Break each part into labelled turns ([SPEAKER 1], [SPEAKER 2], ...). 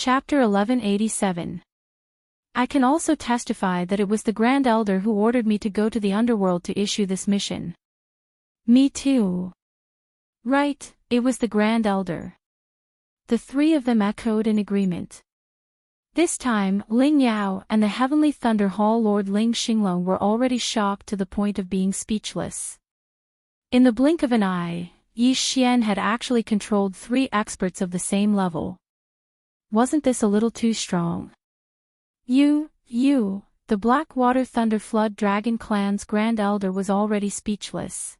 [SPEAKER 1] Chapter 1187. I can also testify that it was the Grand Elder who ordered me to go to the underworld to issue this mission. Me too. Right, it was the Grand Elder. The three of them echoed in agreement. This time, Ling Yao and the Heavenly Thunder Hall Lord Ling Xinglong were already shocked to the point of being speechless. In the blink of an eye, Yi Xian had actually controlled three experts of the same level. Wasn't this a little too strong? You, the Blackwater Thunder Flood Dragon Clan's Grand Elder was already speechless.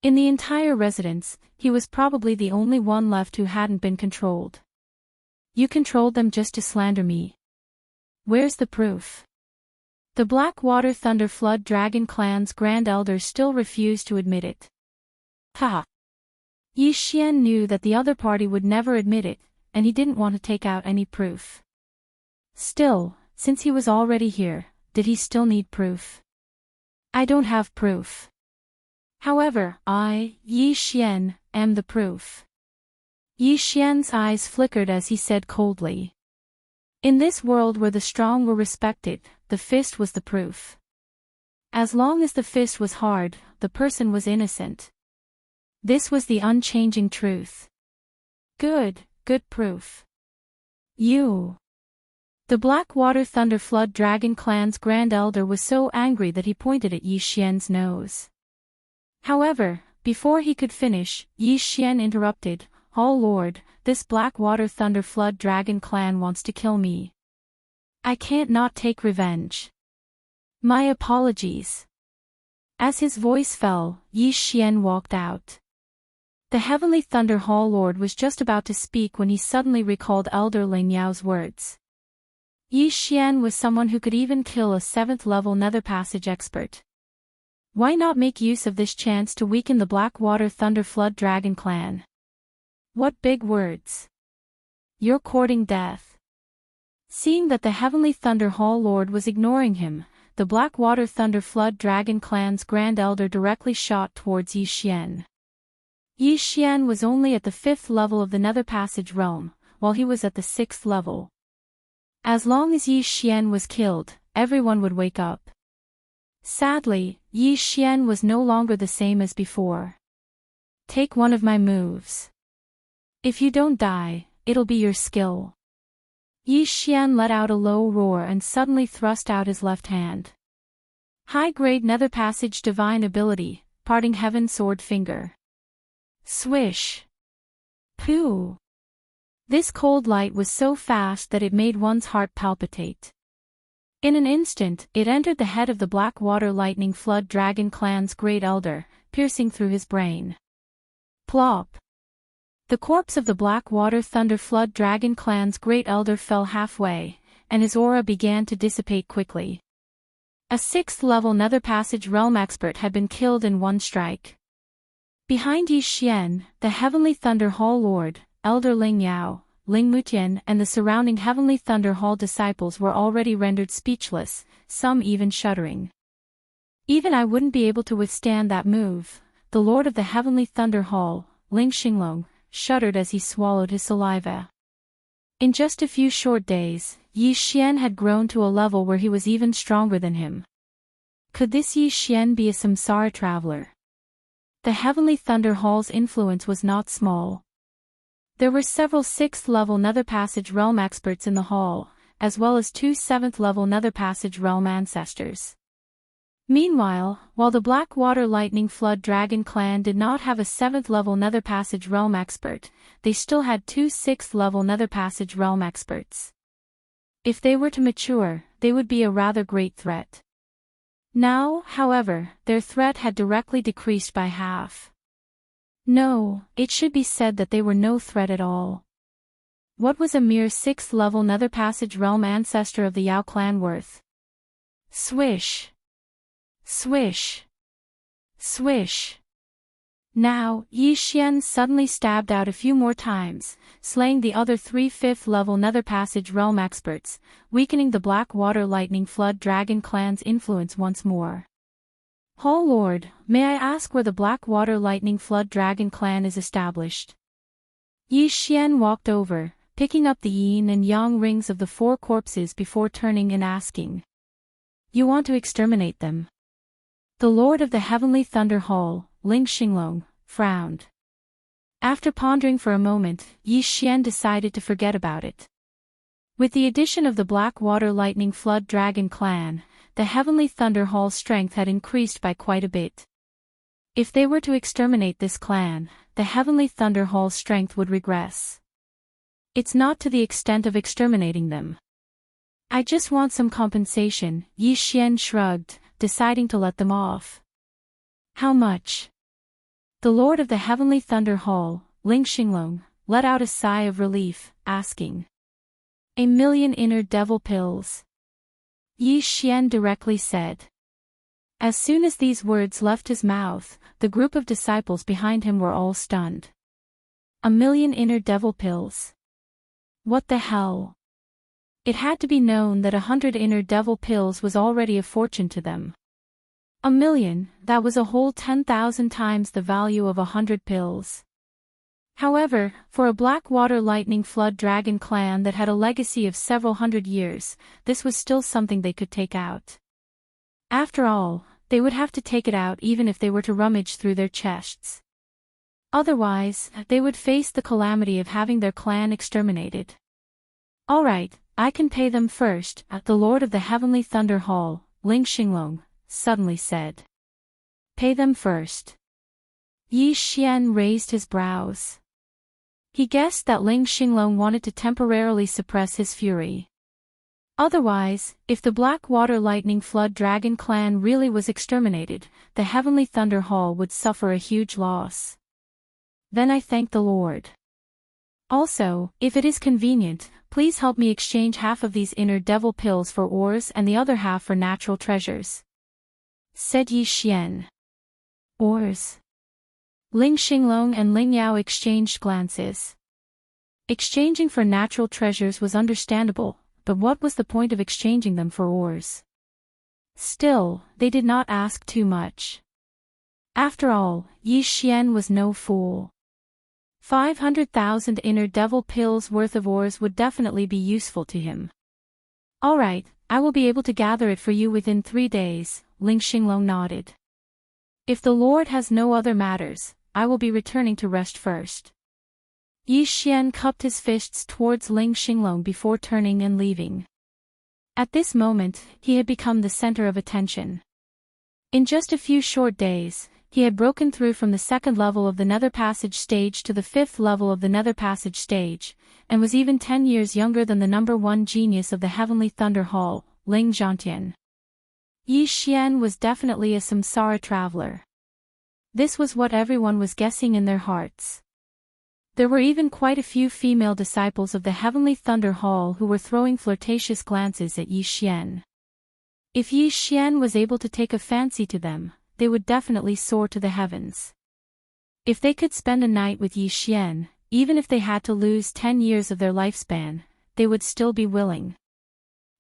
[SPEAKER 1] In the entire residence, he was probably the only one left who hadn't been controlled. You controlled them just to slander me. Where's the proof? The Blackwater Thunder Flood Dragon Clan's Grand Elder still refused to admit it. Ha! Yi Xian knew that the other party would never admit it, and he didn't want to take out any proof. Still, since he was already here, did he still need proof? I don't have proof. However, I, Yi Xian, am the proof. Yi Xian's eyes flickered as he said coldly. In this world where the strong were respected, the fist was the proof. As long as the fist was hard, the person was innocent. This was the unchanging truth. Good proof. You. The Blackwater Thunder Flood Dragon Clan's Grand Elder was so angry that he pointed at Yi Xian's nose. However, before he could finish, Yi Xian interrupted, "Oh Lord, this Blackwater Thunder Flood Dragon Clan wants to kill me. I can't not take revenge. My apologies." As his voice fell, Yi Xian walked out. The Heavenly Thunder Hall Lord was just about to speak when he suddenly recalled Elder Ling Yao's words. Yi Xian was someone who could even kill a 7th level Nether Passage expert. Why not make use of this chance to weaken the Blackwater Thunder Flood Dragon Clan? What big words. You're courting death. Seeing that the Heavenly Thunder Hall Lord was ignoring him, the Blackwater Thunder Flood Dragon Clan's Grand Elder directly shot towards Yi Xian. Yi Xian was only at the 5th level of the Nether Passage realm, while he was at the 6th level. As long as Yi Xian was killed, everyone would wake up. Sadly, Yi Xian was no longer the same as before. Take one of my moves. If you don't die, it'll be your skill. Yi Xian let out a low roar and suddenly thrust out his left hand. High-grade Nether Passage Divine Ability, Parting Heaven Sword Finger. Swish. Pooh. This cold light was so fast that it made one's heart palpitate. In an instant, it entered the head of the Blackwater Lightning Flood Dragon Clan's Great Elder, piercing through his brain. Plop. The corpse of the Blackwater Thunder Flood Dragon Clan's Great Elder fell halfway, and his aura began to dissipate quickly. A 6th level Nether Passage Realm expert had been killed in one strike. Behind Yi Xian, the Heavenly Thunder Hall Lord, Elder Ling Yao, Ling Mutian and the surrounding Heavenly Thunder Hall disciples were already rendered speechless, some even shuddering. Even I wouldn't be able to withstand that move. The Lord of the Heavenly Thunder Hall, Ling Xinglong, shuddered as he swallowed his saliva. In just a few short days, Yi Xian had grown to a level where he was even stronger than him. Could this Yi Xian be a samsara traveler? The Heavenly Thunder Hall's influence was not small. There were several 6th level Nether Passage Realm experts in the hall, as well as 2 7th level Nether Passage Realm ancestors. Meanwhile, while the Blackwater Lightning Flood Dragon Clan did not have a 7th level Nether Passage Realm expert, they still had 2 6th level Nether Passage Realm experts. If they were to mature, they would be a rather great threat. Now, however, their threat had directly decreased by half. No, it should be said that they were no threat at all. What was a mere 6th level Nether Passage Realm ancestor of the Yao clan worth? Swish. Swish. Swish. Now, Yi Xian suddenly stabbed out a few more times, slaying the other 3 5th level Nether Passage Realm experts, weakening the Blackwater Lightning Flood Dragon Clan's influence once more. Hall Lord, may I ask where the Blackwater Lightning Flood Dragon Clan is established? Yi Xian walked over, picking up the yin and yang rings of the 4 corpses before turning and asking. You want to exterminate them? The Lord of the Heavenly Thunder Hall, Ling Xinglong, frowned. After pondering for a moment, Yi Xian decided to forget about it. With the addition of the Black Water Lightning Flood Dragon clan, the Heavenly Thunder Hall's strength had increased by quite a bit. If they were to exterminate this clan, the Heavenly Thunder Hall's strength would regress. It's not to the extent of exterminating them. I just want some compensation, Yi Xian shrugged, deciding to let them off. How much? The Lord of the Heavenly Thunder Hall, Ling Xinglong, let out a sigh of relief, asking. 1,000,000 inner devil pills. Yi Xian directly said. As soon as these words left his mouth, the group of disciples behind him were all stunned. 1,000,000 inner devil pills. What the hell? It had to be known that 100 inner devil pills was already a fortune to them. 1,000,000, that was a whole 10,000 times the value of 100 pills. However, for a Blackwater Lightning Flood Dragon clan that had a legacy of several hundred years, this was still something they could take out. After all, they would have to take it out even if they were to rummage through their chests. Otherwise, they would face the calamity of having their clan exterminated. All right, I can pay them first, the Lord of the Heavenly Thunder Hall, Ling Xinglong, suddenly said. Pay them first. Yi Xian raised his brows. He guessed that Ling Xinglong wanted to temporarily suppress his fury. Otherwise, if the Blackwater Lightning Flood Dragon clan really was exterminated, the Heavenly Thunder Hall would suffer a huge loss. Then I thank the Lord. Also, if it is convenient, please help me exchange half of these inner devil pills for ores and the other half for natural treasures. Said Yi Xian. Ores. Ling Xinglong and Ling Yao exchanged glances. Exchanging for natural treasures was understandable, but what was the point of exchanging them for ores? Still, they did not ask too much. After all, Yi Xian was no fool. 500,000 inner devil pills worth of ores would definitely be useful to him. All right, I will be able to gather it for you within 3 days, Ling Xinglong nodded. If the Lord has no other matters, I will be returning to rest first. Yi Xian cupped his fists towards Ling Xinglong before turning and leaving. At this moment, he had become the center of attention. In just a few short days, he had broken through from the 2nd level of the Nether Passage stage to the 5th level of the Nether Passage stage, and was even 10 years younger than the number 1 genius of the Heavenly Thunder Hall, Ling Zhantian. Yi Xian was definitely a samsara traveler. This was what everyone was guessing in their hearts. There were even quite a few female disciples of the Heavenly Thunder Hall who were throwing flirtatious glances at Yi Xian. If Yi Xian was able to take a fancy to them, they would definitely soar to the heavens. If they could spend a night with Yi Xian, even if they had to lose 10 years of their lifespan, they would still be willing.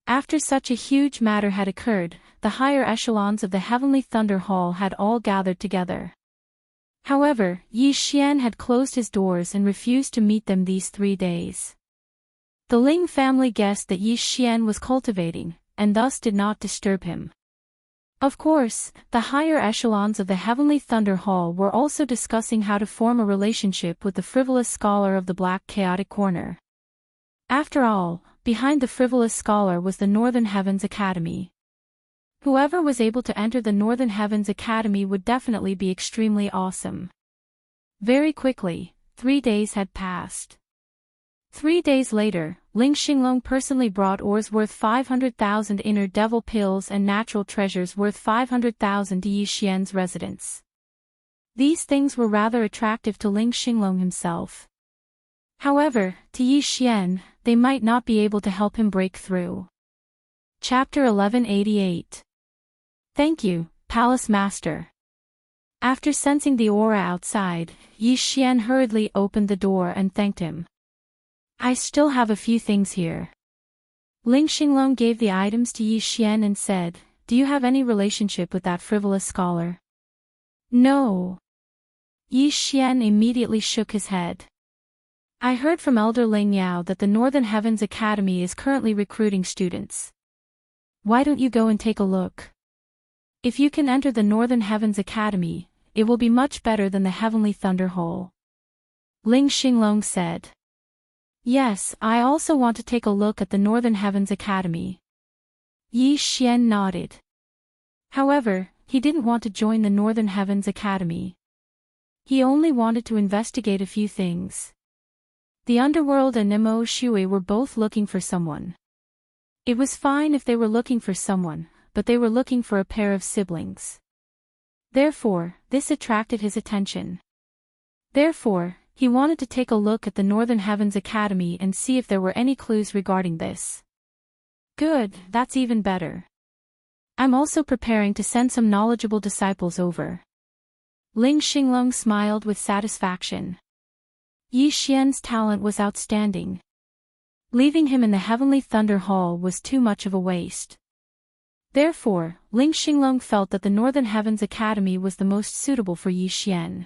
[SPEAKER 1] After such a huge matter had occurred, the higher echelons of the Heavenly Thunder Hall had all gathered together. However, Yi Xian had closed his doors and refused to meet them these 3 days. The Ling family guessed that Yi Xian was cultivating, and thus did not disturb him. Of course, the higher echelons of the Heavenly Thunder Hall were also discussing how to form a relationship with the frivolous scholar of the Black Chaotic Corner. After all, behind the frivolous scholar was the Northern Heavens Academy. Whoever was able to enter the Northern Heavens Academy would definitely be extremely awesome. Very quickly, 3 days had passed. 3 days later, Ling Xinglong personally brought ores worth 500,000 inner devil pills and natural treasures worth 500,000 to Yi Xian's residence. These things were rather attractive to Ling Xinglong himself. However, to Yi Xian, they might not be able to help him break through. Chapter 1188. Thank you, Palace Master. After sensing the aura outside, Yi Xian hurriedly opened the door and thanked him. I still have a few things here. Ling Xinglong gave the items to Yi Xian and said, Do you have any relationship with that frivolous scholar? No. Yi Xian immediately shook his head. I heard from Elder Ling Yao that the Northern Heavens Academy is currently recruiting students. Why don't you go and take a look? If you can enter the Northern Heavens Academy, it will be much better than the Heavenly Thunder Hole. Ling Xinglong said. Yes, I also want to take a look at the Northern Heavens Academy. Yi Xian nodded. However, he didn't want to join the Northern Heavens Academy. He only wanted to investigate a few things. The Underworld and Nemo Shui were both looking for someone. It was fine if they were looking for someone, but they were looking for a pair of siblings. Therefore, this attracted his attention. Therefore, he wanted to take a look at the Northern Heavens Academy and see if there were any clues regarding this. Good, that's even better. I'm also preparing to send some knowledgeable disciples over. Ling Xinglong smiled with satisfaction. Yi Xian's talent was outstanding. Leaving him in the Heavenly Thunder Hall was too much of a waste. Therefore, Ling Xinglong felt that the Northern Heavens Academy was the most suitable for Yi Xian.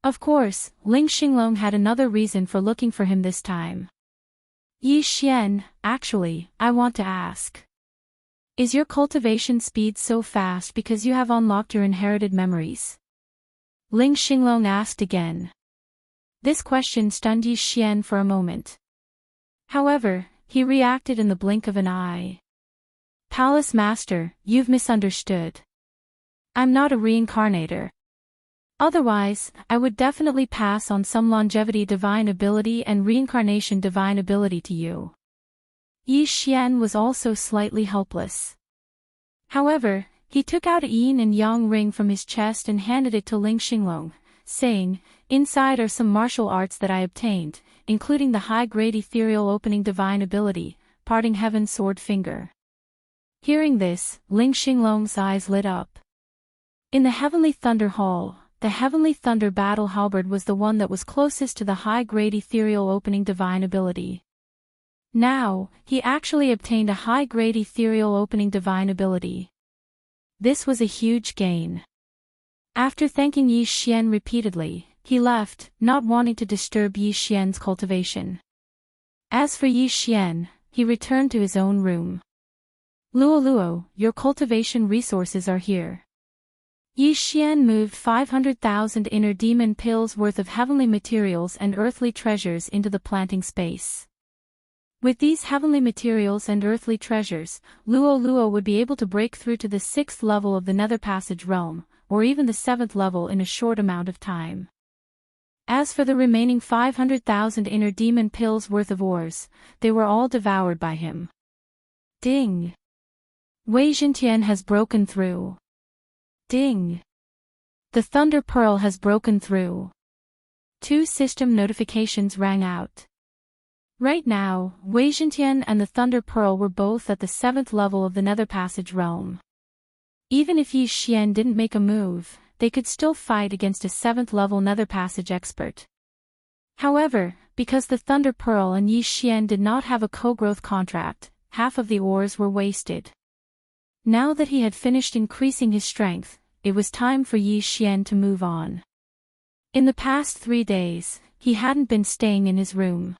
[SPEAKER 1] Of course, Ling Xinglong had another reason for looking for him this time. Yi Xian, actually, I want to ask. Is your cultivation speed so fast because you have unlocked your inherited memories? Ling Xinglong asked again. This question stunned Yi Xian for a moment. However, he reacted in the blink of an eye. Palace Master, you've misunderstood. I'm not a reincarnator. Otherwise, I would definitely pass on some longevity divine ability and reincarnation divine ability to you. Yi Xian was also slightly helpless. However, he took out a yin and yang ring from his chest and handed it to Ling Xinglong, saying, inside are some martial arts that I obtained, including the high-grade ethereal opening divine ability, parting heaven's sword finger. Hearing this, Ling Xinglong's eyes lit up. In the Heavenly Thunder Hall, the Heavenly Thunder Battle Halberd was the one that was closest to the high-grade ethereal opening divine ability. Now, he actually obtained a high-grade ethereal opening divine ability. This was a huge gain. After thanking Yi Xian repeatedly, he left, not wanting to disturb Yi Xian's cultivation. As for Yi Xian, he returned to his own room. Luo Luo, your cultivation resources are here. Yi Xian moved 500,000 inner demon pills worth of heavenly materials and earthly treasures into the planting space. With these heavenly materials and earthly treasures, Luo Luo would be able to break through to the 6th level of the Nether Passage realm, or even the 7th level in a short amount of time. As for the remaining 500,000 inner demon pills worth of ores, they were all devoured by him. Ding! Wei Zhentian has broken through. Ding! The Thunder Pearl has broken through. 2 system notifications rang out. Right now, Wei Zhentian and the Thunder Pearl were both at the 7th level of the Nether Passage realm. Even if Yi Xian didn't make a move, they could still fight against a 7th level Nether Passage expert. However, because the Thunder Pearl and Yi Xian did not have a co-growth contract, half of the ores were wasted. Now that he had finished increasing his strength, it was time for Yi Xian to move on. In the past 3 days, he hadn't been staying in his room.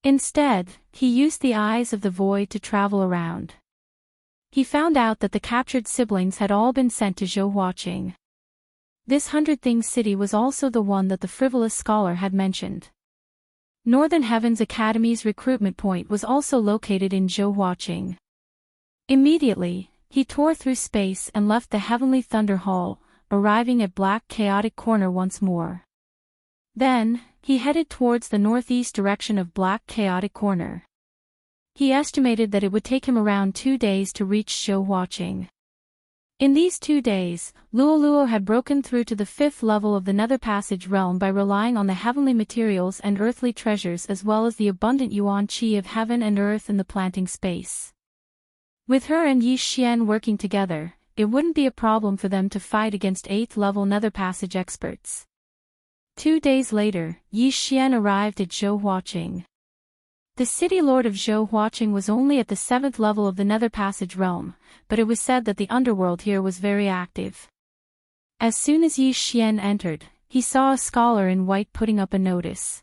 [SPEAKER 1] Instead, he used the Eyes of the Void to travel around. He found out that the captured siblings had all been sent to Zhouhuaqing. This 100 Things city was also the one that the frivolous scholar had mentioned. Northern Heavens Academy's recruitment point was also located in Zhouhuaqing. Immediately, he tore through space and left the Heavenly Thunder Hall, arriving at Black Chaotic Corner once more. Then, he headed towards the northeast direction of Black Chaotic Corner. He estimated that it would take him around 2 days to reach Zhouhuaqing. In these 2 days, Luo Luo had broken through to the 5th level of the Nether Passage realm by relying on the heavenly materials and earthly treasures as well as the abundant yuan qi of heaven and earth in the planting space. With her and Yi Xian working together, it wouldn't be a problem for them to fight against 8th level Nether Passage experts. 2 days later, Yi Xian arrived at Zhouhuaqing. The city lord of Zhouhuaqing was only at the 7th level of the Nether Passage realm, but it was said that the underworld here was very active. As soon as Yi Xian entered, he saw a scholar in white putting up a notice.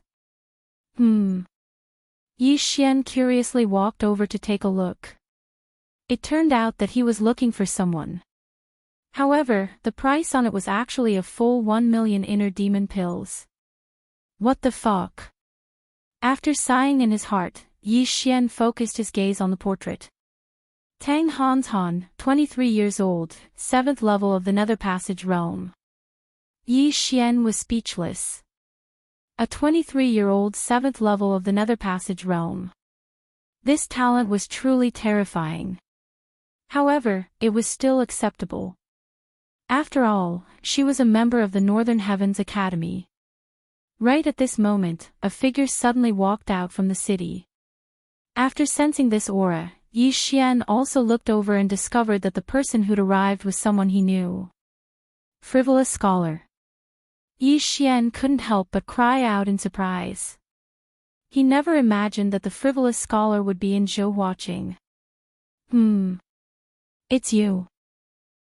[SPEAKER 1] Yi Xian curiously walked over to take a look. It turned out that he was looking for someone. However, the price on it was actually a full 1 million inner demon pills. What the fuck? After sighing in his heart, Yi Xian focused his gaze on the portrait. Tang Hanshan, 23 years old, 7th level of the Nether Passage realm. Yi Xian was speechless. A 23-year-old 7th level of the Nether Passage realm. This talent was truly terrifying. However, it was still acceptable. After all, she was a member of the Northern Heavens Academy. Right at this moment, a figure suddenly walked out from the city. After sensing this aura, Yi Xian also looked over and discovered that the person who'd arrived was someone he knew. Frivolous Scholar. Yi Xian couldn't help but cry out in surprise. He never imagined that the Frivolous Scholar would be in Zhou watching. It's you.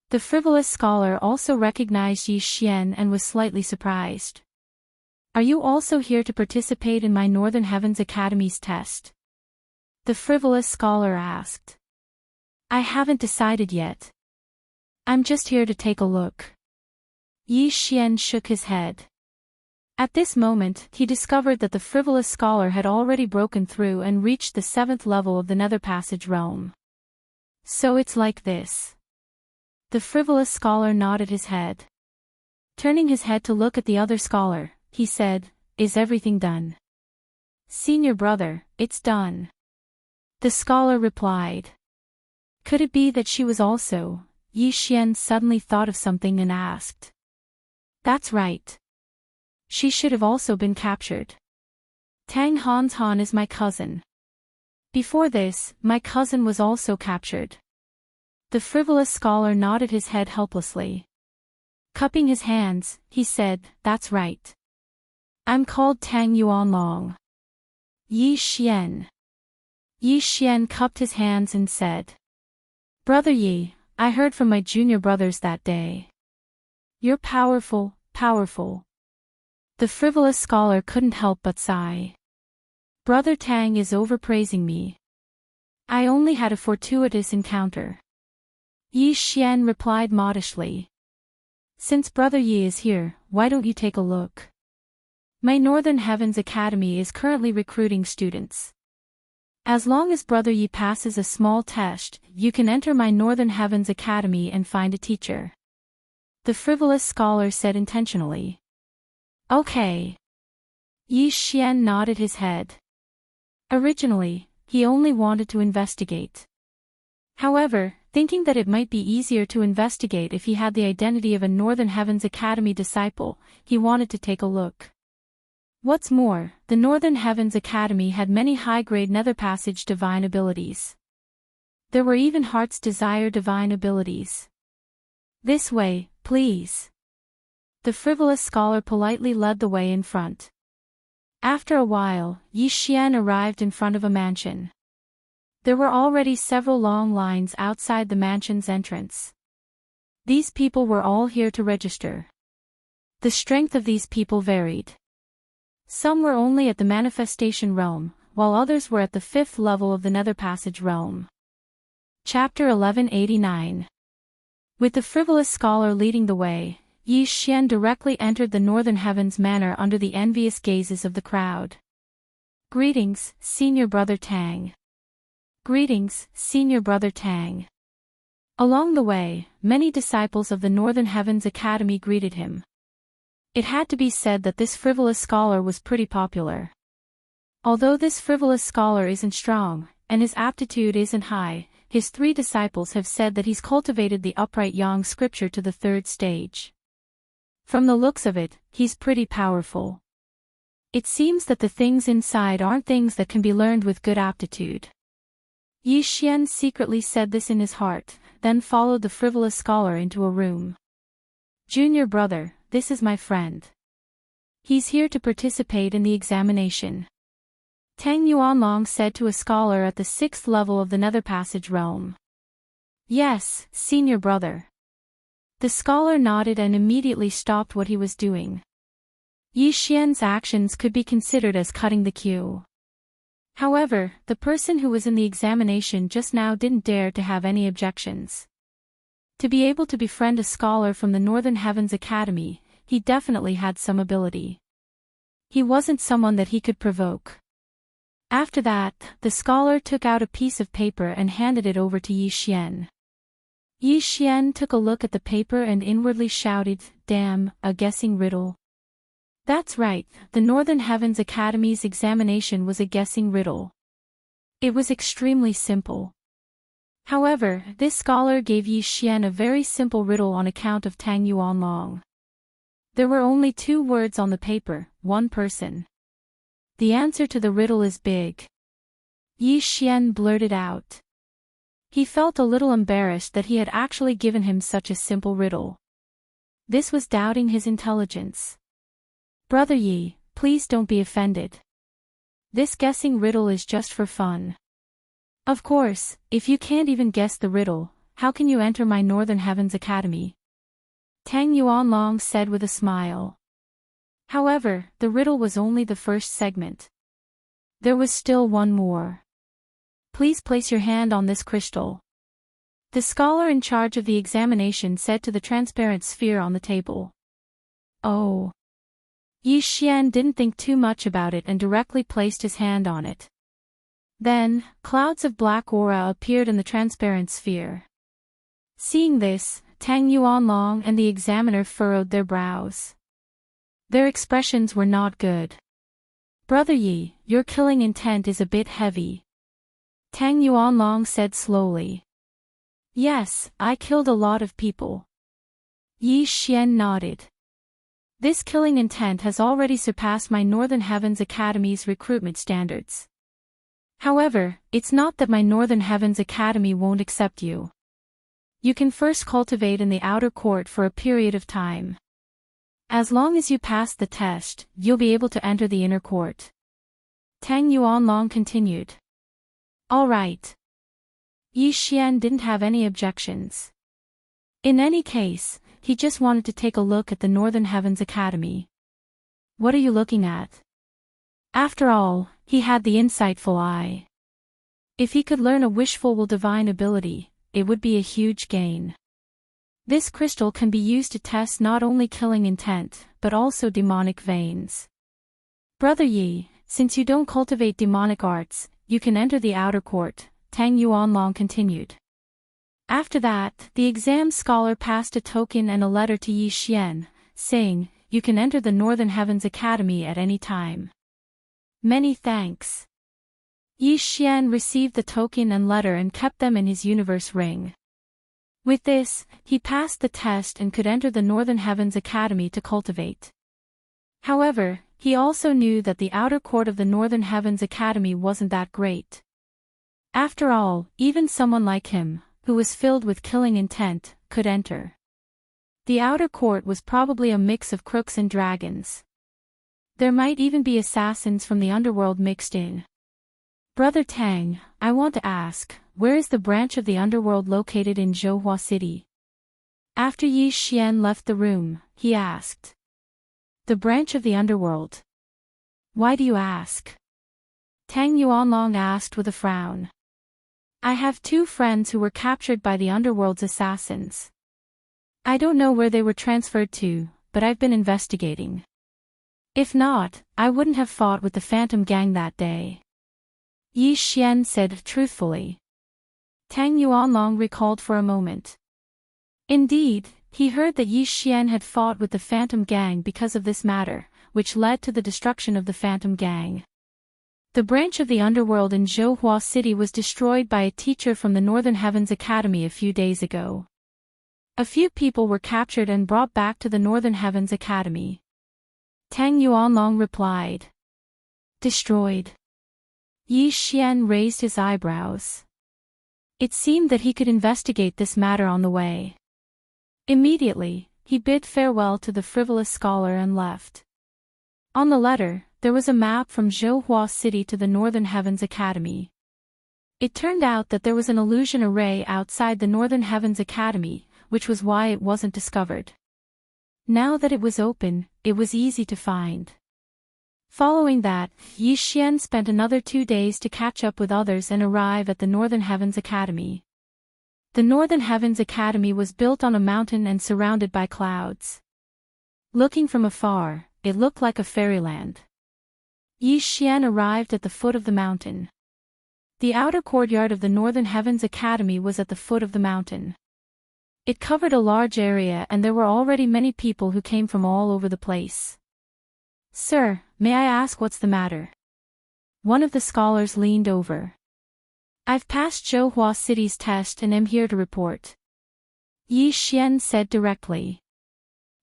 [SPEAKER 1] The Frivolous Scholar also recognized Yi Xian and was slightly surprised. Are you also here to participate in my Northern Heavens Academy's test? The Frivolous Scholar asked. I haven't decided yet. I'm just here to take a look. Yi Xian shook his head. At this moment, he discovered that the Frivolous Scholar had already broken through and reached the 7th level of the Nether Passage realm. So it's like this. The Frivolous Scholar nodded his head. Turning his head to look at the other scholar, he said, Is everything done? Senior brother, it's done. The scholar replied. Could it be that she was also? Yi Xian suddenly thought of something and asked. That's right. She should have also been captured. Tang Hanshan is my cousin. Before this, my cousin was also captured. The Frivolous Scholar nodded his head helplessly. Cupping his hands, he said, That's right. I'm called Tang Yuanlong. Yi Xian. Yi Xian cupped his hands and said. Brother Yi, I heard from my junior brothers that day. You're powerful, powerful. The Frivolous Scholar couldn't help but sigh. Brother Tang is overpraising me. I only had a fortuitous encounter. Yi Xian replied modestly. Since Brother Yi is here, why don't you take a look? My Northern Heavens Academy is currently recruiting students. As long as Brother Yi passes a small test, you can enter my Northern Heavens Academy and find a teacher. The Frivolous Scholar said intentionally. Okay. Yi Xian nodded his head. Originally, he only wanted to investigate. However, thinking that it might be easier to investigate if he had the identity of a Northern Heavens Academy disciple, he wanted to take a look. What's more, the Northern Heavens Academy had many high-grade Nether Passage divine abilities. There were even Heart's Desire divine abilities. This way, please. The Frivolous Scholar politely led the way in front. After a while, Yi Xian arrived in front of a mansion. There were already several long lines outside the mansion's entrance. These people were all here to register. The strength of these people varied. Some were only at the Manifestation realm, while others were at the 5th level of the Nether Passage realm. Chapter 1189. With the Frivolous Scholar leading the way, Yi Xian directly entered the Northern Heavens Manor under the envious gazes of the crowd. Greetings, Senior Brother Tang. Greetings, Senior Brother Tang. Along the way, many disciples of the Northern Heavens Academy greeted him. It had to be said that this Frivolous Scholar was pretty popular. Although this Frivolous Scholar isn't strong, and his aptitude isn't high, his 3 disciples have said that he's cultivated the upright yang scripture to the 3rd stage. From the looks of it, he's pretty powerful. It seems that the things inside aren't things that can be learned with good aptitude. Yi Xian secretly said this in his heart, then followed the Frivolous Scholar into a room. Junior brother, this is my friend. He's here to participate in the examination. Tang Yuanlong said to a scholar at the 6th level of the Nether Passage realm. Yes, Senior brother. The scholar nodded and immediately stopped what he was doing. Yi Xian's actions could be considered as cutting the queue. However, the person who was in the examination just now didn't dare to have any objections. To be able to befriend a scholar from the Northern Heavens Academy, he definitely had some ability. He wasn't someone that he could provoke. After that, the scholar took out a piece of paper and handed it over to Yi Xian. Yi Xian took a look at the paper and inwardly shouted, "Damn, a guessing riddle." That's right, the Northern Heavens Academy's examination was a guessing riddle. It was extremely simple. However, this scholar gave Yi Xian a very simple riddle on account of Tang Yuanlong. There were only 2 words on the paper, 1 person. The answer to the riddle is big. Yi Xian blurted out. He felt a little embarrassed that he had actually given him such a simple riddle. This was doubting his intelligence. Brother Yi, please don't be offended. This guessing riddle is just for fun. Of course, if you can't even guess the riddle, how can you enter my Northern Heavens Academy? Tang Yuanlong said with a smile. However, the riddle was only the first segment. There was still one more. Please place your hand on this crystal. The scholar in charge of the examination said to the transparent sphere on the table. Oh. Yi Xian didn't think too much about it and directly placed his hand on it. Then, clouds of black aura appeared in the transparent sphere. Seeing this, Tang Yuanlong and the examiner furrowed their brows. Their expressions were not good. Brother Yi, your killing intent is a bit heavy. Tang Yuanlong said slowly. Yes, I killed a lot of people. Yi Xian nodded. This killing intent has already surpassed my Northern Heavens Academy's recruitment standards. However, it's not that my Northern Heavens Academy won't accept you. You can first cultivate in the outer court for a period of time. As long as you pass the test, you'll be able to enter the inner court. Tang Yuanlong continued. All right. Yi Xian didn't have any objections. In any case, he just wanted to take a look at the Northern Heavens Academy. What are you looking at? After all, he had the insightful eye. If he could learn a wishful divine ability, it would be a huge gain. This crystal can be used to test not only killing intent, but also demonic veins. Brother Yi, since you don't cultivate demonic arts, you can enter the outer court, Tang Yuanlong continued. After that, the exam scholar passed a token and a letter to Yi Xian, saying, you can enter the Northern Heavens Academy at any time. Many thanks. Yi Xian received the token and letter and kept them in his universe ring. With this, he passed the test and could enter the Northern Heavens Academy to cultivate. However, he also knew that the outer court of the Northern Heavens Academy wasn't that great. After all, even someone like him, who was filled with killing intent, could enter. The outer court was probably a mix of crooks and dragons. There might even be assassins from the underworld mixed in. Brother Tang, I want to ask, where is the branch of the underworld located in Zhouhua City? After Yi Xian left the room, he asked. The branch of the underworld. Why do you ask? Tang Yuanlong asked with a frown. I have 2 friends who were captured by the underworld's assassins. I don't know where they were transferred to, but I've been investigating. If not, I wouldn't have fought with the Phantom Gang that day. Yi Xian said truthfully. Tang Yuanlong recalled for a moment. Indeed, he heard that Yi Xian had fought with the Phantom Gang because of this matter, which led to the destruction of the Phantom Gang. The branch of the underworld in Zhouhua City was destroyed by a teacher from the Northern Heavens Academy a few days ago. A few people were captured and brought back to the Northern Heavens Academy. Tang Yuanlong replied. Destroyed. Yi Xian raised his eyebrows. It seemed that he could investigate this matter on the way. Immediately, he bid farewell to the frivolous scholar and left. On the letter, there was a map from Zhouhua City to the Northern Heavens Academy. It turned out that there was an illusion array outside the Northern Heavens Academy, which was why it wasn't discovered. Now that it was open, it was easy to find. Following that, Yi Xian spent another 2 days to catch up with others and arrive at the Northern Heavens Academy. The Northern Heavens Academy was built on a mountain and surrounded by clouds. Looking from afar, it looked like a fairyland. Yi Xian arrived at the foot of the mountain. The outer courtyard of the Northern Heavens Academy was at the foot of the mountain. It covered a large area and there were already many people who came from all over the place. "Sir, may I ask what's the matter?" One of the scholars leaned over. "I've passed Zhouhua City's test and am here to report," Yi Xian said directly.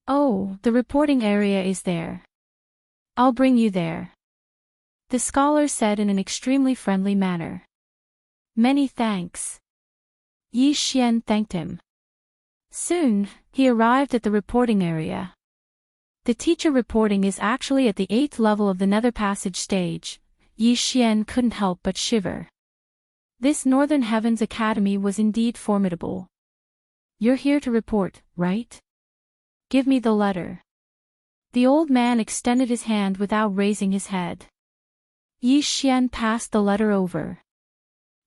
[SPEAKER 1] "Oh, the reporting area is there. I'll bring you there," the scholar said in an extremely friendly manner. "Many thanks." Yi Xian thanked him. Soon, he arrived at the reporting area. The teacher reporting is actually at the 8th level of the Nether Passage stage. Yi Xian couldn't help but shiver. This Northern Heavens Academy was indeed formidable. "You're here to report, right? Give me the letter." The old man extended his hand without raising his head. Yi Xian passed the letter over.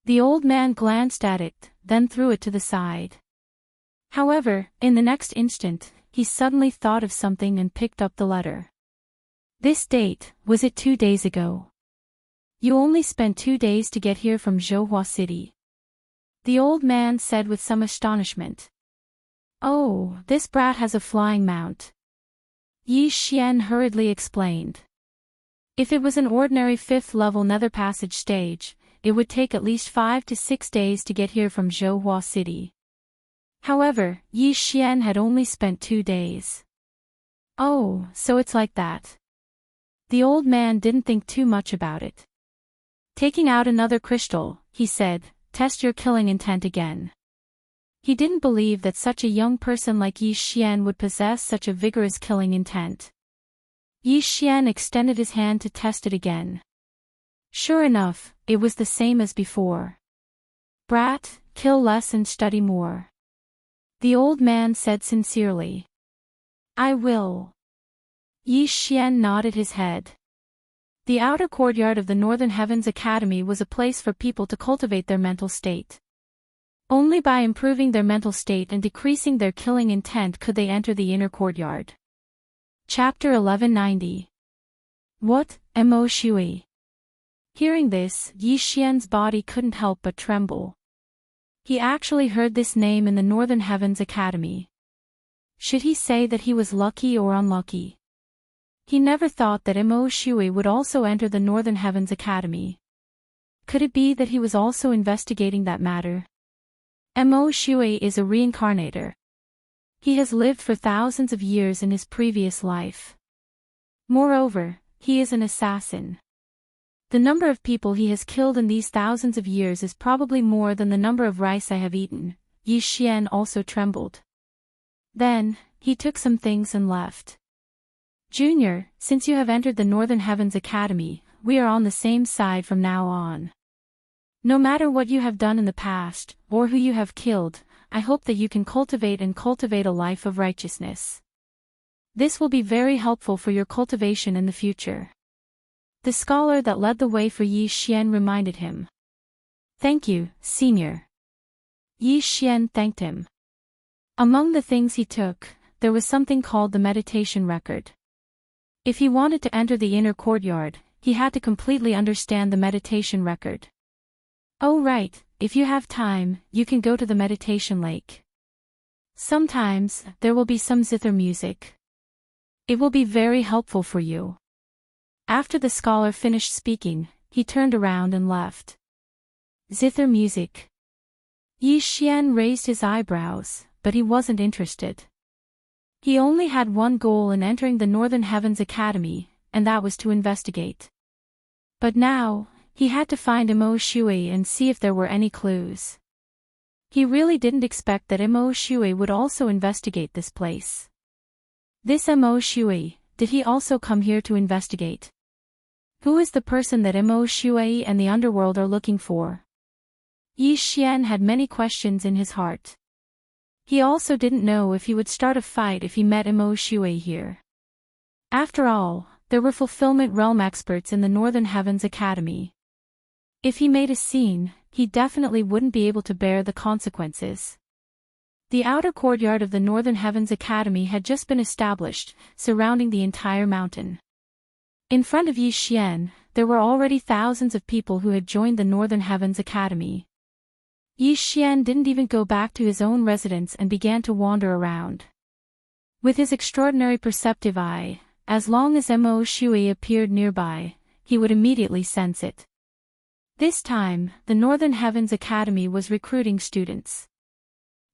[SPEAKER 1] The old man glanced at it, then threw it to the side. However, in the next instant, he suddenly thought of something and picked up the letter. "This date, was it 2 days ago? You only spent 2 days to get here from Zhouhua City," the old man said with some astonishment. "Oh, this brat has a flying mount," Yi Xian hurriedly explained. If it was an ordinary 5th level Nether Passage stage, it would take at least 5 to 6 days to get here from Zhouhua City. However, Yi Xian had only spent 2 days. "Oh, so it's like that." The old man didn't think too much about it. Taking out another crystal, he said, "Test your killing intent again." He didn't believe that such a young person like Yi Xian would possess such a vigorous killing intent. Yi Xian extended his hand to test it again. Sure enough, it was the same as before. "Brat, kill less and study more," the old man said sincerely. "I will." Yi Xian nodded his head. The outer courtyard of the Northern Heavens Academy was a place for people to cultivate their mental state. Only by improving their mental state and decreasing their killing intent could they enter the inner courtyard. Chapter 1190. What, Mo Shui? Hearing this, Yi Xian's body couldn't help but tremble. He actually heard this name in the Northern Heavens Academy. Should he say that he was lucky or unlucky? He never thought that Mo Shui would also enter the Northern Heavens Academy. Could it be that he was also investigating that matter? Mo Shui is a reincarnator. He has lived for thousands of years in his previous life. Moreover, he is an assassin. The number of people he has killed in these thousands of years is probably more than the number of rice I have eaten. Yi Xian also trembled. Then, he took some things and left. "Junior, since you have entered the Northern Heavens Academy, we are on the same side from now on. No matter what you have done in the past, or who you have killed, I hope that you can cultivate a life of righteousness. This will be very helpful for your cultivation in the future." The scholar that led the way for Yi Xian reminded him. "Thank you, senior." Yi Xian thanked him. Among the things he took, there was something called the meditation record. If he wanted to enter the inner courtyard, he had to completely understand the meditation record. "Oh right, if you have time, you can go to the meditation lake. Sometimes, there will be some zither music. It will be very helpful for you." After the scholar finished speaking, he turned around and left. Zither music. Yi Xian raised his eyebrows, but he wasn't interested. He only had one goal in entering the Northern Heavens Academy, and that was to investigate. But now, he had to find Mo Shui and see if there were any clues. He really didn't expect that Mo Shui would also investigate this place. This Mo Shui, did he also come here to investigate? Who is the person that Mo Shui and the underworld are looking for? Yi Xian had many questions in his heart. He also didn't know if he would start a fight if he met Imo Shui here. After all, there were fulfillment realm experts in the Northern Heavens Academy. If he made a scene, he definitely wouldn't be able to bear the consequences. The outer courtyard of the Northern Heavens Academy had just been established, surrounding the entire mountain. In front of Yi Xian, there were already thousands of people who had joined the Northern Heavens Academy. Yi Xian didn't even go back to his own residence and began to wander around. With his extraordinary perceptive eye, as long as Mo Shui appeared nearby, he would immediately sense it. This time, the Northern Heavens Academy was recruiting students.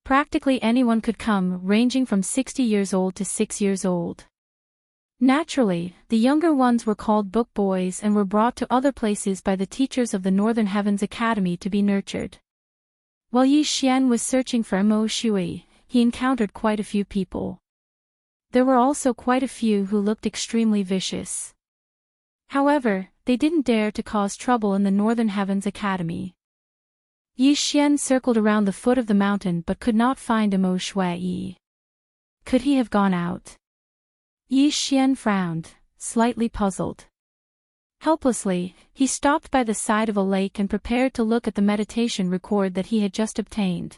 [SPEAKER 1] Practically anyone could come, ranging from 60 years old to 6 years old. Naturally, the younger ones were called book boys and were brought to other places by the teachers of the Northern Heavens Academy to be nurtured. While Yi Xian was searching for Mo Shui, he encountered quite a few people. There were also quite a few who looked extremely vicious. However, they didn't dare to cause trouble in the Northern Heavens Academy. Yi Xian circled around the foot of the mountain but could not find Mo Shui. Could he have gone out? Yi Xian frowned, slightly puzzled. Helplessly, he stopped by the side of a lake and prepared to look at the meditation record that he had just obtained.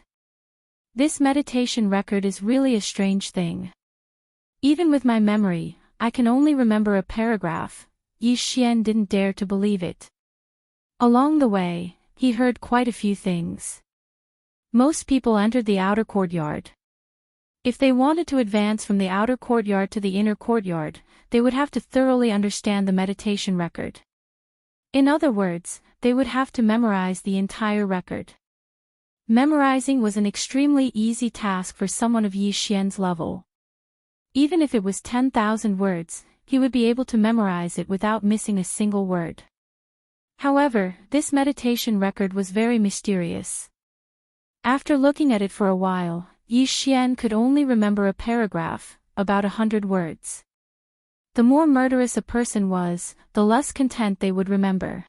[SPEAKER 1] This meditation record is really a strange thing. Even with my memory, I can only remember a paragraph. Yi Xian didn't dare to believe it. Along the way, he heard quite a few things. Most people entered the outer courtyard. If they wanted to advance from the outer courtyard to the inner courtyard, they would have to thoroughly understand the meditation record. In other words, they would have to memorize the entire record. Memorizing was an extremely easy task for someone of Yi Xian's level. Even if it was 10,000 words, he would be able to memorize it without missing a single word. However, this meditation record was very mysterious. After looking at it for a while, Yi Xian could only remember a paragraph, about 100 words. The more murderous a person was, the less content they would remember.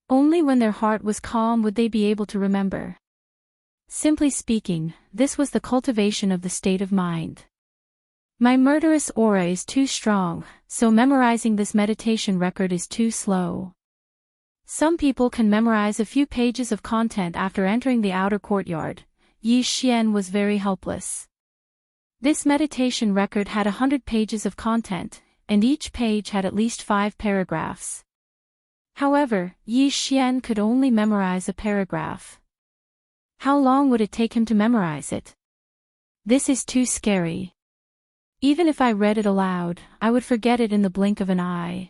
[SPEAKER 1] Only when their heart was calm would they be able to remember. Simply speaking, this was the cultivation of the state of mind. My murderous aura is too strong, so memorizing this meditation record is too slow. Some people can memorize a few pages of content after entering the outer courtyard. Yi Xian was very helpless. This meditation record had 100 pages of content, and each page had at least 5 paragraphs. However, Yi Xian could only memorize a paragraph. How long would it take him to memorize it? This is too scary. Even if I read it aloud, I would forget it in the blink of an eye.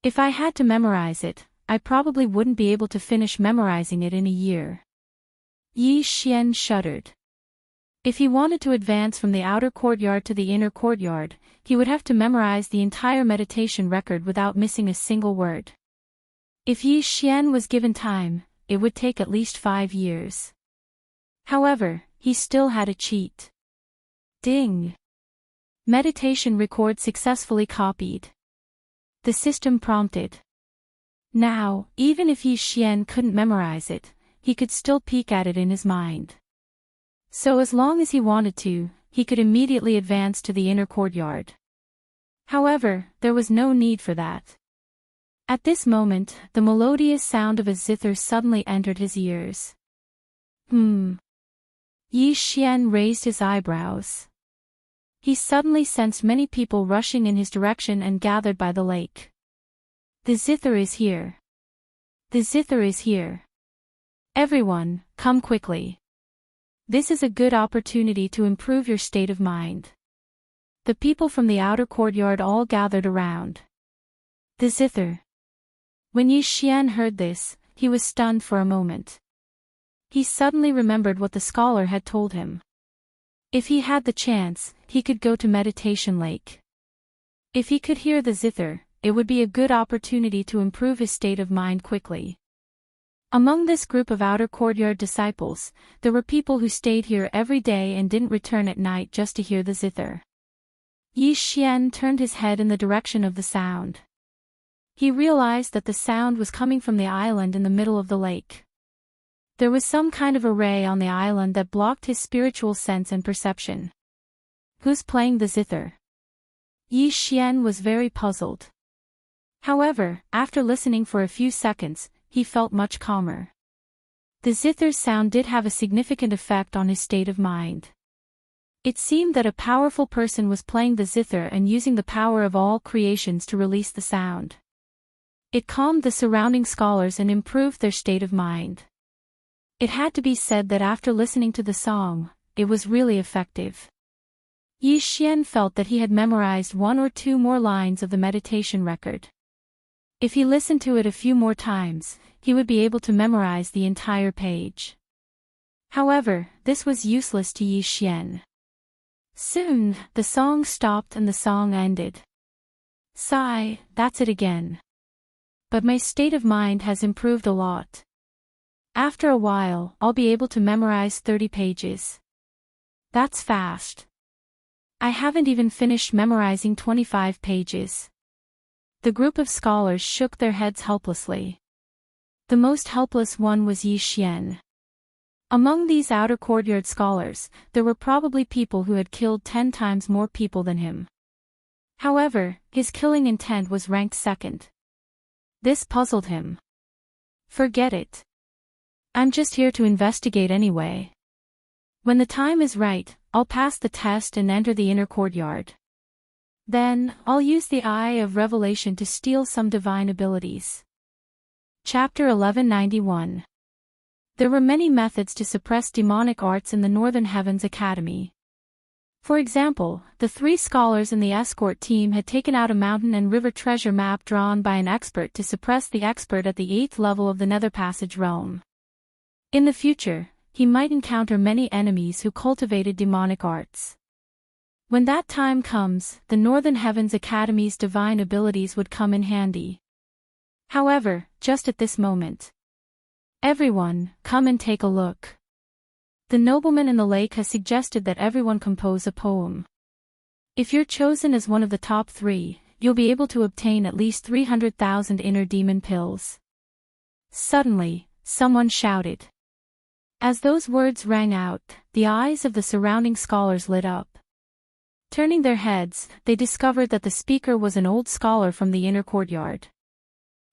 [SPEAKER 1] If I had to memorize it, I probably wouldn't be able to finish memorizing it in a year. Yi Xian shuddered. If he wanted to advance from the outer courtyard to the inner courtyard, he would have to memorize the entire meditation record without missing a single word. If Yi Xian was given time, it would take at least 5 years. However, he still had a cheat. Ding! Meditation record successfully copied. The system prompted. Now, even if Yi Xian couldn't memorize it, he could still peek at it in his mind. So as long as he wanted to, he could immediately advance to the inner courtyard. However, there was no need for that. At this moment, the melodious sound of a zither suddenly entered his ears. Yi Xian raised his eyebrows. He suddenly sensed many people rushing in his direction and gathered by the lake. The zither is here. The zither is here. Everyone, come quickly. This is a good opportunity to improve your state of mind. The people from the outer courtyard all gathered around. The zither. When Yi Xian heard this, he was stunned for a moment. He suddenly remembered what the scholar had told him. If he had the chance, he could go to Meditation Lake. If he could hear the zither, it would be a good opportunity to improve his state of mind quickly. Among this group of outer courtyard disciples, there were people who stayed here every day and didn't return at night just to hear the zither. Yi Xian turned his head in the direction of the sound. He realized that the sound was coming from the island in the middle of the lake. There was some kind of array on the island that blocked his spiritual sense and perception. Who's playing the zither? Yi Xian was very puzzled. However, after listening for a few seconds, he felt much calmer. The zither's sound did have a significant effect on his state of mind. It seemed that a powerful person was playing the zither and using the power of all creations to release the sound. It calmed the surrounding scholars and improved their state of mind. It had to be said that after listening to the song, it was really effective. Yi Xian felt that he had memorized one or two more lines of the meditation record. If he listened to it a few more times, he would be able to memorize the entire page. However, this was useless to Yi Xian. Soon, the song stopped and the song ended. Sigh, that's it again. But my state of mind has improved a lot. After a while, I'll be able to memorize 30 pages. That's fast. I haven't even finished memorizing 25 pages. The group of scholars shook their heads helplessly. The most helpless one was Yi Xian. Among these outer courtyard scholars, there were probably people who had killed 10 times more people than him. However, his killing intent was ranked second. This puzzled him. Forget it. I'm just here to investigate anyway. When the time is right, I'll pass the test and enter the inner courtyard. Then, I'll use the Eye of Revelation to steal some divine abilities. Chapter 1191. There were many methods to suppress demonic arts in the Northern Heavens Academy. For example, the 3 scholars in the escort team had taken out a mountain and river treasure map drawn by an expert to suppress the expert at the 8th level of the Nether Passage realm. In the future, he might encounter many enemies who cultivated demonic arts. When that time comes, the Northern Heavens Academy's divine abilities would come in handy. However, just at this moment. Everyone, come and take a look. The nobleman in the lake has suggested that everyone compose a poem. If you're chosen as one of the top 3, you'll be able to obtain at least 300,000 inner demon pills. Suddenly, someone shouted. As those words rang out, the eyes of the surrounding scholars lit up. Turning their heads, they discovered that the speaker was an old scholar from the inner courtyard.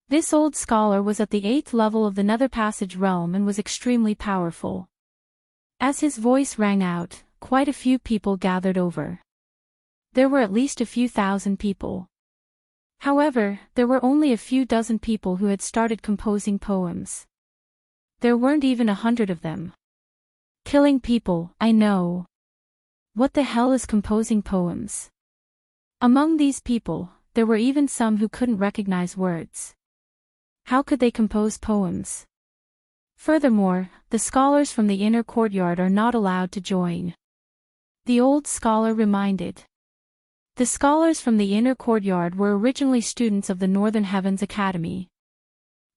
[SPEAKER 1] This old scholar was at the 8th level of the Nether Passage realm and was extremely powerful. As his voice rang out, quite a few people gathered over. There were at least a few thousand people. However, there were only a few dozen people who had started composing poems. There weren't even 100 of them. Killing people, I know. What the hell is composing poems? Among these people, there were even some who couldn't recognize words. How could they compose poems? Furthermore, the scholars from the inner courtyard are not allowed to join. The old scholar reminded. The scholars from the inner courtyard were originally students of the Northern Heavens Academy.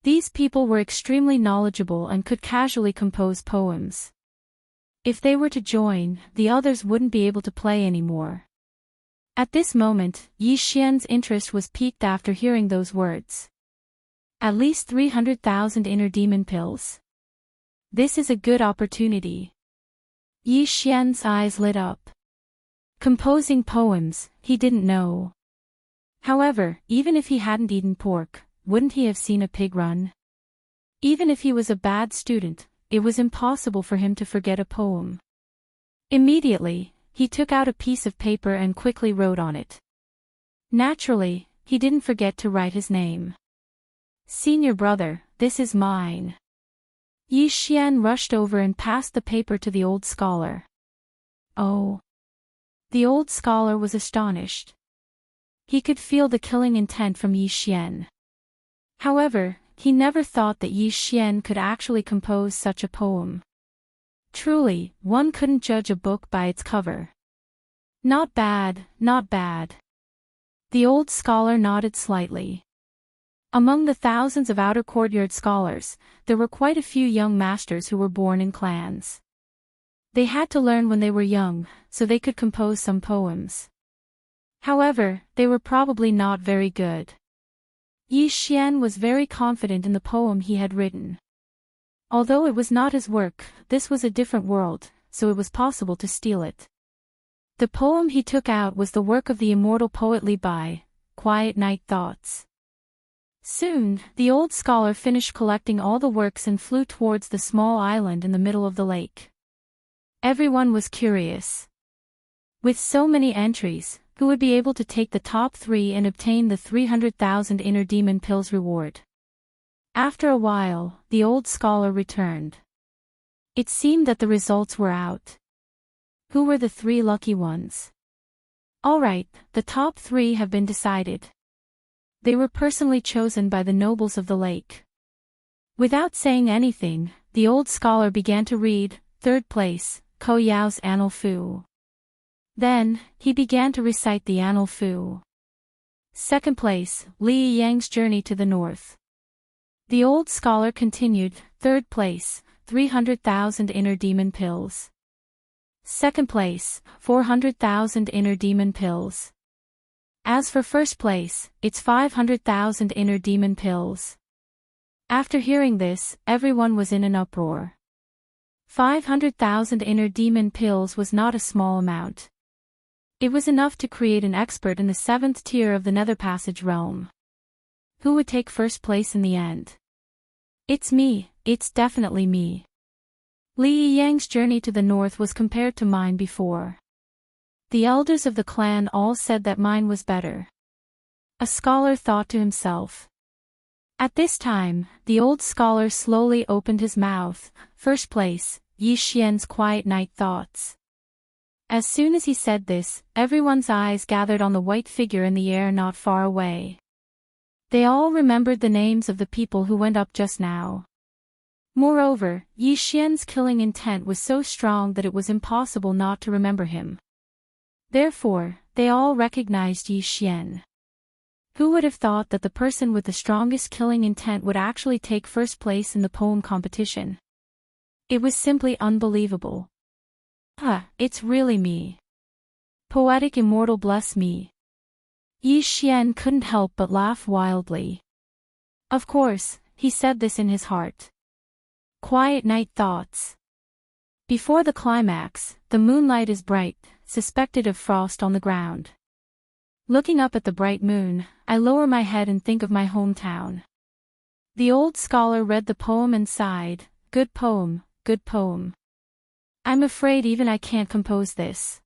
[SPEAKER 1] These people were extremely knowledgeable and could casually compose poems. If they were to join, the others wouldn't be able to play anymore. At this moment, Yi Xian's interest was piqued after hearing those words. At least 300,000 inner demon pills. This is a good opportunity. Yi Xian's eyes lit up. Composing poems, he didn't know. However, even if he hadn't eaten pork, wouldn't he have seen a pig run? Even if he was a bad student, it was impossible for him to forget a poem. Immediately, he took out a piece of paper and quickly wrote on it. Naturally, he didn't forget to write his name. Senior brother, this is mine. Yi Xian rushed over and passed the paper to the old scholar. Oh. The old scholar was astonished. He could feel the killing intent from Yi Xian. However, he never thought that Yi Xian could actually compose such a poem. Truly, one couldn't judge a book by its cover. Not bad, not bad. The old scholar nodded slightly. Among the thousands of outer courtyard scholars, there were quite a few young masters who were born in clans. They had to learn when they were young, so they could compose some poems. However, they were probably not very good. Yi Xian was very confident in the poem he had written. Although it was not his work, this was a different world, so it was possible to steal it. The poem he took out was the work of the immortal poet Li Bai, Quiet Night Thoughts. Soon, the old scholar finished collecting all the works and flew towards the small island in the middle of the lake. Everyone was curious. With so many entries, who would be able to take the top 3 and obtain the 300,000 inner demon pills reward? After a while, the old scholar returned. It seemed that the results were out. Who were the 3 lucky ones? Alright, the top 3 have been decided. They were personally chosen by the nobles of the lake. Without saying anything, the old scholar began to read, 3rd place, Ko Yao's Annal Fu. Then, he began to recite the Annal Fu. 2nd place, Li Yang's Journey to the North. The old scholar continued, 3rd place, 300,000 inner demon pills. 2nd place, 400,000 inner demon pills. As for 1st place, it's 500,000 inner demon pills. After hearing this, everyone was in an uproar. 500,000 inner demon pills was not a small amount. It was enough to create an expert in the 7th tier of the Nether Passage realm. Who would take 1st place in the end? It's me, it's definitely me. Li Yang's Journey to the North was compared to mine before. The elders of the clan all said that mine was better. A scholar thought to himself. At this time, the old scholar slowly opened his mouth, 1st place, Yi Xian's Quiet Night Thoughts. As soon as he said this, everyone's eyes gathered on the white figure in the air not far away. They all remembered the names of the people who went up just now. Moreover, Yi Xian's killing intent was so strong that it was impossible not to remember him. Therefore, they all recognized Yi Xian. Who would have thought that the person with the strongest killing intent would actually take 1st place in the poem competition? It was simply unbelievable. It's really me. Poetic immortal bless me. Yi Xian couldn't help but laugh wildly. Of course, he said this in his heart. Quiet Night Thoughts. Before the climax, the moonlight is bright, suspected of frost on the ground. Looking up at the bright moon, I lower my head and think of my hometown. The old scholar read the poem and sighed, good poem, good poem. I'm afraid even I can't compose this.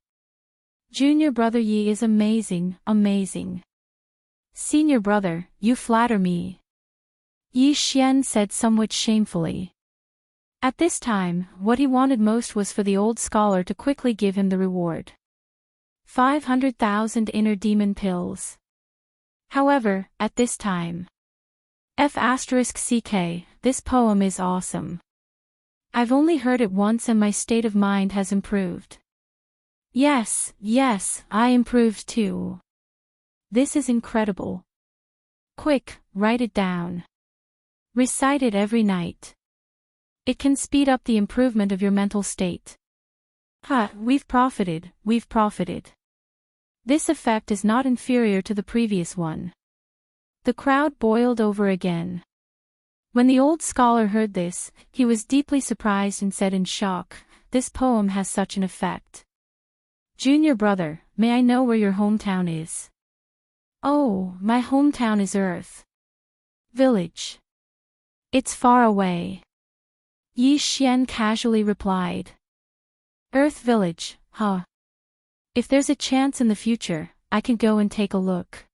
[SPEAKER 1] Junior brother Yi is amazing, amazing. Senior brother, you flatter me. Yi Xian said somewhat shamefully. At this time, what he wanted most was for the old scholar to quickly give him the reward. 500,000 inner demon pills. However, at this time. F***ck, this poem is awesome. I've only heard it once and my state of mind has improved. Yes, I improved too. This is incredible. Quick, write it down. Recite it every night. It can speed up the improvement of your mental state. We've profited. This effect is not inferior to the previous one. The crowd boiled over again. When the old scholar heard this, he was deeply surprised and said in shock, this poem has such an effect. Junior brother, may I know where your hometown is? Oh, my hometown is Earth Village. It's far away. Yi Xian casually replied. Earth Village, huh? If there's a chance in the future, I can go and take a look.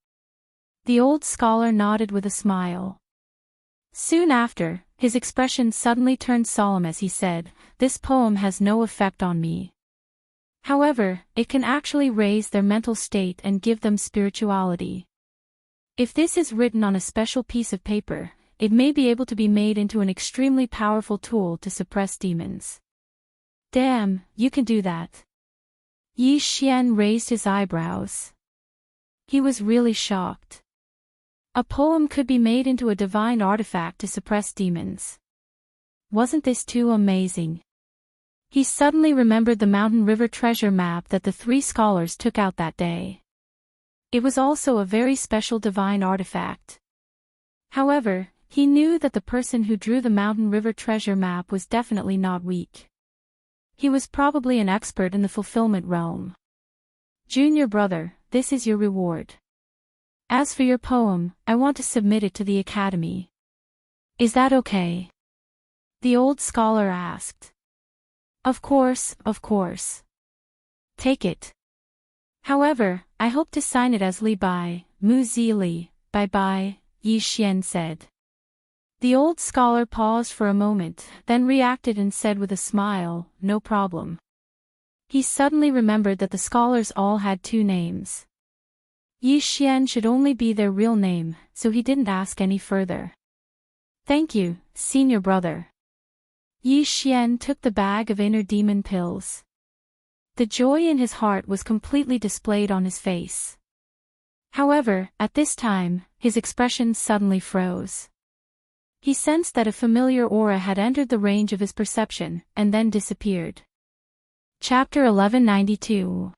[SPEAKER 1] The old scholar nodded with a smile. Soon after, his expression suddenly turned solemn as he said, this poem has no effect on me. However, it can actually raise their mental state and give them spirituality. If this is written on a special piece of paper, it may be able to be made into an extremely powerful tool to suppress demons. Damn, you can do that. Yi Xian raised his eyebrows. He was really shocked. A poem could be made into a divine artifact to suppress demons. Wasn't this too amazing? He suddenly remembered the mountain river treasure map that the 3 scholars took out that day. It was also a very special divine artifact. However, He knew that the person who drew the Mountain River treasure map was definitely not weak. He was probably an expert in the fulfillment realm. Junior brother, this is your reward. As for your poem, I want to submit it to the Academy. Is that okay? The old scholar asked. Of course, of course. Take it. However, I hope to sign it as Li Bai, Mu Zi Li, bye-bye, Yi Xian said. The old scholar paused for a moment, then reacted and said with a smile, no problem. He suddenly remembered that the scholars all had two names. Yi Xian should only be their real name, so he didn't ask any further. Thank you, senior brother. Yi Xian took the bag of inner demon pills. The joy in his heart was completely displayed on his face. However, at this time, his expression suddenly froze. He sensed that a familiar aura had entered the range of his perception, and then disappeared. Chapter 1192.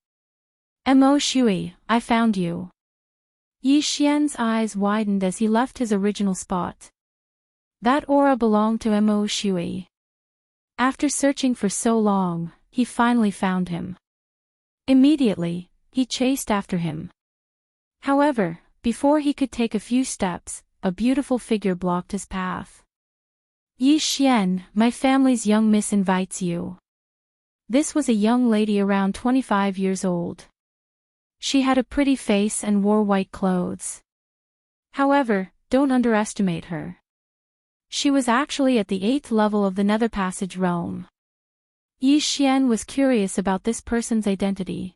[SPEAKER 1] Mo Shui, I found you. Yi Xian's eyes widened as he left his original spot. That aura belonged to Mo Shui. After searching for so long, he finally found him. Immediately, he chased after him. However, before he could take a few steps, a beautiful figure blocked his path. Yi Xian, my family's young miss invites you. This was a young lady around 25 years old. She had a pretty face and wore white clothes. However, don't underestimate her. She was actually at the 8th level of the Nether Passage realm. Yi Xian was curious about this person's identity.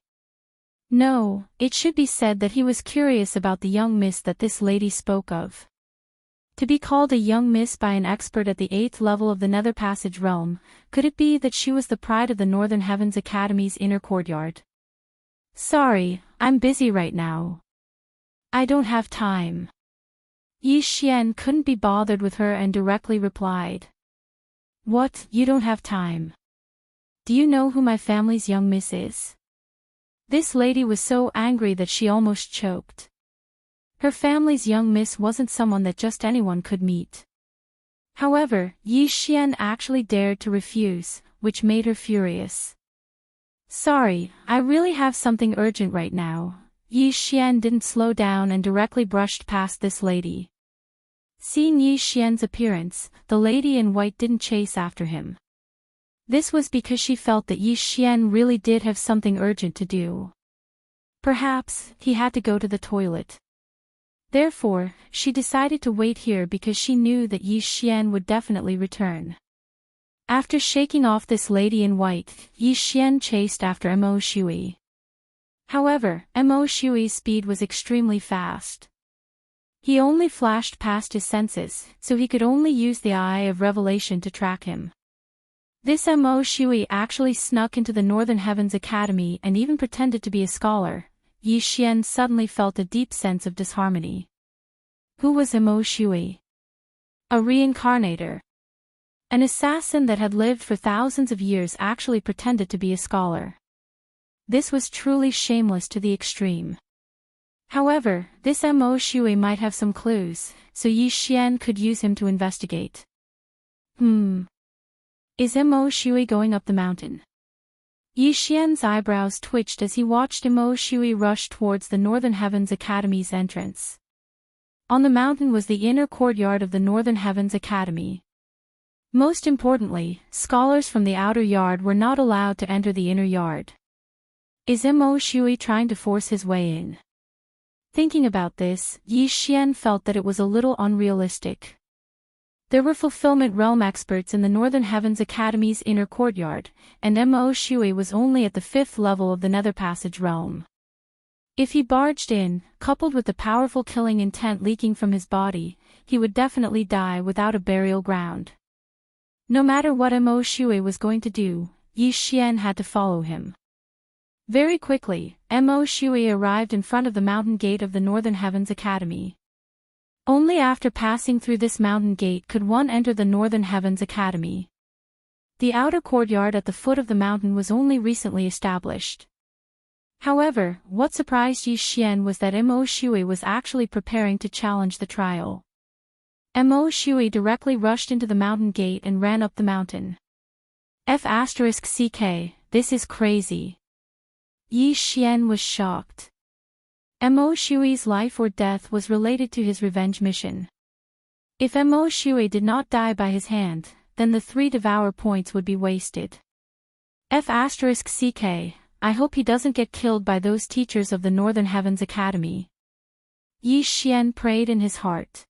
[SPEAKER 1] No, it should be said that he was curious about the young miss that this lady spoke of. To be called a young miss by an expert at the 8th level of the Nether Passage realm, could it be that she was the pride of the Northern Heavens Academy's inner courtyard? Sorry, I'm busy right now. I don't have time. Yi Xian couldn't be bothered with her and directly replied. What, you don't have time? Do you know who my family's young miss is? This lady was so angry that she almost choked. Her family's young miss wasn't someone that just anyone could meet. However, Yi Xian actually dared to refuse, which made her furious. Sorry, I really have something urgent right now. Yi Xian didn't slow down and directly brushed past this lady. Seeing Yi Xian's appearance, the lady in white didn't chase after him. This was because she felt that Yi Xian really did have something urgent to do. Perhaps, he had to go to the toilet. Therefore, she decided to wait here because she knew that Yi Xian would definitely return. After shaking off this lady in white, Yi Xian chased after Mo Shui. However, Mo Shui's speed was extremely fast. He only flashed past his senses, so he could only use the Eye of Revelation to track him. This Mo Shui actually snuck into the Northern Heavens Academy and even pretended to be a scholar. Yi Xian suddenly felt a deep sense of disharmony. Who was Mo Shui? A reincarnator. An assassin that had lived for thousands of years actually pretended to be a scholar. This was truly shameless to the extreme. However, this Mo Shui might have some clues, so Yi Xian could use him to investigate. Is Mo Shui going up the mountain? Yi Xian's eyebrows twitched as he watched Mo Shui rush towards the Northern Heavens Academy's entrance. On the mountain was the inner courtyard of the Northern Heavens Academy. Most importantly, scholars from the outer yard were not allowed to enter the inner yard. Is Mo Shui trying to force his way in? Thinking about this, Yi Xian felt that it was a little unrealistic. There were fulfillment realm experts in the Northern Heavens Academy's inner courtyard, and Mo Shui was only at the 5th level of the Nether Passage realm. If he barged in, coupled with the powerful killing intent leaking from his body, he would definitely die without a burial ground. No matter what Mo Shui was going to do, Yi Xian had to follow him. Very quickly, Mo Shui arrived in front of the mountain gate of the Northern Heavens Academy. Only after passing through this mountain gate could one enter the Northern Heavens Academy. The outer courtyard at the foot of the mountain was only recently established. However, what surprised Yi Xian was that Mo Shui was actually preparing to challenge the trial. Mo Shui directly rushed into the mountain gate and ran up the mountain. F***ck, this is crazy. Yi Xian was shocked. Mo Shui's life or death was related to his revenge mission. If Mo Shui did not die by his hand, then the 3 Devour points would be wasted. F***ck, I hope he doesn't get killed by those teachers of the Northern Heavens Academy. Yi Xian prayed in his heart.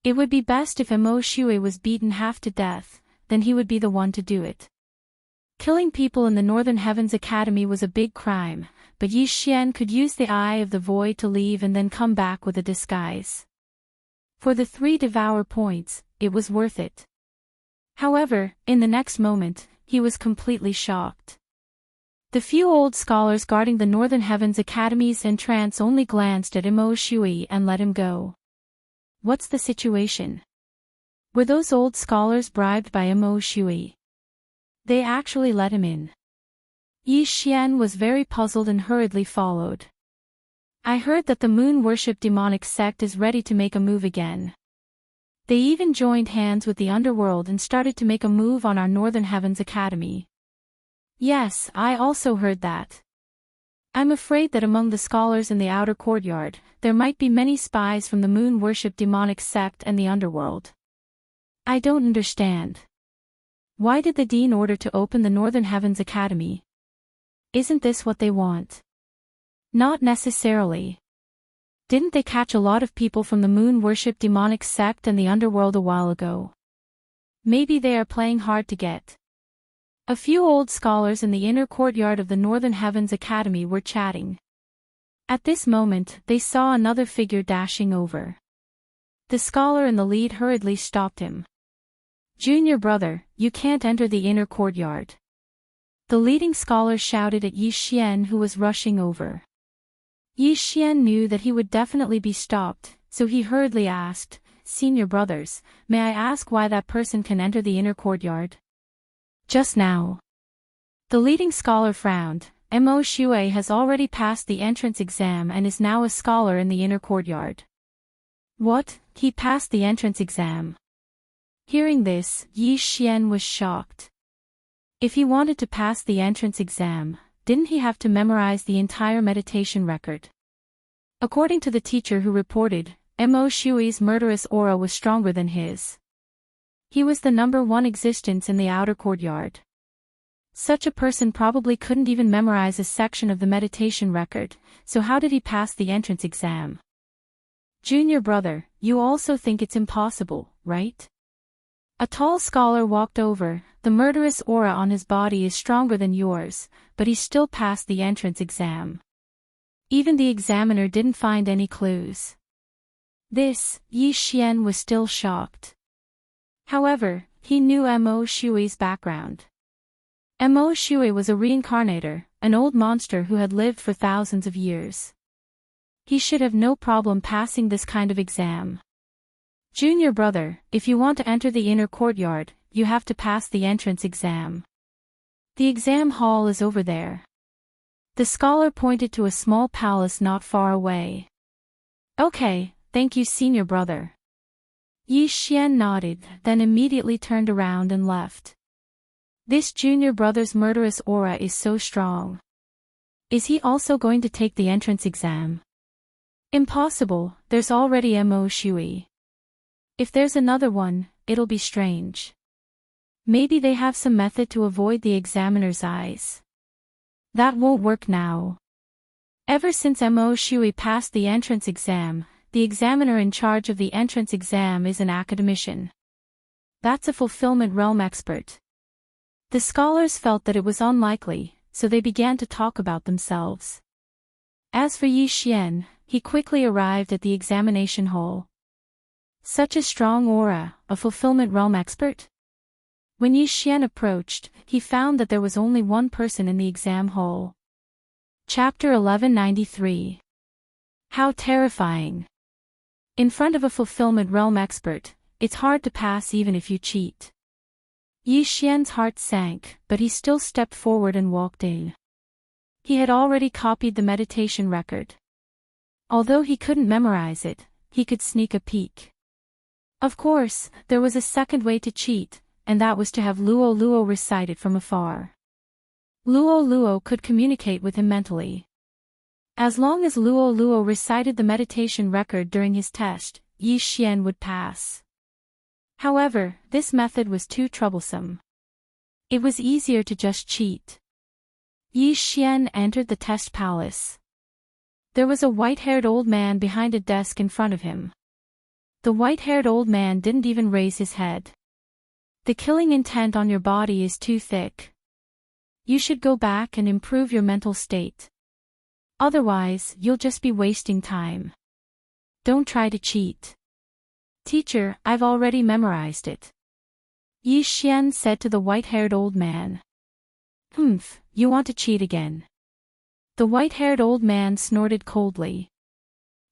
[SPEAKER 1] It would be best if Mo Shui was beaten half to death, then he would be the one to do it. Killing people in the Northern Heavens Academy was a big crime, but Yi Xian could use the Eye of the Void to leave and then come back with a disguise. For the 3 Devour points, it was worth it. However, in the next moment, he was completely shocked. The few old scholars guarding the Northern Heavens Academy's entrance only glanced at Mo Shui and let him go. What's the situation? Were those old scholars bribed by Mo Shui? They actually let him in. Yi Xian was very puzzled and hurriedly followed. I heard that the moon worship demonic sect is ready to make a move again. They even joined hands with the underworld and started to make a move on our Northern Heavens Academy. Yes, I also heard that. I'm afraid that among the scholars in the outer courtyard, there might be many spies from the moon worship demonic sect and the underworld. I don't understand. Why did the Dean order to open the Northern Heavens Academy? Isn't this what they want? Not necessarily. Didn't they catch a lot of people from the moon worship demonic sect and the underworld a while ago? Maybe they are playing hard to get. A few old scholars in the inner courtyard of the Northern Heavens Academy were chatting. At this moment, they saw another figure dashing over. The scholar in the lead hurriedly stopped him. Junior brother, you can't enter the inner courtyard. The leading scholar shouted at Yi Xian, who was rushing over. Yi Xian knew that he would definitely be stopped, so he hurriedly asked, Senior brothers, may I ask why that person can enter the inner courtyard? Just now. The leading scholar frowned. Mo Shui has already passed the entrance exam and is now a scholar in the inner courtyard. What? He passed the entrance exam? Hearing this, Yi Xian was shocked. If he wanted to pass the entrance exam, didn't he have to memorize the entire meditation record? According to the teacher who reported, Mo Shui's murderous aura was stronger than his. He was the number 1 existence in the outer courtyard. Such a person probably couldn't even memorize a section of the meditation record, so how did he pass the entrance exam? Junior brother, you also think it's impossible, right? A tall scholar walked over. The murderous aura on his body is stronger than yours, but he still passed the entrance exam. Even the examiner didn't find any clues. This, Yi Xian was still shocked. However, he knew Mo Shui's background. Mo Shui was a reincarnator, an old monster who had lived for thousands of years. He should have no problem passing this kind of exam. Junior brother, if you want to enter the inner courtyard, you have to pass the entrance exam. The exam hall is over there. The scholar pointed to a small palace not far away. Okay, thank you senior brother. Yi Xian nodded, then immediately turned around and left. This junior brother's murderous aura is so strong. Is he also going to take the entrance exam? Impossible, there's already Mo Shui. If there's another one, it'll be strange. Maybe they have some method to avoid the examiner's eyes. That won't work now. Ever since Mo Shui passed the entrance exam, the examiner in charge of the entrance exam is an academician. That's a fulfillment realm expert. The scholars felt that it was unlikely, so they began to talk about themselves. As for Yi Xian, he quickly arrived at the examination hall. Such a strong aura, a fulfillment realm expert? When Yi Xian approached, he found that there was only one person in the exam hall. Chapter 1193. How terrifying. In front of a fulfillment realm expert, it's hard to pass even if you cheat. Yi Xian's heart sank, but he still stepped forward and walked in. He had already copied the meditation record. Although he couldn't memorize it, he could sneak a peek. Of course, there was a second way to cheat, and that was to have Luo Luo recite it from afar. Luo Luo could communicate with him mentally. As long as Luo Luo recited the meditation record during his test, Yi Xian would pass. However, this method was too troublesome. It was easier to just cheat. Yi Xian entered the test palace. There was a white-haired old man behind a desk in front of him. The white-haired old man didn't even raise his head. The killing intent on your body is too thick. You should go back and improve your mental state. Otherwise, you'll just be wasting time. Don't try to cheat. Teacher, I've already memorized it. Yi Xian said to the white-haired old man. Humph, you want to cheat again. The white-haired old man snorted coldly.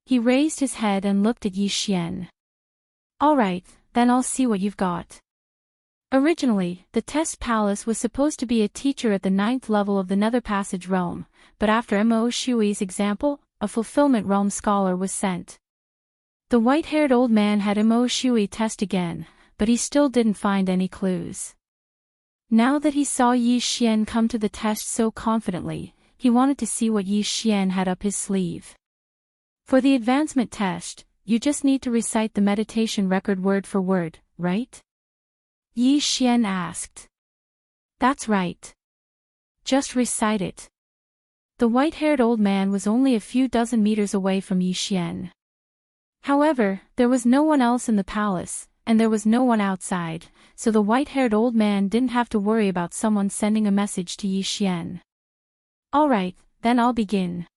[SPEAKER 1] He raised his head and looked at Yi Xian. All right, then I'll see what you've got. Originally, the test palace was supposed to be a teacher at the 9th level of the Nether Passage realm, but after Mo Shui's example, a fulfillment realm scholar was sent. The white-haired old man had Mo Shui test again, but he still didn't find any clues. Now that he saw Yi Xian come to the test so confidently, he wanted to see what Yi Xian had up his sleeve. For the advancement test, you just need to recite the meditation record word for word, right? Yi Xian asked. That's right. Just recite it. The white-haired old man was only a few dozen meters away from Yi Xian. However, there was no one else in the palace, and there was no one outside, so the white-haired old man didn't have to worry about someone sending a message to Yi Xian. All right, then I'll begin.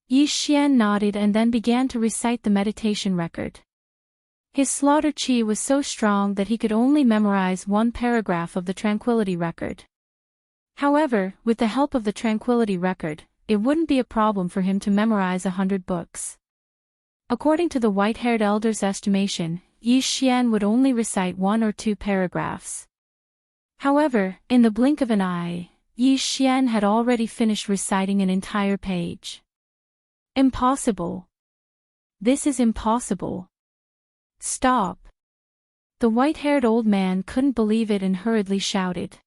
[SPEAKER 1] Yi Xian nodded and then began to recite the meditation record. His slaughter chi was so strong that he could only memorize one paragraph of the tranquility record. However, with the help of the tranquility record, it wouldn't be a problem for him to memorize 100 books. According to the white-haired elder's estimation, Yi Xian would only recite 1 or 2 paragraphs. However, in the blink of an eye, Yi Xian had already finished reciting an entire page. Impossible. This is impossible. Stop. The white-haired old man couldn't believe it and hurriedly shouted.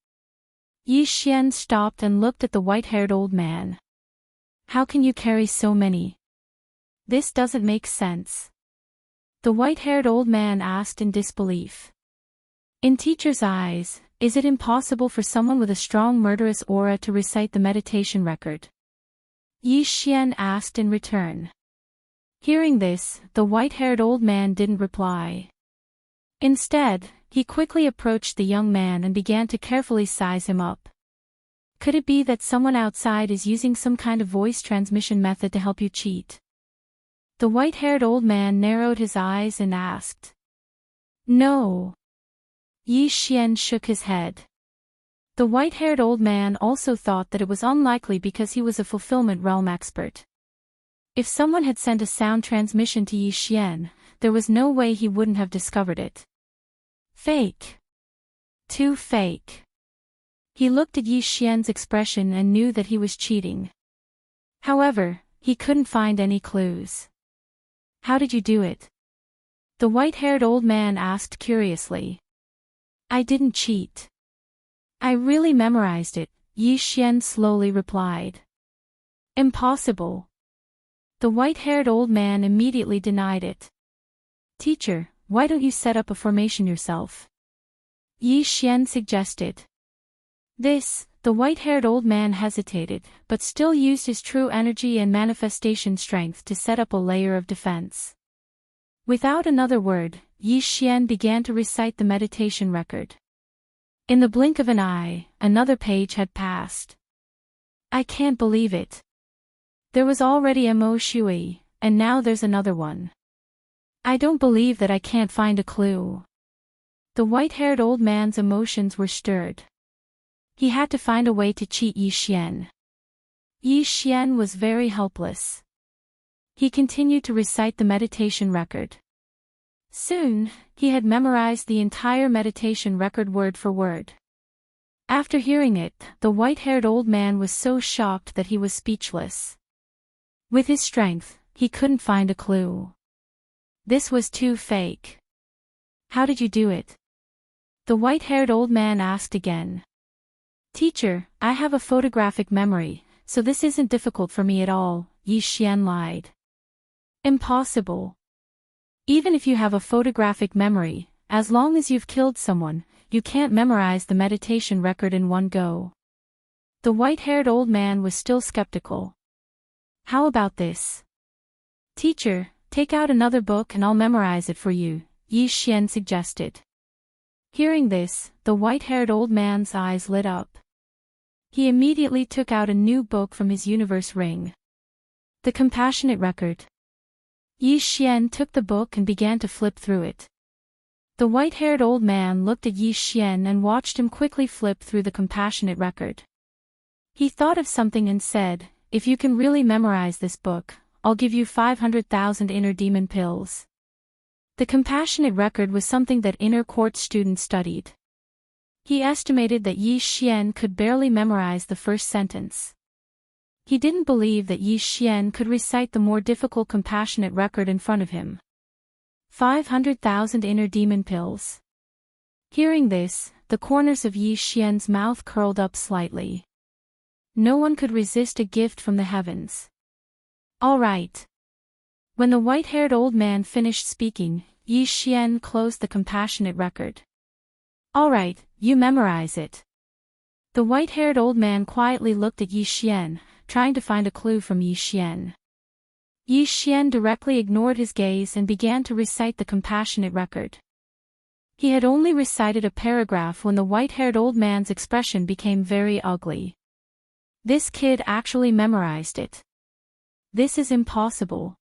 [SPEAKER 1] Yi Xian stopped and looked at the white-haired old man. How can you carry so many? This doesn't make sense. The white-haired old man asked in disbelief. In teacher's eyes, is it impossible for someone with a strong murderous aura to recite the meditation record? Yi Xian asked in return. Hearing this, the white-haired old man didn't reply. Instead, he quickly approached the young man and began to carefully size him up. Could it be that someone outside is using some kind of voice transmission method to help you cheat? The white-haired old man narrowed his eyes and asked. No. Yi Xian shook his head. The white-haired old man also thought that it was unlikely because he was a fulfillment realm expert. If someone had sent a sound transmission to Yi Xian, there was no way he wouldn't have discovered it. Fake. Too fake. He looked at Yi Xian's expression and knew that he was cheating. However, he couldn't find any clues. How did you do it? The white-haired old man asked curiously. I didn't cheat. I really memorized it, Yi Xian slowly replied. Impossible. The white-haired old man immediately denied it. Teacher, why don't you set up a formation yourself? Yi Xian suggested. The white-haired old man hesitated, but still used his true energy and manifestation strength to set up a layer of defense. Without another word, Yi Xian began to recite the meditation record. In the blink of an eye, another page had passed. I can't believe it. There was already a Mo Shui, and now there's another one. I don't believe that I can't find a clue. The white-haired old man's emotions were stirred. He had to find a way to cheat Yi Xian. Yi Xian was very helpless. He continued to recite the meditation record. Soon, he had memorized the entire meditation record word for word. After hearing it, the white-haired old man was so shocked that he was speechless. With his strength, he couldn't find a clue. This was too fake. How did you do it? The white-haired old man asked again. Teacher, I have a photographic memory, so this isn't difficult for me at all, Yi Xian lied. Impossible. Even if you have a photographic memory, as long as you've killed someone, you can't memorize the meditation record in one go. The white-haired old man was still skeptical. How about this? Teacher, take out another book and I'll memorize it for you, Yi Xian suggested. Hearing this, the white-haired old man's eyes lit up. He immediately took out a new book from his universe ring. The Compassionate Record. Yi Xian took the book and began to flip through it. The white-haired old man looked at Yi Xian and watched him quickly flip through the Compassionate Record. He thought of something and said, if you can really memorize this book, I'll give you 500,000 inner demon pills. The Compassionate Record was something that inner court students studied. He estimated that Yi Xian could barely memorize the first sentence. He didn't believe that Yi Xian could recite the more difficult Compassionate Record in front of him. 500,000 inner demon pills. Hearing this, the corners of Yi Xian's mouth curled up slightly. No one could resist a gift from the heavens. All right. When the white-haired old man finished speaking, Yi Xian closed the Compassionate Record. All right, you memorize it. The white-haired old man quietly looked at Yi Xian, trying to find a clue from Yi Xian. Yi Xian directly ignored his gaze and began to recite the Compassionate Record. He had only recited a paragraph when the white-haired old man's expression became very ugly. This kid actually memorized it. This is impossible.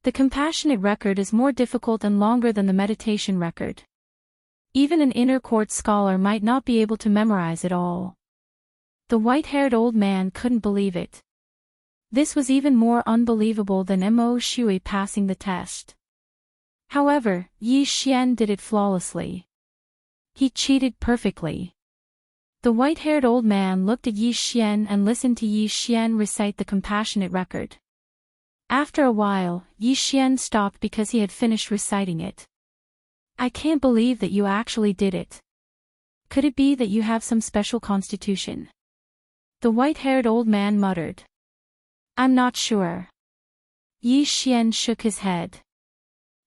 [SPEAKER 1] The Compassionate Record is more difficult and longer than the meditation record. Even an inner court scholar might not be able to memorize it all. The white-haired old man couldn't believe it. This was even more unbelievable than Mo Shui passing the test. However, Yi Xian did it flawlessly. He cheated perfectly. The white-haired old man looked at Yi Xian and listened to Yi Xian recite the Compassionate Record. After a while, Yi Xian stopped because he had finished reciting it. I can't believe that you actually did it. Could it be that you have some special constitution? The white-haired old man muttered. I'm not sure. Yi Xian shook his head.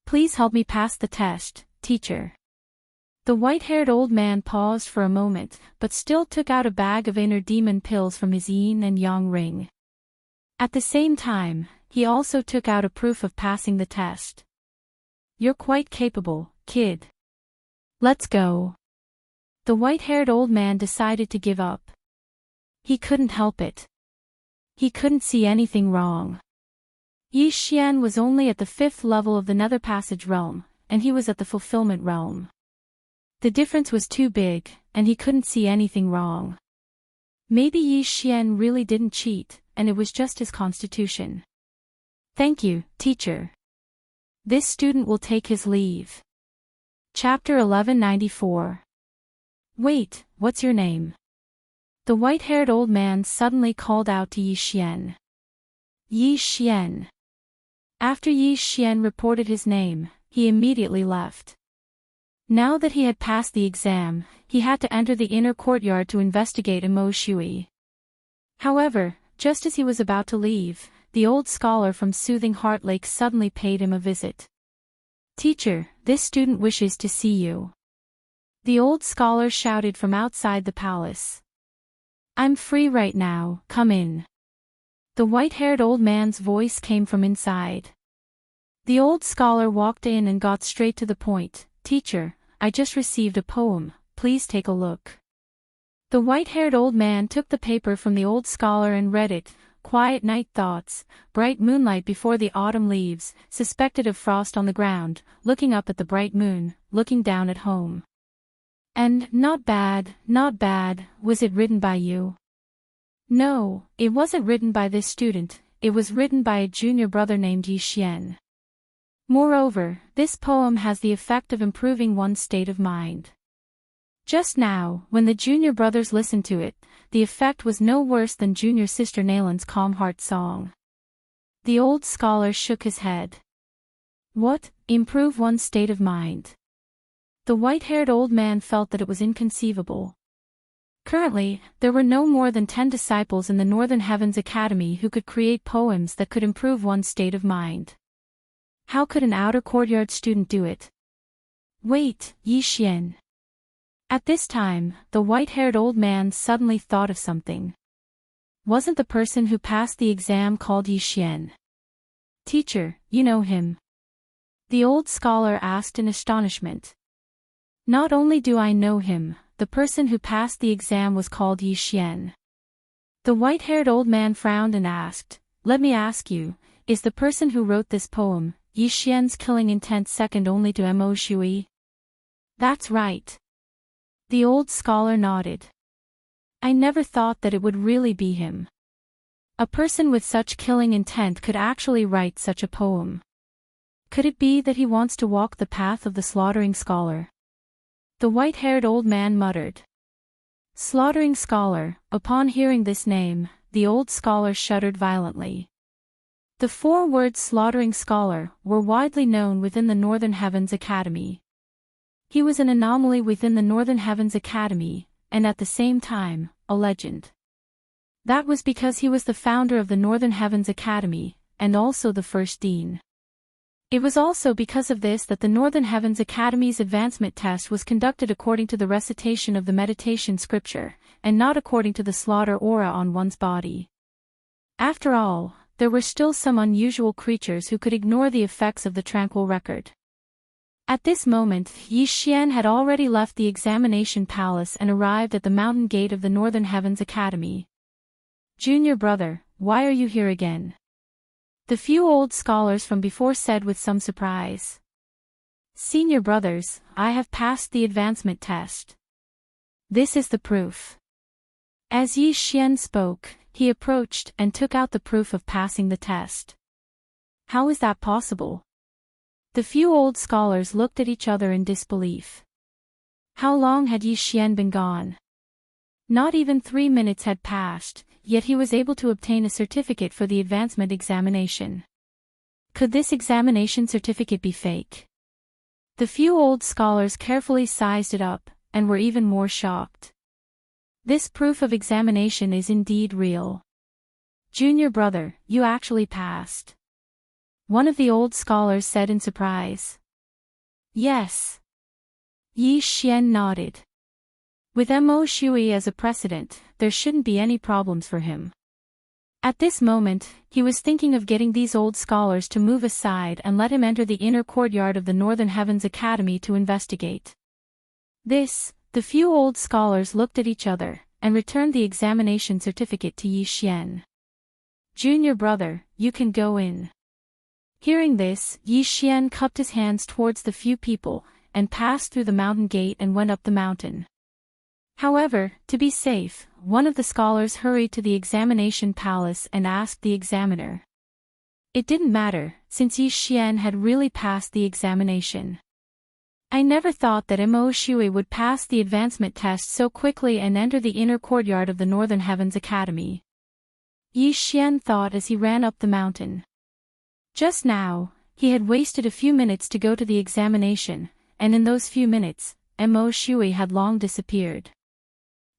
[SPEAKER 1] Please help me pass the test, teacher. The white-haired old man paused for a moment, but still took out a bag of inner demon pills from his yin and yang ring. At the same time, he also took out a proof of passing the test. You're quite capable, kid. Let's go. The white-haired old man decided to give up. He couldn't help it. He couldn't see anything wrong. Yi Xian was only at the 5th level of the Nether Passage realm, and he was at the Fulfillment realm. The difference was too big, and he couldn't see anything wrong. Maybe Yi Xian really didn't cheat, and it was just his constitution. Thank you, teacher. This student will take his leave. Chapter 1194. Wait, what's your name? The white-haired old man suddenly called out to Yi Xian. Yi Xian. After Yi Xian reported his name, he immediately left. Now that he had passed the exam, he had to enter the inner courtyard to investigate Mo Shui. However, just as he was about to leave, the old scholar from Soothing Heart Lake suddenly paid him a visit. Teacher, this student wishes to see you. The old scholar shouted from outside the palace. I'm free right now, come in. The white-haired old man's voice came from inside. The old scholar walked in and got straight to the point. Teacher, I just received a poem, please take a look. The white-haired old man took the paper from the old scholar and read it. Quiet night thoughts, bright moonlight before the autumn leaves, suspected of frost on the ground, looking up at the bright moon, looking down at home. And, not bad, was it written by you? No, it wasn't written by this student, it was written by a junior brother named Yi Xian. Moreover, this poem has the effect of improving one's state of mind. Just now, when the junior brothers listened to it, the effect was no worse than junior sister Nalan's Calm Heart song. The old scholar shook his head. What, improve one's state of mind? The white-haired old man felt that it was inconceivable. Currently, there were no more than 10 disciples in the Northern Heavens Academy who could create poems that could improve one's state of mind. How could an outer courtyard student do it? Wait, Yi Xian. At this time, the white-haired old man suddenly thought of something. Wasn't the person who passed the exam called Yi Xian? Teacher, you know him? The old scholar asked in astonishment. Not only do I know him, the person who passed the exam was called Yi Xian. The white-haired old man frowned and asked, let me ask you, is the person who wrote this poem, Yi Xian's killing intent second only to Mo Shui? That's right. The old scholar nodded. I never thought that it would really be him. A person with such killing intent could actually write such a poem. Could it be that he wants to walk the path of the slaughtering scholar? The white-haired old man muttered. Slaughtering scholar. Upon hearing this name, the old scholar shuddered violently. The 4 words slaughtering scholar were widely known within the Northern Heavens Academy. He was an anomaly within the Northern Heavens Academy, and at the same time, a legend. That was because he was the founder of the Northern Heavens Academy, and also the first dean. It was also because of this that the Northern Heavens Academy's advancement test was conducted according to the recitation of the meditation scripture, and not according to the slaughter aura on one's body. After all, there were still some unusual creatures who could ignore the effects of the tranquil record. At this moment, Yi Xian had already left the examination palace and arrived at the mountain gate of the Northern Heavens Academy. Junior brother, why are you here again? The few old scholars from before said with some surprise. Senior brothers, I have passed the advancement test. This is the proof. As Yi Xian spoke, he approached and took out the proof of passing the test. How is that possible? The few old scholars looked at each other in disbelief. How long had Yi Xian been gone? Not even 3 minutes had passed, yet he was able to obtain a certificate for the advancement examination. Could this examination certificate be fake? The few old scholars carefully sized it up, and were even more shocked. This proof of examination is indeed real. Junior brother, you actually passed. One of the old scholars said in surprise. Yes. Yi Xian nodded. With Mo Shui as a precedent, there shouldn't be any problems for him. At this moment, he was thinking of getting these old scholars to move aside and let him enter the inner courtyard of the Northern Heavens Academy to investigate. The few old scholars looked at each other, and returned the examination certificate to Yi Xian. Junior brother, you can go in. Hearing this, Yi Xian cupped his hands towards the few people, and passed through the mountain gate and went up the mountain. However, to be safe, one of the scholars hurried to the examination palace and asked the examiner. It didn't matter, since Yi Xian had really passed the examination. I never thought that Mo Shui would pass the advancement test so quickly and enter the inner courtyard of the Northern Heavens Academy. Yi Xian thought as he ran up the mountain. Just now, he had wasted a few minutes to go to the examination, and in those few minutes, Mo Shui had long disappeared.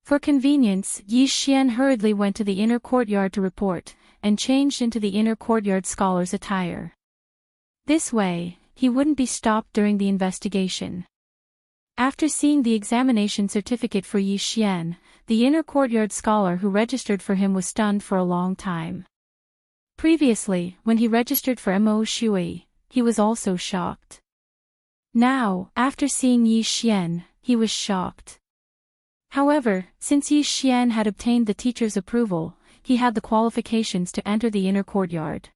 [SPEAKER 1] For convenience, Yi Xian hurriedly went to the inner courtyard to report, and changed into the inner courtyard scholar's attire. This way, he wouldn't be stopped during the investigation. After seeing the examination certificate for Yi Xian, the inner courtyard scholar who registered for him was stunned for a long time. Previously, when he registered for Mo Shui, he was also shocked. Now, after seeing Yi Xian, he was shocked. However, since Yi Xian had obtained the teacher's approval, he had the qualifications to enter the inner courtyard.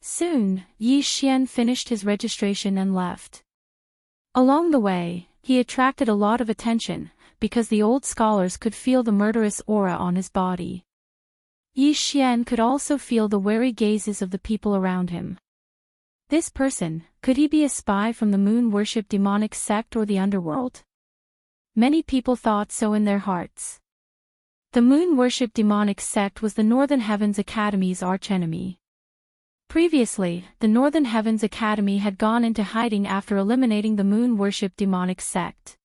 [SPEAKER 1] Soon, Yi Xian finished his registration and left. Along the way, he attracted a lot of attention, because the old scholars could feel the murderous aura on his body. Yi Xian could also feel the wary gazes of the people around him. This person, could he be a spy from the moon-worship demonic sect or the underworld? Many people thought so in their hearts. The moon-worship demonic sect was the Northern Heavens Academy's archenemy. Previously, the Northern Heavens Academy had gone into hiding after eliminating the moon worship demonic sect.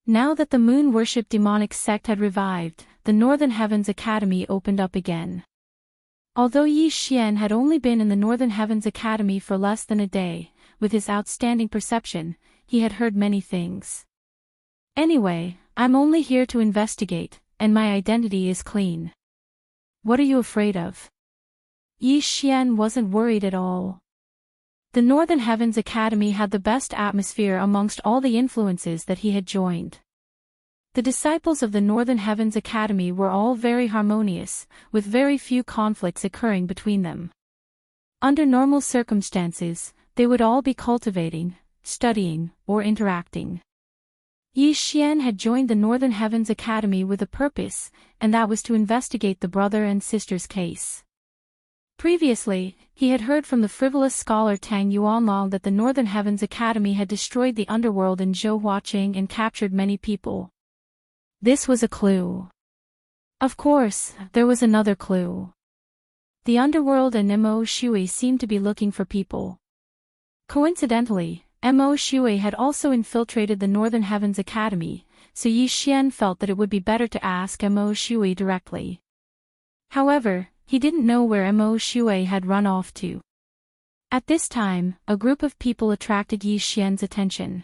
[SPEAKER 1] Now that the moon worship demonic sect had revived, the Northern Heavens Academy opened up again. Although Yi Xian had only been in the Northern Heavens Academy for less than a day, with his outstanding perception, he had heard many things. Anyway, I'm only here to investigate, and my identity is clean. What are you afraid of? Yi Xian wasn't worried at all. The Northern Heavens Academy had the best atmosphere amongst all the influences that he had joined. The disciples of the Northern Heavens Academy were all very harmonious, with very few conflicts occurring between them. Under normal circumstances, they would all be cultivating, studying, or interacting. Yi Xian had joined the Northern Heavens Academy with a purpose, and that was to investigate the brother and sister's case. Previously, he had heard from the frivolous scholar Tang Yuanlong that the Northern Heavens Academy had destroyed the underworld in Zhouhuaqing and captured many people. This was a clue. Of course, there was another clue. The underworld and Mo Shui seemed to be looking for people. Coincidentally, Mo Shui had also infiltrated the Northern Heavens Academy, so Yi Xian felt that it would be better to ask Mo Shui directly. However, he didn't know where Mo Shui had run off to. At this time, a group of people attracted Yi Xian's attention.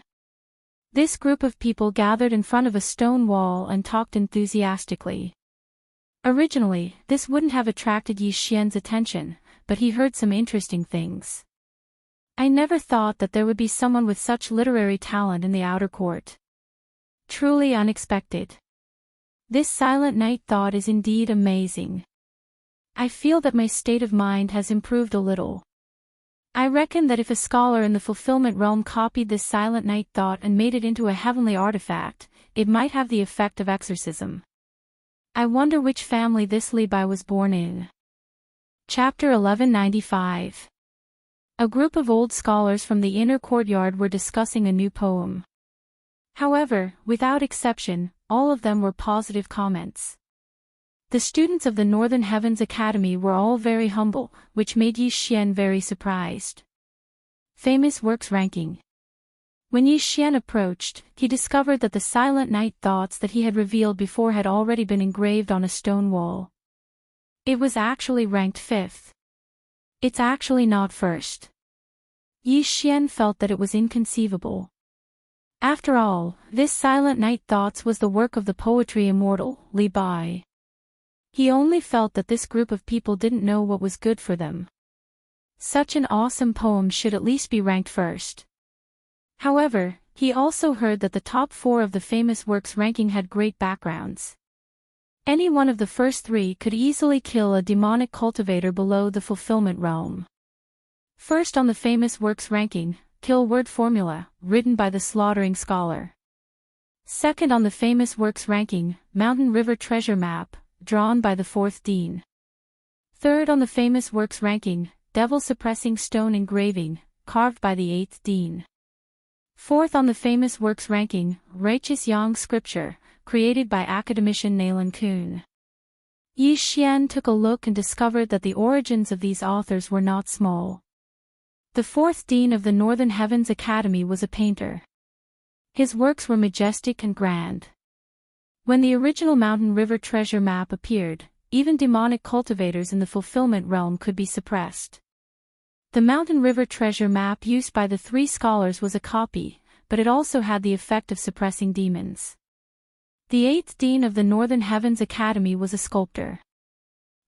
[SPEAKER 1] This group of people gathered in front of a stone wall and talked enthusiastically. Originally, this wouldn't have attracted Yi Xian's attention, but he heard some interesting things. I never thought that there would be someone with such literary talent in the outer court. Truly unexpected. This silent night thought is indeed amazing. I feel that my state of mind has improved a little. I reckon that if a scholar in the fulfillment realm copied this silent night thought and made it into a heavenly artifact, it might have the effect of exorcism. I wonder which family this Li Bai was born in. Chapter 1195. A group of old scholars from the inner courtyard were discussing a new poem. However, without exception, all of them were positive comments. The students of the Northern Heavens Academy were all very humble, which made Yi Xian very surprised. Famous Works Ranking. When Yi Xian approached, he discovered that the silent night thoughts that he had revealed before had already been engraved on a stone wall. It was actually ranked 5th. It's actually not first. Yi Xian felt that it was inconceivable. After all, this silent night thoughts was the work of the poetry immortal, Li Bai. He only felt that this group of people didn't know what was good for them. Such an awesome poem should at least be ranked first. However, he also heard that the top 4 of the famous works ranking had great backgrounds. Any one of the first 3 could easily kill a demonic cultivator below the fulfillment realm. First on the famous works ranking, Kill Word Formula, written by the Slaughtering Scholar. Second on the famous works ranking, Mountain River Treasure Map, drawn by the 4th Dean. Third on the famous works ranking, Devil Suppressing Stone Engraving, carved by the 8th Dean. Fourth on the famous works ranking, Righteous Yang Scripture, created by academician Naylan Kuhn. Yi Xian took a look and discovered that the origins of these authors were not small. The 4th Dean of the Northern Heavens Academy was a painter. His works were majestic and grand. When the original Mountain River Treasure Map appeared, even demonic cultivators in the fulfillment realm could be suppressed. The Mountain River Treasure Map used by the 3 scholars was a copy, but it also had the effect of suppressing demons. The 8th Dean of the Northern Heavens Academy was a sculptor.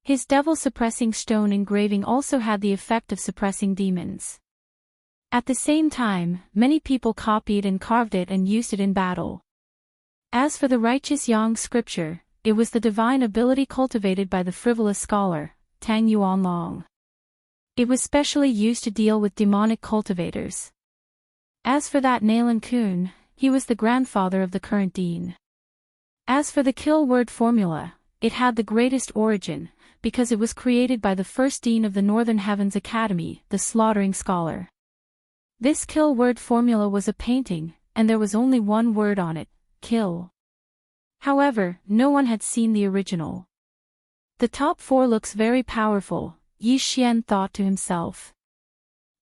[SPEAKER 1] His devil-suppressing stone engraving also had the effect of suppressing demons. At the same time, many people copied and carved it and used it in battle. As for the Righteous Yang Scripture, it was the divine ability cultivated by the frivolous scholar, Tang Yuanlong. It was specially used to deal with demonic cultivators. As for that Naylan Kuhn, he was the grandfather of the current dean. As for the Kill Word Formula, it had the greatest origin, because it was created by the 1st Dean of the Northern Heavens Academy, the Slaughtering Scholar. This Kill Word Formula was a painting, and there was only one word on it, kill. However, no one had seen the original. The top 4 looks very powerful, Yi Xian thought to himself.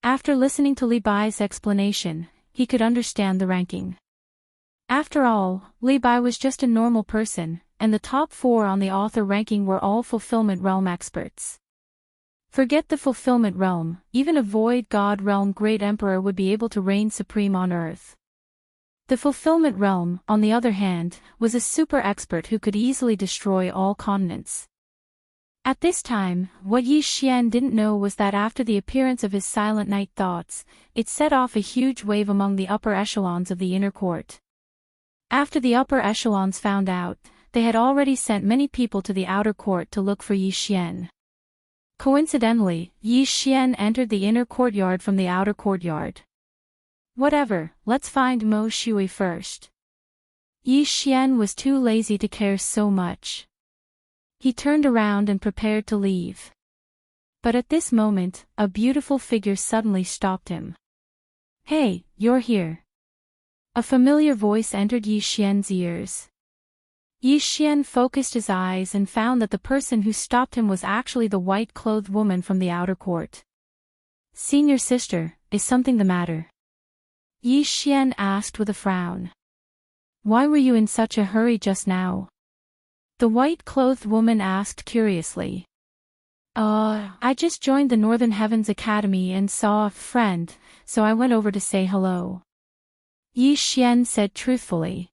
[SPEAKER 1] After listening to Li Bai's explanation, he could understand the ranking. After all, Li Bai was just a normal person, and the top 4 on the author ranking were all Fulfillment Realm experts. Forget the Fulfillment Realm, even a Void God Realm Great Emperor would be able to reign supreme on Earth. The Fulfillment Realm, on the other hand, was a super expert who could easily destroy all continents. At this time, what Yi Xian didn't know was that after the appearance of his Silent Night thoughts, it set off a huge wave among the upper echelons of the inner court. After the upper echelons found out, they had already sent many people to the outer court to look for Yi Xian. Coincidentally, Yi Xian entered the inner courtyard from the outer courtyard. Whatever, let's find Mo Shui first. Yi Xian was too lazy to care so much. He turned around and prepared to leave. But at this moment, a beautiful figure suddenly stopped him. "Hey, you're here." A familiar voice entered Yi Xian's ears. Yi Xian focused his eyes and found that the person who stopped him was actually the white-clothed woman from the outer court. "Senior sister, is something the matter?" Yi Xian asked with a frown. "Why were you in such a hurry just now?" The white-clothed woman asked curiously. I just joined the Northern Heavens Academy and saw a friend, so I went over to say hello." Yi Xian said truthfully.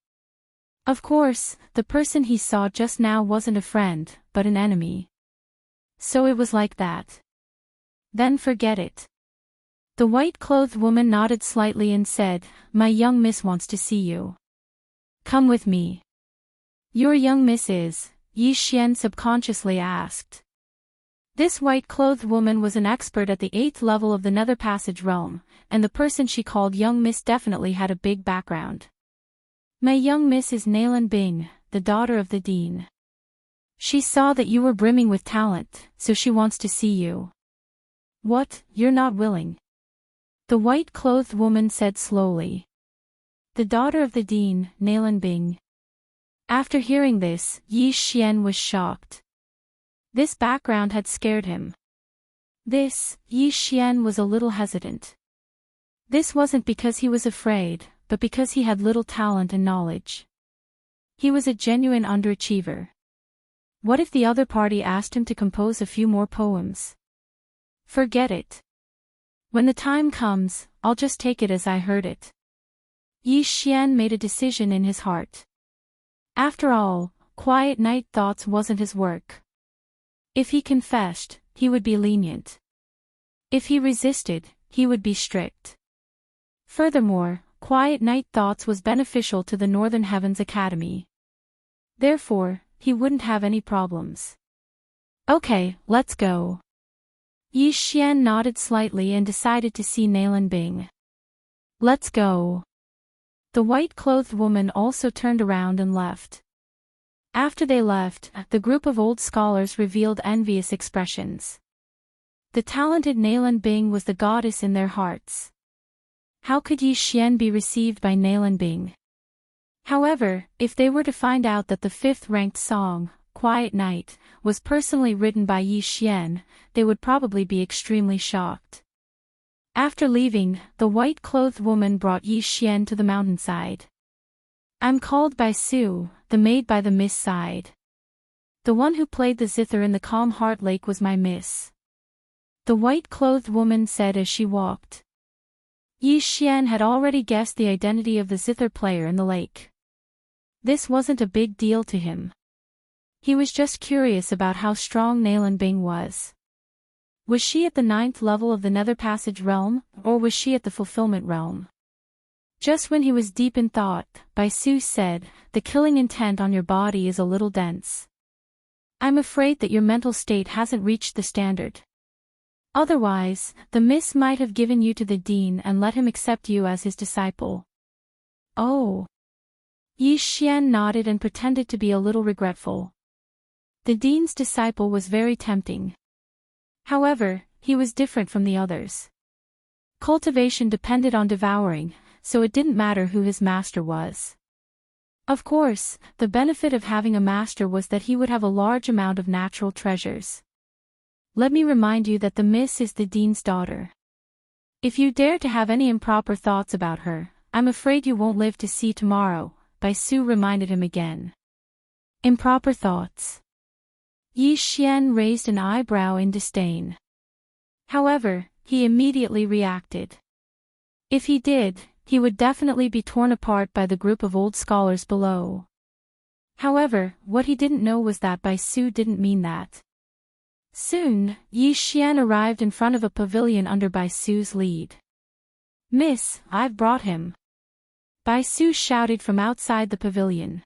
[SPEAKER 1] Of course, the person he saw just now wasn't a friend, but an enemy. So it was like that. Then forget it. The white-clothed woman nodded slightly and said, "My young miss wants to see you. Come with me." "Your young miss is?" Yi Xian subconsciously asked. This white-clothed woman was an expert at the 8th level of the Nether Passage realm, and the person she called young miss definitely had a big background. "My young miss is Nalan Bing, the daughter of the dean. She saw that you were brimming with talent, so she wants to see you." "What, you're not willing?" The white-clothed woman said slowly. "The daughter of the dean, Nalan Bing." After hearing this, Yi Xian was shocked. This background had scared him. Yi Xian was a little hesitant. This wasn't because he was afraid, but because he had little talent and knowledge. He was a genuine underachiever. What if the other party asked him to compose a few more poems? Forget it. When the time comes, I'll just take it as I heard it. Yi Xian made a decision in his heart. After all, Quiet Night Thoughts wasn't his work. If he confessed, he would be lenient. If he resisted, he would be strict. Furthermore, Quiet Night Thoughts was beneficial to the Northern Heavens Academy. Therefore, he wouldn't have any problems. "Okay, let's go." Yi Xian nodded slightly and decided to see Nalan Bing. "Let's go." The white-clothed woman also turned around and left. After they left, the group of old scholars revealed envious expressions. The talented Nalan Bing was the goddess in their hearts. How could Yi Xian be received by Nalan Bing? However, if they were to find out that the 5th-ranked song, Quiet Night, was personally written by Yi Xian, they would probably be extremely shocked. After leaving, the white-clothed woman brought Yi Xian to the mountainside. "I'm called by Su, the maid by the mist side. The one who played the zither in the calm heart lake was my miss," the white-clothed woman said as she walked. Yi Xian had already guessed the identity of the zither player in the lake. This wasn't a big deal to him. He was just curious about how strong Nalan Bing was. Was she at the 9th level of the Nether Passage realm, or was she at the Fulfillment realm? Just when he was deep in thought, Baisu said, "The killing intent on your body is a little dense. I'm afraid that your mental state hasn't reached the standard. Otherwise, the miss might have given you to the dean and let him accept you as his disciple." "Oh." Yi Xian nodded and pretended to be a little regretful. The dean's disciple was very tempting. However, he was different from the others. Cultivation depended on devouring, so it didn't matter who his master was. Of course, the benefit of having a master was that he would have a large amount of natural treasures. let me remind you that the Miss is the Dean's daughter. If you dare to have any improper thoughts about her, I'm afraid you won't live to see tomorrow, Bai Su reminded him again. Improper thoughts. Yi Xian raised an eyebrow in disdain. However, he immediately reacted. If he did, he would definitely be torn apart by the group of old scholars below. However, what he didn't know was that Bai Su didn't mean that. Soon, Yi Xian arrived in front of a pavilion under Bai Su's lead. Miss, I've brought him. Bai Su shouted from outside the pavilion.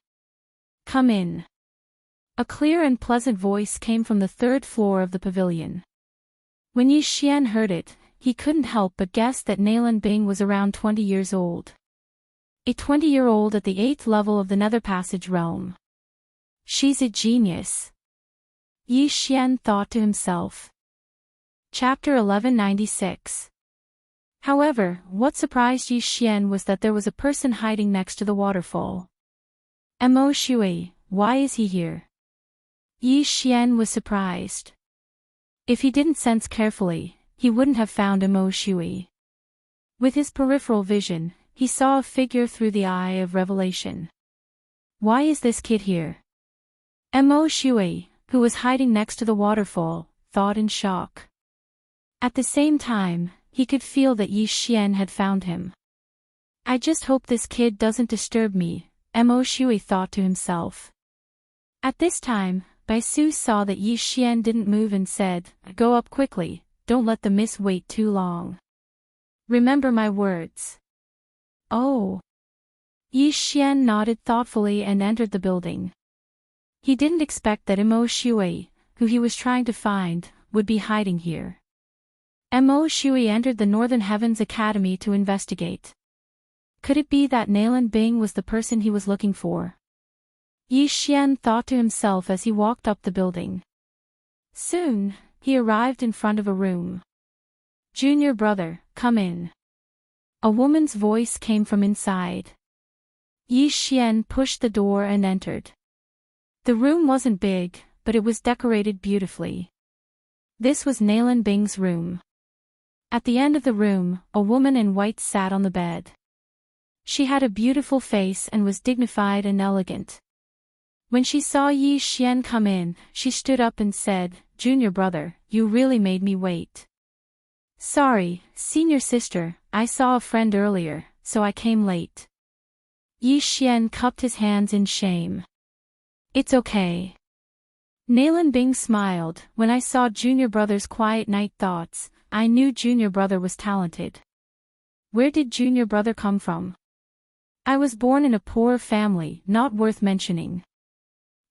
[SPEAKER 1] Come in. A clear and pleasant voice came from the third floor of the pavilion. When Yi Xian heard it, he couldn't help but guess that Nalan Bing was around 20 years old. A 20-year-old at the 8th level of the Nether Passage realm. She's a genius. Yi Xian thought to himself. Chapter 1196. However, what surprised Yi Xian was that there was a person hiding next to the waterfall. Mo Shui, why is he here? Yi Xian was surprised. If he didn't sense carefully, he wouldn't have found Mo Shui. With his peripheral vision, he saw a figure through the eye of revelation. Why is this kid here? Mo Shui, who was hiding next to the waterfall, thought in shock. At the same time, he could feel that Yi Xian had found him. I just hope this kid doesn't disturb me, Mo Shui thought to himself. At this time, Bai Su saw that Yi Xian didn't move and said, Go up quickly, don't let the miss wait too long. Remember my words. Oh. Yi Xian nodded thoughtfully and entered the building. He didn't expect that Mo Shui, who he was trying to find, would be hiding here. Mo Shui entered the Northern Heavens Academy to investigate. Could it be that Nalan Bing was the person he was looking for? Yi Xian thought to himself as he walked up the building. Soon, he arrived in front of a room. Junior brother, come in. A woman's voice came from inside. Yi Xian pushed the door and entered. The room wasn't big, but it was decorated beautifully. This was Nalan Bing's room. At the end of the room, a woman in white sat on the bed. She had a beautiful face and was dignified and elegant. When she saw Yi Xian come in, she stood up and said, Junior brother, you really made me wait. Sorry, senior sister, I saw a friend earlier, so I came late. Yi Xian cupped his hands in shame. It's okay. Nalan Bing smiled. When I saw Junior brother's quiet night thoughts, I knew Junior brother was talented. Where did Junior brother come from? I was born in a poor family, not worth mentioning.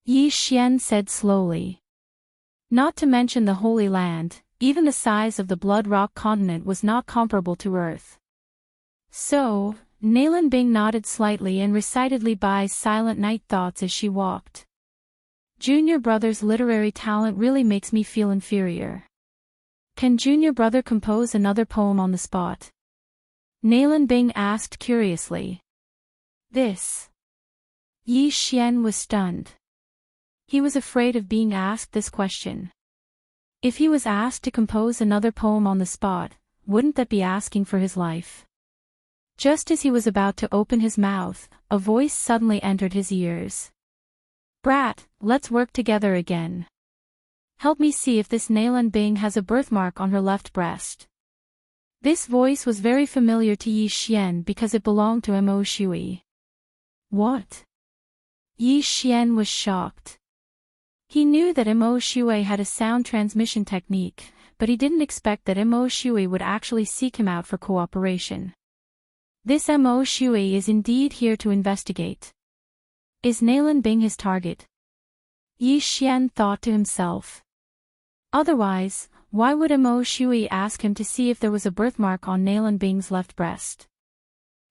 [SPEAKER 1] Yi Xian said slowly. Not to mention the Holy Land, even the size of the Blood Rock continent was not comparable to Earth. So, Nalan Bing nodded slightly and recited Li Bai's silent night thoughts as she walked. Junior brother's literary talent really makes me feel inferior. Can Junior brother compose another poem on the spot? Nalan Bing asked curiously. This. Yi Xian was stunned. He was afraid of being asked this question. If he was asked to compose another poem on the spot, wouldn't that be asking for his life? Just as he was about to open his mouth, a voice suddenly entered his ears. Brat, let's work together again. Help me see if this Nalan Bing has a birthmark on her left breast. This voice was very familiar to Yi Xian because it belonged to Mo Shui. What? Yi Xian was shocked. He knew that Mo Shui had a sound transmission technique, but he didn't expect that Mo Shui would actually seek him out for cooperation. This Mo Shui is indeed here to investigate. Is Nalan Bing his target? Yi Xian thought to himself. Otherwise, why would Mo Shui ask him to see if there was a birthmark on Nalan Bing's left breast?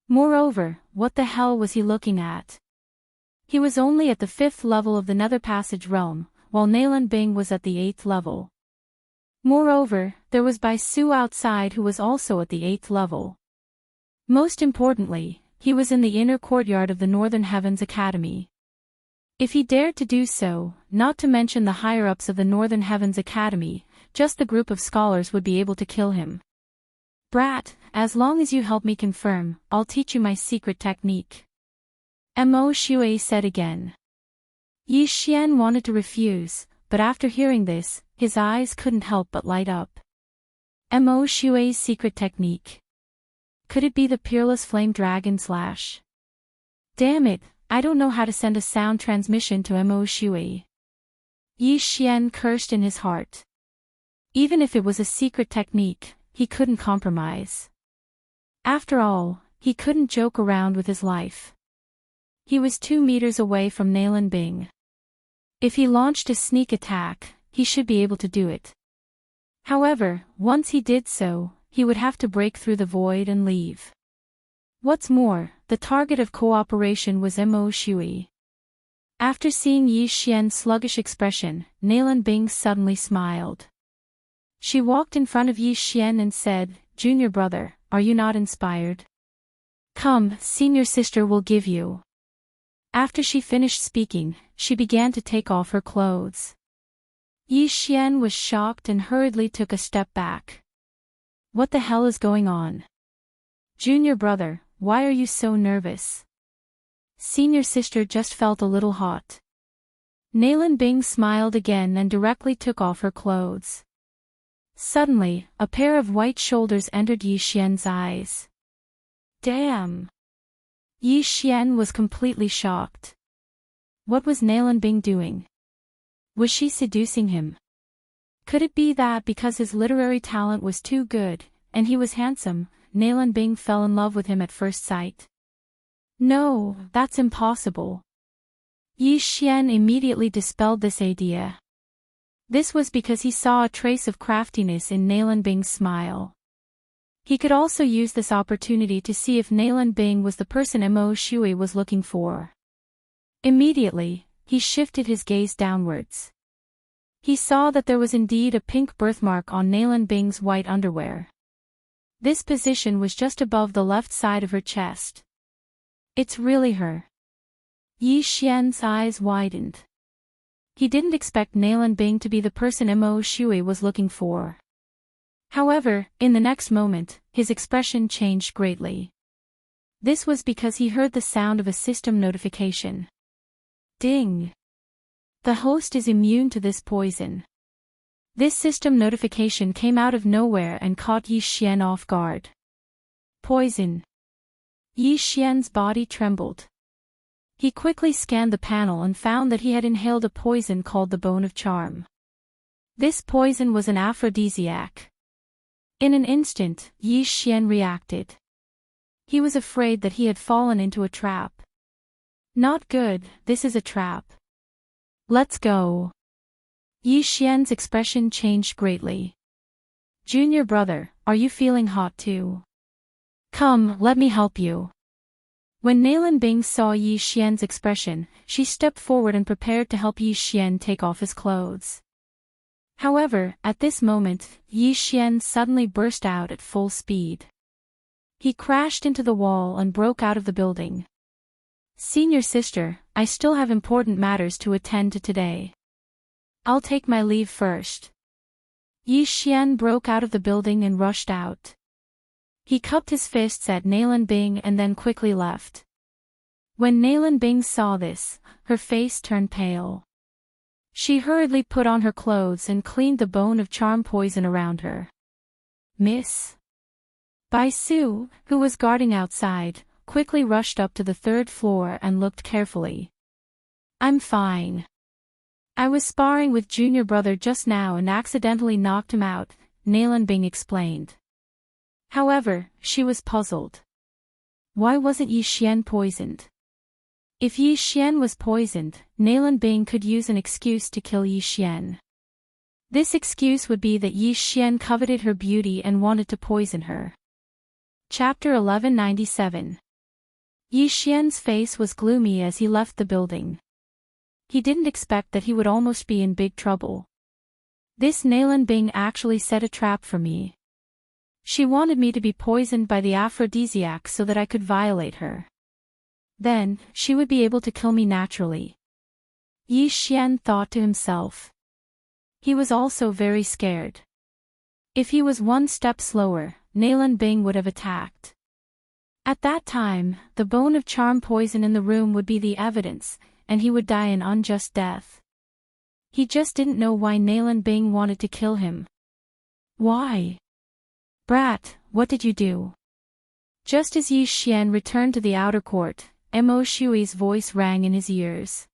[SPEAKER 1] Moreover, what the hell was he looking at? He was only at the 5th level of the Nether Passage realm, while Nalan Bing was at the 8th level. Moreover, there was Bai Su outside who was also at the 8th level. Most importantly, he was in the inner courtyard of the Northern Heavens Academy. If he dared to do so, not to mention the higher-ups of the Northern Heavens Academy, just the group of scholars would be able to kill him. Brat, as long as you help me confirm, I'll teach you my secret technique. Mo Shui said again. Yi Xian wanted to refuse, but after hearing this, his eyes couldn't help but light up. Mo Shui's secret technique. Could it be the peerless flame dragon slash? Damn it, I don't know how to send a sound transmission to Mo Shui. Yi Xian cursed in his heart. Even if it was a secret technique, he couldn't compromise. After all, he couldn't joke around with his life. He was 2 meters away from Nalan Bing. If he launched a sneak attack, he should be able to do it. However, once he did so, he would have to break through the void and leave. What's more, the target of cooperation was Mo Shui. After seeing Yi Xian's sluggish expression, Nalan Bing suddenly smiled. She walked in front of Yi Xian and said, "Junior brother, are you not inspired? Come, senior sister will give you." After she finished speaking, she began to take off her clothes. Yi Xian was shocked and hurriedly took a step back. What the hell is going on? Junior brother, why are you so nervous? Senior sister just felt a little hot. Nalan Bing smiled again and directly took off her clothes. Suddenly, a pair of white shoulders entered Yi Xian's eyes. Damn! Yi Xian was completely shocked. What was Nalan Bing doing? Was she seducing him? Could it be that because his literary talent was too good, and he was handsome, Nalan Bing fell in love with him at first sight? No, that's impossible. Yi Xian immediately dispelled this idea. This was because he saw a trace of craftiness in Nalan Bing's smile. He could also use this opportunity to see if Nalan Bing was the person Mo Shui was looking for. Immediately, he shifted his gaze downwards. He saw that there was indeed a pink birthmark on Nalan Bing's white underwear. This position was just above the left side of her chest. It's really her. Yi Xian's eyes widened. He didn't expect Nalan Bing to be the person Mo Shui was looking for. However, in the next moment, his expression changed greatly. This was because he heard the sound of a system notification. Ding! The host is immune to this poison. This system notification came out of nowhere and caught Yi Xian off guard. Poison. Yi Xian's body trembled. He quickly scanned the panel and found that he had inhaled a poison called the Bone of Charm. This poison was an aphrodisiac. In an instant, Yi Xian reacted. He was afraid that he had fallen into a trap. Not good, this is a trap. Let's go. Yi Xian's expression changed greatly. Junior brother, are you feeling hot too? Come, let me help you. When Nalan Bing saw Yi Xian's expression, she stepped forward and prepared to help Yi Xian take off his clothes. However, at this moment, Yi Xian suddenly burst out at full speed. He crashed into the wall and broke out of the building. Senior sister, I still have important matters to attend to today. I'll take my leave first. Yi Xian broke out of the building and rushed out. He cupped his fists at Nalan Bing and then quickly left. When Nalan Bing saw this, her face turned pale. She hurriedly put on her clothes and cleaned the Bone of Charm poison around her. Miss Bai Su, who was guarding outside, quickly rushed up to the 3rd floor and looked carefully. I'm fine. I was sparring with junior brother just now and accidentally knocked him out, Nalan Bing explained. However, she was puzzled. Why wasn't Yi Xian poisoned? If Yi Xian was poisoned, Nalan Bing could use an excuse to kill Yi Xian. This excuse would be that Yi Xian coveted her beauty and wanted to poison her. Chapter 1197. Yi Xian's face was gloomy as he left the building. He didn't expect that he would almost be in big trouble. This Nalan Bing actually set a trap for me. She wanted me to be poisoned by the aphrodisiac so that I could violate her. Then, she would be able to kill me naturally. Yi Xian thought to himself. He was also very scared. If he was one step slower, Nalan Bing would have attacked. At that time, the bone of charm poison in the room would be the evidence, and he would die an unjust death. He just didn't know why Nalan Bing wanted to kill him. Why? Brat, what did you do? Just as Yi Xian returned to the outer court, Mo Shui's voice rang in his ears.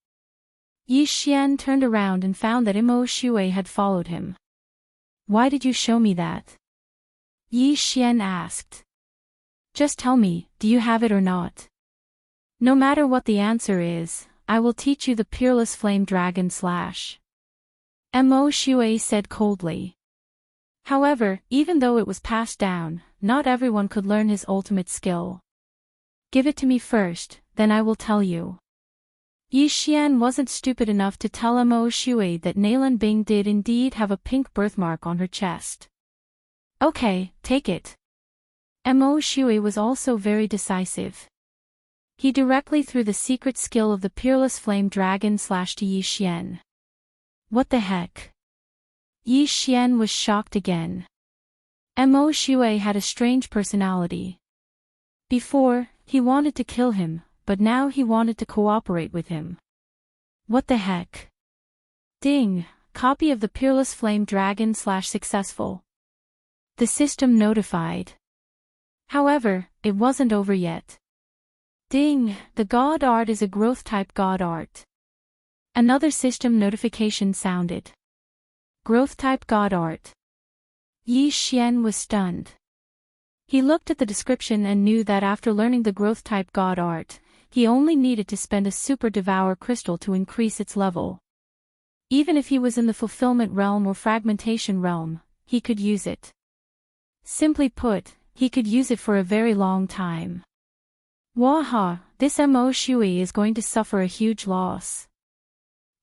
[SPEAKER 1] Yi Xian turned around and found that Mo Shui had followed him. Why did you show me that? Yi Xian asked. Just tell me, do you have it or not? No matter what the answer is, I will teach you the peerless flame dragon slash. Mo Shui said coldly. However, even though it was passed down, not everyone could learn his ultimate skill. Give it to me first, then I will tell you. Yi Xian wasn't stupid enough to tell Mo Shui that Nalan Bing did indeed have a pink birthmark on her chest. Okay, take it. Mo Shui was also very decisive. He directly threw the secret skill of the peerless flame dragon slash to Yi Xian. What the heck? Yi Xian was shocked again. Mo Shui had a strange personality. Before, he wanted to kill him, but now he wanted to cooperate with him. What the heck? Ding, copy of the peerless flame dragon slash successful. The system notified. However, it wasn't over yet. Ding, the god art is a growth type god art. Another system notification sounded. Growth type god art. Yi Xian was stunned. He looked at the description and knew that after learning the growth type god art, he only needed to spend a super Devourer crystal to increase its level. Even if he was in the fulfillment realm or fragmentation realm, he could use it. Simply put, he could use it for a very long time. Waha, this Mo Shui is going to suffer a huge loss.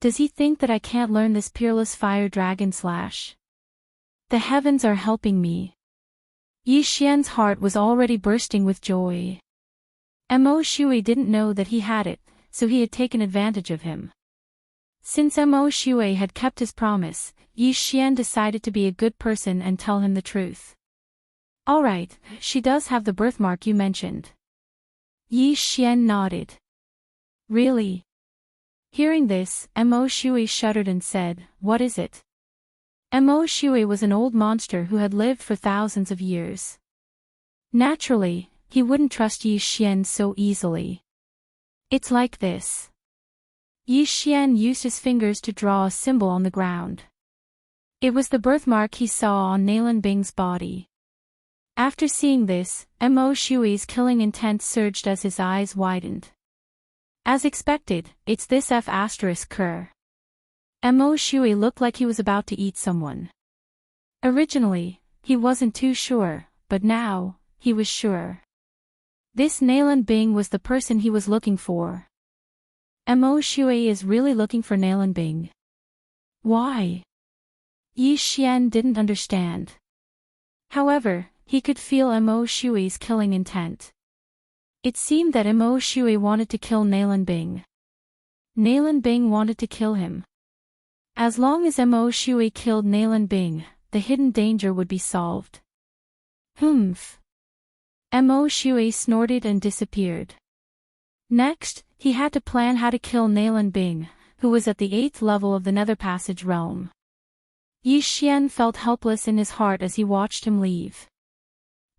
[SPEAKER 1] Does he think that I can't learn this peerless fire dragon slash? The heavens are helping me. Yi Xian's heart was already bursting with joy. Mo Shui didn't know that he had it, so he had taken advantage of him. Since Mo Shui had kept his promise, Yi Xian decided to be a good person and tell him the truth. Alright, she does have the birthmark you mentioned. Yi Xian nodded. Really? Hearing this, Mo Shui shuddered and said, what is it? Mo Shui was an old monster who had lived for thousands of years. Naturally, he wouldn't trust Yi Xian so easily. It's like this. Yi Xian used his fingers to draw a symbol on the ground. It was the birthmark he saw on Nalan Bing's body. After seeing this, Mo Shui's killing intent surged as his eyes widened. As expected, it's this F***ker. Mo Shui looked like he was about to eat someone. Originally, he wasn't too sure, but now, he was sure. This Nalan Bing was the person he was looking for. Mo Shui is really looking for Nalan Bing. Why? Yi Xian didn't understand. However, he could feel Mo Shui's killing intent. It seemed that Mo Shui wanted to kill Nalan Bing. Nalan Bing wanted to kill him. As long as Mo Shui killed Nalan Bing, the hidden danger would be solved. Humph. Mo Shui snorted and disappeared. Next, he had to plan how to kill Nalan Bing, who was at the 8th level of the Nether Passage realm. Yi Xian felt helpless in his heart as he watched him leave.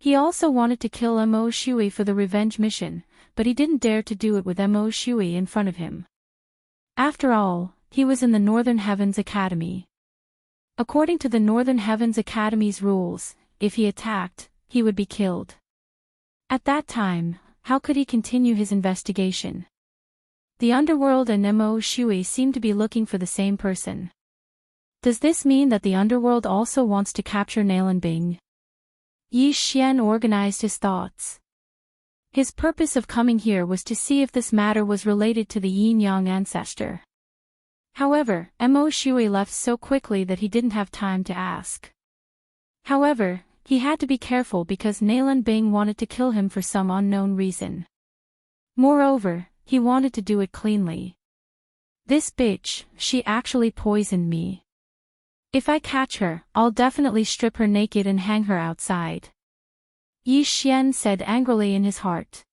[SPEAKER 1] He also wanted to kill Mo Shui for the revenge mission, but he didn't dare to do it with Mo Shui in front of him. After all, he was in the Northern Heavens Academy. According to the Northern Heavens Academy's rules, if he attacked, he would be killed. At that time, how could he continue his investigation? The underworld and Mo Shui seem to be looking for the same person. Does this mean that the underworld also wants to capture Nalan Bing? Yi Xian organized his thoughts. His purpose of coming here was to see if this matter was related to the yin-yang ancestor. However, Mo Shui left so quickly that he didn't have time to ask. However, he had to be careful because Nalan Bing wanted to kill him for some unknown reason. Moreover, he wanted to do it cleanly. This bitch, she actually poisoned me. If I catch her, I'll definitely strip her naked and hang her outside. Yi Xian said angrily in his heart.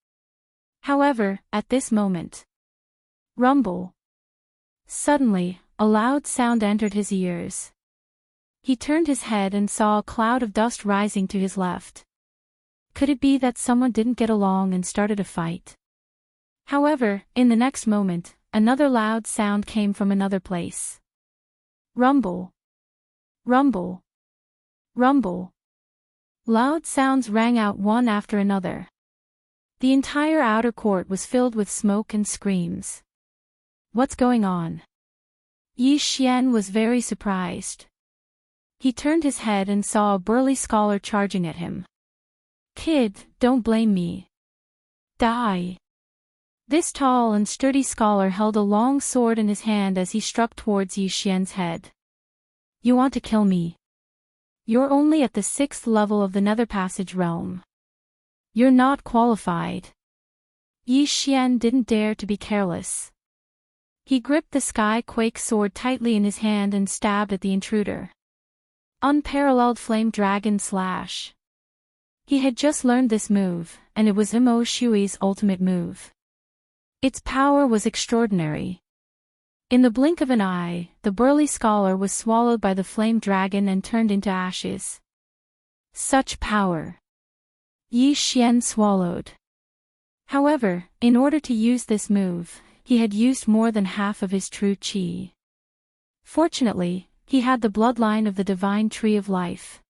[SPEAKER 1] However, at this moment. Rumble. Suddenly, a loud sound entered his ears. He turned his head and saw a cloud of dust rising to his left. Could it be that someone didn't get along and started a fight? However, in the next moment, another loud sound came from another place. Rumble. Rumble. Rumble. Loud sounds rang out one after another. The entire outer court was filled with smoke and screams. What's going on? Yi Xian was very surprised. He turned his head and saw a burly scholar charging at him. Kid, don't blame me. Die. This tall and sturdy scholar held a long sword in his hand as he struck towards Yi Xian's head. You want to kill me? You're only at the 6th level of the Nether Passage realm. You're not qualified. Yi Xian didn't dare to be careless. He gripped the Sky Quake sword tightly in his hand and stabbed at the intruder. Unparalleled Flame Dragon Slash. He had just learned this move, and it was Imo Shui's ultimate move. Its power was extraordinary. In the blink of an eye, the burly scholar was swallowed by the flame dragon and turned into ashes. Such power. Yi Xian swallowed. However, in order to use this move, he had used more than half of his true qi. Fortunately, he had the bloodline of the divine tree of life.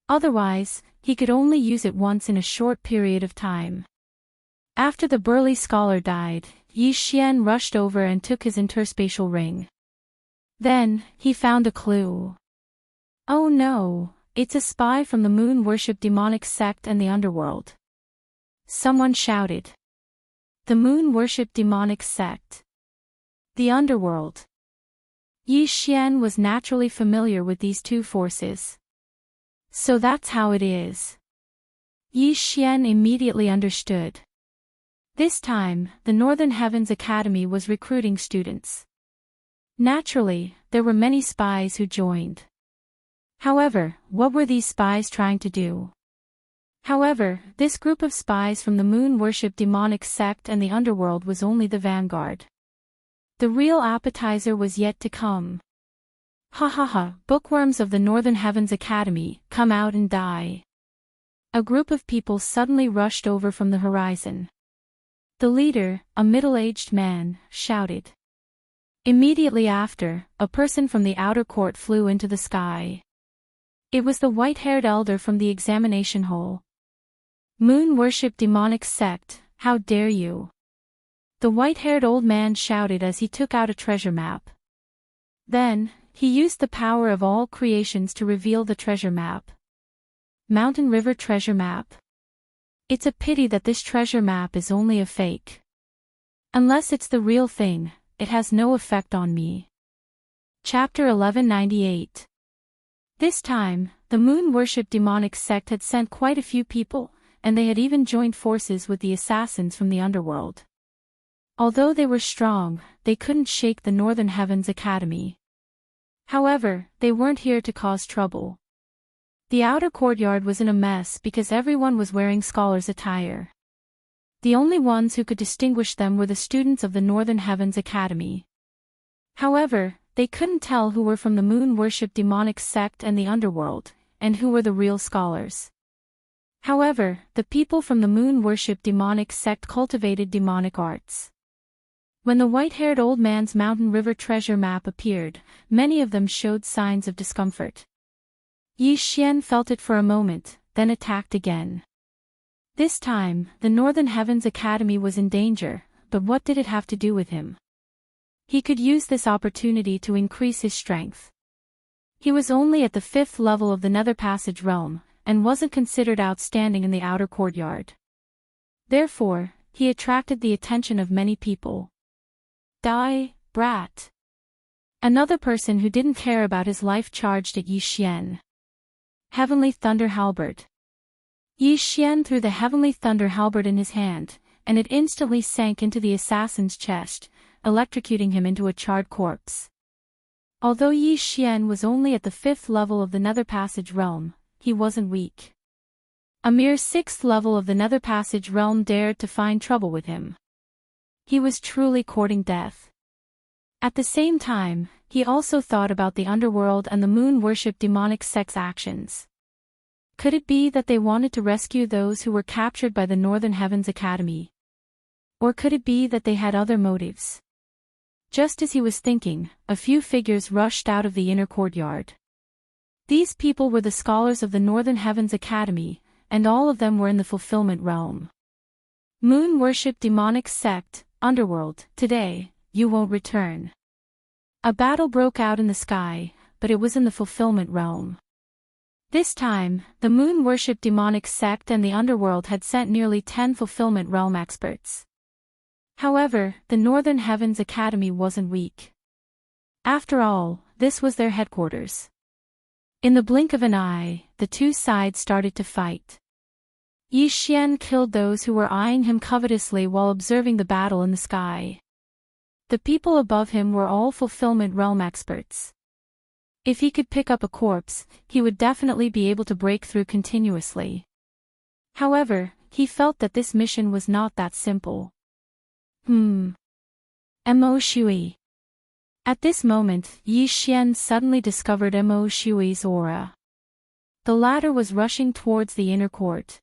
[SPEAKER 1] Otherwise, he could only use it once in a short period of time. After the burly scholar died, Yi Xian rushed over and took his interspatial ring. Then, he found a clue. Oh no, it's a spy from the moon-worship demonic sect and the underworld. Someone shouted. The moon-worship demonic sect. The underworld. Yi Xian was naturally familiar with these two forces. So that's how it is. Yi Xian immediately understood. This time, the Northern Heavens Academy was recruiting students. Naturally, there were many spies who joined. However, what were these spies trying to do? However, this group of spies from the moon-worship demonic sect and the underworld was only the vanguard. The real appetizer was yet to come. Ha ha ha, bookworms of the Northern Heavens Academy, come out and die. A group of people suddenly rushed over from the horizon. The leader, a middle-aged man, shouted. Immediately after, a person from the outer court flew into the sky. It was the white-haired elder from the examination hall. Moon-worship demonic sect, how dare you? The white-haired old man shouted as he took out a treasure map. Then, he used the power of all creations to reveal the treasure map. Mountain River treasure map. It's a pity that this treasure map is only a fake. Unless it's the real thing, it has no effect on me. Chapter 1198. This time, the moon-worship demonic sect had sent quite a few people, and they had even joined forces with the assassins from the underworld. Although they were strong, they couldn't shake the Northern Heavens Academy. However, they weren't here to cause trouble. The outer courtyard was in a mess because everyone was wearing scholars' attire. The only ones who could distinguish them were the students of the Northern Heavens Academy. However, they couldn't tell who were from the moon-worship demonic sect and the underworld, and who were the real scholars. However, the people from the moon-worship demonic sect cultivated demonic arts. When the white-haired old man's Mountain River treasure map appeared, many of them showed signs of discomfort. Yi Xian felt it for a moment, then attacked again. This time, the Northern Heavens Academy was in danger, but what did it have to do with him? He could use this opportunity to increase his strength. He was only at the 5th level of the Nether Passage realm, and wasn't considered outstanding in the outer courtyard. Therefore, he attracted the attention of many people. Die, brat. Another person who didn't care about his life charged at Yi Xian. Heavenly Thunder Halberd. Yi Xian threw the Heavenly Thunder Halberd in his hand, and it instantly sank into the assassin's chest, electrocuting him into a charred corpse. Although Yi Xian was only at the 5th level of the Nether Passage realm, he wasn't weak. A mere 6th level of the Nether Passage realm dared to find trouble with him. He was truly courting death. At the same time, he also thought about the underworld and the moon worship demonic sect's actions. Could it be that they wanted to rescue those who were captured by the Northern Heavens Academy? Or could it be that they had other motives? Just as he was thinking, a few figures rushed out of the inner courtyard. These people were the scholars of the Northern Heavens Academy, and all of them were in the fulfillment realm. Moon worship demonic sect, underworld, today, you won't return. A battle broke out in the sky, but it was in the fulfillment realm. This time, the moon worship demonic sect and the underworld had sent nearly 10 fulfillment realm experts. However, the Northern Heavens Academy wasn't weak. After all, this was their headquarters. In the blink of an eye, the two sides started to fight. Yi Xian killed those who were eyeing him covetously while observing the battle in the sky. The people above him were all fulfillment realm experts. If he could pick up a corpse, he would definitely be able to break through continuously. However, he felt that this mission was not that simple. Mo Shui. At this moment, Yi Xian suddenly discovered Mo Shui's aura. The latter was rushing towards the inner court.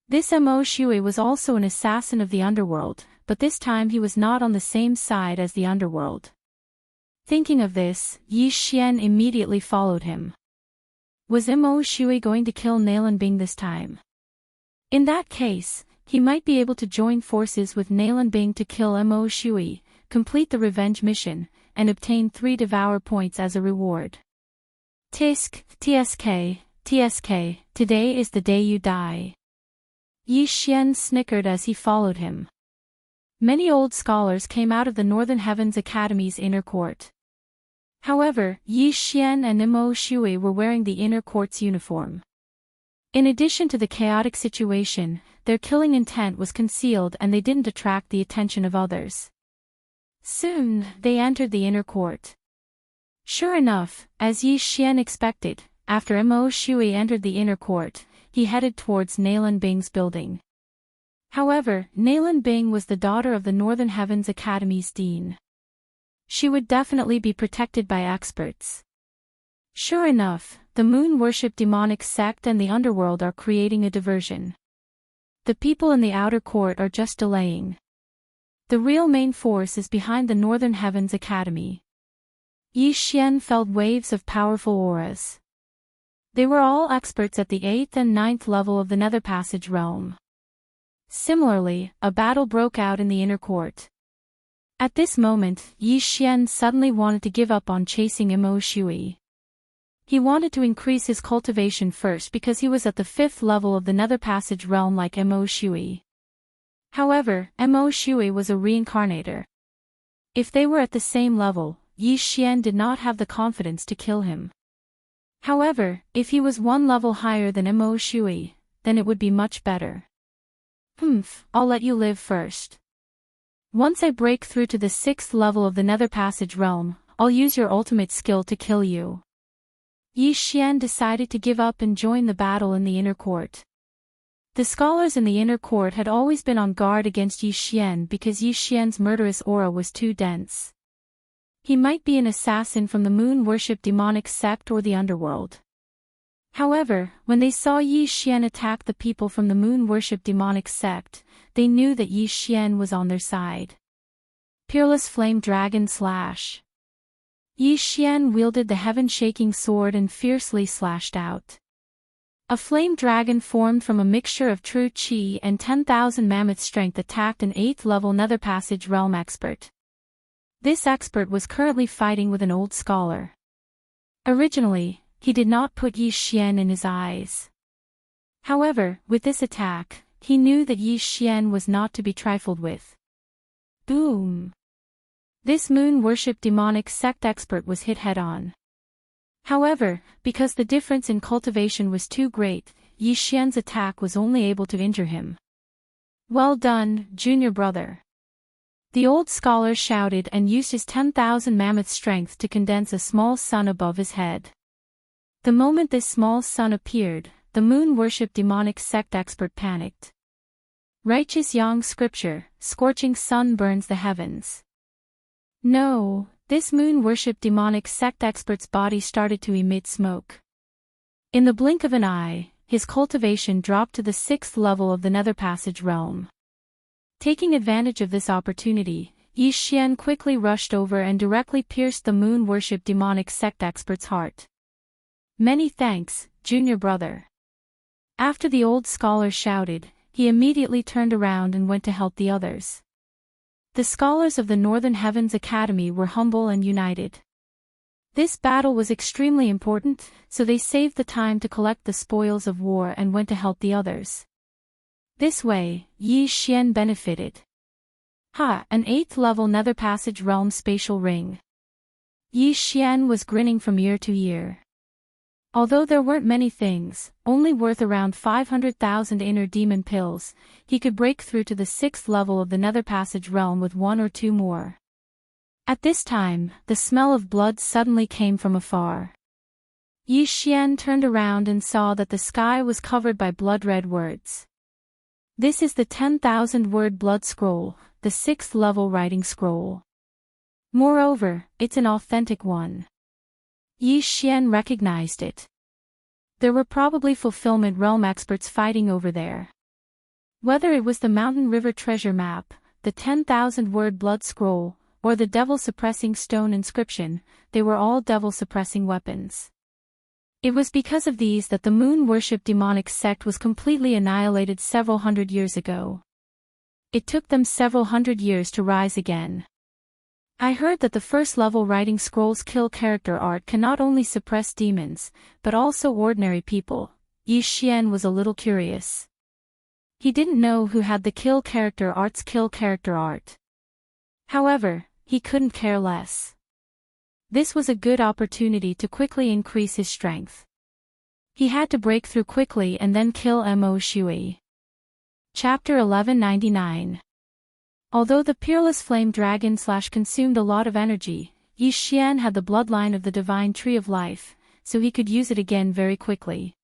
[SPEAKER 1] This Mo Shui was also an assassin of the underworld, but this time he was not on the same side as the underworld. Thinking of this, Yi Xian immediately followed him. Was Mo Shui going to kill Nalan Bing this time? In that case, he might be able to join forces with Nalan Bing to kill Mo Shui, complete the revenge mission, and obtain 3 Devour points as a reward. TSK, today is the day you die. Yi Xian snickered as he followed him. Many old scholars came out of the Northern Heavens Academy's inner court. However, Yi Xian and Mo Shui were wearing the inner court's uniform. In addition to the chaotic situation, their killing intent was concealed and they didn't attract the attention of others. Soon, they entered the inner court. Sure enough, as Yi Xian expected, after Mo Shui entered the inner court, he headed towards Nalan Bing's building. However, Nalan Bing was the daughter of the Northern Heavens Academy's dean. She would definitely be protected by experts. Sure enough, the moon worship demonic sect and the underworld are creating a diversion. The people in the outer court are just delaying. The real main force is behind the Northern Heavens Academy. Yi Xian felt waves of powerful auras. They were all experts at the 8th and 9th level of the Nether Passage realm. Similarly, a battle broke out in the inner court. At this moment, Yi Xian suddenly wanted to give up on chasing Mo Shui. He wanted to increase his cultivation first because he was at the 5th level of the Nether Passage realm like Mo Shui. However, Mo Shui was a reincarnator. If they were at the same level, Yi Xian did not have the confidence to kill him. However, if he was 1 level higher than Mo Shui, then it would be much better. I'll let you live first. Once I break through to the 6th level of the Nether Passage realm, I'll use your ultimate skill to kill you. Yi Xian decided to give up and join the battle in the inner court. The scholars in the inner court had always been on guard against Yi Xian because Yi Xian's murderous aura was too dense. He might be an assassin from the moon worship demonic sect or the underworld. However, when they saw Yi Xian attack the people from the moon worship demonic sect, they knew that Yi Xian was on their side. Peerless Flame Dragon Slash. Yi Xian wielded the heaven-shaking sword and fiercely slashed out. A flame dragon formed from a mixture of true qi and 10,000 mammoth strength attacked an 8th level Nether Passage realm expert. This expert was currently fighting with an old scholar. Originally, he did not put Yi Xian in his eyes. However, with this attack, he knew that Yi Xian was not to be trifled with. Boom! This moon worship demonic sect expert was hit head-on. However, because the difference in cultivation was too great, Yi Xian's attack was only able to injure him. Well done, junior brother. The old scholar shouted and used his 10,000 mammoth strength to condense a small sun above his head. The moment this small sun appeared, the moon-worship demonic sect expert panicked. Righteous Yang scripture, scorching sun burns the heavens. No, this moon-worship demonic sect expert's body started to emit smoke. In the blink of an eye, his cultivation dropped to the 6th level of the Nether Passage realm. Taking advantage of this opportunity, Yi Xian quickly rushed over and directly pierced the moon-worship demonic sect expert's heart. Many thanks, junior brother. After the old scholar shouted, he immediately turned around and went to help the others. The scholars of the Northern Heavens Academy were humble and united. This battle was extremely important, so they saved the time to collect the spoils of war and went to help the others. This way, Yi Xian benefited. An 8th level Nether Passage realm spatial ring. Yi Xian was grinning from ear to ear. Although there weren't many things, only worth around 500,000 inner demon pills, he could break through to the 6th level of the Nether Passage realm with 1 or 2 more. At this time, the smell of blood suddenly came from afar. Yi Xian turned around and saw that the sky was covered by blood-red words. This is the 10,000-word blood scroll, the 6th level writing scroll. Moreover, it's an authentic one. Yi Xian recognized it. There were probably fulfillment realm experts fighting over there. Whether it was the Mountain River treasure map, the 10,000-word blood scroll, or the devil-suppressing stone inscription, they were all devil-suppressing weapons. It was because of these that the moon-worship demonic sect was completely annihilated several hundred years ago. It took them several hundred years to rise again. I heard that the first-level writing scrolls kill character art can not only suppress demons, but also ordinary people. Yi Xian was a little curious. He didn't know who had the kill character art. However, he couldn't care less. This was a good opportunity to quickly increase his strength. He had to break through quickly and then kill Mo Shui. Chapter 1199. Although the peerless flame dragon consumed a lot of energy, Yi Xian had the bloodline of the divine tree of life, so he could use it again very quickly.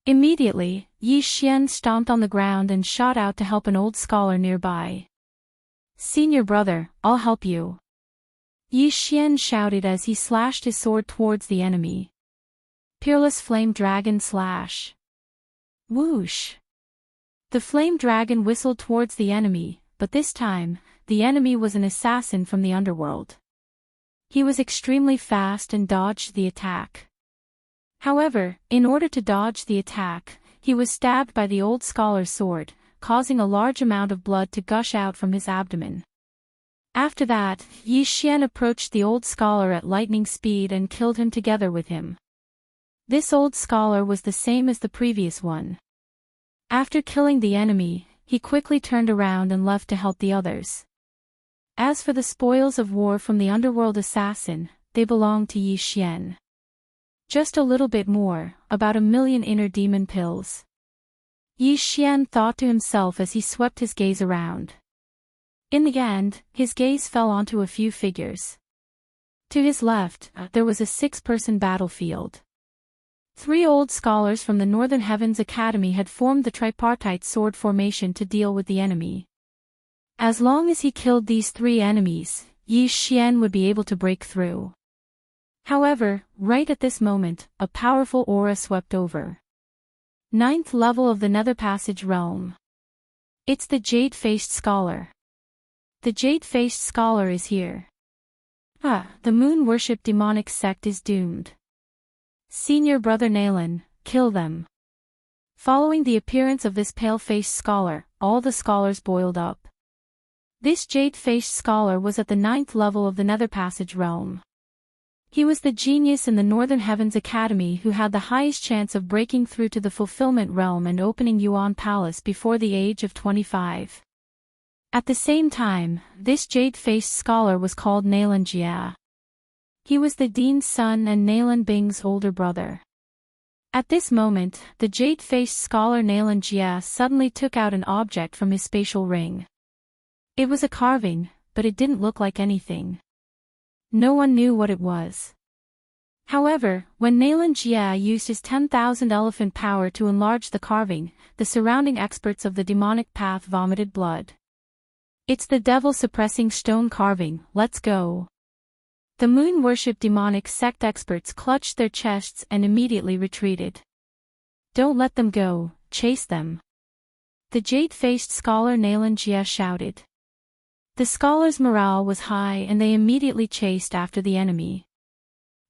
[SPEAKER 1] Immediately, Yi Xian stomped on the ground and shot out to help an old scholar nearby. Senior brother, I'll help you. Yi Xian shouted as he slashed his sword towards the enemy. Peerless Flame Dragon slash. Whoosh! The flame dragon whistled towards the enemy, but this time, the enemy was an assassin from the underworld. He was extremely fast and dodged the attack. However, in order to dodge the attack, he was stabbed by the old scholar's sword, causing a large amount of blood to gush out from his abdomen. After that, Yi Xian approached the old scholar at lightning speed and killed him together with him. This old scholar was the same as the previous one. After killing the enemy, he quickly turned around and left to help the others. As for the spoils of war from the underworld assassin, they belonged to Yi Xian. Just a little bit more, about 1,000,000 inner demon pills. Yi Xian thought to himself as he swept his gaze around. In the end, his gaze fell onto a few figures. To his left, there was a 6-person battlefield. 3 old scholars from the Northern Heavens Academy had formed the tripartite sword formation to deal with the enemy. As long as he killed these 3 enemies, Yi Xian would be able to break through. However, right at this moment, a powerful aura swept over. 9th level of the Nether Passage realm. It's the Jade-Faced Scholar. The Jade-Faced Scholar is here. The moon-worship demonic sect is doomed. Senior brother Nalan, kill them. Following the appearance of this pale-faced scholar, all the scholars boiled up. This Jade-Faced Scholar was at the 9th level of the Nether Passage realm. He was the genius in the Northern Heavens Academy who had the highest chance of breaking through to the Fulfillment Realm and opening Yuan Palace before the age of 25. At the same time, this Jade-Faced Scholar was called Nalan Jia. He was the Dean's son and Nalan Bing's older brother. At this moment, the Jade-Faced Scholar Nalan Jia suddenly took out an object from his spatial ring. It was a carving, but it didn't look like anything. No one knew what it was. However, when Nalan Jia used his 10,000 elephant power to enlarge the carving, the surrounding experts of the demonic path vomited blood. It's the devil-suppressing stone carving, let's go. The moon-worship demonic sect experts clutched their chests and immediately retreated. Don't let them go, chase them. The jade-faced scholar Nalan Jia shouted. The scholars' morale was high and they immediately chased after the enemy.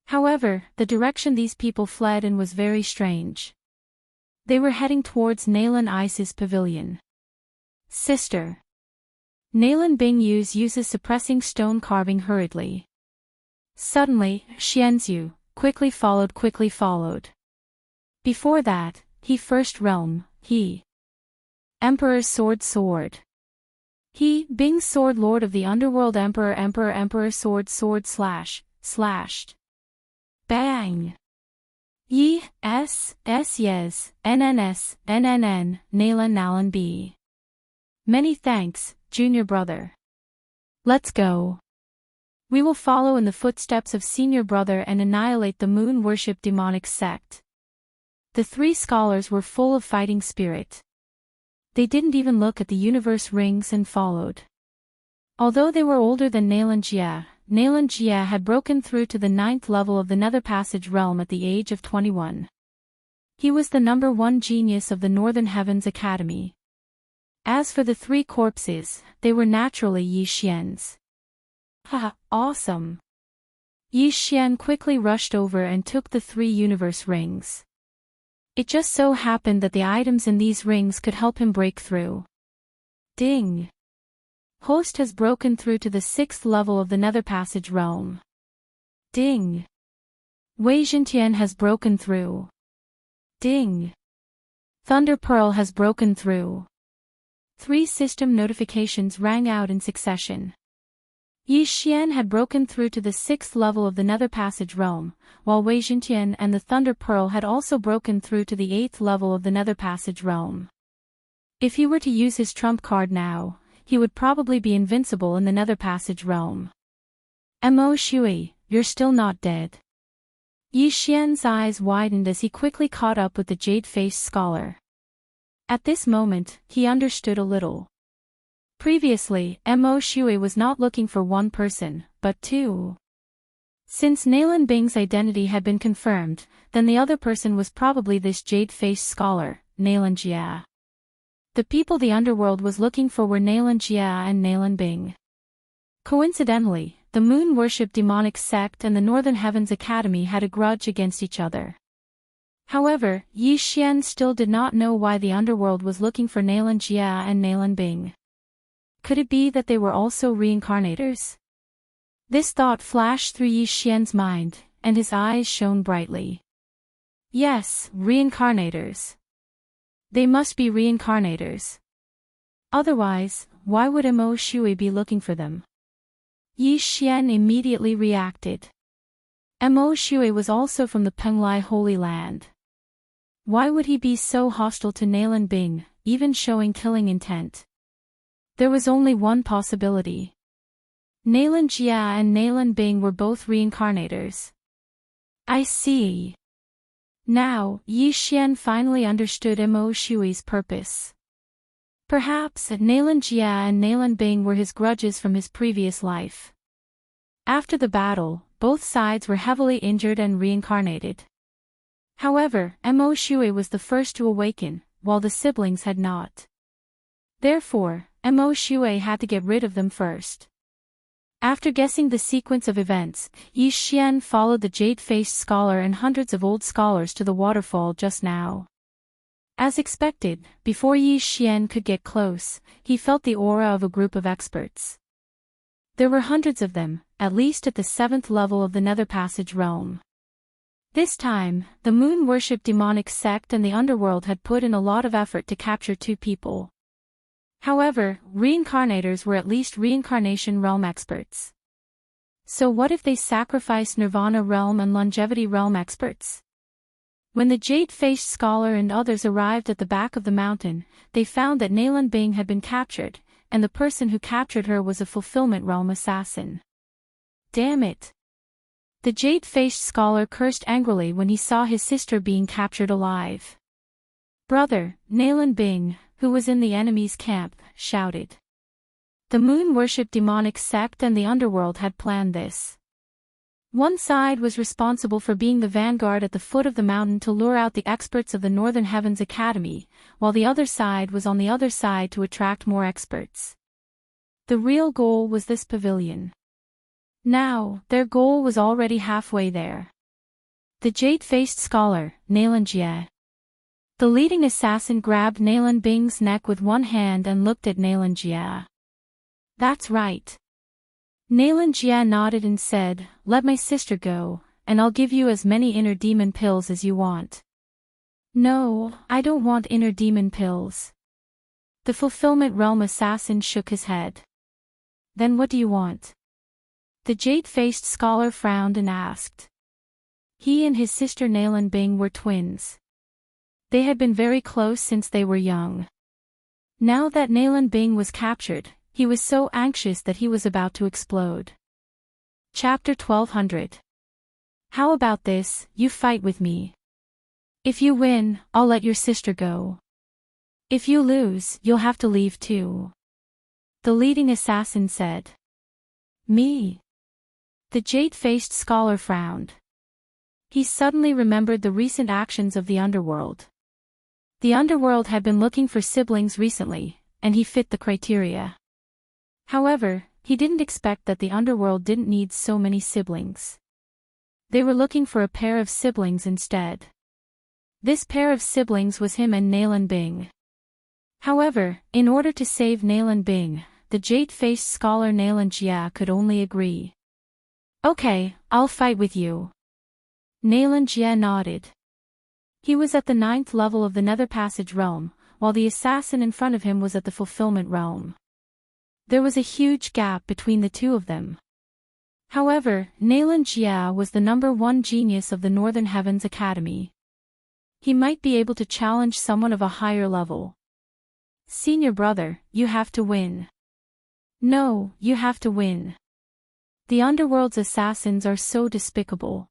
[SPEAKER 1] However, the direction these people fled in was very strange. They were heading towards Nalan Ice's pavilion. Sister. Nalan Bing uses suppressing stone carving hurriedly. Suddenly, Xianzhu quickly followed. Before that, he first realm, he. Emperor's sword. He, Bing's sword lord of the underworld emperor sword slashed. Bang! Yi, S, yes, NNS, NNN, Nalan B. Many thanks, junior brother. Let's go. We will follow in the footsteps of senior brother and annihilate the moon-worship demonic sect. The three scholars were full of fighting spirit. They didn't even look at the universe rings and followed. Although they were older than Nalan Jia had broken through to the 9th level of the Nether Passage realm at the age of 21. He was the #1 genius of the Northern Heavens Academy. As for the three corpses, they were naturally Yi Xian's. Haha, awesome! Yi Xian quickly rushed over and took the 3 universe rings. It just so happened that the items in these rings could help him break through. Ding! Host has broken through to the 6th level of the Nether Passage realm. Ding! Wei Jintian has broken through. Ding! Thunder Pearl has broken through. 3 system notifications rang out in succession. Yi Xian had broken through to the 6th level of the Nether Passage realm, while Wei Jintian and the Thunder Pearl had also broken through to the 8th level of the Nether Passage realm. If he were to use his trump card now, he would probably be invincible in the Nether Passage realm. Mo Shui, you're still not dead. Yi Xian's eyes widened as he quickly caught up with the jade-faced scholar. At this moment, he understood a little. Previously, Mo Shui was not looking for one person, but 2. Since Nalan Bing's identity had been confirmed, then the other person was probably this jade-faced scholar, Nalan Jia. The people the underworld was looking for were Nalan Jia and Nalan Bing. Coincidentally, the moon-worship demonic sect and the Northern Heavens Academy had a grudge against each other. However, Yi Xian still did not know why the underworld was looking for Nalan Jia and Nalan Bing. Could it be that they were also reincarnators? This thought flashed through Yi Xian's mind, and his eyes shone brightly. Yes, reincarnators. They must be reincarnators. Otherwise, why would Mo Shui be looking for them? Yi Xian immediately reacted. Mo Shui was also from the Penglai Holy Land. Why would he be so hostile to Nalan Bing, even showing killing intent? There was only one possibility. Nalan Jia and Nalan Bing were both reincarnators. I see. Now, Yi Xian finally understood Mo Shui's purpose. Perhaps Nalan Jia and Nalan Bing were his grudges from his previous life. After the battle, both sides were heavily injured and reincarnated. However, Mo Shui was the first to awaken, while the siblings had not. Therefore, Mo Shui had to get rid of them first. After guessing the sequence of events, Yi Xian followed the jade-faced scholar and hundreds of old scholars to the waterfall just now. As expected, before Yi Xian could get close, he felt the aura of a group of experts. There were hundreds of them, at least at the 7th level of the Nether Passage realm. This time, the moon-worship demonic sect and the underworld had put in a lot of effort to capture 2 people. However, reincarnators were at least reincarnation realm experts. So what if they sacrificed Nirvana realm and longevity realm experts? When the jade-faced scholar and others arrived at the back of the mountain, they found that Nalan Bing had been captured, and the person who captured her was a Fulfillment Realm assassin. Damn it! The jade-faced scholar cursed angrily when he saw his sister being captured alive. Brother, Nalan Bing, who was in the enemy's camp, shouted. The moon-worship demonic sect and the underworld had planned this. One side was responsible for being the vanguard at the foot of the mountain to lure out the experts of the Northern Heavens Academy, while the other side was on the other side to attract more experts. The real goal was this pavilion. Now, their goal was already halfway there. The jade-faced scholar, Nalan Jie. The leading assassin grabbed Nalan Bing's neck with one hand and looked at Nalan Jie. That's right. Nalan Jie nodded and said, let my sister go, and I'll give you as many inner demon pills as you want. No, I don't want inner demon pills. The Fulfillment Realm assassin shook his head. Then what do you want? The jade-faced scholar frowned and asked. He and his sister Nalan Bing were twins. They had been very close since they were young. Now that Nalan Bing was captured, he was so anxious that he was about to explode. Chapter 1200. How about this, you fight with me. If you win, I'll let your sister go. If you lose, you'll have to leave too. The leading assassin said. Me? The jade-faced scholar frowned. He suddenly remembered the recent actions of the underworld. The underworld had been looking for siblings recently, and he fit the criteria. However, he didn't expect that the underworld didn't need so many siblings. They were looking for a pair of siblings instead. This pair of siblings was him and Nalan Bing. However, in order to save Nalan Bing, the jade-faced scholar Nalan Jie could only agree. Okay, I'll fight with you. Nalan Jie nodded. He was at the 9th level of the Nether Passage Realm, while the assassin in front of him was at the Fulfillment Realm. There was a huge gap between the two of them. However, Nalan Jie was the #1 genius of the Northern Heavens Academy. He might be able to challenge someone of a higher level. Senior brother, you have to win. No, you have to win. The underworld's assassins are so despicable.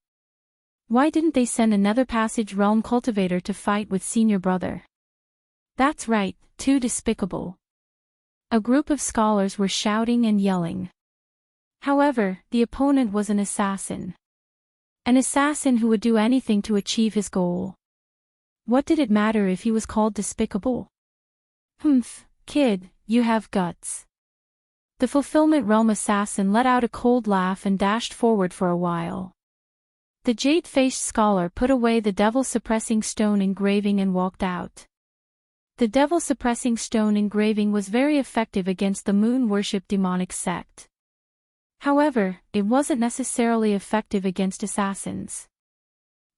[SPEAKER 1] Why didn't they send a Nether Passage Realm cultivator to fight with senior brother? That's right, too despicable. A group of scholars were shouting and yelling. However, the opponent was an assassin. An assassin who would do anything to achieve his goal. What did it matter if he was called despicable? Humph, kid, you have guts. The Fulfillment Realm assassin let out a cold laugh and dashed forward for a while. The jade-faced scholar put away the devil-suppressing stone engraving and walked out. The devil-suppressing stone engraving was very effective against the moon-worship demonic sect. However, it wasn't necessarily effective against assassins.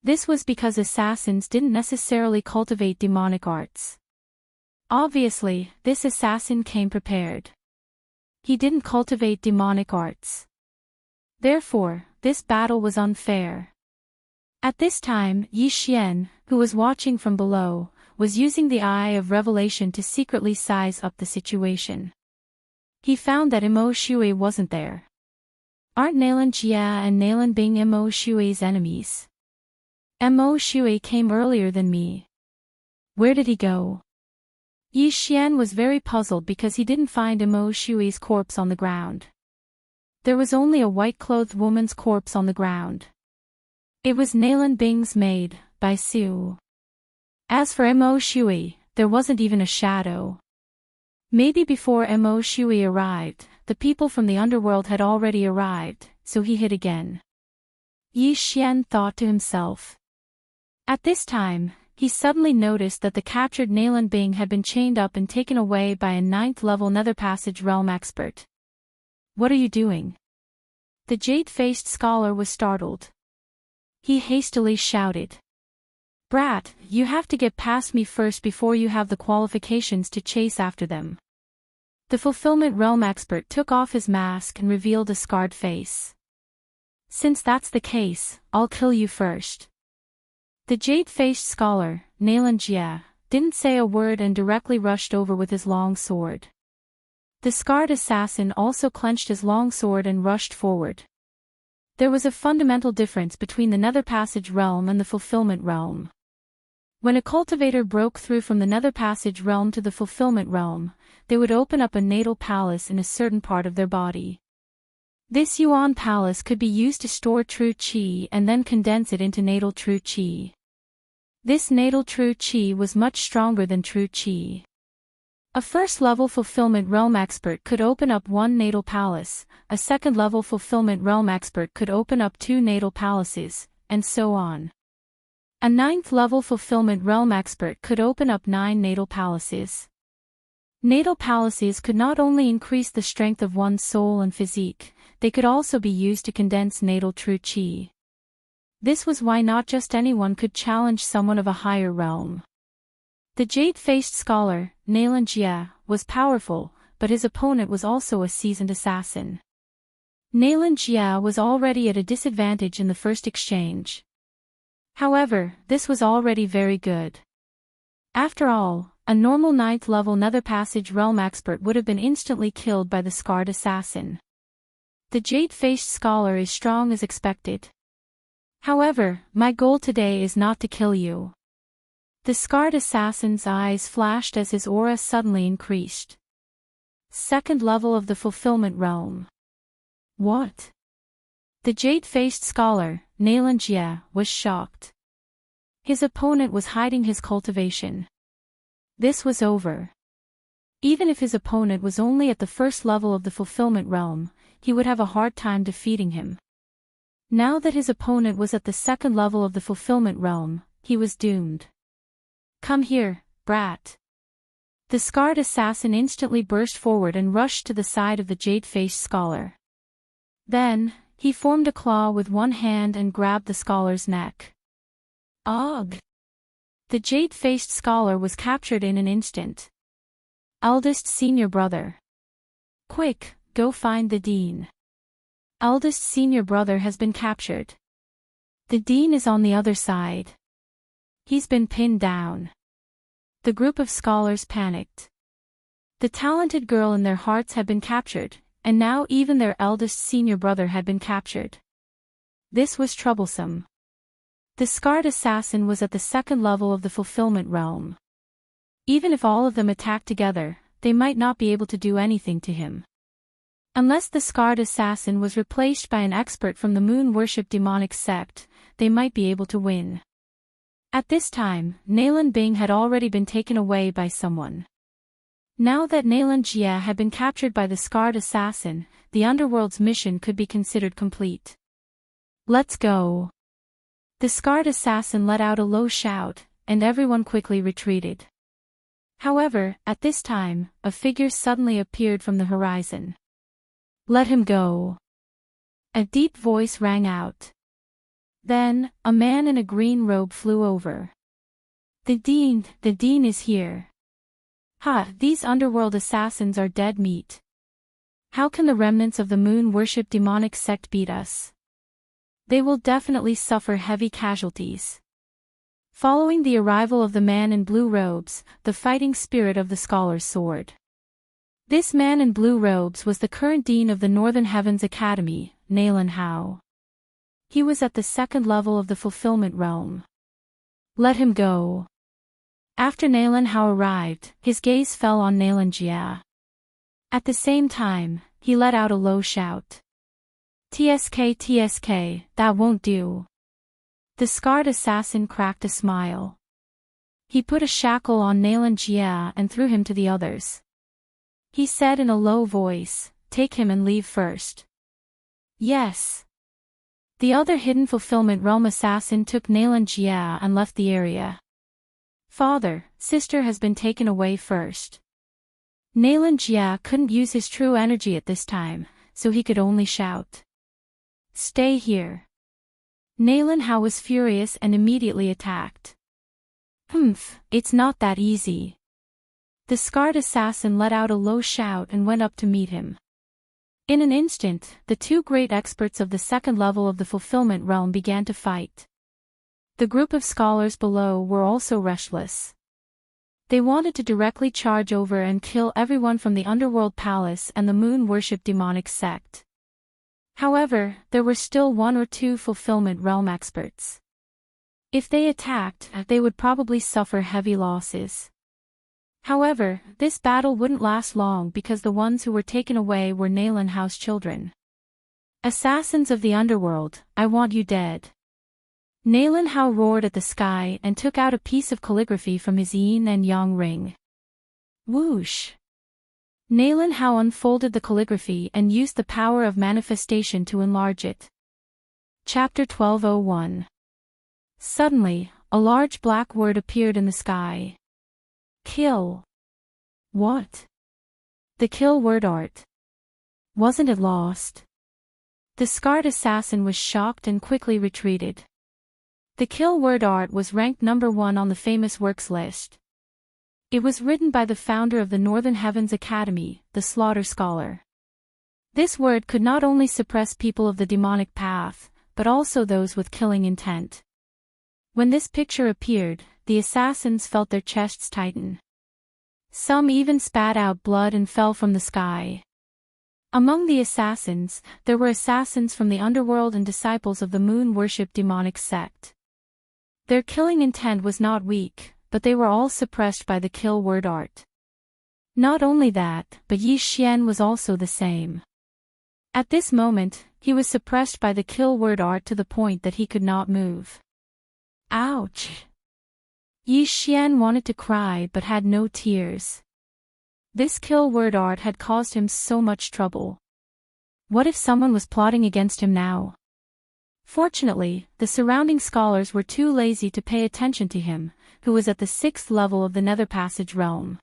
[SPEAKER 1] This was because assassins didn't necessarily cultivate demonic arts. Obviously, this assassin came prepared. He didn't cultivate demonic arts. Therefore, this battle was unfair. At this time, Yi Xian, who was watching from below, was using the Eye of Revelation to secretly size up the situation. He found that Mo Shui wasn't there. Aren't Nalan Jie and Nalan Bing Mo Shui's enemies? Mo Shui came earlier than me. Where did he go? Yi Xian was very puzzled because he didn't find Mo Shui's corpse on the ground. There was only a white-clothed woman's corpse on the ground. It was Nalan Bing's maid, Bai Su. As for Mo Shui, there wasn't even a shadow. Maybe before Mo Shui arrived, the people from the underworld had already arrived, so he hid again. Yi Xian thought to himself. At this time, he suddenly noticed that the captured Nalan Bing had been chained up and taken away by a 9th-level Nether Passage Realm expert. What are you doing? The jade-faced scholar was startled. He hastily shouted. Brat, you have to get past me first before you have the qualifications to chase after them. The Fulfillment Realm expert took off his mask and revealed a scarred face. Since that's the case, I'll kill you first. The jade-faced scholar, Nalan Jie, didn't say a word and directly rushed over with his long sword. The scarred assassin also clenched his long sword and rushed forward. There was a fundamental difference between the Nether Passage realm and the Fulfillment realm. When a cultivator broke through from the Nether Passage realm to the Fulfillment realm, they would open up a natal palace in a certain part of their body. This Yuan palace could be used to store true qi and then condense it into natal true qi. This natal true qi was much stronger than true qi. A first-level Fulfillment Realm expert could open up one natal palace, a second-level Fulfillment Realm expert could open up two natal palaces, and so on. A ninth-level Fulfillment Realm expert could open up 9 natal palaces. Natal palaces could not only increase the strength of one's soul and physique, they could also be used to condense natal true qi. This was why not just anyone could challenge someone of a higher realm. The jade-faced scholar, Nalan Jia, was powerful, but his opponent was also a seasoned assassin. Nalan Jia was already at a disadvantage in the first exchange. However, this was already very good. After all, a normal 9th-level Nether Passage realm expert would have been instantly killed by the scarred assassin. The jade-faced scholar is strong as expected. However, my goal today is not to kill you. The scarred assassin's eyes flashed as his aura suddenly increased. 2nd level of the Fulfillment Realm. What? The jade-faced scholar, Nalan Jia, was shocked. His opponent was hiding his cultivation. This was over. Even if his opponent was only at the 1st level of the Fulfillment Realm, he would have a hard time defeating him. Now that his opponent was at the 2nd level of the Fulfillment Realm, he was doomed. Come here, brat. The scarred assassin instantly burst forward and rushed to the side of the jade-faced scholar. Then, he formed a claw with one hand and grabbed the scholar's neck. Ugh! The jade-faced scholar was captured in an instant. Eldest senior brother. Quick, go find the dean. Eldest senior brother has been captured. The dean is on the other side. He's been pinned down. The group of scholars panicked. The talented girl in their hearts had been captured, and now even their eldest senior brother had been captured. This was troublesome. The scarred assassin was at the 2nd level of the Fulfillment Realm. Even if all of them attacked together, they might not be able to do anything to him. Unless the scarred assassin was replaced by an expert from the moon worship demonic sect, they might be able to win. At this time, Nalan Bing had already been taken away by someone. Now that Nalan Jia had been captured by the scarred assassin, the underworld's mission could be considered complete. Let's go. The scarred assassin let out a low shout, and everyone quickly retreated. However, at this time, a figure suddenly appeared from the horizon. Let him go. A deep voice rang out. Then, a man in a green robe flew over. The dean is here. Ha, these underworld assassins are dead meat. How can the remnants of the moon worship demonic sect beat us? They will definitely suffer heavy casualties. Following the arrival of the man in blue robes, the fighting spirit of the scholar's soared. This man in blue robes was the current dean of the Northern Heavens Academy, Nalan Hao. He was at the 2nd level of the Fulfillment Realm. Let him go. After Nalan Hao arrived, his gaze fell on Nalan Jia. At the same time, he let out a low shout. TSK, that won't do. The scarred assassin cracked a smile. He put a shackle on Nalan Jia and threw him to the others. He said in a low voice, take him and leave first. Yes. The other hidden Fulfillment Realm assassin took Nalan Jia and left the area. Father, sister has been taken away first. Nalan Jia couldn't use his true energy at this time, so he could only shout. Stay here. Nalan Hao was furious and immediately attacked. It's not that easy. The scarred assassin let out a low shout and went up to meet him. In an instant, the two great experts of the 2nd level of the Fulfillment Realm began to fight. The group of scholars below were also restless. They wanted to directly charge over and kill everyone from the Underworld Palace and the moon-worship demonic sect. However, there were still one or two Fulfillment Realm experts. If they attacked, they would probably suffer heavy losses. However, this battle wouldn't last long because the ones who were taken away were Nalan House children. Assassins of the Underworld, I want you dead. Nalan Hao roared at the sky and took out a piece of calligraphy from his yin and yang ring. Whoosh! Nalan Hao unfolded the calligraphy and used the power of manifestation to enlarge it. Chapter 1201. Suddenly, a large black word appeared in the sky. Kill. What? The kill word art. Wasn't it lost? The scarred assassin was shocked and quickly retreated. The kill word art was ranked number 1 on the famous works list. It was written by the founder of the Northern Heavens Academy, the Slaughter Scholar. This word could not only suppress people of the demonic path, but also those with killing intent. When this picture appeared, the assassins felt their chests tighten. Some even spat out blood and fell from the sky. Among the assassins, there were assassins from the underworld and disciples of the moon-worship demonic sect. Their killing intent was not weak, but they were all suppressed by the kill word art. Not only that, but Yi Xian was also the same. At this moment, he was suppressed by the kill word art to the point that he could not move. Ouch! Yi Xian wanted to cry but had no tears. This kill word art had caused him so much trouble. What if someone was plotting against him now? Fortunately, the surrounding scholars were too lazy to pay attention to him, who was at the 6th level of the Nether Passage realm.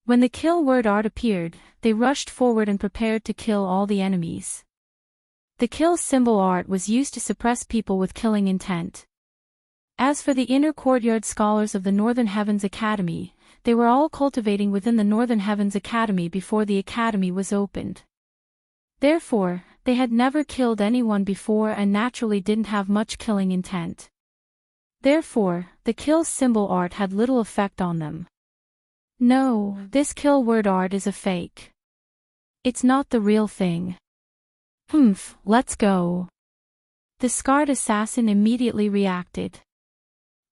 [SPEAKER 1] When the kill word art appeared, they rushed forward and prepared to kill all the enemies. The kill symbol art was used to suppress people with killing intent. As for the inner courtyard scholars of the Northern Heavens Academy, they were all cultivating within the Northern Heavens Academy before the academy was opened. Therefore, they had never killed anyone before and naturally didn't have much killing intent. Therefore, the kill symbol art had little effect on them. No, this kill word art is a fake. It's not the real thing. Let's go. The scarred assassin immediately reacted.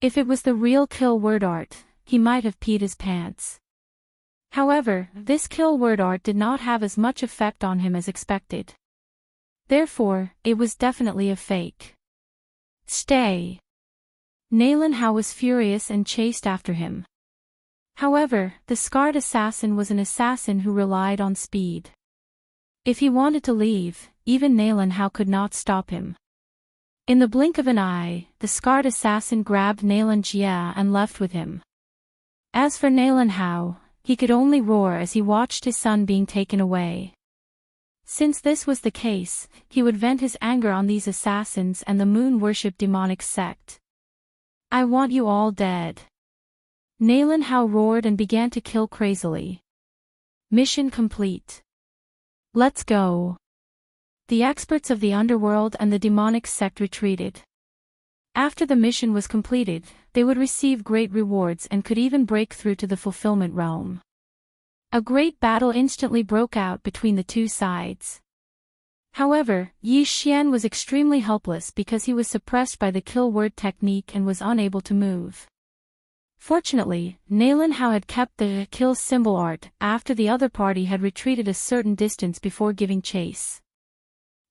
[SPEAKER 1] If it was the real kill word art, he might have peed his pants. However, this kill word art did not have as much effect on him as expected. Therefore, it was definitely a fake. Stay! Nalan Hao was furious and chased after him. However, the scarred assassin was an assassin who relied on speed. If he wanted to leave, even Nalan Hao could not stop him. In the blink of an eye, the scarred assassin grabbed Nalan Jia and left with him. As for Nalan Hao, he could only roar as he watched his son being taken away. Since this was the case, he would vent his anger on these assassins and the moon-worship demonic sect. I want you all dead. Nalan Hao roared and began to kill crazily. Mission complete. Let's go. The experts of the underworld and the demonic sect retreated. After the mission was completed, they would receive great rewards and could even break through to the fulfillment realm. A great battle instantly broke out between the two sides. However, Yi Xian was extremely helpless because he was suppressed by the kill word technique and was unable to move. Fortunately, Nalan Hao had kept the kill symbol art after the other party had retreated a certain distance before giving chase.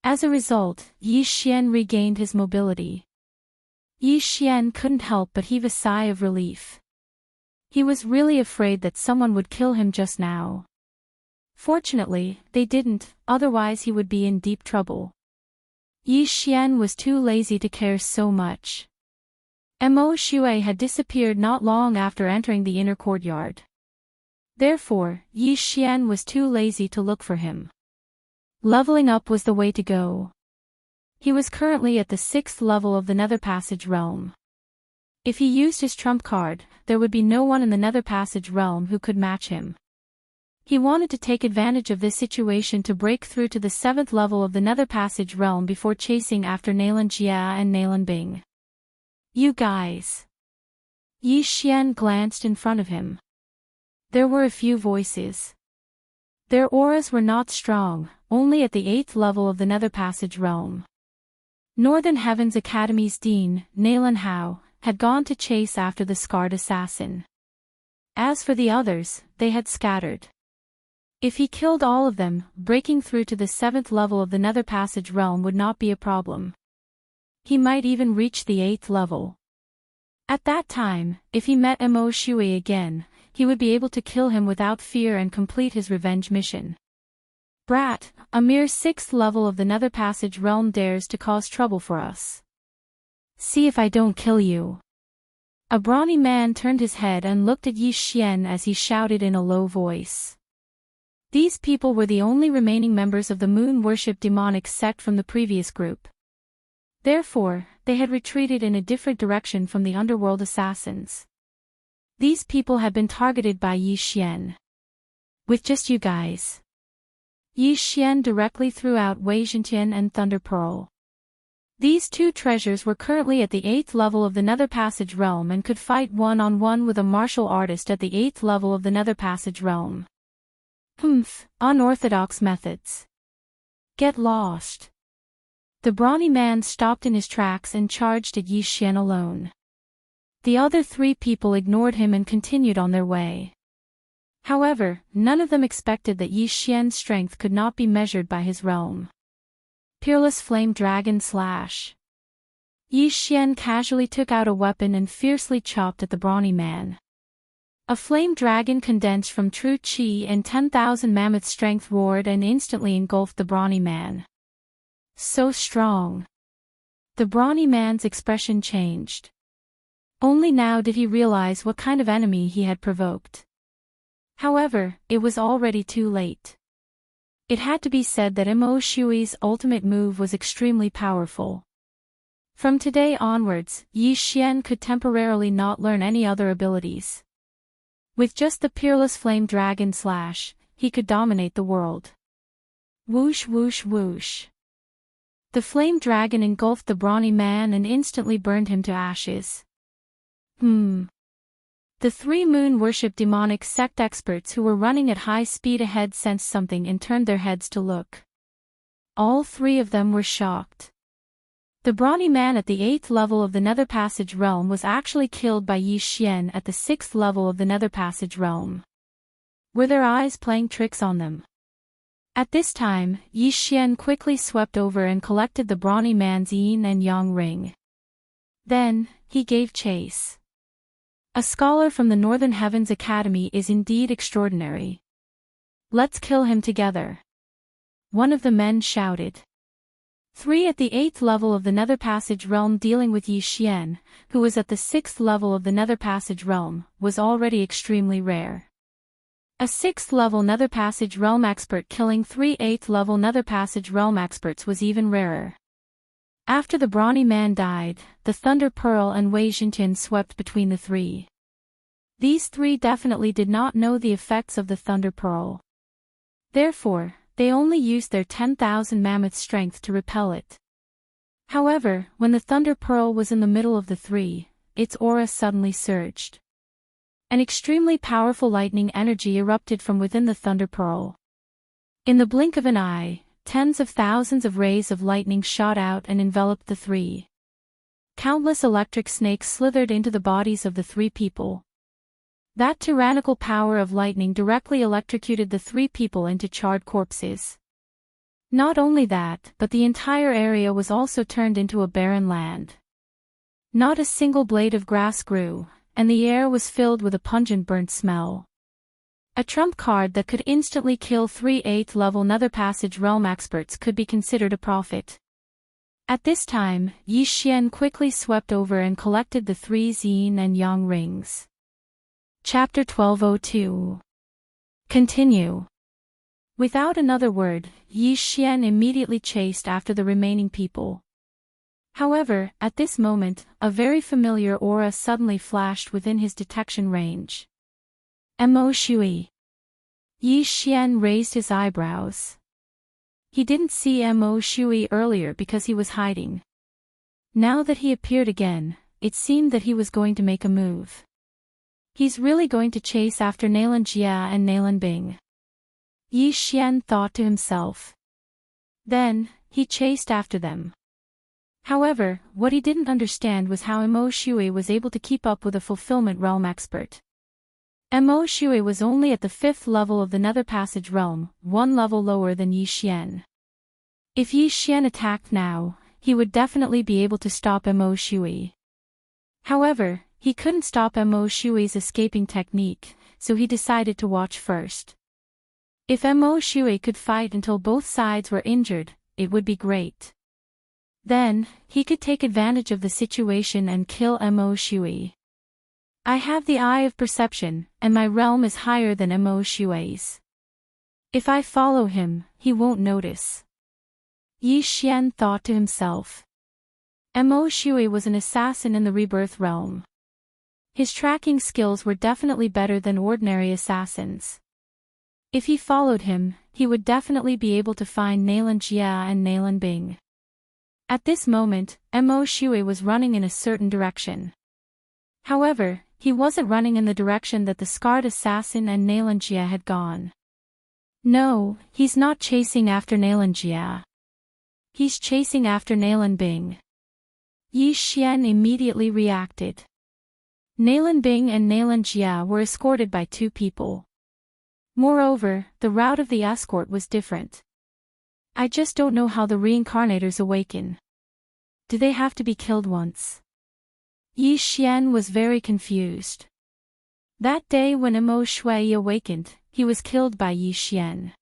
[SPEAKER 1] As a result, Yi Xian regained his mobility. Yi Xian couldn't help but heave a sigh of relief. He was really afraid that someone would kill him just now. Fortunately, they didn't, otherwise he would be in deep trouble. Yi Xian was too lazy to care so much. Mo Shui had disappeared not long after entering the inner courtyard. Therefore, Yi Xian was too lazy to look for him. Leveling up was the way to go. He was currently at the 6th level of the Nether Passage realm. If he used his trump card, there would be no one in the Nether Passage realm who could match him. He wanted to take advantage of this situation to break through to the 7th level of the Nether Passage realm before chasing after Nalan Jia and Nalan Bing. You guys. Yi Xian glanced in front of him. There were a few voices. Their auras were not strong, only at the 8th level of the Nether Passage realm. Northern Heaven's Academy's Dean, Nalan Hao, had gone to chase after the scarred assassin. As for the others, they had scattered. If he killed all of them, breaking through to the 7th level of the Nether Passage realm would not be a problem. He might even reach the 8th level. At that time, if he met Mo Shui again, he would be able to kill him without fear and complete his revenge mission. Brat, a mere 6th level of the Nether Passage realm dares to cause trouble for us. See if I don't kill you. A brawny man turned his head and looked at Yi Xian as he shouted in a low voice. These people were the only remaining members of the moon worship demonic sect from the previous group. Therefore, they had retreated in a different direction from the underworld assassins. These people had been targeted by Yi Xian. With just you guys. Yi Xian directly threw out Wei Zhentian and Thunder Pearl. These two treasures were currently at the 8th level of the Nether Passage realm and could fight one-on-one with a martial artist at the 8th level of the Nether Passage realm. Unorthodox methods. Get lost. The brawny man stopped in his tracks and charged at Yi Xian alone. The other three people ignored him and continued on their way. However, none of them expected that Yi Xian's strength could not be measured by his realm. Peerless Flame Dragon Slash. Yi Xian casually took out a weapon and fiercely chopped at the brawny man. A flame dragon condensed from true chi and 10,000 mammoth strength roared and instantly engulfed the brawny man. So strong. The brawny man's expression changed. Only now did he realize what kind of enemy he had provoked. However, it was already too late. It had to be said that Mo Shui's ultimate move was extremely powerful. From today onwards, Yi Xian could temporarily not learn any other abilities. With just the Peerless Flame Dragon Slash, he could dominate the world. Whoosh whoosh whoosh. The flame dragon engulfed the brawny man and instantly burned him to ashes. The three moon worship demonic sect experts who were running at high speed ahead sensed something and turned their heads to look. All three of them were shocked. The brawny man at the 8th level of the Nether Passage realm was actually killed by Yi Xian at the 6th level of the Nether Passage realm. Were their eyes playing tricks on them? At this time, Yi Xian quickly swept over and collected the brawny man's yin and yang ring. Then, he gave chase. A scholar from the Northern Heavens Academy is indeed extraordinary. Let's kill him together. One of the men shouted. 3 at the 8th level of the Nether Passage realm dealing with Yi Xian, who was at the 6th level of the Nether Passage realm, was already extremely rare. A 6th level Nether Passage realm expert killing 3 8th level Nether Passage realm experts was even rarer. After the brawny man died, the Thunder Pearl and Wei Zhentian swept between the three. These three definitely did not know the effects of the Thunder Pearl. Therefore, they only used their 10,000 mammoth strength to repel it. However, when the Thunder Pearl was in the middle of the three, its aura suddenly surged. An extremely powerful lightning energy erupted from within the Thunder Pearl. In the blink of an eye, tens of thousands of rays of lightning shot out and enveloped the three. Countless electric snakes slithered into the bodies of the three people. That tyrannical power of lightning directly electrocuted the three people into charred corpses. Not only that, but the entire area was also turned into a barren land. Not a single blade of grass grew, and the air was filled with a pungent burnt smell. A trump card that could instantly kill 3 8th level Nether Passage realm experts could be considered a profit. At this time, Yi Xian quickly swept over and collected the 3 yin and yang rings. Chapter 1202. Continue. Without another word, Yi Xian immediately chased after the remaining people. However, at this moment, a very familiar aura suddenly flashed within his detection range. Mo Shui. Yi Xian raised his eyebrows. He didn't see Mo Shui earlier because he was hiding. Now that he appeared again, it seemed that he was going to make a move. He's really going to chase after Nalan Jia and Nalan Bing. Yi Xian thought to himself. Then, he chased after them. However, what he didn't understand was how Mo Shui was able to keep up with a fulfillment realm expert. Mo Shui was only at the 5th level of the Nether Passage realm, 1 level lower than Yi Xian. If Yi Xian attacked now, he would definitely be able to stop Mo Shui. However, he couldn't stop Mo Shui's escaping technique, so he decided to watch first. If Mo Shui could fight until both sides were injured, it would be great. Then, he could take advantage of the situation and kill Mo Shui. I have the eye of perception, and my realm is higher than Mo Shui's. If I follow him, he won't notice. Yi Xian thought to himself. Mo Shui was an assassin in the rebirth realm. His tracking skills were definitely better than ordinary assassins. If he followed him, he would definitely be able to find Nalan Jia and Nalan Bing. At this moment, Mo Shui was running in a certain direction. However, he wasn't running in the direction that the scarred assassin and Nalan Jia had gone. No, he's not chasing after Nalan Jia. He's chasing after Nalan Bing. Yi Xian immediately reacted. Nalan Bing and Nalan Jia were escorted by 2 people. Moreover, the route of the escort was different. I just don't know how the reincarnators awaken. Do they have to be killed once? Yi Xian was very confused. That day when Mo Shui awakened, he was killed by Yi Xian.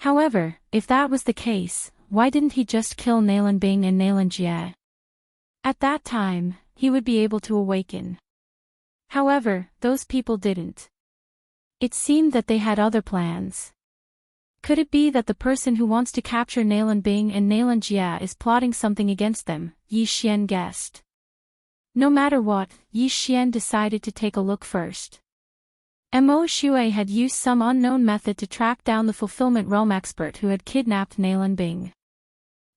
[SPEAKER 1] However, if that was the case, why didn't he just kill Nalan Bing and Nalan Jia? At that time, he would be able to awaken. However, those people didn't. It seemed that they had other plans. Could it be that the person who wants to capture Nalan Bing and Nalan Jia is plotting something against them? Yi Xian guessed. No matter what, Yi Xian decided to take a look first. Mo Shui had used some unknown method to track down the fulfillment realm expert who had kidnapped Nalan Bing.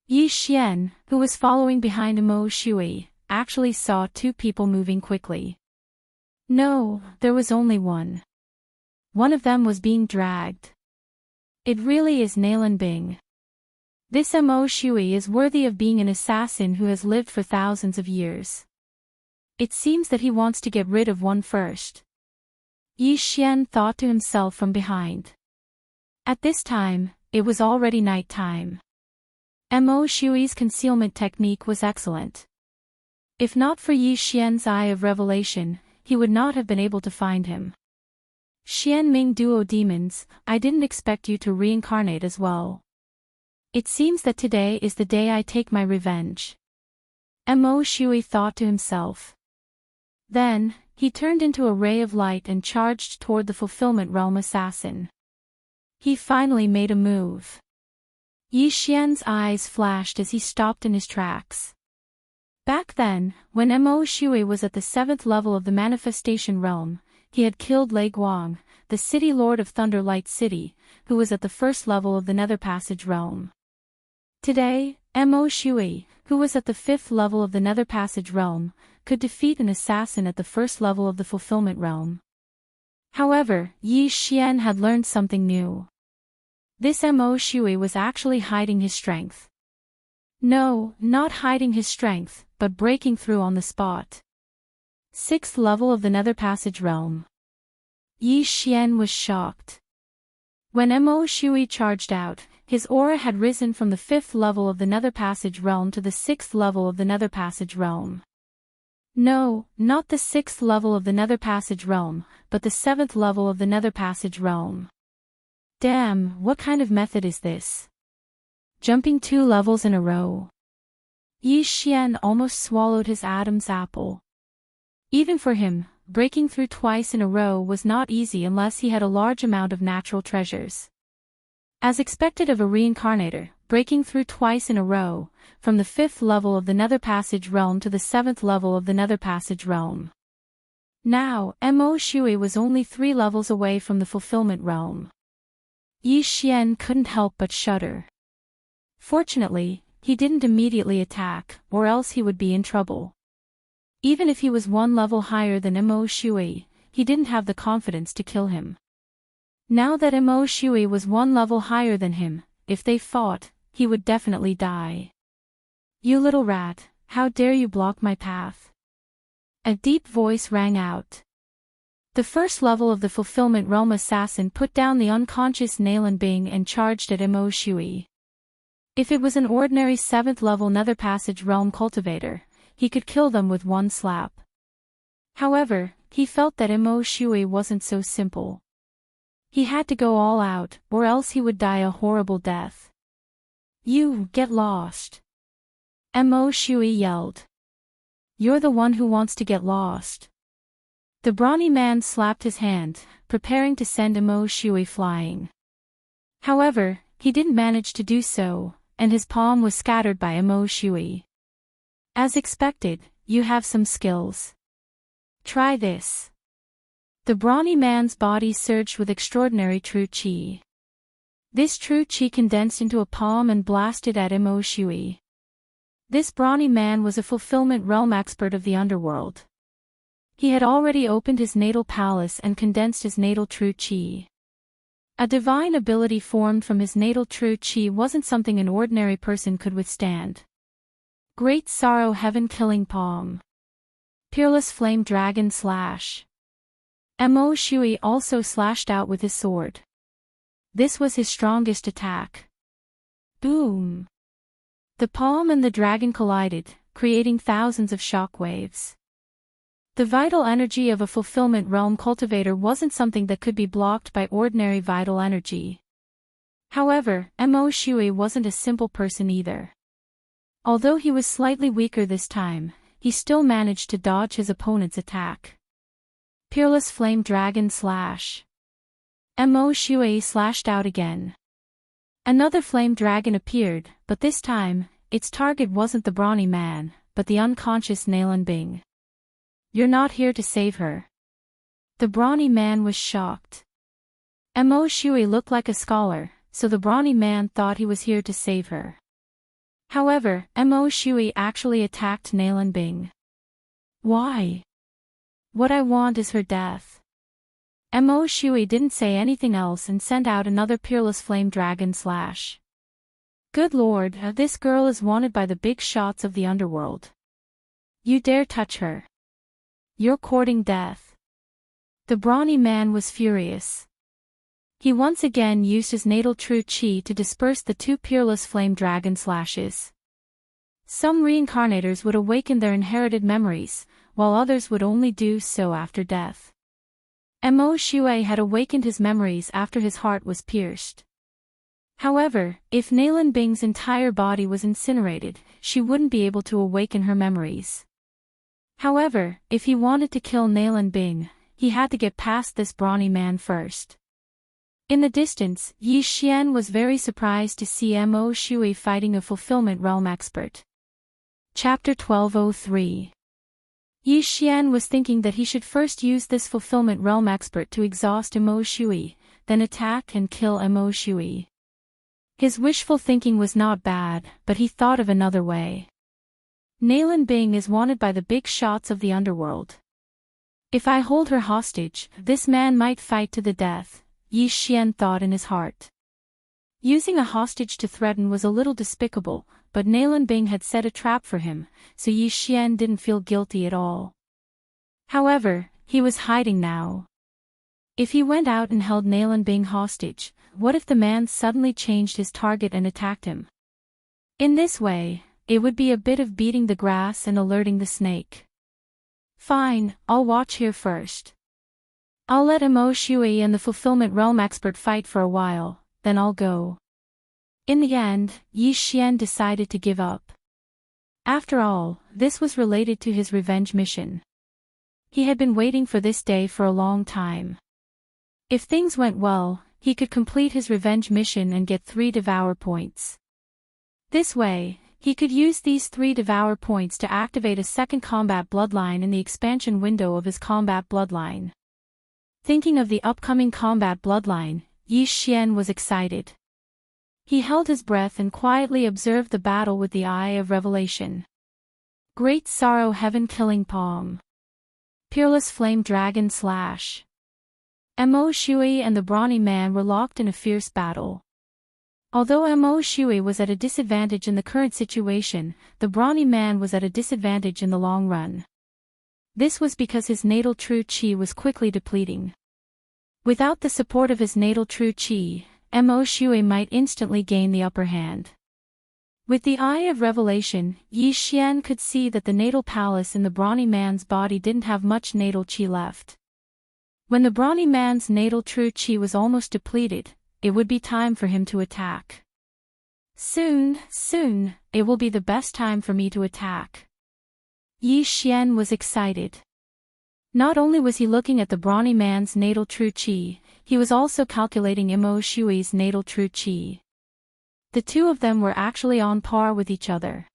[SPEAKER 1] Yi Xian, who was following behind Mo Shui, actually saw 2 people moving quickly. No, there was only one. One of them was being dragged. It really is Nalan Bing. This Mo Shui is worthy of being an assassin who has lived for thousands of years. It seems that he wants to get rid of one first. Yi Xian thought to himself from behind. At this time, it was already night time. Mo Shui's concealment technique was excellent. If not for Yi Xian's eye of revelation, he would not have been able to find him. Xian Ming Duo Demons, I didn't expect you to reincarnate as well. It seems that today is the day I take my revenge. Mo Shui thought to himself. Then, he turned into a ray of light and charged toward the fulfillment realm assassin. He finally made a move. Yi Xian's eyes flashed as he stopped in his tracks. Back then, when Mo Shui was at the 7th level of the manifestation realm, he had killed Lei Guang, the city lord of Thunder Light City, who was at the 1st level of the Nether Passage realm. Today, Mo Shui, who was at the 5th level of the Nether Passage realm, could defeat an assassin at the 1st level of the fulfillment realm. However, Yi Xian had learned something new. This Mo Shui was actually hiding his strength. No, not hiding his strength, but breaking through on the spot. 6th level of the Nether Passage realm. Yi Xian was shocked. When Mo Shui charged out, his aura had risen from the 5th level of the Nether Passage realm to the 6th level of the Nether Passage realm. No, not the 6th level of the Nether Passage realm, but the 7th level of the Nether Passage realm. Damn, what kind of method is this? Jumping 2 levels in a row. Yi Xian almost swallowed his Adam's apple. Even for him, breaking through twice in a row was not easy unless he had a large amount of natural treasures. As expected of a reincarnator, breaking through twice in a row, from the 5th level of the Nether Passage realm to the 7th level of the Nether Passage realm. Now, Mo Shui was only 3 levels away from the fulfillment realm. Yi Xian couldn't help but shudder. Fortunately, he didn't immediately attack, or else he would be in trouble. Even if he was 1 level higher than Mo Shui, he didn't have the confidence to kill him. Now that Emo Shui was one level higher than him, if they fought, he would definitely die. You little rat, how dare you block my path? A deep voice rang out. The first level of the Fulfillment Realm assassin put down the unconscious Nalan Bing and charged at Emo Shui. If it was an ordinary 7th level Nether Passage Realm cultivator, he could kill them with one slap. However, he felt that Emo Shui wasn't so simple. He had to go all out, or else he would die a horrible death. You, get lost. Emo Shui yelled. You're the one who wants to get lost. The brawny man slapped his hand, preparing to send Emo Shui flying. However, he didn't manage to do so, and his palm was scattered by Emo Shui. As expected, you have some skills. Try this. The brawny man's body surged with extraordinary true chi. This true chi condensed into a palm and blasted at Emo Shui. This brawny man was a Fulfillment Realm expert of the underworld. He had already opened his natal palace and condensed his natal true chi. A divine ability formed from his natal true chi wasn't something an ordinary person could withstand. Great Sorrow Heaven Killing Palm. Peerless Flame Dragon Slash. Emo Shui also slashed out with his sword. This was his strongest attack. Boom! The palm and the dragon collided, creating thousands of shockwaves. The vital energy of a Fulfillment Realm cultivator wasn't something that could be blocked by ordinary vital energy. However, Emo Shui wasn't a simple person either. Although he was slightly weaker this time, he still managed to dodge his opponent's attack. Peerless Flame Dragon Slash. Emo Shui slashed out again. Another flame dragon appeared, but this time, its target wasn't the brawny man, but the unconscious Nalan Bing. You're not here to save her. The brawny man was shocked. Emo Shui looked like a scholar, so the brawny man thought he was here to save her. However, Emo Shui actually attacked Nalan Bing. Why? What I want is her death. Emo Shui didn't say anything else and sent out another Peerless Flame Dragon Slash. Good lord, this girl is wanted by the big shots of the underworld. You dare touch her. You're courting death. The brawny man was furious. He once again used his natal true chi to disperse the 2 Peerless Flame Dragon Slashes. Some reincarnators would awaken their inherited memories, while others would only do so after death. Emo Shui had awakened his memories after his heart was pierced. However, if Nalan Bing's entire body was incinerated, she wouldn't be able to awaken her memories. However, if he wanted to kill Nalan Bing, he had to get past this brawny man first. In the distance, Yi Xian was very surprised to see Emo Shui fighting a Fulfillment Realm expert. Chapter 1203. Yi Xian was thinking that he should first use this Fulfillment Realm expert to exhaust Emo Shui, then attack and kill Emo Shui. His wishful thinking was not bad, but he thought of another way. Nalan Bing is wanted by the big shots of the underworld. If I hold her hostage, this man might fight to the death, Yi Xian thought in his heart. Using a hostage to threaten was a little despicable, but Nalan Bing had set a trap for him, so Yi Xian didn't feel guilty at all. However, he was hiding now. If he went out and held Nalan Bing hostage, what if the man suddenly changed his target and attacked him? In this way, it would be a bit of beating the grass and alerting the snake. Fine, I'll watch here first. I'll let Emo Shui and the Fulfillment Realm expert fight for a while, then I'll go. In the end, Yi Xian decided to give up. After all, this was related to his revenge mission. He had been waiting for this day for a long time. If things went well, he could complete his revenge mission and get 3 Devour points. This way, he could use these 3 Devour points to activate a second combat bloodline in the expansion window of his combat bloodline. Thinking of the upcoming combat bloodline, Yi Xian was excited. He held his breath and quietly observed the battle with the eye of revelation. Great Sorrow Heaven Killing Palm. Peerless Flame Dragon Slash. Mo Shui and the brawny man were locked in a fierce battle. Although Mo Shui was at a disadvantage in the current situation, the brawny man was at a disadvantage in the long run. This was because his natal true chi was quickly depleting. Without the support of his natal true chi, Mo Shui might instantly gain the upper hand. With the eye of revelation, Yi Xian could see that the natal palace in the brawny man's body didn't have much natal chi left. When the brawny man's natal true chi was almost depleted, it would be time for him to attack. Soon, it will be the best time for me to attack. Yi Xian was excited. Not only was he looking at the brawny man's natal true chi, he was also calculating Mo Shui's natal true chi. The two of them were actually on par with each other.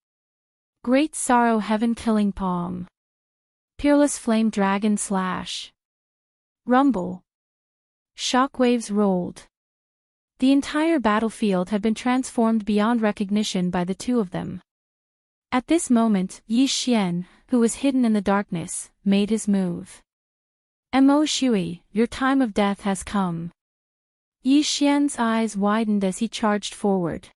[SPEAKER 1] Great Sorrow Heaven Killing Palm. Peerless Flame Dragon Slash. Rumble. Shockwaves rolled. The entire battlefield had been transformed beyond recognition by the two of them. At this moment, Yi Xian, who was hidden in the darkness, made his move. Mo Shui, your time of death has come. Yi Xian's eyes widened as he charged forward.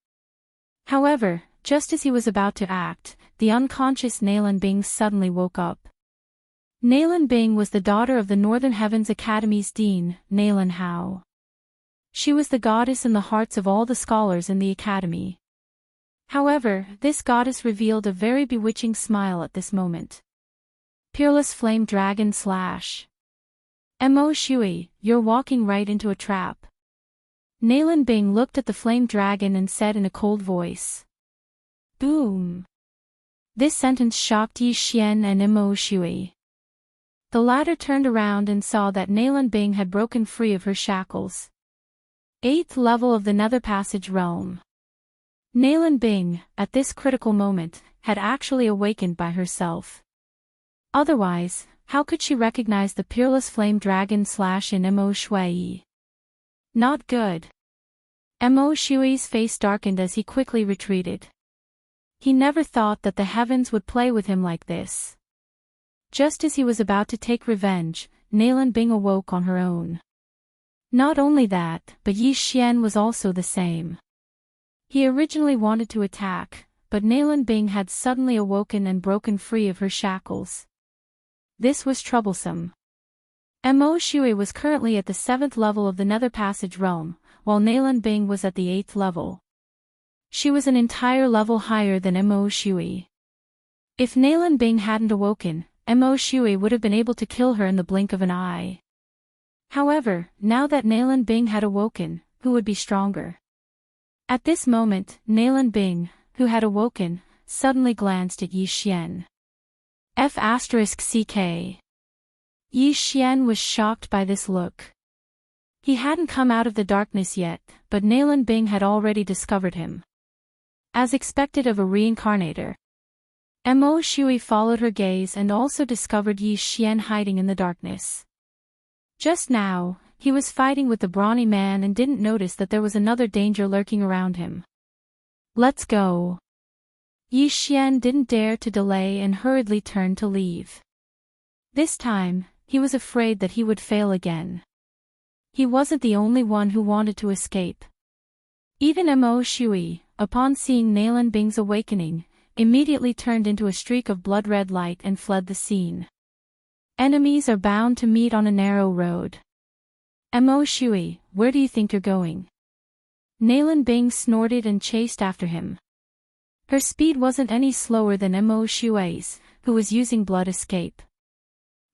[SPEAKER 1] However, just as he was about to act, the unconscious Nalan Bing suddenly woke up. Nalan Bing was the daughter of the Northern Heavens Academy's dean, Nalan Hao. She was the goddess in the hearts of all the scholars in the academy. However, this goddess revealed a very bewitching smile at this moment. Peerless Flame Dragon Slash. Mo Shui, you're walking right into a trap. Nalan Bing looked at the flame dragon and said in a cold voice. Boom. This sentence shocked Yi Xian and Mo Shui. The latter turned around and saw that Nalan Bing had broken free of her shackles. 8th level of the Nether Passage Realm. Nalan Bing, at this critical moment, had actually awakened by herself. Otherwise, how could she recognize the Peerless Flame Dragon Slash in Mo Shui? Not good. Mo Shui's face darkened as he quickly retreated. He never thought that the heavens would play with him like this. Just as he was about to take revenge, Nalan Bing awoke on her own. Not only that, but Yi Xian was also the same. He originally wanted to attack, but Nalan Bing had suddenly awoken and broken free of her shackles. This was troublesome. Mo Shui was currently at the 7th level of the Nether Passage Realm, while Nalan Bing was at the 8th level. She was an entire level higher than Mo Shui. If Nalan Bing hadn't awoken, Mo Shui would have been able to kill her in the blink of an eye. However, now that Nalan Bing had awoken, who would be stronger? At this moment, Nalan Bing, who had awoken, suddenly glanced at Yi Xian. F***ck. Yi Xian was shocked by this look. He hadn't come out of the darkness yet, but Nalan Bing had already discovered him. As expected of a reincarnator. Mo Shui followed her gaze and also discovered Yi Xian hiding in the darkness. Just now, he was fighting with the brawny man and didn't notice that there was another danger lurking around him. Let's go. Yi Xian didn't dare to delay and hurriedly turned to leave. This time, he was afraid that he would fail again. He wasn't the only one who wanted to escape. Even Mo Shui, upon seeing Nalan Bing's awakening, immediately turned into a streak of blood-red light and fled the scene. Enemies are bound to meet on a narrow road. Mo Shui, where do you think you're going? Nalan Bing snorted and chased after him. Her speed wasn't any slower than Mo Shui's, who was using blood escape.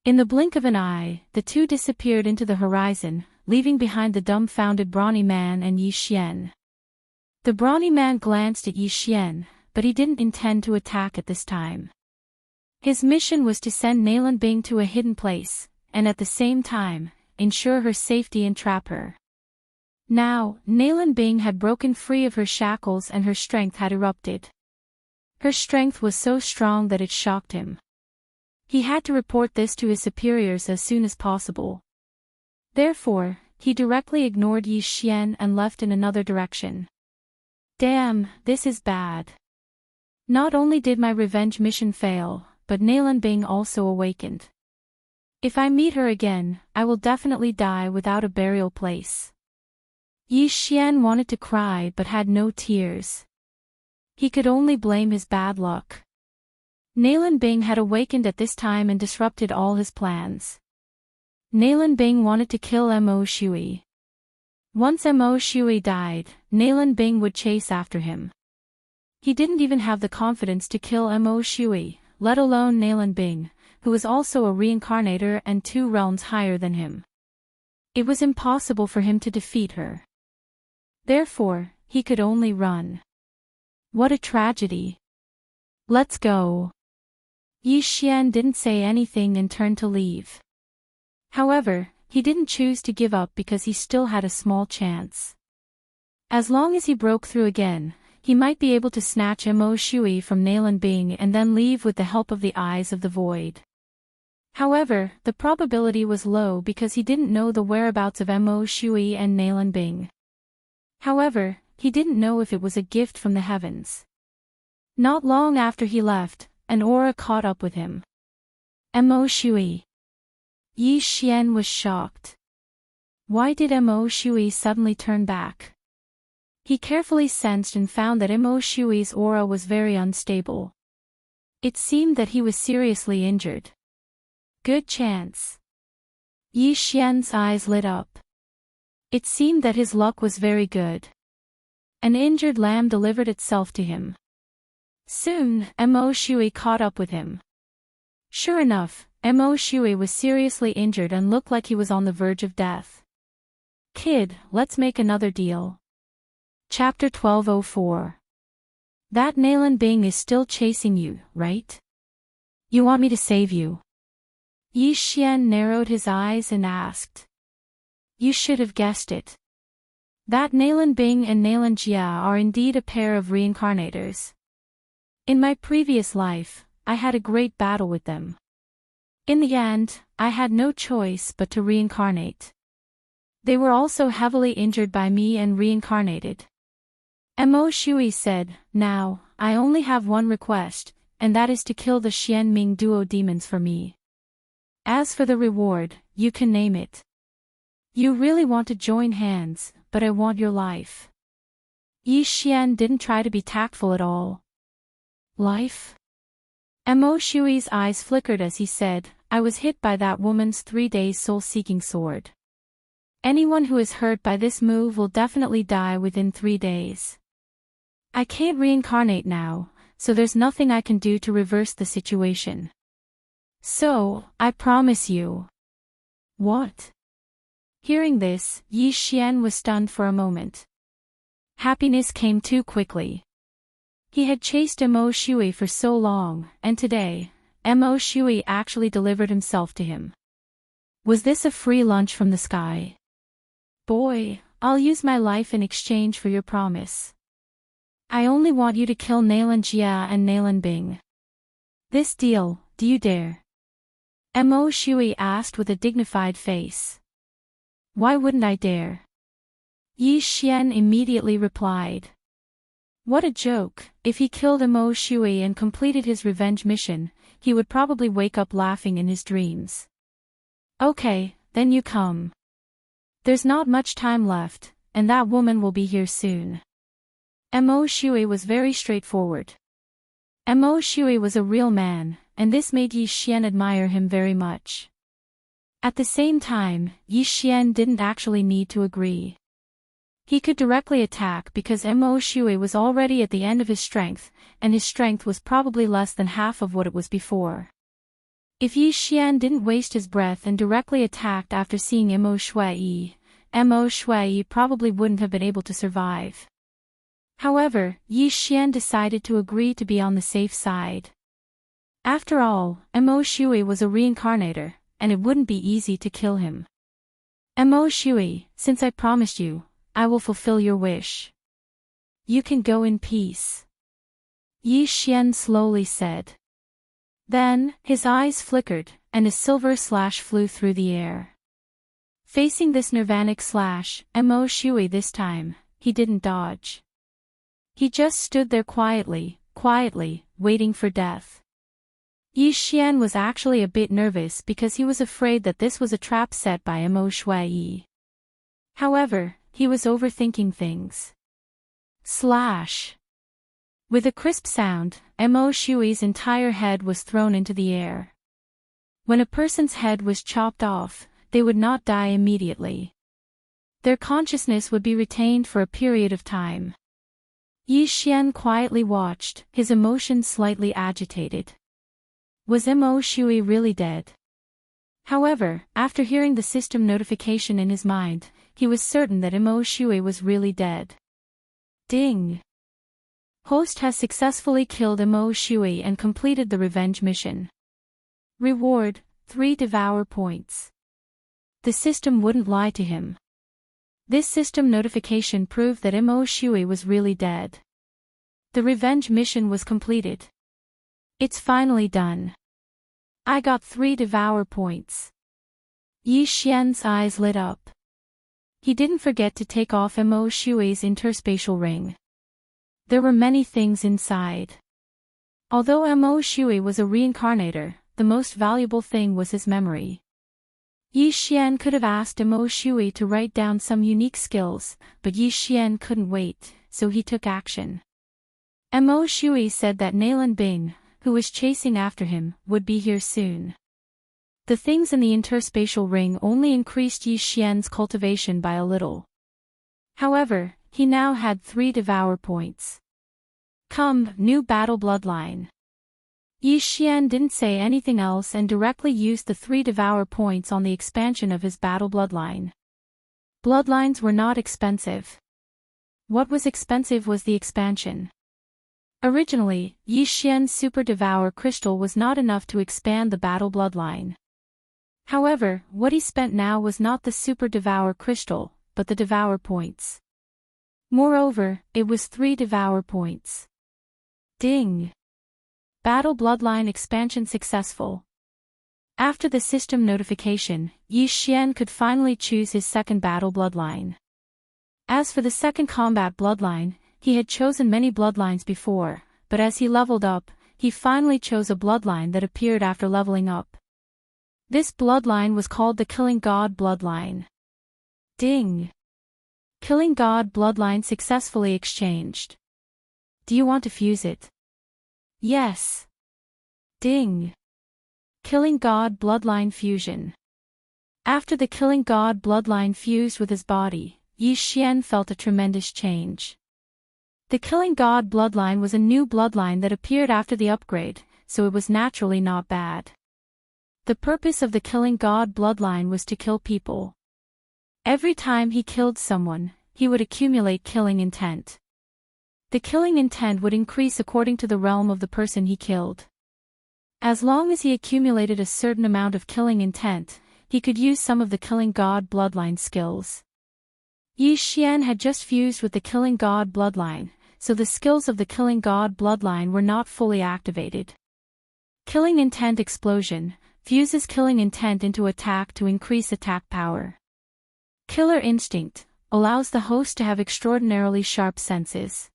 [SPEAKER 1] In the blink of an eye, the two disappeared into the horizon, leaving behind the dumbfounded brawny man and Yi Xian. The brawny man glanced at Yi Xian, but he didn't intend to attack at this time. His mission was to send Nalan Bing to a hidden place, and at the same time, ensure her safety and trap her. Now, Nalan Bing had broken free of her shackles and her strength had erupted. Her strength was so strong that it shocked him. He had to report this to his superiors as soon as possible. Therefore, he directly ignored Yi Xian and left in another direction. Damn, this is bad. Not only did my revenge mission fail, but Nalan Bing also awakened. If I meet her again, I will definitely die without a burial place. Yi Xian wanted to cry but had no tears. He could only blame his bad luck. Nalan Bing had awakened at this time and disrupted all his plans. Nalan Bing wanted to kill Mo Shui. Once Mo Shui died, Nalan Bing would chase after him. He didn't even have the confidence to kill Mo Shui, let alone Nalan Bing, who was also a reincarnator and 2 realms higher than him. It was impossible for him to defeat her. Therefore, he could only run. What a tragedy. Let's go. Yi Xian didn't say anything and turned to leave. However, he didn't choose to give up because he still had a small chance. As long as he broke through again, he might be able to snatch Mo Shui from Nalan Bing and then leave with the help of the Eyes of the Void. However, the probability was low because he didn't know the whereabouts of Mo Shui and Nalan Bing. However, he didn't know if it was a gift from the heavens. Not long after he left, an aura caught up with him. Mo Shui. Yi Xian was shocked. Why did Mo Shui suddenly turn back? He carefully sensed and found that Mo Shui's aura was very unstable. It seemed that he was seriously injured. Good chance. Yi Xian's eyes lit up. It seemed that his luck was very good. An injured lamb delivered itself to him. Soon, Mo Shui caught up with him. Sure enough, Mo Shui was seriously injured and looked like he was on the verge of death. Kid, let's make another deal. Chapter 1204. That Nalan Bing is still chasing you, right? You want me to save you? Yi Xian narrowed his eyes and asked. You should have guessed it. That Nalan Bing and Nalan Jia are indeed a pair of reincarnators. In my previous life, I had a great battle with them. In the end, I had no choice but to reincarnate. They were also heavily injured by me and reincarnated. Mo Shui said, now, I only have one request, and that is to kill the Xianming duo demons for me. As for the reward, you can name it. You really want to join hands, but I want your life. Yi Xian didn't try to be tactful at all. Life? Mo Shui's eyes flickered as he said, I was hit by that woman's 3-day soul-seeking sword. Anyone who is hurt by this move will definitely die within 3 days. I can't reincarnate now, so there's nothing I can do to reverse the situation. So, I promise you. What? Hearing this, Yi Xian was stunned for a moment. Happiness came too quickly. He had chased Mo Shui for so long, and today, Mo Shui actually delivered himself to him. Was this a free lunch from the sky? Boy, I'll use my life in exchange for your promise. I only want you to kill Nalan Jia and Nalan Bing. This deal, do you dare? Mo Shui asked with a dignified face. Why wouldn't I dare? Yi Xian immediately replied. What a joke, if he killed Mo Shui and completed his revenge mission, he would probably wake up laughing in his dreams. Okay, then you come. There's not much time left, and that woman will be here soon. Mo Shui was very straightforward. Mo Shui was a real man, and this made Yi Xian admire him very much. At the same time, Yi Xian didn't actually need to agree. He could directly attack because Mo Shui was already at the end of his strength, and his strength was probably less than half of what it was before. If Yi Xian didn't waste his breath and directly attacked after seeing Mo Shui probably wouldn't have been able to survive. However, Yi Xian decided to agree to be on the safe side. After all, Mo Shui was a reincarnator, and it wouldn't be easy to kill him. Mo Shui, since I promised you, I will fulfill your wish. You can go in peace. Yi Xian slowly said. Then, his eyes flickered, and a silver slash flew through the air. Facing this nirvanic slash, Mo Shui this time, he didn't dodge. He just stood there quietly, waiting for death. Yi Xian was actually a bit nervous because he was afraid that this was a trap set by Mo Shui. However, he was overthinking things. Slash. With a crisp sound, Mo Shui's entire head was thrown into the air. When a person's head was chopped off, they would not die immediately. Their consciousness would be retained for a period of time. Yi Xian quietly watched, his emotions slightly agitated. Was Mo Shui really dead? However, after hearing the system notification in his mind, he was certain that Mo Shui was really dead. Ding! Host has successfully killed Mo Shui and completed the revenge mission. Reward, 3 Devour points. The system wouldn't lie to him. This system notification proved that Mo Shui was really dead. The revenge mission was completed. It's finally done. I got 3 Devour points. Yi Xian's eyes lit up. He didn't forget to take off Mo Shui's interspatial ring. There were many things inside. Although Mo Shui was a reincarnator, the most valuable thing was his memory. Yi Xian could have asked Mo Shui to write down some unique skills, but Yi Xian couldn't wait, so he took action. Mo Shui said that Nalan Bing, who was chasing after him, would be here soon. The things in the interspatial ring only increased Yi Xian's cultivation by a little. However, he now had 3 Devour points. Come, new battle bloodline. Yi Xian didn't say anything else and directly used the 3 Devour points on the expansion of his battle bloodline. Bloodlines were not expensive. What was expensive was the expansion. Originally, Yi Xian's Super Devour Crystal was not enough to expand the battle bloodline. However, what he spent now was not the Super Devour Crystal, but the Devour points. Moreover, it was 3 Devour points. Ding! Battle bloodline expansion successful. After the system notification, Yi Xian could finally choose his second battle bloodline. As for the second combat bloodline, he had chosen many bloodlines before, but as he leveled up, he finally chose a bloodline that appeared after leveling up. This bloodline was called the Killing God bloodline. Ding! Killing God bloodline successfully exchanged. Do you want to fuse it? Yes. Ding! Killing God bloodline fusion. After the Killing God bloodline fused with his body, Yi Xian felt a tremendous change. The Killing God bloodline was a new bloodline that appeared after the upgrade, so it was naturally not bad. The purpose of the Killing God bloodline was to kill people. Every time he killed someone, he would accumulate killing intent. The killing intent would increase according to the realm of the person he killed. As long as he accumulated a certain amount of killing intent, he could use some of the Killing God bloodline skills. Yi Xian had just fused with the Killing God bloodline, so the skills of the Killing God bloodline were not fully activated. Killing Intent Explosion fuses killing intent into attack to increase attack power. Killer Instinct allows the host to have extraordinarily sharp senses.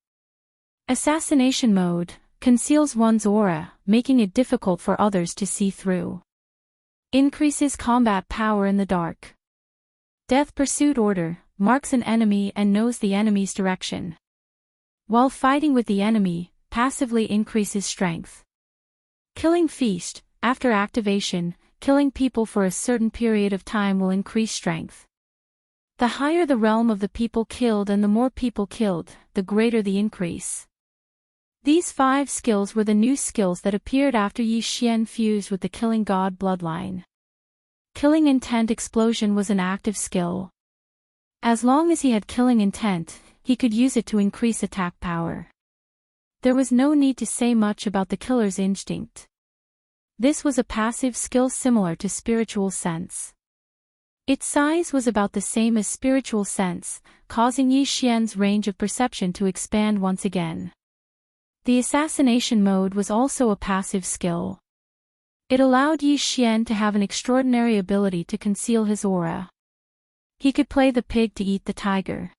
[SPEAKER 1] Assassination Mode conceals one's aura, making it difficult for others to see through. Increases combat power in the dark. Death Pursuit Order marks an enemy and knows the enemy's direction. While fighting with the enemy, passively increases strength. Killing Feast after activation, killing people for a certain period of time will increase strength. The higher the realm of the people killed and the more people killed, the greater the increase. These 5 skills were the new skills that appeared after Yi Xian fused with the Killing God bloodline. Killing Intent Explosion was an active skill. As long as he had killing intent, he could use it to increase attack power. There was no need to say much about the Killer's Instinct. This was a passive skill similar to Spiritual Sense. Its size was about the same as Spiritual Sense, causing Yi Xian's range of perception to expand once again. The Assassination Mode was also a passive skill. It allowed Yi Xian to have an extraordinary ability to conceal his aura. He could play the pig to eat the tiger.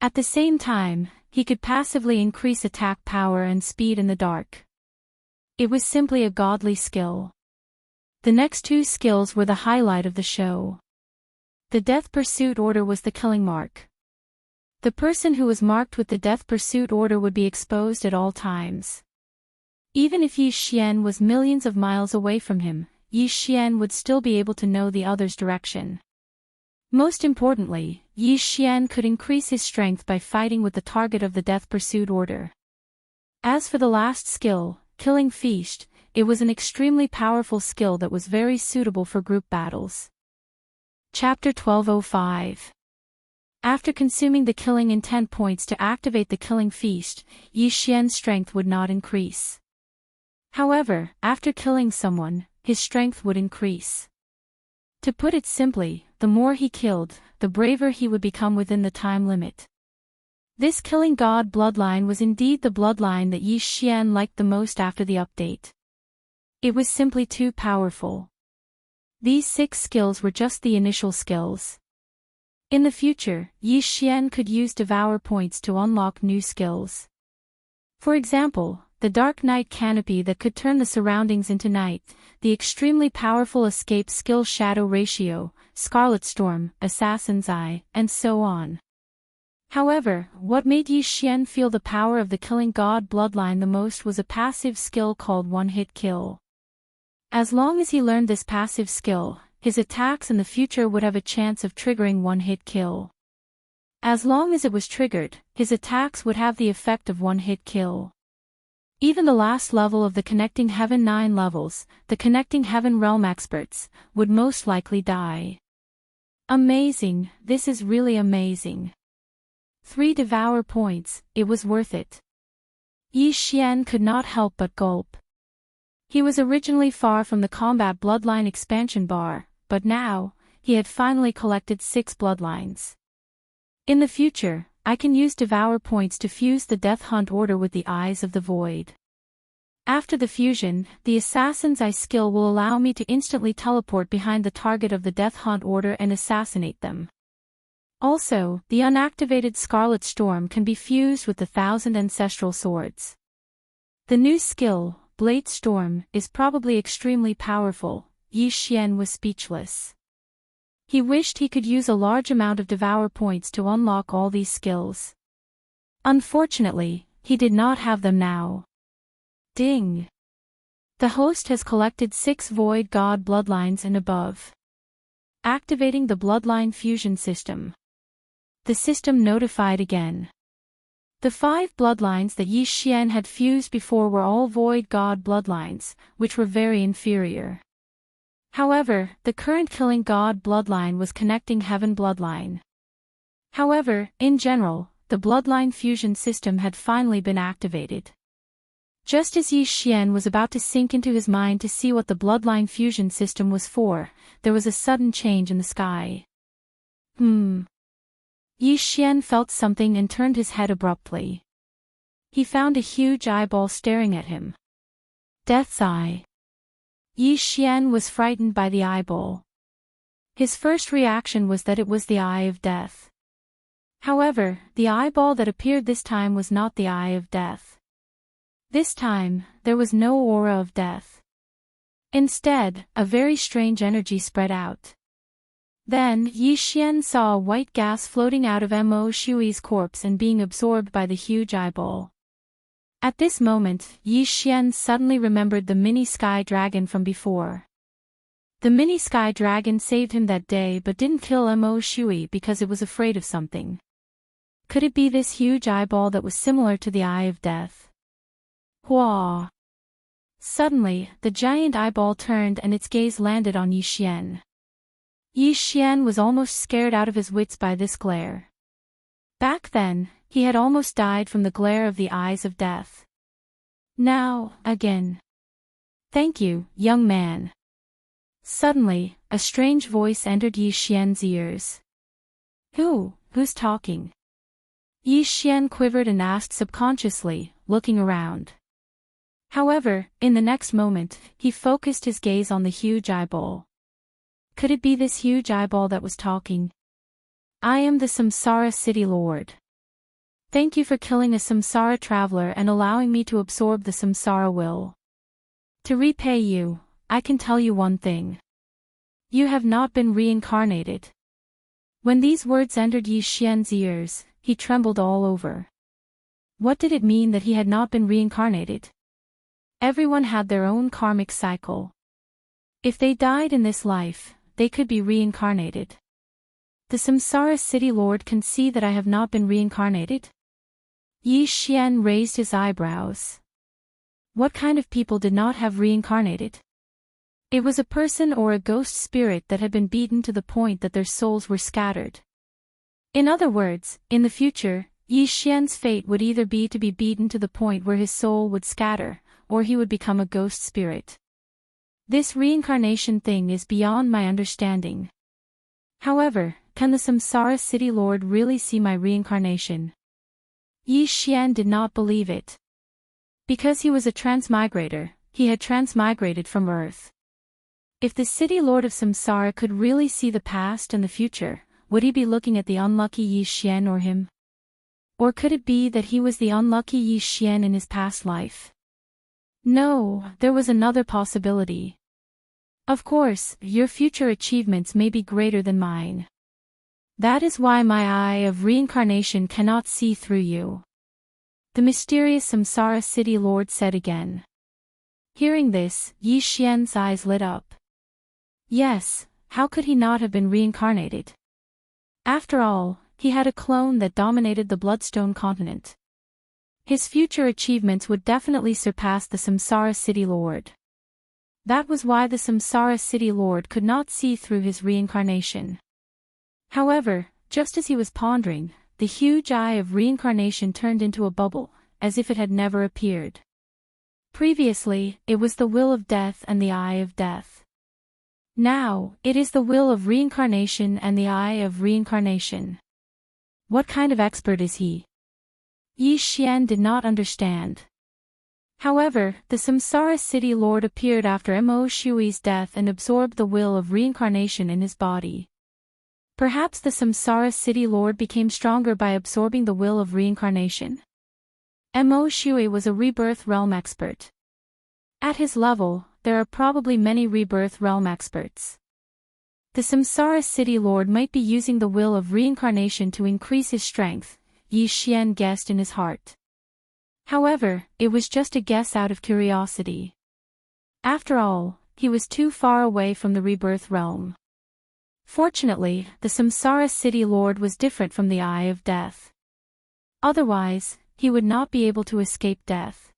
[SPEAKER 1] At the same time, he could passively increase attack power and speed in the dark. It was simply a godly skill. The next two skills were the highlight of the show. The Death Pursuit Order was the killing mark. The person who was marked with the Death Pursuit Order would be exposed at all times. Even if Yi Xian was millions of miles away from him, Yi Xian would still be able to know the other's direction. Most importantly, Yi Xian could increase his strength by fighting with the target of the Death Pursuit Order. As for the last skill, Killing Feast, it was an extremely powerful skill that was very suitable for group battles. Chapter 1205. After consuming the killing intent points to activate the Killing Feast, Yi Xian's strength would not increase. However, after killing someone, his strength would increase. To put it simply, the more he killed, the braver he would become within the time limit. This killing god bloodline was indeed the bloodline that Yi Xian liked the most after the update. It was simply too powerful. These 6 skills were just the initial skills. In the future, Yi Xian could use Devour points to unlock new skills. For example, the Dark Night Canopy that could turn the surroundings into night, the extremely powerful Escape skill Shadow Ratio, Scarlet Storm, Assassin's Eye, and so on. However, what made Yi Xian feel the power of the Killing God bloodline the most was a passive skill called One-Hit Kill. As long as he learned this passive skill, his attacks in the future would have a chance of triggering one-hit kill. As long as it was triggered, his attacks would have the effect of one-hit kill. Even the last level of the Connecting Heaven 9 levels, the Connecting Heaven Realm experts, would most likely die. Amazing, this is really amazing. 3 Devour points, it was worth it. Yi Xian could not help but gulp. He was originally far from the Combat Bloodline expansion bar, but now, he had finally collected 6 bloodlines. In the future, I can use Devour points to fuse the Death Hunt Order with the Eyes of the Void. After the fusion, the Assassin's Eye skill will allow me to instantly teleport behind the target of the Death Hunt Order and assassinate them. Also, the unactivated Scarlet Storm can be fused with the 1000 Ancestral Swords. The new skill, Blade Storm, is probably extremely powerful. Yi Xian was speechless. He wished he could use a large amount of Devour points to unlock all these skills. Unfortunately, he did not have them now. Ding! The host has collected 6 Void God bloodlines and above. Activating the Bloodline Fusion System. The system notified again. The 5 bloodlines that Yi Xian had fused before were all Void God bloodlines, which were very inferior. However, the current Killing God bloodline was Connecting Heaven bloodline. However, in general, the Bloodline Fusion System had finally been activated. Just as Yi Xian was about to sink into his mind to see what the Bloodline Fusion System was for, there was a sudden change in the sky. Yi Xian felt something and turned his head abruptly. He found a huge eyeball staring at him. Death's Eye. Yi Xian was frightened by the eyeball. His first reaction was that it was the Eye of Death. However, the eyeball that appeared this time was not the Eye of Death. This time, there was no aura of death. Instead, a very strange energy spread out. Then, Yi Xian saw a white gas floating out of Mo Shui's corpse and being absorbed by the huge eyeball. At this moment, Yi Xian suddenly remembered the mini sky dragon from before. The mini sky dragon saved him that day but didn't kill Mo Shui because it was afraid of something. Could it be this huge eyeball that was similar to the Eye of Death? Hua! Suddenly, the giant eyeball turned and its gaze landed on Yi Xian. Yi Xian was almost scared out of his wits by this glare. Back then, he had almost died from the glare of the Eyes of Death. Now, again. Thank you, young man. Suddenly, a strange voice entered Yi Xian's ears. Who's talking? Yi Xian quivered and asked subconsciously, looking around. However, in the next moment, he focused his gaze on the huge eyeball. Could it be this huge eyeball that was talking? I am the Samsara City Lord. Thank you for killing a Samsara traveler and allowing me to absorb the Samsara will. To repay you, I can tell you one thing. You have not been reincarnated. When these words entered Yi Xian's ears, he trembled all over. What did it mean that he had not been reincarnated? Everyone had their own karmic cycle. If they died in this life, they could be reincarnated. The Samsara City Lord can see that I have not been reincarnated? Yi Xian raised his eyebrows. What kind of people did not have reincarnated? It was a person or a ghost spirit that had been beaten to the point that their souls were scattered. In other words, in the future, Yi Xian's fate would either be to be beaten to the point where his soul would scatter, or he would become a ghost spirit. This reincarnation thing is beyond my understanding. However, can the Samsara City Lord really see my reincarnation? Yi Xian did not believe it. Because he was a transmigrator, he had transmigrated from Earth. If the City Lord of Samsara could really see the past and the future, would he be looking at the unlucky Yi Xian or him? Or could it be that he was the unlucky Yi Xian in his past life? No, there was another possibility. Of course, your future achievements may be greater than mine. That is why my eye of reincarnation cannot see through you. The mysterious Samsara City Lord said again. Hearing this, Yi Xian's eyes lit up. Yes, how could he not have been reincarnated? After all, he had a clone that dominated the Bloodstone continent. His future achievements would definitely surpass the Samsara City Lord. That was why the Samsara City Lord could not see through his reincarnation. However, just as he was pondering, the huge eye of reincarnation turned into a bubble, as if it had never appeared. Previously, it was the will of death and the eye of death. Now, it is the will of reincarnation and the eye of reincarnation. What kind of expert is he? Yi Xian did not understand. However, the Samsara City Lord appeared after Mo Shui's death and absorbed the will of reincarnation in his body. Perhaps the Samsara City Lord became stronger by absorbing the will of reincarnation. Mo Shui was a rebirth realm expert. At his level, there are probably many rebirth realm experts. The Samsara City Lord might be using the will of reincarnation to increase his strength, Yi Xian guessed in his heart. However, it was just a guess out of curiosity. After all, he was too far away from the rebirth realm. Fortunately, the Samsara City Lord was different from the Eye of Death. Otherwise, he would not be able to escape death.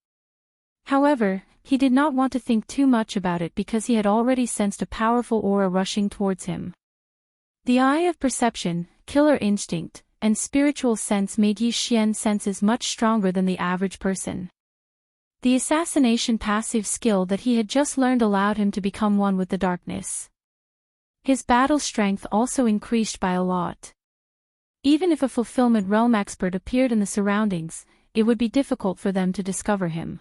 [SPEAKER 1] However, he did not want to think too much about it because he had already sensed a powerful aura rushing towards him. The eye of perception, killer instinct, and spiritual sense made Yi Xian's senses much stronger than the average person. The assassination passive skill that he had just learned allowed him to become one with the darkness. His battle strength also increased by a lot. Even if a fulfillment realm expert appeared in the surroundings, it would be difficult for them to discover him.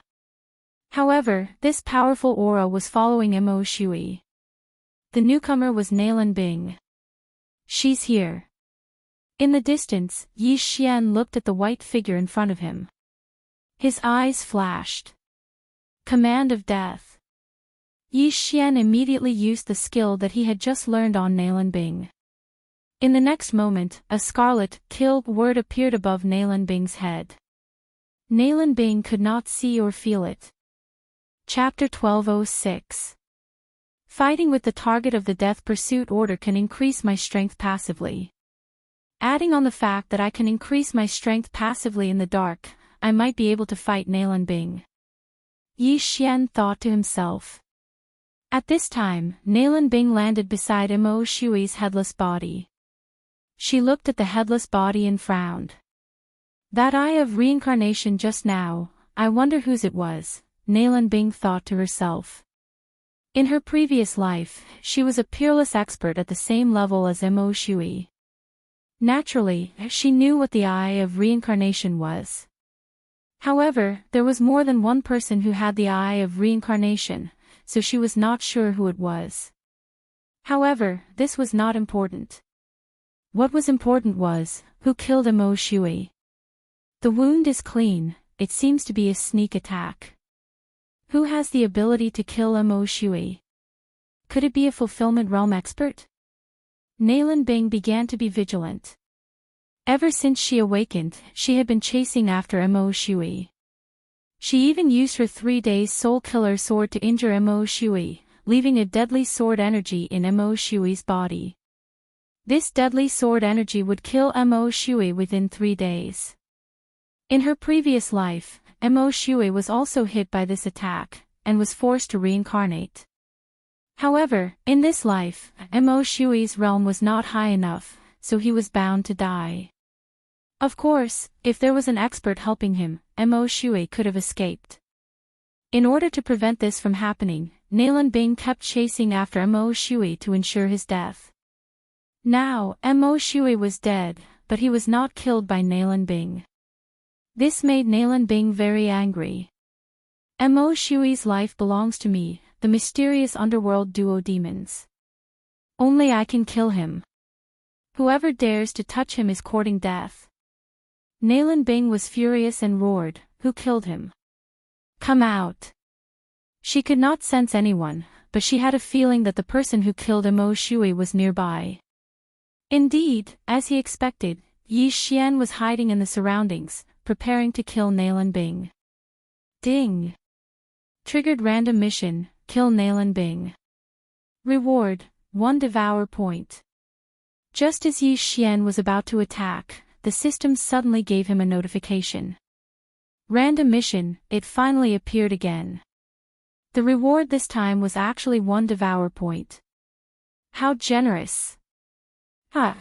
[SPEAKER 1] However, this powerful aura was following Mo Shui. The newcomer was Nalan Bing. She's here. In the distance, Yi Xian looked at the white figure in front of him. His eyes flashed. Command of death. Yi Xian immediately used the skill that he had just learned on Nalan Bing. In the next moment, a scarlet, kill word appeared above Nalan Bing's head. Nalan Bing could not see or feel it. Chapter 1206. Fighting with the target of the death pursuit order can increase my strength passively. Adding on the fact that I can increase my strength passively in the dark, I might be able to fight Nalan Bing. Yi Xian thought to himself. At this time, Nalan Bing landed beside Mo Shui's headless body. She looked at the headless body and frowned. That eye of reincarnation just now, I wonder whose it was, Nalan Bing thought to herself. In her previous life, she was a peerless expert at the same level as Mo Shui. Naturally, she knew what the eye of reincarnation was. However, there was more than one person who had the eye of reincarnation, so she was not sure who it was. However, this was not important. What was important was, who killed Mo Shui. The wound is clean, it seems to be a sneak attack. Who has the ability to kill Mo Shui? Could it be a fulfillment realm expert? Nalan Bing began to be vigilant. Ever since she awakened, she had been chasing after Mo Shui. She even used her 3 days soul killer sword to injure Mo Shui, leaving a deadly sword energy in Mo Shui's body. This deadly sword energy would kill Mo Shui within 3 days. In her previous life, Mo Shui was also hit by this attack, and was forced to reincarnate. However, in this life, Mo Shui's realm was not high enough, so he was bound to die. Of course, if there was an expert helping him, Mo Shui could have escaped. In order to prevent this from happening, Nalan Bing kept chasing after Mo Shui to ensure his death. Now, Mo Shui was dead, but he was not killed by Nalan Bing. This made Nalan Bing very angry. Mo Shui's life belongs to me, the mysterious underworld duo demons. Only I can kill him. Whoever dares to touch him is courting death. Nalan Bing was furious and roared, "Who killed him? Come out!" She could not sense anyone, but she had a feeling that the person who killed Mo Shui was nearby. Indeed, as he expected, Yi Xian was hiding in the surroundings, preparing to kill Nalan Bing. Ding! Triggered random mission, kill Nalan Bing. Reward, 1 Devour point. Just as Yi Xian was about to attack, the system suddenly gave him a notification. Random mission, it finally appeared again. The reward this time was actually 1 Devour point. How generous!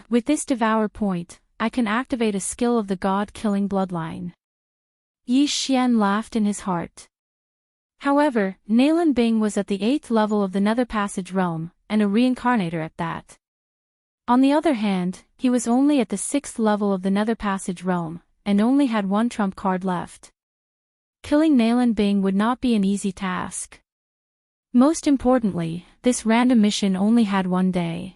[SPEAKER 1] With this Devour point, I can activate a skill of the God-killing bloodline. Yi Xian laughed in his heart. However, Nalan Bing was at the 8th level of the Nether Passage realm, and a reincarnator at that. On the other hand, he was only at the 6th level of the Nether Passage realm, and only had 1 trump card left. Killing Nalan Bing would not be an easy task. Most importantly, this random mission only had 1 day.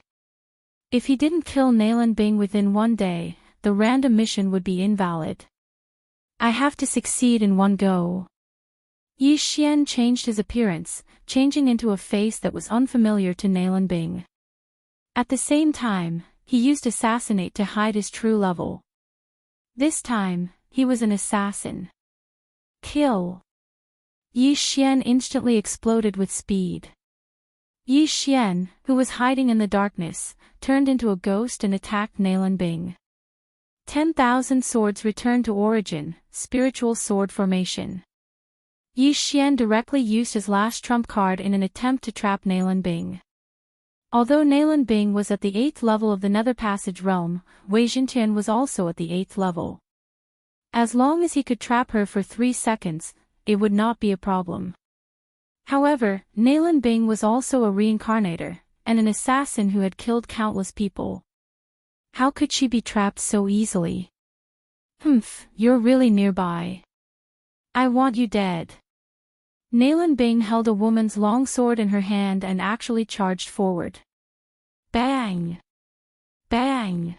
[SPEAKER 1] If he didn't kill Nalan Bing within 1 day, the random mission would be invalid. I have to succeed in 1 go. Yi Xian changed his appearance, changing into a face that was unfamiliar to Nalan Bing. At the same time, he used Assassinate to hide his true level. This time, he was an assassin. Kill! Yi Xian instantly exploded with speed. Yi Xian, who was hiding in the darkness, turned into a ghost and attacked Nalan Bing. 10,000 swords returned to origin, spiritual sword formation. Yi Xian directly used his last trump card in an attempt to trap Nalan Bing. Although Nalan Bing was at the 8th level of the Nether Passage realm, Wei Jintian was also at the 8th level. As long as he could trap her for 3 seconds, it would not be a problem. However, Nalan Bing was also a reincarnator, and an assassin who had killed countless people. How could she be trapped so easily? You're really nearby. I want you dead. Nalan Bing held a woman's long sword in her hand and actually charged forward. Bang! Bang!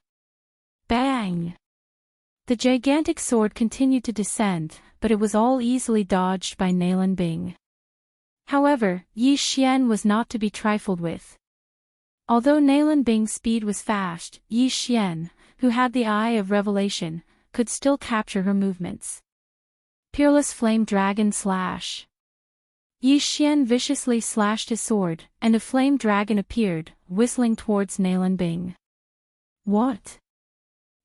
[SPEAKER 1] Bang! The gigantic sword continued to descend, but it was all easily dodged by Nalan Bing. However, Yi Xian was not to be trifled with. Although Nalan Bing's speed was fast, Yi Xian, who had the Eye of Revelation, could still capture her movements. Peerless Flame Dragon Slash. Yi Xian viciously slashed his sword, and a flame dragon appeared, whistling towards Nalan Bing. What?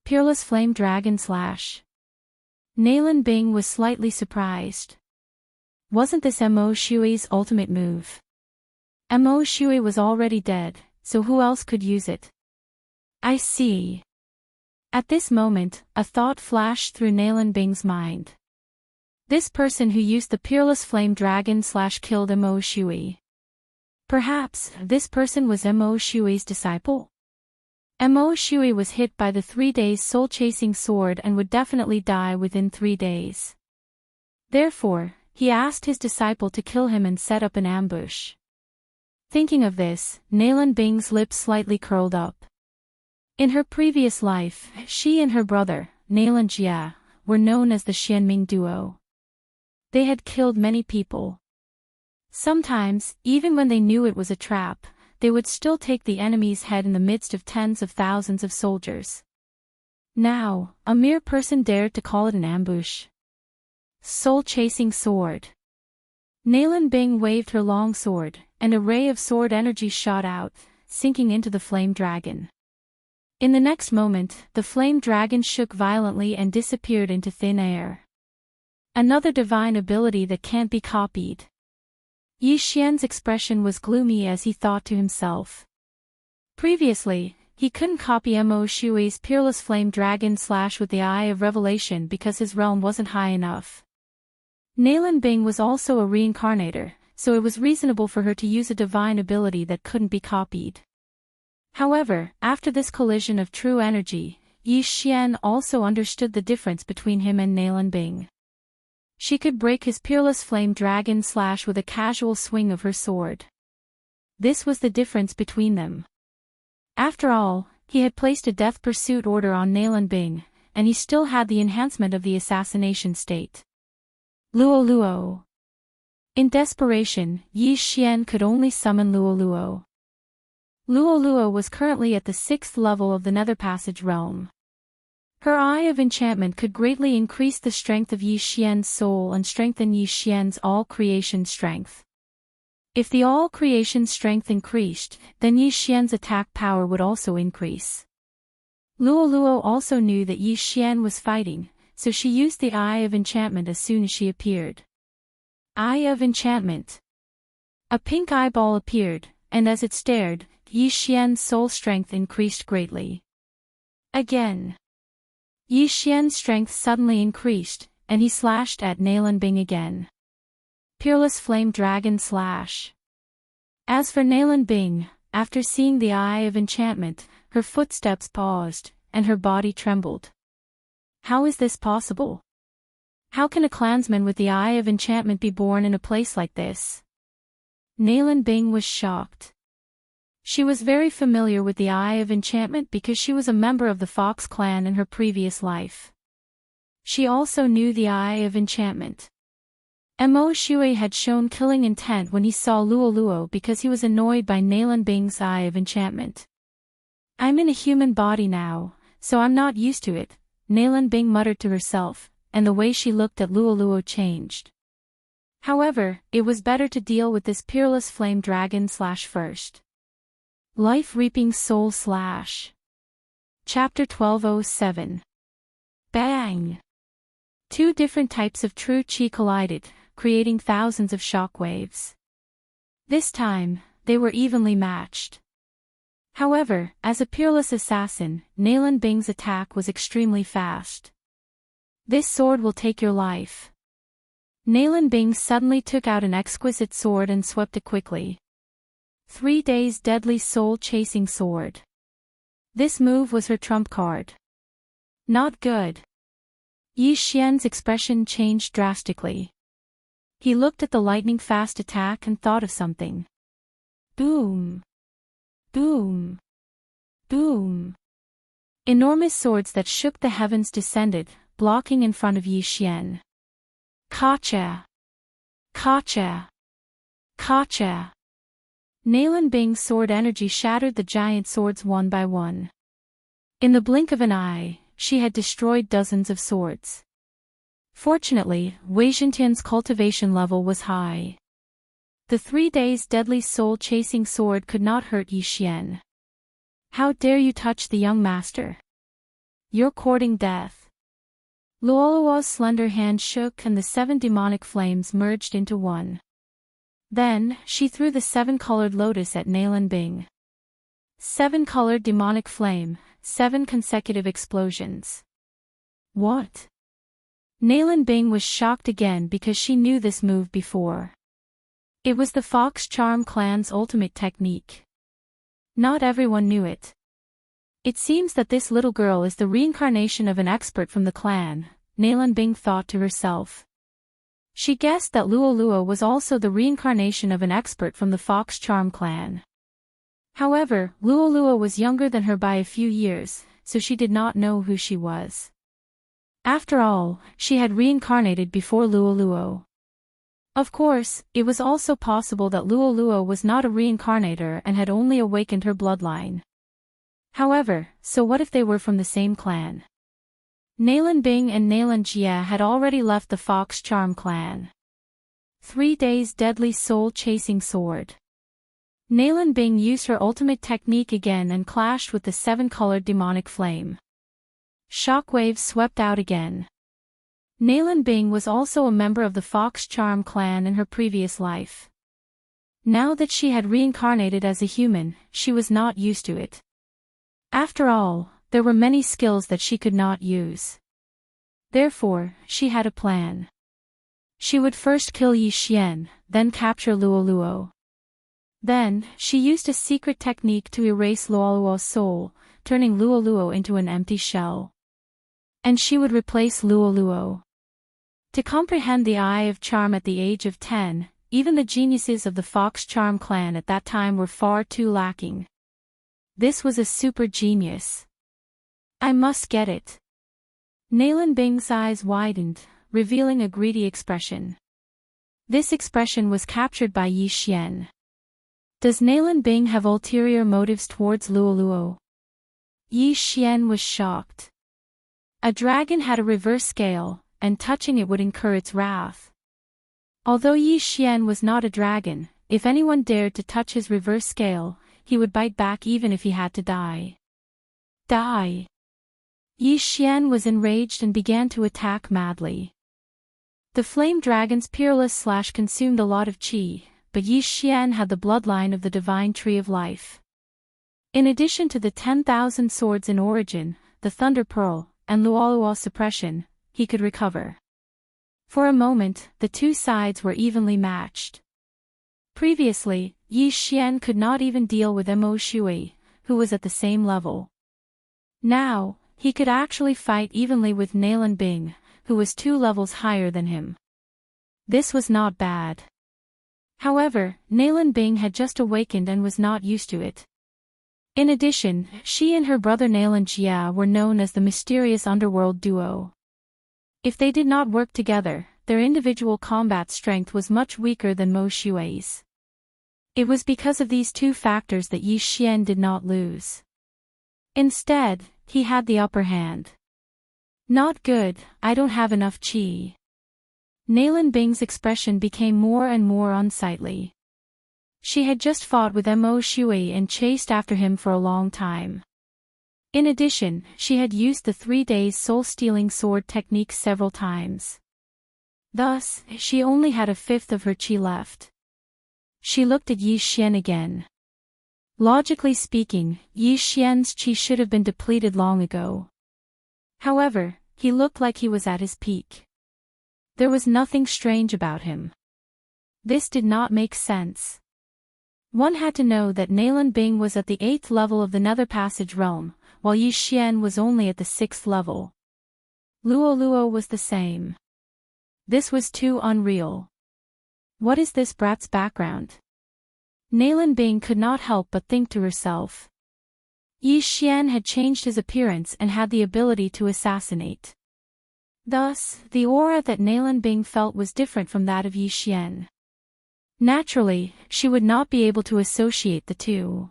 [SPEAKER 1] Peerless Flame Dragon Slash. Nalan Bing was slightly surprised. Wasn't this Mo Shui's ultimate move? Mo Shui was already dead, so who else could use it? I see. At this moment, a thought flashed through Nalan Bing's mind. This person who used the Peerless Flame Dragon / killed Mo Shui. Perhaps, this person was Mo Shui's disciple? Mo Shui was hit by the 3 days soul-chasing sword and would definitely die within 3 days. Therefore, he asked his disciple to kill him and set up an ambush. Thinking of this, Nalan Bing's lips slightly curled up. In her previous life, she and her brother, Nalan Jia, were known as the Xianming duo. They had killed many people. Sometimes, even when they knew it was a trap, they would still take the enemy's head in the midst of tens of thousands of soldiers. Now, a mere person dared to call it an ambush. Soul-chasing sword. Nalan Bing waved her long sword, and a ray of sword energy shot out, sinking into the flame dragon. In the next moment, the flame dragon shook violently and disappeared into thin air. Another divine ability that can't be copied. Yi Xian's expression was gloomy as he thought to himself. Previously, he couldn't copy Mo Shui's peerless flame dragon slash with the Eye of Revelation because his realm wasn't high enough. Nalan Bing was also a reincarnator, so it was reasonable for her to use a divine ability that couldn't be copied. However, after this collision of true energy, Yi Xian also understood the difference between him and Nalan Bing. She could break his peerless flame dragon slash with a casual swing of her sword. This was the difference between them. After all, he had placed a death pursuit order on Nalan Bing, and he still had the enhancement of the assassination state. Luo Luo. In desperation, Yi Xian could only summon Luo Luo. Luo Luo was currently at the 6th level of the Nether Passage realm. Her Eye of Enchantment could greatly increase the strength of Yi Xian's soul and strengthen Yi Xian's all-creation strength. If the all-creation strength increased, then Yi Xian's attack power would also increase. Luo Luo also knew that Yi Xian was fighting, so she used the Eye of Enchantment as soon as she appeared. Eye of Enchantment. A pink eyeball appeared, and as it stared, Yi Xian's soul strength increased greatly. Again. Yi Xian's strength suddenly increased, and he slashed at Nalan Bing again. Peerless Flame Dragon Slash. As for Nalan Bing, after seeing the Eye of Enchantment, her footsteps paused, and her body trembled. How is this possible? How can a clansman with the Eye of Enchantment be born in a place like this? Nalan Bing was shocked. She was very familiar with the Eye of Enchantment because she was a member of the Fox clan in her previous life. She also knew the Eye of Enchantment. Mo Shui had shown killing intent when he saw Luo Luo because he was annoyed by Nalan Bing's Eye of Enchantment. I'm in a human body now, so I'm not used to it, Nalan Bing muttered to herself, and the way she looked at Luo Luo changed. However, it was better to deal with this peerless flame dragon slash first. Life Reaping Soul Slash. Chapter 1207. Bang! Two different types of true chi collided, creating thousands of shockwaves. This time, they were evenly matched. However, as a peerless assassin, Nalan Bing's attack was extremely fast. This sword will take your life. Nalan Bing suddenly took out an exquisite sword and swept it quickly. 3 days deadly soul-chasing sword. This move was her trump card. Not good. Yi Xian's expression changed drastically. He looked at the lightning-fast attack and thought of something. Boom. Boom. Boom. Enormous swords that shook the heavens descended, blocking in front of Yi Xian. Gotcha. Gotcha. Gotcha. Nalan Bing's sword energy shattered the giant swords one by one. In the blink of an eye, she had destroyed dozens of swords. Fortunately, Wei Zhentian's cultivation level was high. The 3 days deadly soul-chasing sword could not hurt Yi Xian. How dare you touch the young master? You're courting death. Luoluo's slender hand shook and the 7 demonic flames merged into one. Then, she threw the 7-colored lotus at Nalan Bing. 7-colored demonic flame, 7 consecutive explosions. What? Nalan Bing was shocked again because she knew this move before. It was the Fox Charm clan's ultimate technique. Not everyone knew it. It seems that this little girl is the reincarnation of an expert from the clan, Nalan Bing thought to herself. She guessed that Luo Luo was also the reincarnation of an expert from the Fox Charm clan. However, Luo Luo was younger than her by a few years, so she did not know who she was. After all, she had reincarnated before Luo Luo. Of course, it was also possible that Luoluo was not a reincarnator and had only awakened her bloodline. However, so what if they were from the same clan? Nalan Bing and Nalan Jia had already left the Fox Charm clan. 3 days deadly soul-chasing sword. Nalan Bing used her ultimate technique again and clashed with the 7-colored demonic flame. Shockwaves swept out again. Nalan Bing was also a member of the Fox Charm clan in her previous life. Now that she had reincarnated as a human, she was not used to it. After all, there were many skills that she could not use. Therefore, she had a plan. She would first kill Yi Xian, then capture Luoluo. Then, she used a secret technique to erase Luoluo's soul, turning Luoluo into an empty shell. And she would replace Luoluo. To comprehend the Eye of Charm at the age of 10, even the geniuses of the Fox Charm clan at that time were far too lacking. This was a super genius. I must get it. Nalan Bing's eyes widened, revealing a greedy expression. This expression was captured by Yi Xian. Does Nalan Bing have ulterior motives towards Luoluo? Yi Xian was shocked. A dragon had a reverse scale, and touching it would incur its wrath. Although Yi Xian was not a dragon, if anyone dared to touch his reverse scale, he would bite back even if he had to die. Die! Yi Xian was enraged and began to attack madly. The flame dragons peerless/consumed a lot of qi, but Yi Xian had the bloodline of the divine tree of life. In addition to the 10,000 swords in origin, the Thunder Pearl, and Luoluo suppression, he could recover. For a moment, the two sides were evenly matched. Previously, Yi Xian could not even deal with Mo Shui, who was at the same level. Now, he could actually fight evenly with Nalan Bing, who was 2 levels higher than him. This was not bad. However, Nalan Bing had just awakened and was not used to it. In addition, she and her brother Nalan Jia were known as the mysterious underworld duo. If they did not work together, their individual combat strength was much weaker than Mo Shui's. It was because of these two factors that Yi Xian did not lose. Instead, he had the upper hand. Not good, I don't have enough qi. Nalan Bing's expression became more and more unsightly. She had just fought with Mo Shui and chased after him for a long time. In addition, she had used the 3 days soul-stealing sword technique several times. Thus, she only had a fifth of her qi left. She looked at Yi Xian again. Logically speaking, Yi Xian's qi should have been depleted long ago. However, he looked like he was at his peak. There was nothing strange about him. This did not make sense. One had to know that Nalan Bing was at the 8th level of the Nether Passage realm, while Yi Xian was only at the 6th level. Luoluo was the same. This was too unreal. What is this brat's background? Nalan Bing could not help but think to herself. Yi Xian had changed his appearance and had the ability to assassinate. Thus, the aura that Nalan Bing felt was different from that of Yi Xian. Naturally, she would not be able to associate the two.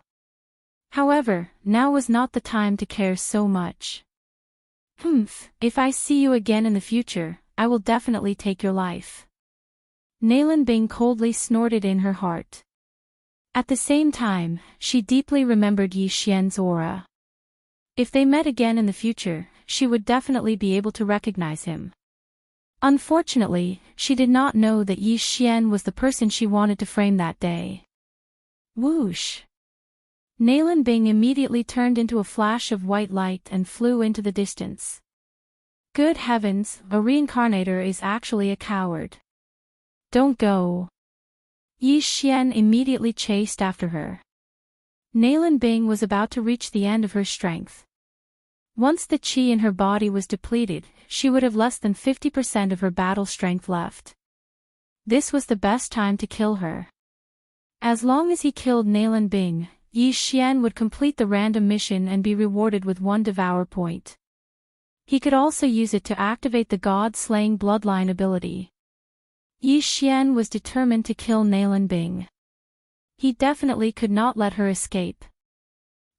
[SPEAKER 1] However, now was not the time to care so much. If I see you again in the future, I will definitely take your life. Nalan Bing coldly snorted in her heart. At the same time, she deeply remembered Yi Xian's aura. If they met again in the future, she would definitely be able to recognize him. Unfortunately, she did not know that Yi Xian was the person she wanted to frame that day. Whoosh! Nalan Bing immediately turned into a flash of white light and flew into the distance. Good heavens, a reincarnator is actually a coward. Don't go. Yi Xian immediately chased after her. Nalan Bing was about to reach the end of her strength. Once the qi in her body was depleted, she would have less than 50% of her battle strength left. This was the best time to kill her. As long as he killed Nalan Bing, Yi Xian would complete the random mission and be rewarded with 1 Devourer point. He could also use it to activate the God-slaying bloodline ability. Yi Xian was determined to kill Nalan Bing. He definitely could not let her escape.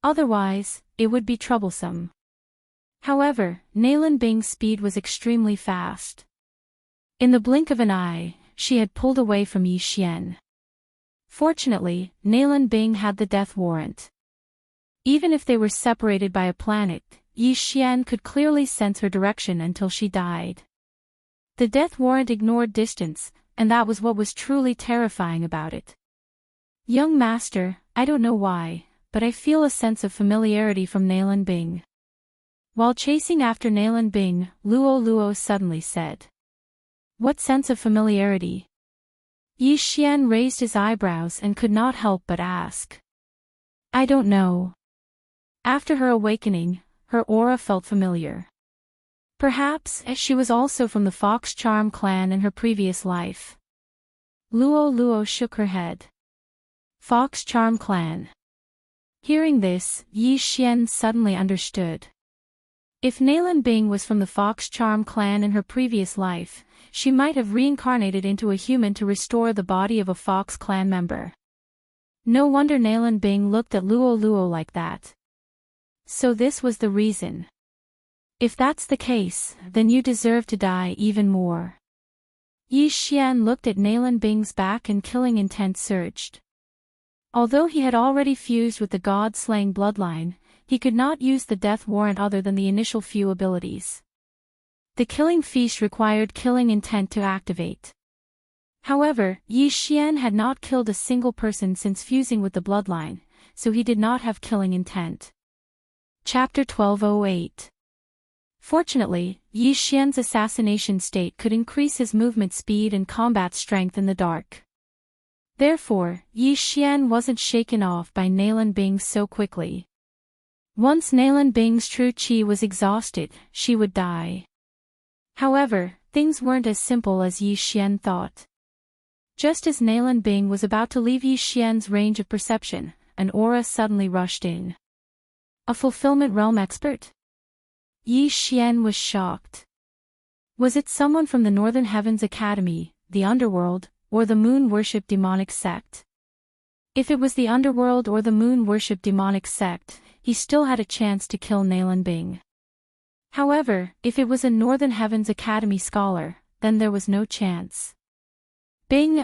[SPEAKER 1] Otherwise, it would be troublesome. However, Nalan Bing's speed was extremely fast. In the blink of an eye, she had pulled away from Yi Xian. Fortunately, Nalan Bing had the death warrant. Even if they were separated by a planet, Yi Xian could clearly sense her direction until she died. The death warrant ignored distance, and that was what was truly terrifying about it. Young master, I don't know why, but I feel a sense of familiarity from Nalan Bing. While chasing after Nalan Bing, Luo suddenly said. What sense of familiarity? Yi Xian raised his eyebrows and could not help but ask. I don't know. After her awakening, her aura felt familiar. Perhaps she was also from the Fox Charm clan in her previous life. Luo shook her head. Fox Charm clan. Hearing this, Yi Xian suddenly understood. If Nalan Bing was from the Fox Charm clan in her previous life, she might have reincarnated into a human to restore the body of a Fox clan member. No wonder Nalan Bing looked at Luo like that. So this was the reason. If that's the case, then you deserve to die even more. Yi Xian looked at Nalan Bing's back and killing intent surged. Although he had already fused with the god-slaying bloodline, he could not use the death warrant other than the initial few abilities. The killing feast required killing intent to activate. However, Yi Xian had not killed a single person since fusing with the bloodline, so he did not have killing intent. Chapter 1208. Fortunately, Yi Xian's assassination state could increase his movement speed and combat strength in the dark. Therefore, Yi Xian wasn't shaken off by Nalan Bing so quickly. Once Nalan Bing's true qi was exhausted, she would die. However, things weren't as simple as Yi Xian thought. Just as Nalan Bing was about to leave Yi Xian's range of perception, an aura suddenly rushed in. A fulfillment realm expert? Yi Xian was shocked. Was it someone from the Northern Heavens Academy, the Underworld, or the Moon Worship Demonic Sect? If it was the Underworld or the Moon Worship Demonic Sect, he still had a chance to kill Nalan Bing. However, if it was a Northern Heavens Academy scholar, then there was no chance. Bing,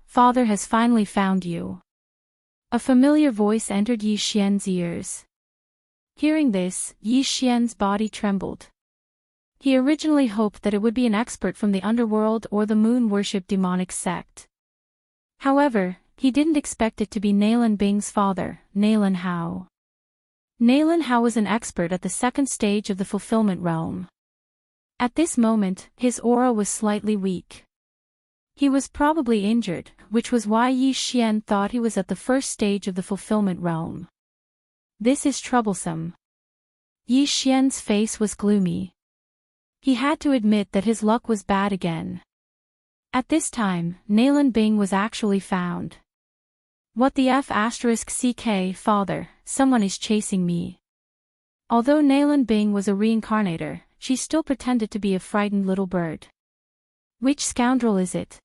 [SPEAKER 1] father has finally found you. A familiar voice entered Yi Xian's ears. Hearing this, Yi Xian's body trembled. He originally hoped that it would be an expert from the Underworld or the Moon Worship Demonic Sect. However, he didn't expect it to be Nalan Bing's father, Nalan Hao. Nalan Hao was an expert at the second stage of the Fulfillment Realm. At this moment, his aura was slightly weak. He was probably injured, which was why Yi Xian thought he was at the first stage of the Fulfillment Realm. This is troublesome. Yi Xian's face was gloomy. He had to admit that his luck was bad again. At this time, Nalan Bing was actually found. What the F***ck, father, someone is chasing me. Although Nalan Bing was a reincarnator, she still pretended to be a frightened little bird. Which scoundrel is it?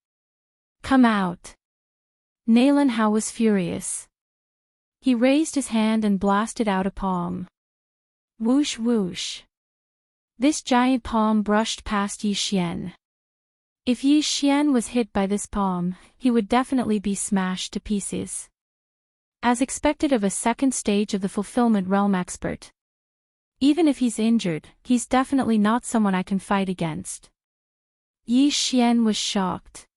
[SPEAKER 1] Come out. Nalan Hao was furious. He raised his hand and blasted out a palm. Whoosh whoosh. This giant palm brushed past Yi Xian. If Yi Xian was hit by this palm, he would definitely be smashed to pieces. As expected of a second stage of the Fulfillment Realm expert. Even if he's injured, he's definitely not someone I can fight against. Yi Xian was shocked.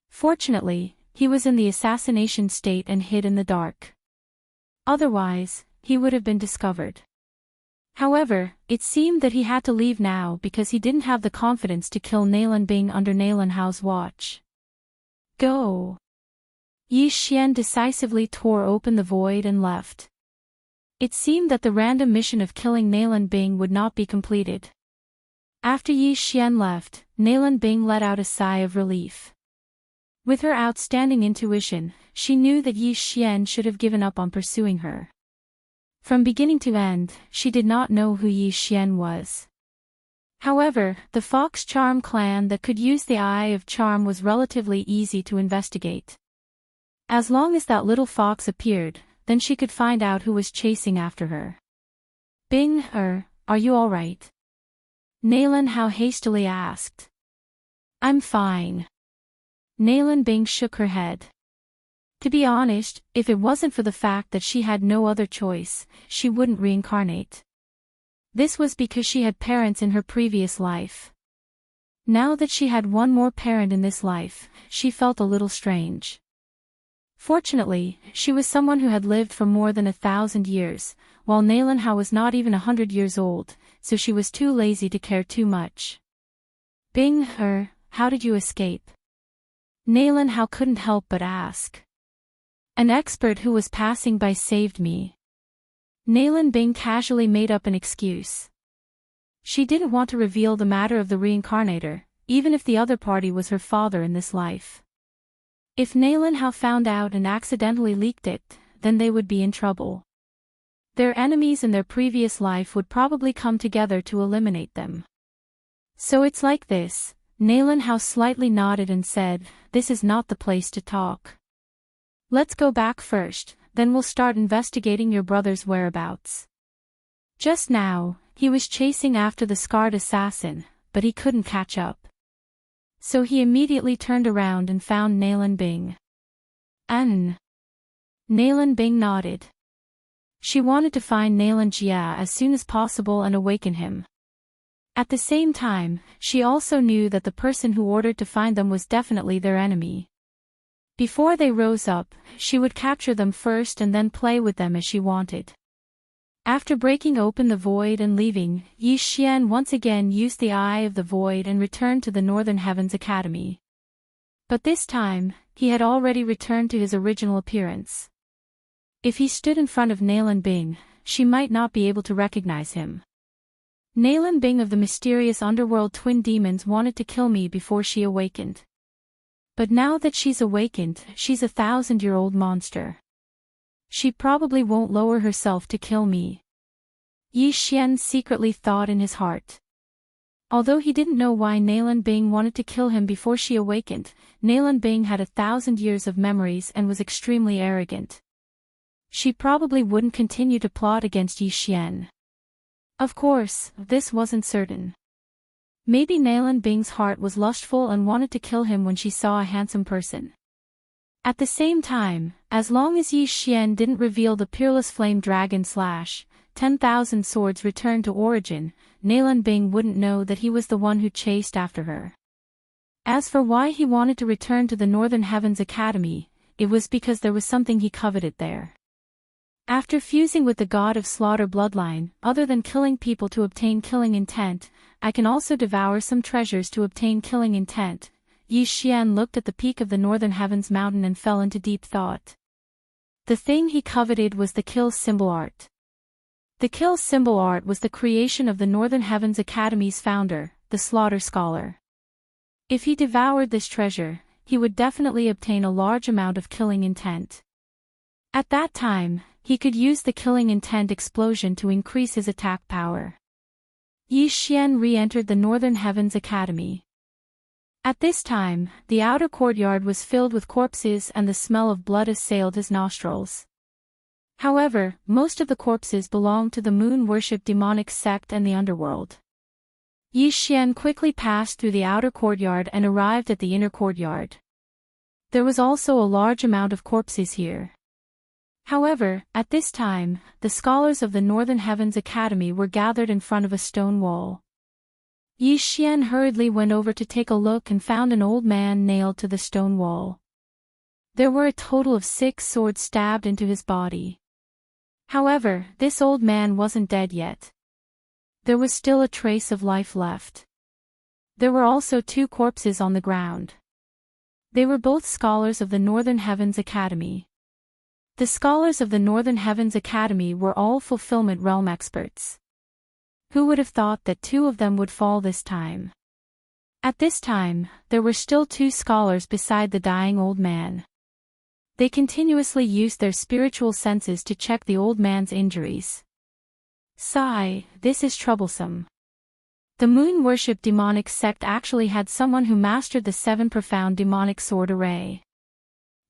[SPEAKER 1] Fortunately, he was in the assassination state and hid in the dark. Otherwise, he would have been discovered. However, it seemed that he had to leave now because he didn't have the confidence to kill Nalan Bing under Nalan Hao's watch. Go! Yi Xian decisively tore open the void and left. It seemed that the random mission of killing Nalan Bing would not be completed. After Yi Xian left, Nalan Bing let out a sigh of relief. With her outstanding intuition, she knew that Yi Xian should have given up on pursuing her. From beginning to end, she did not know who Yi Xian was. However, the Fox Charm clan that could use the Eye of Charm was relatively easy to investigate. As long as that little fox appeared, then she could find out who was chasing after her. Bing, are you alright? Nalan Hao hastily asked. I'm fine. Nalan Bing shook her head. To be honest, if it wasn't for the fact that she had no other choice, she wouldn't reincarnate. This was because she had parents in her previous life. Now that she had one more parent in this life, she felt a little strange. Fortunately, she was someone who had lived for more than 1,000 years, while Nalan Hao was not even 100 years old, so she was too lazy to care too much. Bing, how did you escape? Nalan Hao couldn't help but ask. An expert who was passing by saved me. Nalan Bing casually made up an excuse. She didn't want to reveal the matter of the reincarnator, even if the other party was her father in this life. If Nalan Hao found out and accidentally leaked it, then they would be in trouble. Their enemies in their previous life would probably come together to eliminate them. So it's like this. Nalan Hao slightly nodded and said, this is not the place to talk. Let's go back first, then we'll start investigating your brother's whereabouts. Just now, he was chasing after the scarred assassin, but he couldn't catch up. So he immediately turned around and found Nalan Bing. Nalan Bing nodded. She wanted to find Nalan Jia as soon as possible and awaken him. At the same time, she also knew that the person who ordered to find them was definitely their enemy. Before they rose up, she would capture them first and then play with them as she wanted. After breaking open the void and leaving, Yi Xian once again used the Eye of the Void and returned to the Northern Heavens Academy. But this time, he had already returned to his original appearance. If he stood in front of Nalan Bing, she might not be able to recognize him. Nalan Bing of the mysterious underworld twin demons wanted to kill me before she awakened. But now that she's awakened, she's a 1,000-year-old monster. She probably won't lower herself to kill me. Yi Xian secretly thought in his heart. Although he didn't know why Nalan Bing wanted to kill him before she awakened, Nalan Bing had 1,000 years of memories and was extremely arrogant. She probably wouldn't continue to plot against Yi Xian. Of course, this wasn't certain. Maybe Nalan Bing's heart was lustful and wanted to kill him when she saw a handsome person. At the same time, as long as Yi Xian didn't reveal the peerless flame dragon / 10,000 swords returned to origin, Nalan Bing wouldn't know that he was the one who chased after her. As for why he wanted to return to the Northern Heavens Academy, it was because there was something he coveted there. After fusing with the god of slaughter bloodline, other than killing people to obtain killing intent, I can also devour some treasures to obtain killing intent. Yi Xian looked at the peak of the Northern Heavens mountain and fell into deep thought. The thing he coveted was the kill symbol art. The kill symbol art was the creation of the Northern Heavens Academy's founder, the Slaughter Scholar. If he devoured this treasure, he would definitely obtain a large amount of killing intent. At that time, he could use the killing intent explosion to increase his attack power. Yi Xian re-entered the Northern Heavens Academy. At this time, the outer courtyard was filled with corpses and the smell of blood assailed his nostrils. However, most of the corpses belonged to the moon-worship demonic sect and the underworld. Yi Xian quickly passed through the outer courtyard and arrived at the inner courtyard. There was also a large amount of corpses here. However, at this time, the scholars of the Northern Heavens Academy were gathered in front of a stone wall. Yi Xian hurriedly went over to take a look and found an old man nailed to the stone wall. There were a total of 6 swords stabbed into his body. However, this old man wasn't dead yet. There was still a trace of life left. There were also 2 corpses on the ground. They were both scholars of the Northern Heavens Academy. The scholars of the Northern Heavens Academy were all fulfillment realm experts. Who would have thought that 2 of them would fall this time? At this time, there were still 2 scholars beside the dying old man. They continuously used their spiritual senses to check the old man's injuries. Sigh, this is troublesome. The moon-worship demonic sect actually had someone who mastered the 7 profound demonic sword array.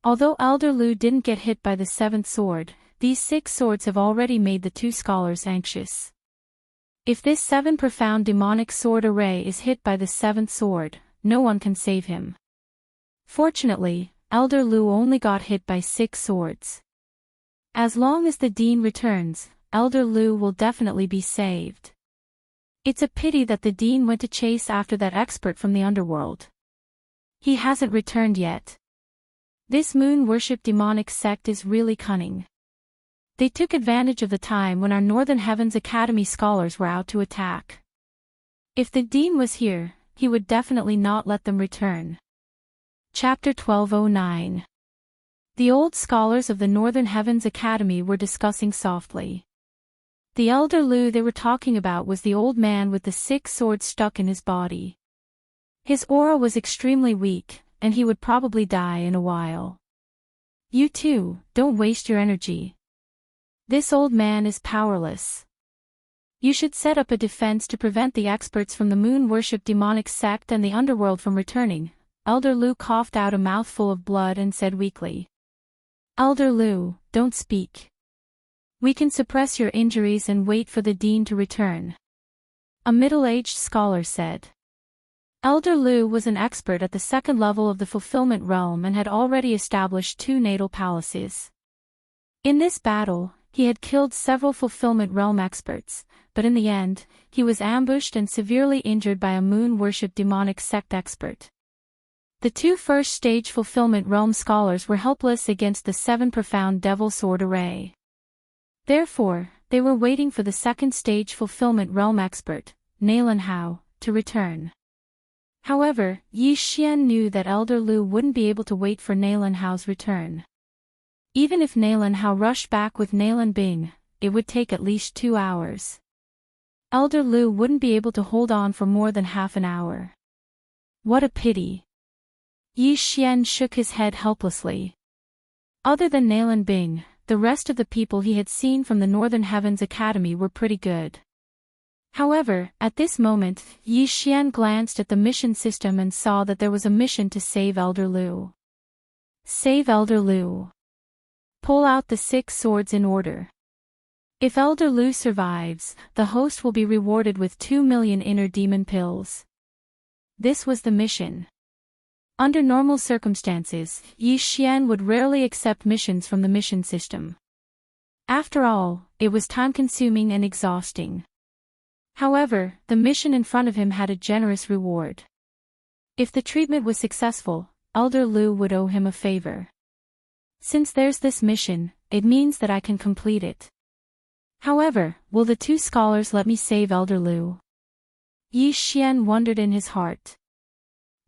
[SPEAKER 1] Although Elder Lu didn't get hit by the 7th sword, these 6 swords have already made the 2 scholars anxious. If this 7 profound demonic sword array is hit by the 7th sword, no one can save him. Fortunately, Elder Lu only got hit by 6 swords. As long as the Dean returns, Elder Lu will definitely be saved. It's a pity that the Dean went to chase after that expert from the underworld. He hasn't returned yet. This moon-worship demonic sect is really cunning. They took advantage of the time when our Northern Heavens Academy scholars were out to attack. If the Dean was here, he would definitely not let them return. Chapter 1209. The old scholars of the Northern Heavens Academy were discussing softly. The Elder Lu they were talking about was the old man with the 6 swords stuck in his body. His aura was extremely weak, and he would probably die in a while. You too, don't waste your energy. This old man is powerless. You should set up a defense to prevent the experts from the moon-worship demonic sect and the underworld from returning. Elder Lu coughed out a mouthful of blood and said weakly. Elder Lu, don't speak. We can suppress your injuries and wait for the Dean to return. A middle-aged scholar said. Elder Lu was an expert at the 2nd level of the fulfillment realm and had already established 2 natal palaces. In this battle, he had killed several fulfillment realm experts, but in the end, he was ambushed and severely injured by a moon-worship demonic sect expert. The 2 first-stage fulfillment realm scholars were helpless against the 7 profound devil sword array. Therefore, they were waiting for the 2nd-stage fulfillment realm expert, Nalan Hao, to return. However, Yi Xian knew that Elder Lu wouldn't be able to wait for Nalan Hao's return. Even if Nalan Hao rushed back with Nalan Bing, it would take at least 2 hours. Elder Lu wouldn't be able to hold on for more than half an hour. What a pity. Yi Xian shook his head helplessly. Other than Nalan Bing, the rest of the people he had seen from the Northern Heavens Academy were pretty good. However, at this moment, Yi Xian glanced at the mission system and saw that there was a mission to save Elder Lu. Save Elder Lu. Pull out the 6 swords in order. If Elder Lu survives, the host will be rewarded with 2 million inner demon pills. This was the mission. Under normal circumstances, Yi Xian would rarely accept missions from the mission system. After all, it was time-consuming and exhausting. However, the mission in front of him had a generous reward. If the treatment was successful, Elder Lu would owe him a favor. Since there's this mission, it means that I can complete it. However, will the 2 scholars let me save Elder Lu? Yi Xian wondered in his heart.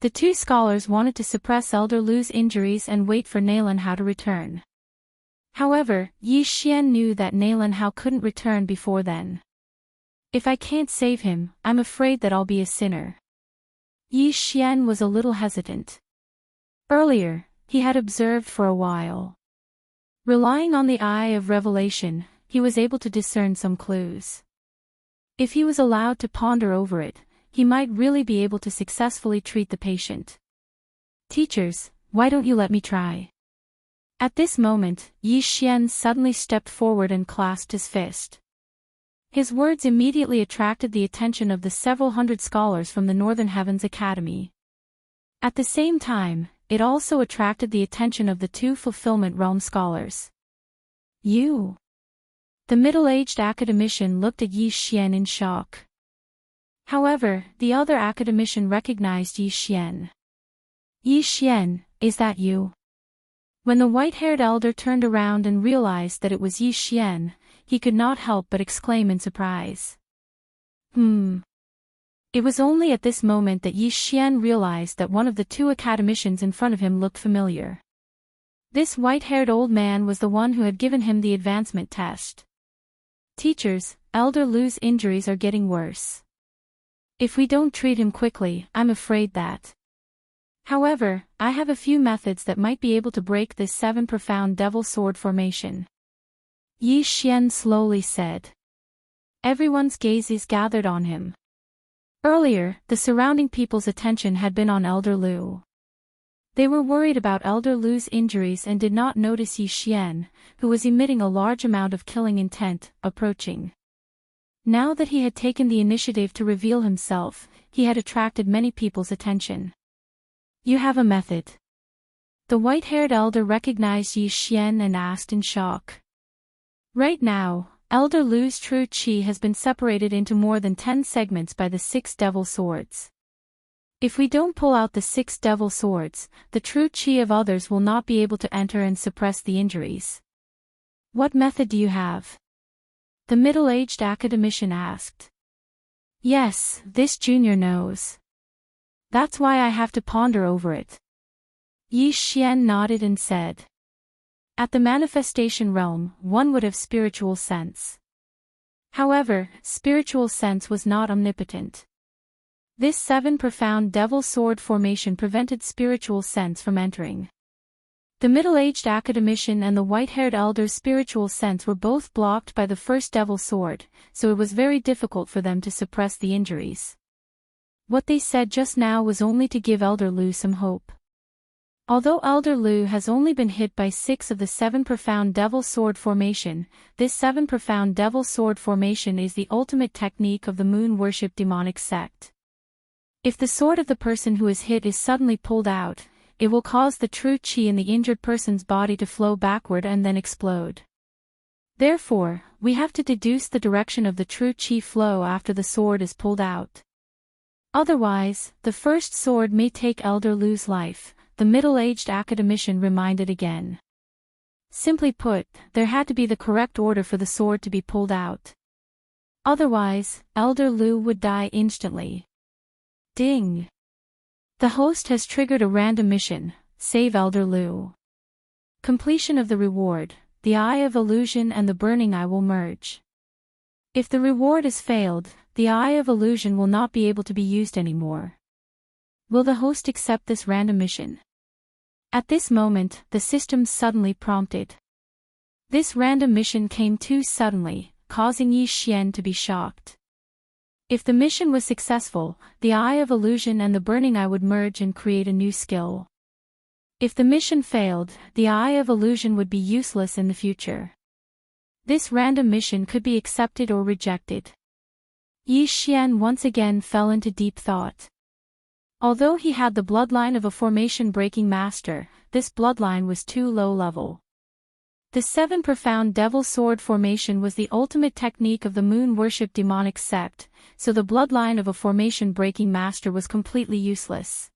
[SPEAKER 1] The 2 scholars wanted to suppress Elder Lu's injuries and wait for Nalan Hao to return. However, Yi Xian knew that Nalan Hao couldn't return before then. If I can't save him, I'm afraid that I'll be a sinner. Yi Xian was a little hesitant. Earlier, he had observed for a while. Relying on the eye of revelation, he was able to discern some clues. If he was allowed to ponder over it, he might really be able to successfully treat the patient. Teachers, why don't you let me try? At this moment, Yi Xian suddenly stepped forward and clasped his fist. His words immediately attracted the attention of the several hundred scholars from the Northern Heavens Academy. At the same time, it also attracted the attention of the 2 fulfillment realm scholars. You. The middle-aged academician looked at Yi Xian in shock. However, the other academician recognized Yi Xian. Yi Xian, is that you? When the white-haired elder turned around and realized that it was Yi Xian, he could not help but exclaim in surprise. It was only at this moment that Yi Xian realized that one of the 2 academicians in front of him looked familiar. This white-haired old man was the one who had given him the advancement test. Teachers, Elder Lu's injuries are getting worse. If we don't treat him quickly, I'm afraid that. However, I have a few methods that might be able to break this 7 profound devil sword formation. Yi Xian slowly said. Everyone's gaze is gathered on him. Earlier, the surrounding people's attention had been on Elder Lu. They were worried about Elder Lu's injuries and did not notice Yi Xian, who was emitting a large amount of killing intent, approaching. Now that he had taken the initiative to reveal himself, he had attracted many people's attention. You have a method. The white-haired elder recognized Yi Xian and asked in shock. Right now, Elder Lu's true qi has been separated into more than 10 segments by the 6 devil swords. If we don't pull out the 6 devil swords, the true qi of others will not be able to enter and suppress the injuries. What method do you have? The middle-aged academician asked. Yes, this junior knows. That's why I have to ponder over it. Yi Xian nodded and said. At the manifestation realm, one would have spiritual sense. However, spiritual sense was not omnipotent. This 7 profound devil sword formation prevented spiritual sense from entering. The middle-aged academician and the white-haired elder's spiritual sense were both blocked by the first devil sword, so it was very difficult for them to suppress the injuries. What they said just now was only to give Elder Lu some hope. Although Elder Lu has only been hit by 6 of the 7 profound devil sword formation, this 7 profound devil sword formation is the ultimate technique of the moon worship demonic sect. If the sword of the person who is hit is suddenly pulled out, it will cause the true qi in the injured person's body to flow backward and then explode. Therefore, we have to deduce the direction of the true qi flow after the sword is pulled out. Otherwise, the first sword may take Elder Lu's life, the middle-aged academician reminded again. Simply put, there had to be the correct order for the sword to be pulled out. Otherwise, Elder Lu would die instantly. Ding! The host has triggered a random mission, save Elder Lu. Completion of the reward, the Eye of Illusion and the Burning Eye will merge. If the reward is failed, the Eye of Illusion will not be able to be used anymore. Will the host accept this random mission? At this moment, the system suddenly prompted. This random mission came too suddenly, causing Yi Xian to be shocked. If the mission was successful, the Eye of Illusion and the Burning Eye would merge and create a new skill. If the mission failed, the Eye of Illusion would be useless in the future. This random mission could be accepted or rejected. Yi Xian once again fell into deep thought. Although he had the bloodline of a formation-breaking master, this bloodline was too low-level. The 7 profound devil sword formation was the ultimate technique of the moon worship demonic sect, so the bloodline of a formation-breaking master was completely useless.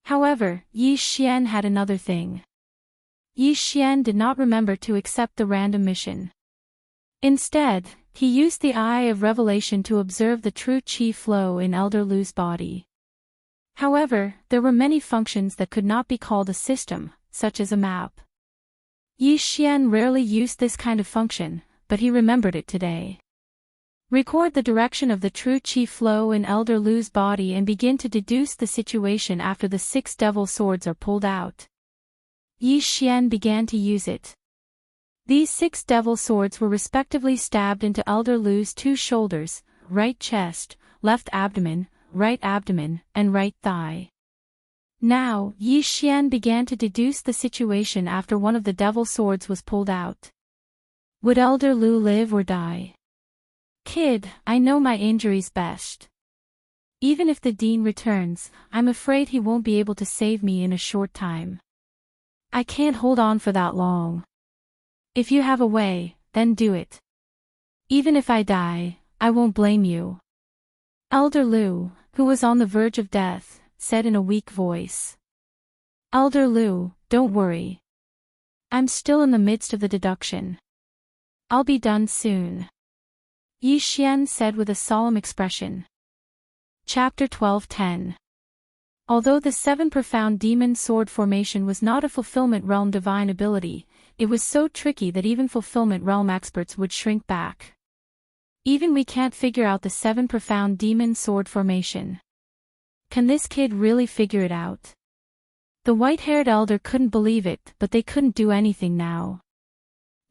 [SPEAKER 1] However, Yi Xian had another thing. Yi Xian did not remember to accept the random mission. Instead, he used the Eye of Revelation to observe the true qi flow in Elder Lu's body. However, there were many functions that could not be called a system, such as a map. Yi Xian rarely used this kind of function, but he remembered it today. Record the direction of the true qi flow in Elder Lu's body and begin to deduce the situation after the 6 devil swords are pulled out. Yi Xian began to use it. These 6 devil swords were respectively stabbed into Elder Lu's 2 shoulders, right chest, left abdomen, and right thigh. Now, Yi Xian began to deduce the situation after one of the devil swords was pulled out. Would Elder Lu live or die? Kid, I know my injuries best. Even if the dean returns, I'm afraid he won't be able to save me in a short time. I can't hold on for that long. If you have a way, then do it. Even if I die, I won't blame you. Elder Lu, who was on the verge of death, said in a weak voice. Elder Lu, don't worry. I'm still in the midst of the deduction. I'll be done soon. Yi Xian said with a solemn expression. Chapter 12:10. Although the 7 profound demon sword formation was not a fulfillment realm divine ability, it was so tricky that even fulfillment realm experts would shrink back. Even we can't figure out the 7 profound demon sword formation. Can this kid really figure it out? The white-haired elder couldn't believe it, but they couldn't do anything now.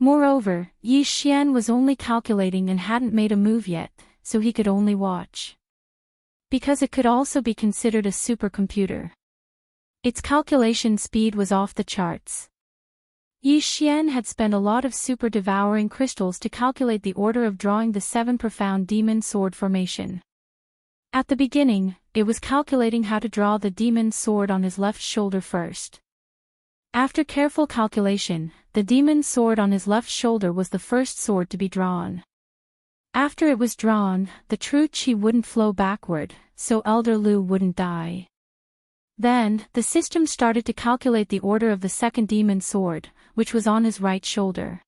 [SPEAKER 1] Moreover, Yi Xian was only calculating and hadn't made a move yet, so he could only watch. because it could also be considered a supercomputer. Its calculation speed was off the charts. Yi Xian had spent a lot of super devouring crystals to calculate the order of drawing the 7 profound demon sword formation. At the beginning, it was calculating how to draw the demon sword on his left shoulder first. After careful calculation, the demon sword on his left shoulder was the first sword to be drawn. After it was drawn, the true qi wouldn't flow backward, so Elder Lu wouldn't die. Then, the system started to calculate the order of the second demon sword, which was on his right shoulder.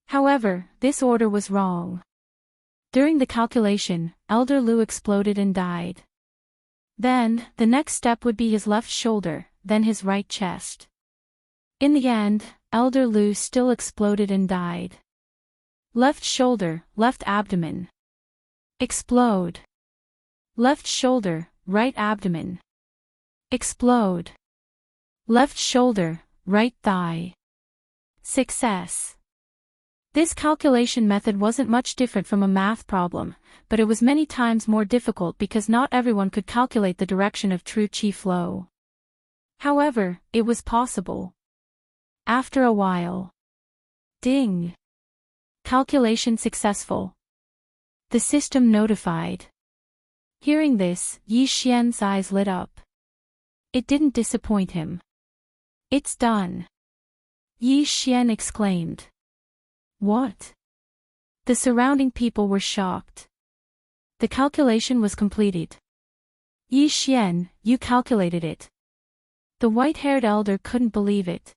[SPEAKER 1] However, this order was wrong. During the calculation, Elder Lu exploded and died. Then, the next step would be his left shoulder, then his right chest. In the end, Elder Lu still exploded and died. Left shoulder, left abdomen. Explode. Left shoulder, right abdomen. Explode. Left shoulder, right thigh. Success. This calculation method wasn't much different from a math problem, but it was many times more difficult because not everyone could calculate the direction of true qi flow. However, it was possible. After a while. Ding. Calculation successful. The system notified. Hearing this, Yi Xian's eyes lit up. It didn't disappoint him. It's done. Yi Xian exclaimed. What? The surrounding people were shocked. The calculation was completed. Yi Xian, you calculated it. The white-haired elder couldn't believe it.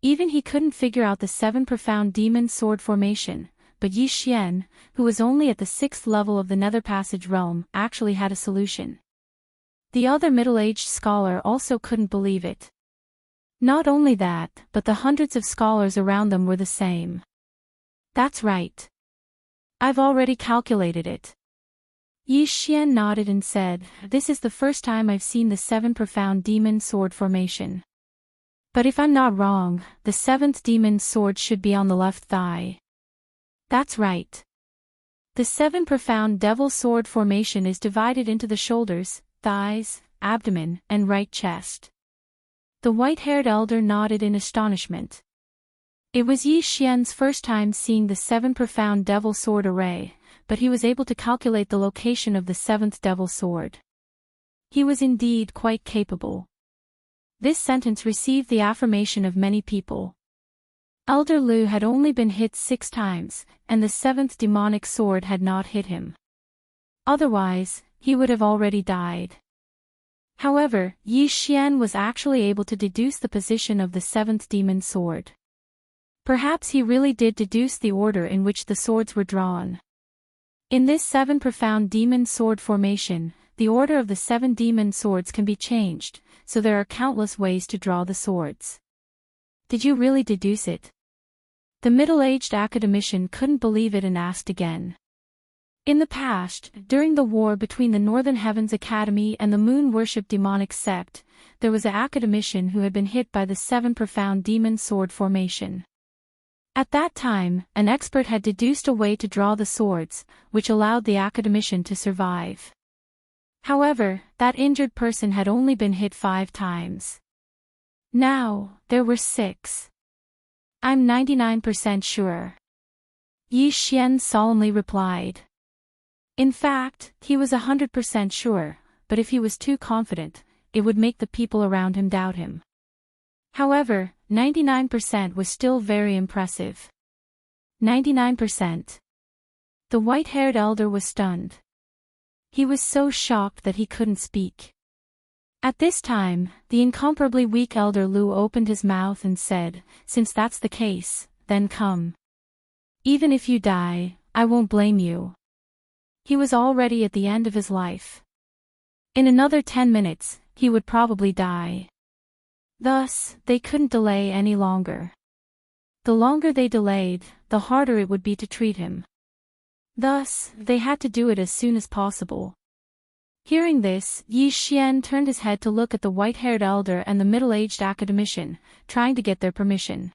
[SPEAKER 1] Even he couldn't figure out the 7 profound demon sword formation, but Yi Xian, who was only at the 6th level of the Nether Passage realm, actually had a solution. The other middle-aged scholar also couldn't believe it. Not only that, but the hundreds of scholars around them were the same. That's right. I've already calculated it. Yi Xian nodded and said, this is the first time I've seen the 7 profound demon sword formation. But if I'm not wrong, the 7th demon sword should be on the left thigh. That's right. The 7 profound devil sword formation is divided into the shoulders, thighs, abdomen, and right chest. The white-haired elder nodded in astonishment. It was Yi Xian's first time seeing the 7 profound devil sword array, but he was able to calculate the location of the 7th devil sword. He was indeed quite capable. This sentence received the affirmation of many people. Elder Lu had only been hit 6 times, and the 7th demonic sword had not hit him. Otherwise, he would have already died. However, Yi Xian was actually able to deduce the position of the 7th demon sword. Perhaps he really did deduce the order in which the swords were drawn. In this 7 profound demon sword formation, the order of the 7 demon swords can be changed, so there are countless ways to draw the swords. Did you really deduce it? The middle-aged academician couldn't believe it and asked again. In the past, during the war between the Northern Heavens Academy and the Moon-worship demonic sect, there was an academician who had been hit by the 7 profound demon sword formation. At that time, an expert had deduced a way to draw the swords, which allowed the academician to survive. However, that injured person had only been hit 5 times. Now, there were 6. I'm 99% sure. Yi Xian solemnly replied. In fact, he was 100% sure, but if he was too confident, it would make the people around him doubt him. However, 99% was still very impressive. 99%. The white-haired elder was stunned. He was so shocked that he couldn't speak. At this time, the incomparably weak Elder Lu opened his mouth and said, since that's the case, then come. Even if you die, I won't blame you. He was already at the end of his life. In another 10 minutes, he would probably die. Thus, they couldn't delay any longer. The longer they delayed, the harder it would be to treat him. Thus, they had to do it as soon as possible. Hearing this, Yi Xian turned his head to look at the white-haired elder and the middle-aged academician, trying to get their permission.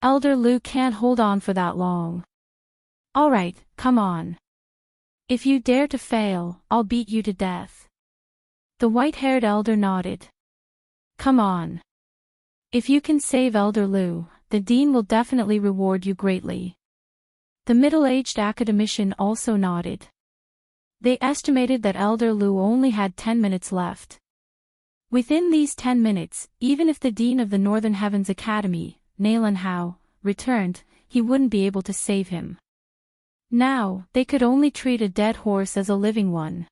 [SPEAKER 1] Elder Lu can't hold on for that long. Alright, come on. If you dare to fail, I'll beat you to death. The white-haired elder nodded. Come on. If you can save Elder Lu, the dean will definitely reward you greatly. The middle-aged academician also nodded. They estimated that Elder Lu only had 10 minutes left. Within these 10 minutes, even if the dean of the Northern Heavens Academy, Nalan Hao, returned, he wouldn't be able to save him. Now, they could only treat a dead horse as a living one.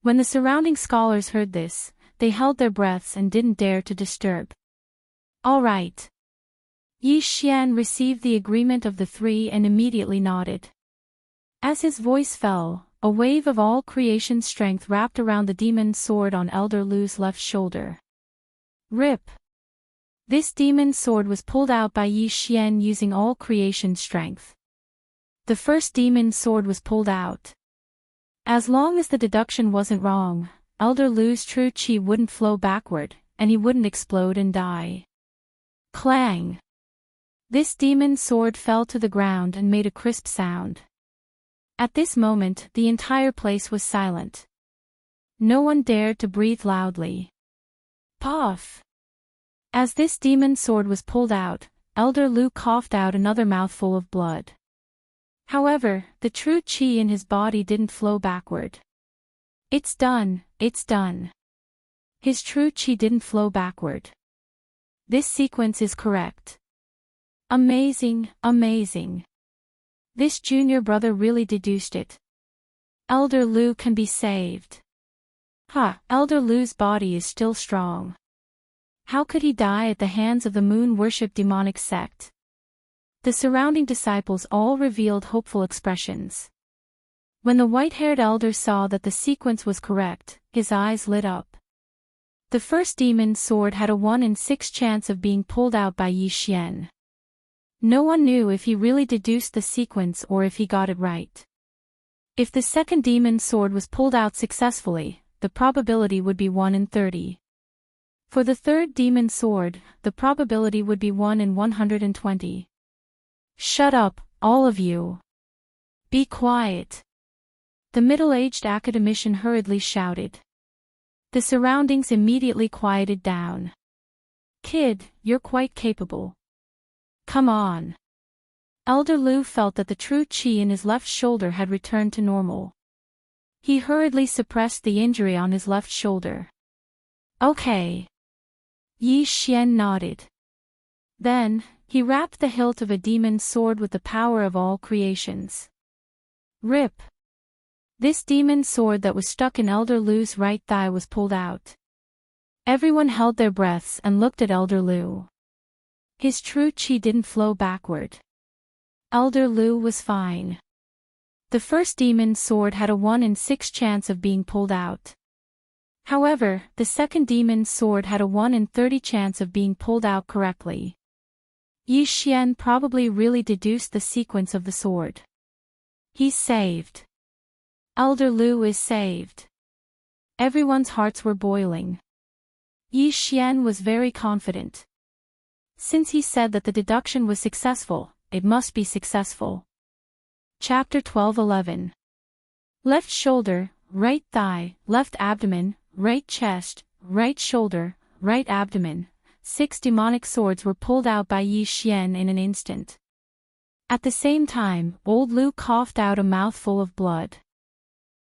[SPEAKER 1] When the surrounding scholars heard this, they held their breaths and didn't dare to disturb. All right. Yi Xian received the agreement of the three and immediately nodded. As his voice fell, a wave of all creation strength wrapped around the demon sword on Elder Lu's left shoulder. Rip! This demon sword was pulled out by Yi Xian using all creation strength. The first demon sword was pulled out. As long as the deduction wasn't wrong, Elder Lu's true chi wouldn't flow backward, and he wouldn't explode and die. Clang! This demon sword fell to the ground and made a crisp sound. At this moment, the entire place was silent. No one dared to breathe loudly. Puff! As this demon sword was pulled out, Elder Lu coughed out another mouthful of blood. However, the true chi in his body didn't flow backward. It's done, it's done. His true chi didn't flow backward. This sequence is correct. Amazing, amazing. This junior brother really deduced it. Elder Lu can be saved. Elder Lu's body is still strong. How could he die at the hands of the moon-worship demonic sect? The surrounding disciples all revealed hopeful expressions. When the white-haired elder saw that the sequence was correct, his eyes lit up. The first demon sword had a 1 in 6 chance of being pulled out by Yi Xian. No one knew if he really deduced the sequence or if he got it right. If the second demon sword was pulled out successfully, the probability would be 1 in 30. For the third demon sword, the probability would be 1 in 120. Shut up, all of you. Be quiet. The middle-aged academician hurriedly shouted. The surroundings immediately quieted down. Kid, you're quite capable. Come on. Elder Lu felt that the true chi in his left shoulder had returned to normal. He hurriedly suppressed the injury on his left shoulder. Okay. Yi Xian nodded. Then, he wrapped the hilt of a demon sword with the power of all creations. Rip! This demon sword that was stuck in Elder Lu's right thigh was pulled out. Everyone held their breaths and looked at Elder Lu. His true chi didn't flow backward. Elder Lu was fine. The first demon sword had a 1 in 6 chance of being pulled out. However, the second demon sword had a 1 in 30 chance of being pulled out correctly. Yi Xian probably really deduced the sequence of the sword. He's saved. Elder Lu is saved. Everyone's hearts were boiling. Yi Xian was very confident. Since he said that the deduction was successful, it must be successful. Chapter 12:11. Left shoulder, right thigh, left abdomen, right chest, right shoulder, right abdomen. 6 demonic swords were pulled out by Yi Xian in an instant. At the same time, old Lu coughed out a mouthful of blood.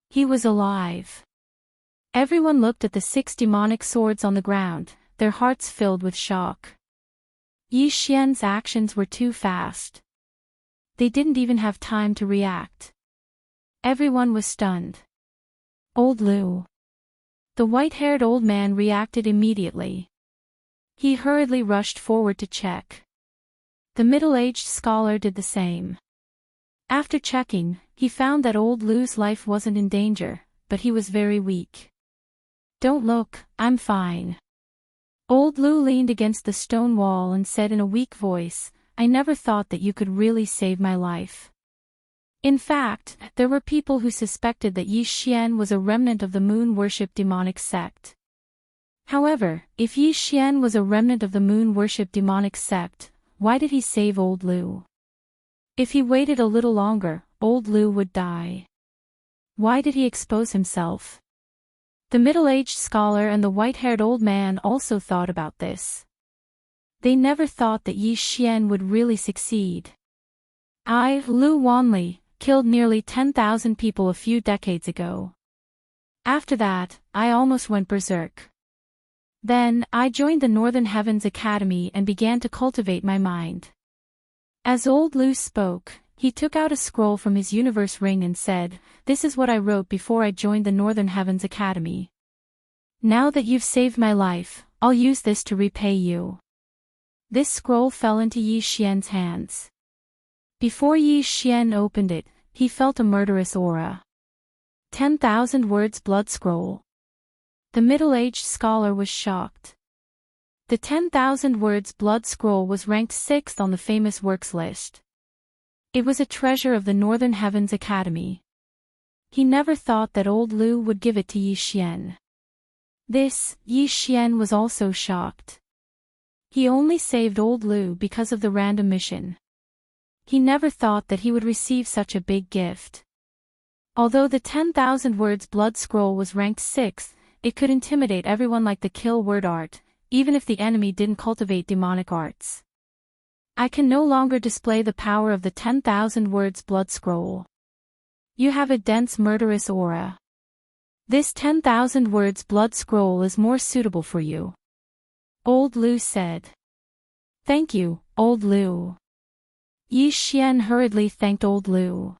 [SPEAKER 1] He was alive. Everyone looked at the 6 demonic swords on the ground, their hearts filled with shock. Yi Xian's actions were too fast. They didn't even have time to react. Everyone was stunned. Old Lu. The white-haired old man reacted immediately. He hurriedly rushed forward to check. The middle-aged scholar did the same. After checking, he found that old Lu's life wasn't in danger, but he was very weak. Don't look, I'm fine. Old Lu leaned against the stone wall and said in a weak voice, I never thought that you could really save my life. In fact, there were people who suspected that Yi Xian was a remnant of the moon-worship demonic sect. However, if Yi Xian was a remnant of the moon-worship demonic sect, why did he save old Lu? If he waited a little longer, old Lu would die. Why did he expose himself? The middle-aged scholar and the white-haired old man also thought about this. They never thought that Yi Xian would really succeed. Lu Wanli, killed nearly 10,000 people a few decades ago. After that, I almost went berserk. Then, I joined the Northern Heavens Academy and began to cultivate my mind. As old Lu spoke, he took out a scroll from his universe ring and said, "This is what I wrote before I joined the Northern Heavens Academy. Now that you've saved my life, I'll use this to repay you." This scroll fell into Yi Xian's hands. Before Yi Xian opened it, he felt a murderous aura. 10,000 words blood scroll. The middle-aged scholar was shocked. The 10,000 words blood scroll was ranked 6th on the famous works list. It was a treasure of the Northern Heavens Academy. He never thought that old Lu would give it to Yi Xian. Yi Xian was also shocked. He only saved old Lu because of the random mission. He never thought that he would receive such a big gift. Although the 10,000 words blood scroll was ranked 6th, it could intimidate everyone like the kill word art, even if the enemy didn't cultivate demonic arts. I can no longer display the power of the 10,000 words blood scroll. You have a dense murderous aura. This 10,000 words blood scroll is more suitable for you. Old Lu said. Thank you, old Lu. Yi Xian hurriedly thanked old Lu.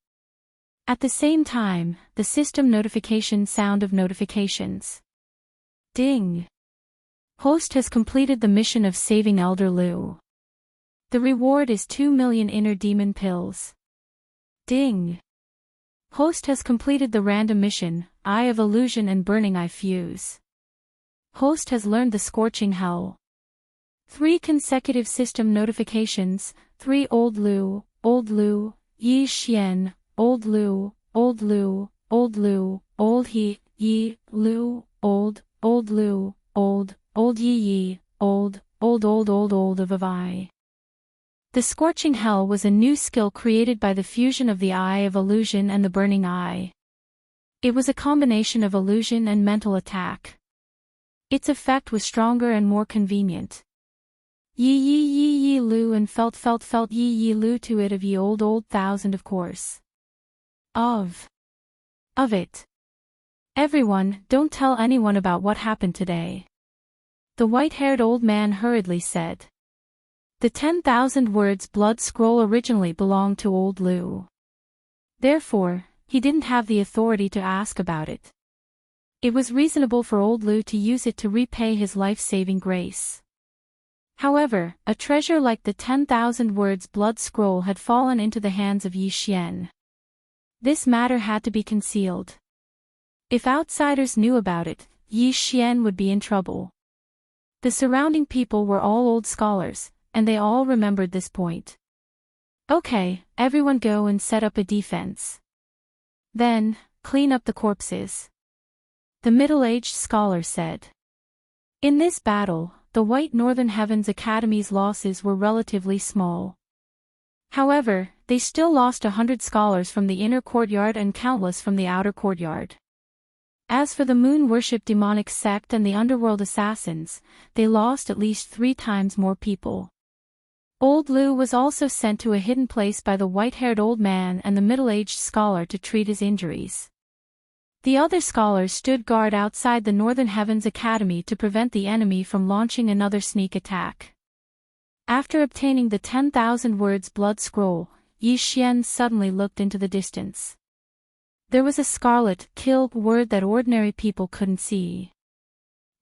[SPEAKER 1] At the same time, the system notification sound of notifications. Ding. Host has completed the mission of saving Elder Lu. The reward is 2 million inner demon pills. Ding. Host has completed the random mission, Eye of Illusion and Burning Eye Fuse. Host has learned the Scorching Hell. 3 consecutive system notifications, 3 Old Lu, Yi Xian, Old Lu, Old Lu, Old Lu, Old He, Yi, Lu, Old Lu, Old Yi, Old of I. The Scorching Hell was a new skill created by the fusion of the Eye of Illusion and the Burning Eye. It was a combination of illusion and mental attack. Its effect was stronger and more convenient. Yi Lu and felt Yi Lu to it of ye old 1000 of course. Of it. Everyone, don't tell anyone about what happened today. The white-haired old man hurriedly said. The 10,000 words blood scroll originally belonged to old Lu. Therefore, he didn't have the authority to ask about it. It was reasonable for old Lu to use it to repay his life-saving grace. However, a treasure like the 10,000 words blood scroll had fallen into the hands of Yi Xian. This matter had to be concealed. If outsiders knew about it, Yi Xian would be in trouble. The surrounding people were all old scholars, and they all remembered this point. Okay, everyone go and set up a defense. Then, clean up the corpses. The middle-aged scholar said. In this battle, the White Northern Heavens Academy's losses were relatively small. However, they still lost 100 scholars from the inner courtyard and countless from the outer courtyard. As for the moon-worship demonic sect and the underworld assassins, they lost at least 3 times more people. Old Lu was also sent to a hidden place by the white-haired old man and the middle-aged scholar to treat his injuries. The other scholars stood guard outside the Northern Heavens Academy to prevent the enemy from launching another sneak attack. After obtaining the 10,000 words blood scroll, Yi Xian suddenly looked into the distance. There was a scarlet kill word that ordinary people couldn't see.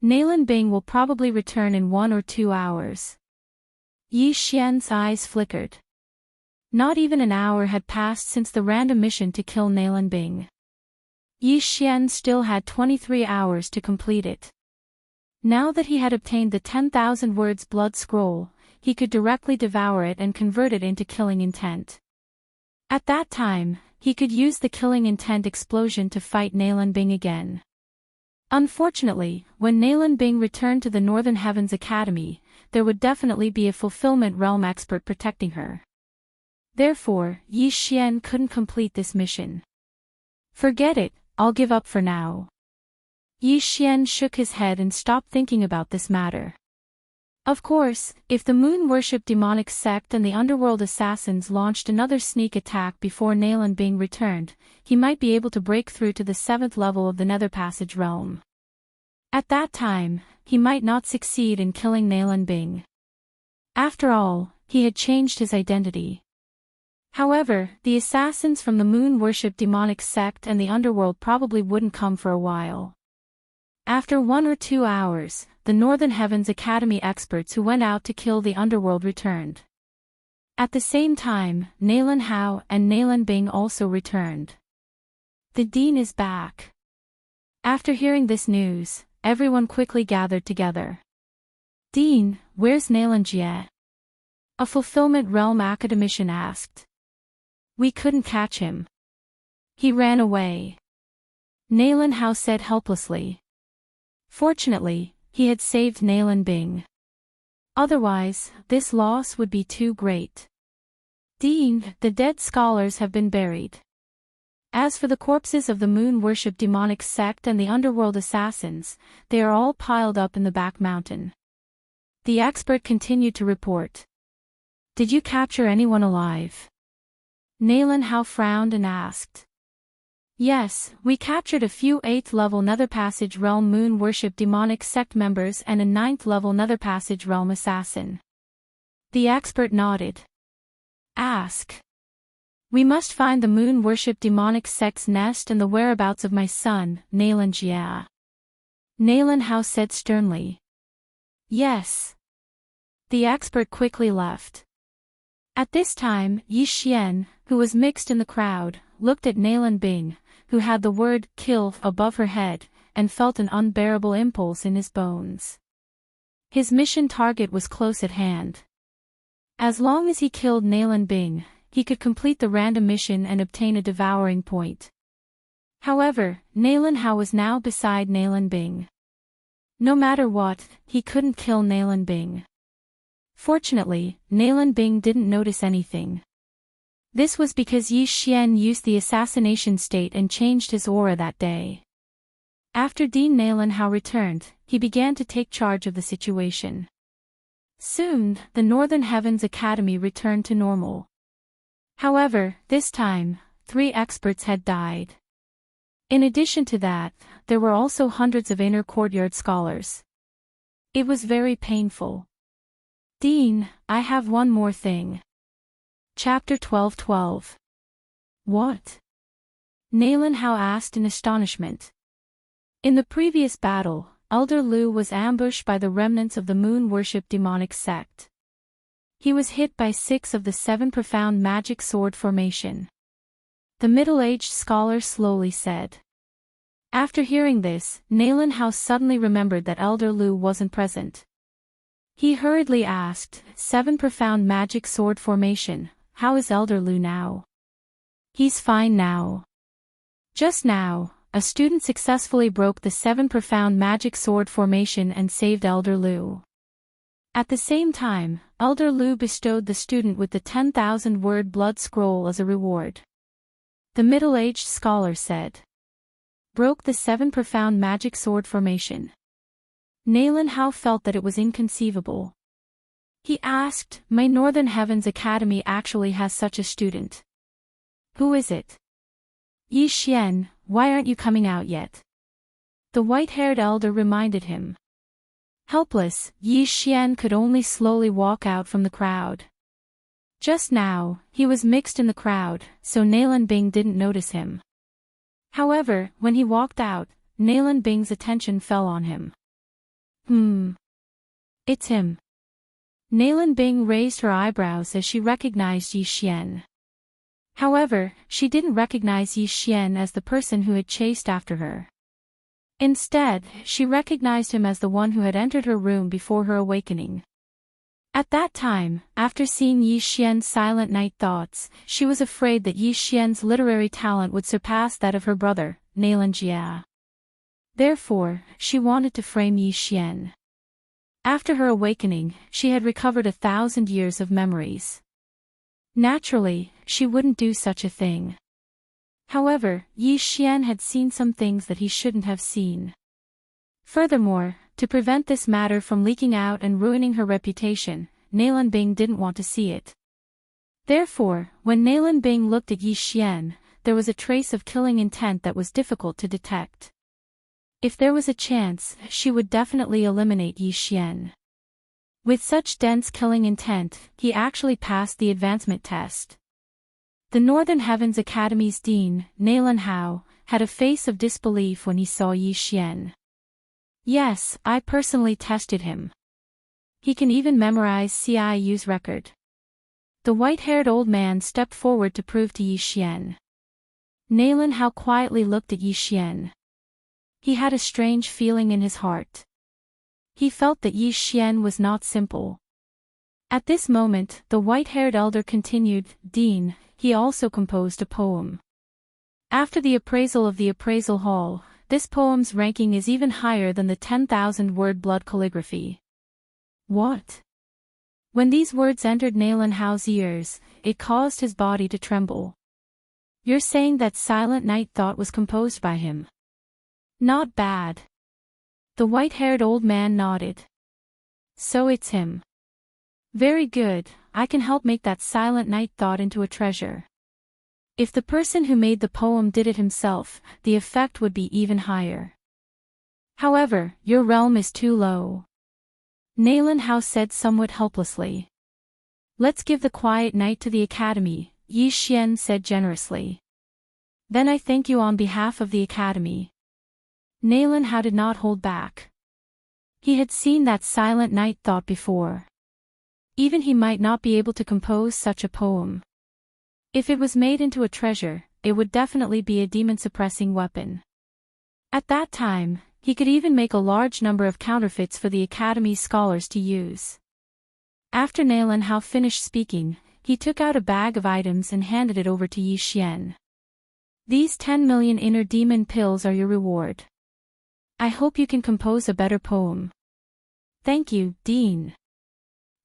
[SPEAKER 1] Nalan Bing will probably return in 1 or 2 hours. Yi Xian's eyes flickered. Not even an hour had passed since the random mission to kill Nalan Bing. Yi Xian still had 23 hours to complete it. Now that he had obtained the 10,000 words blood scroll, he could directly devour it and convert it into killing intent. At that time, he could use the killing intent explosion to fight Nalan Bing again. Unfortunately, when Nalan Bing returned to the Northern Heavens Academy, there would definitely be a fulfillment realm expert protecting her. Therefore, Yi Xian couldn't complete this mission. Forget it, I'll give up for now. Yi Xian shook his head and stopped thinking about this matter. Of course, if the moon-worship demonic sect and the underworld assassins launched another sneak attack before Nalan Bing returned, he might be able to break through to the 7th level of the Nether Passage realm. At that time, he might not succeed in killing Nalan Bing. After all, he had changed his identity. However, the assassins from the moon-worship demonic sect and the underworld probably wouldn't come for a while. After 1 or 2 hours, the Northern Heavens Academy experts who went out to kill the underworld returned. At the same time, Nalan Hao and Nalan Bing also returned. The Dean is back. After hearing this news, everyone quickly gathered together. Dean, where's Nalan Jie? A Fulfillment Realm academician asked. We couldn't catch him. He ran away. Nalan Hao said helplessly. Fortunately, he had saved Nalan Bing. Otherwise, this loss would be too great. Dean, the dead scholars have been buried. As for the corpses of the moon-worship demonic sect and the underworld assassins, they are all piled up in the back mountain. The expert continued to report. Did you capture anyone alive? Nalan Hao frowned and asked. Yes, we captured a few 8th-level Nether Passage Realm moon-worship demonic sect members and a 9th-level Nether Passage Realm assassin. The expert nodded. Ask. We must find the moon-worship demonic sect's nest and the whereabouts of my son, Nalan Jie. Nalan Hao said sternly. Yes. The expert quickly left. At this time, Yi Xian, who was mixed in the crowd, looked at Nalan Bing, who had the word kill above her head, and felt an unbearable impulse in his bones. His mission target was close at hand. As long as he killed Nalan Bing, he could complete the random mission and obtain a devouring point. However, Nalan Hao was now beside Nalan Bing. No matter what, he couldn't kill Nalan Bing. Fortunately, Nalan Bing didn't notice anything. This was because Yi Xian used the assassination state and changed his aura that day. After Dean Nalan Hao returned, he began to take charge of the situation. Soon, the Northern Heavens Academy returned to normal. However, this time, 3 experts had died. In addition to that, there were also hundreds of inner courtyard scholars. It was very painful. Dean, I have one more thing. Chapter 12:12. What? Nalan Hao asked in astonishment. In the previous battle, Elder Lu was ambushed by the remnants of the moon-worship demonic sect. He was hit by 6 of the 7 profound magic sword formation. The middle-aged scholar slowly said. After hearing this, Nalan Hao suddenly remembered that Elder Lu wasn't present. He hurriedly asked, 7 profound magic sword formation. How is Elder Lu now? He's fine now. Just now, a student successfully broke the 7 profound magic sword formation and saved Elder Lu. At the same time, Elder Lu bestowed the student with the 10,000-word blood scroll as a reward. The middle-aged scholar said. Broke the 7 profound magic sword formation. Nalan Hao felt that it was inconceivable. He asked, my Northern Heavens Academy actually has such a student. Who is it? Yi Xian, why aren't you coming out yet? The white-haired elder reminded him. Helpless, Yi Xian could only slowly walk out from the crowd. Just now, he was mixed in the crowd, so Nalan Bing didn't notice him. However, when he walked out, Nalan Bing's attention fell on him. It's him. Nalan Bing raised her eyebrows as she recognized Yi Xian. However, she didn't recognize Yi Xian as the person who had chased after her. Instead, she recognized him as the one who had entered her room before her awakening. At that time, after seeing Yi Xian's silent night thoughts, she was afraid that Yi Xian's literary talent would surpass that of her brother, Nalan Jie. Therefore, she wanted to frame Yi Xian. After her awakening, she had recovered 1,000 years of memories. Naturally, she wouldn't do such a thing. However, Yi Xian had seen some things that he shouldn't have seen. Furthermore, to prevent this matter from leaking out and ruining her reputation, Nalan Bing didn't want to see it. Therefore, when Nalan Bing looked at Yi Xian, there was a trace of killing intent that was difficult to detect. If there was a chance, she would definitely eliminate Yi Xian. With such dense killing intent, he actually passed the advancement test. The Northern Heavens Academy's dean, Nalan Hao, had a face of disbelief when he saw Yi Xian. Yes, I personally tested him. He can even memorize CIU's record. The white-haired old man stepped forward to prove to Yi Xian. Nalan Hao quietly looked at Yi Xian. He had a strange feeling in his heart. He felt that Yi Xian was not simple. At this moment, the white-haired elder continued, Dean, he also composed a poem. After the appraisal of the appraisal hall, this poem's ranking is even higher than the 10,000-word blood calligraphy. What? When these words entered Nalan Hao's ears, it caused his body to tremble. You're saying that Silent Night Thought was composed by him? Not bad. The white-haired old man nodded. So it's him. Very good, I can help make that Silent Night Thought into a treasure. If the person who made the poem did it himself, the effect would be even higher. However, your realm is too low. Nalan Hao said somewhat helplessly. Let's give the quiet night to the academy, Yi Xian said generously. Then I thank you on behalf of the academy. Nalan Hao did not hold back. He had seen that Silent Night Thought before. Even he might not be able to compose such a poem. If it was made into a treasure, it would definitely be a demon-suppressing weapon. At that time, he could even make a large number of counterfeits for the Academy's scholars to use. After Nalan Hao finished speaking, he took out a bag of items and handed it over to Yi Xian. These 10 million inner demon pills are your reward. I hope you can compose a better poem. Thank you, Dean.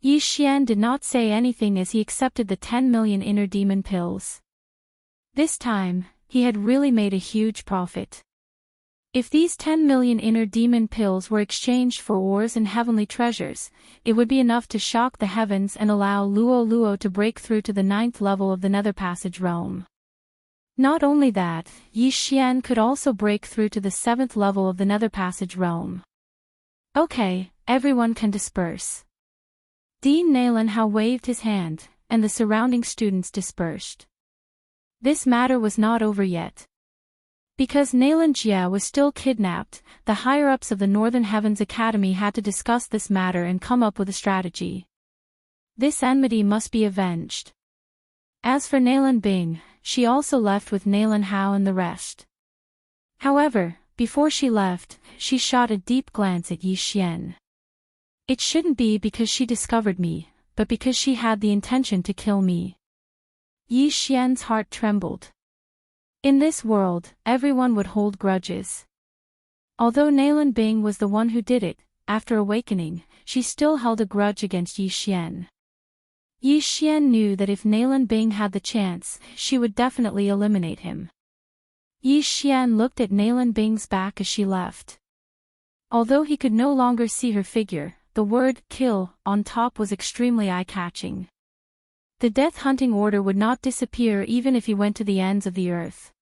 [SPEAKER 1] Yi Xian did not say anything as he accepted the 10 million inner demon pills. This time, he had really made a huge profit. If these 10 million inner demon pills were exchanged for ores and heavenly treasures, it would be enough to shock the heavens and allow Luo Luo to break through to the 9th level of the Nether Passage realm. Not only that, Yi Xian could also break through to the 7th level of the Nether Passage realm. Okay, everyone can disperse. Dean Nalan Hao waved his hand, and the surrounding students dispersed. This matter was not over yet. Because Nalan Jia was still kidnapped, the higher-ups of the Northern Heavens Academy had to discuss this matter and come up with a strategy. This enmity must be avenged. As for Nalan Bing, she also left with Nalan Hao and the rest. However, before she left, she shot a deep glance at Yi Xian. It shouldn't be because she discovered me, but because she had the intention to kill me. Yi Xian's heart trembled. In this world, everyone would hold grudges. Although Nalan Bing was the one who did it, after awakening, she still held a grudge against Yi Xian. Yi Xian knew that if Nalan Bing had the chance, she would definitely eliminate him. Yi Xian looked at Nalan Bing's back as she left. Although he could no longer see her figure, the word kill on top was extremely eye-catching. The death hunting order would not disappear even if he went to the ends of the earth.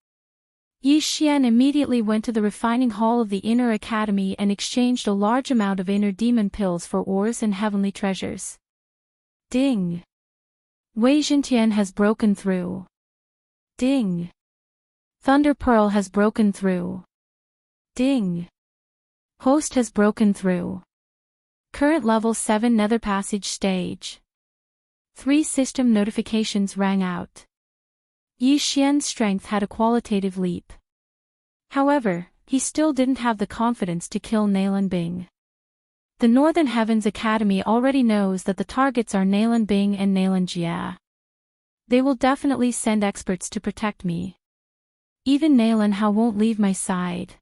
[SPEAKER 1] Yi Xian immediately went to the refining hall of the Inner Academy and exchanged a large amount of inner demon pills for ores and heavenly treasures. Ding! Wei Zhentian has broken through. Ding! Thunder Pearl has broken through. Ding! Host has broken through. Current level 7 Nether Passage stage. 3 system notifications rang out. Yi Xian's strength had a qualitative leap. However, he still didn't have the confidence to kill Nalan Bing. The Northern Heavens Academy already knows that the targets are Nalan Bing and Nalan Jia. They will definitely send experts to protect me. Even Nalan Hao won't leave my side.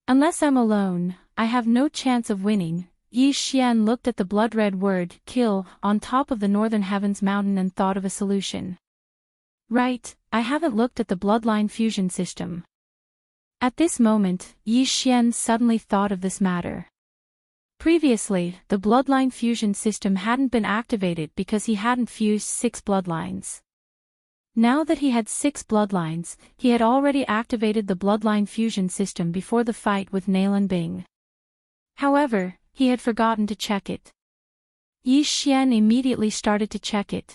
[SPEAKER 1] Unless I'm alone, I have no chance of winning. Yi Xian looked at the blood-red word, kill, on top of the Northern Heavens mountain and thought of a solution. Right, I haven't looked at the bloodline fusion system. At this moment, Yi Xian suddenly thought of this matter. Previously, the bloodline fusion system hadn't been activated because he hadn't fused 6 bloodlines. Now that he had 6 bloodlines, he had already activated the bloodline fusion system before the fight with Nalan Bing. However, he had forgotten to check it. Yi Xian immediately started to check it.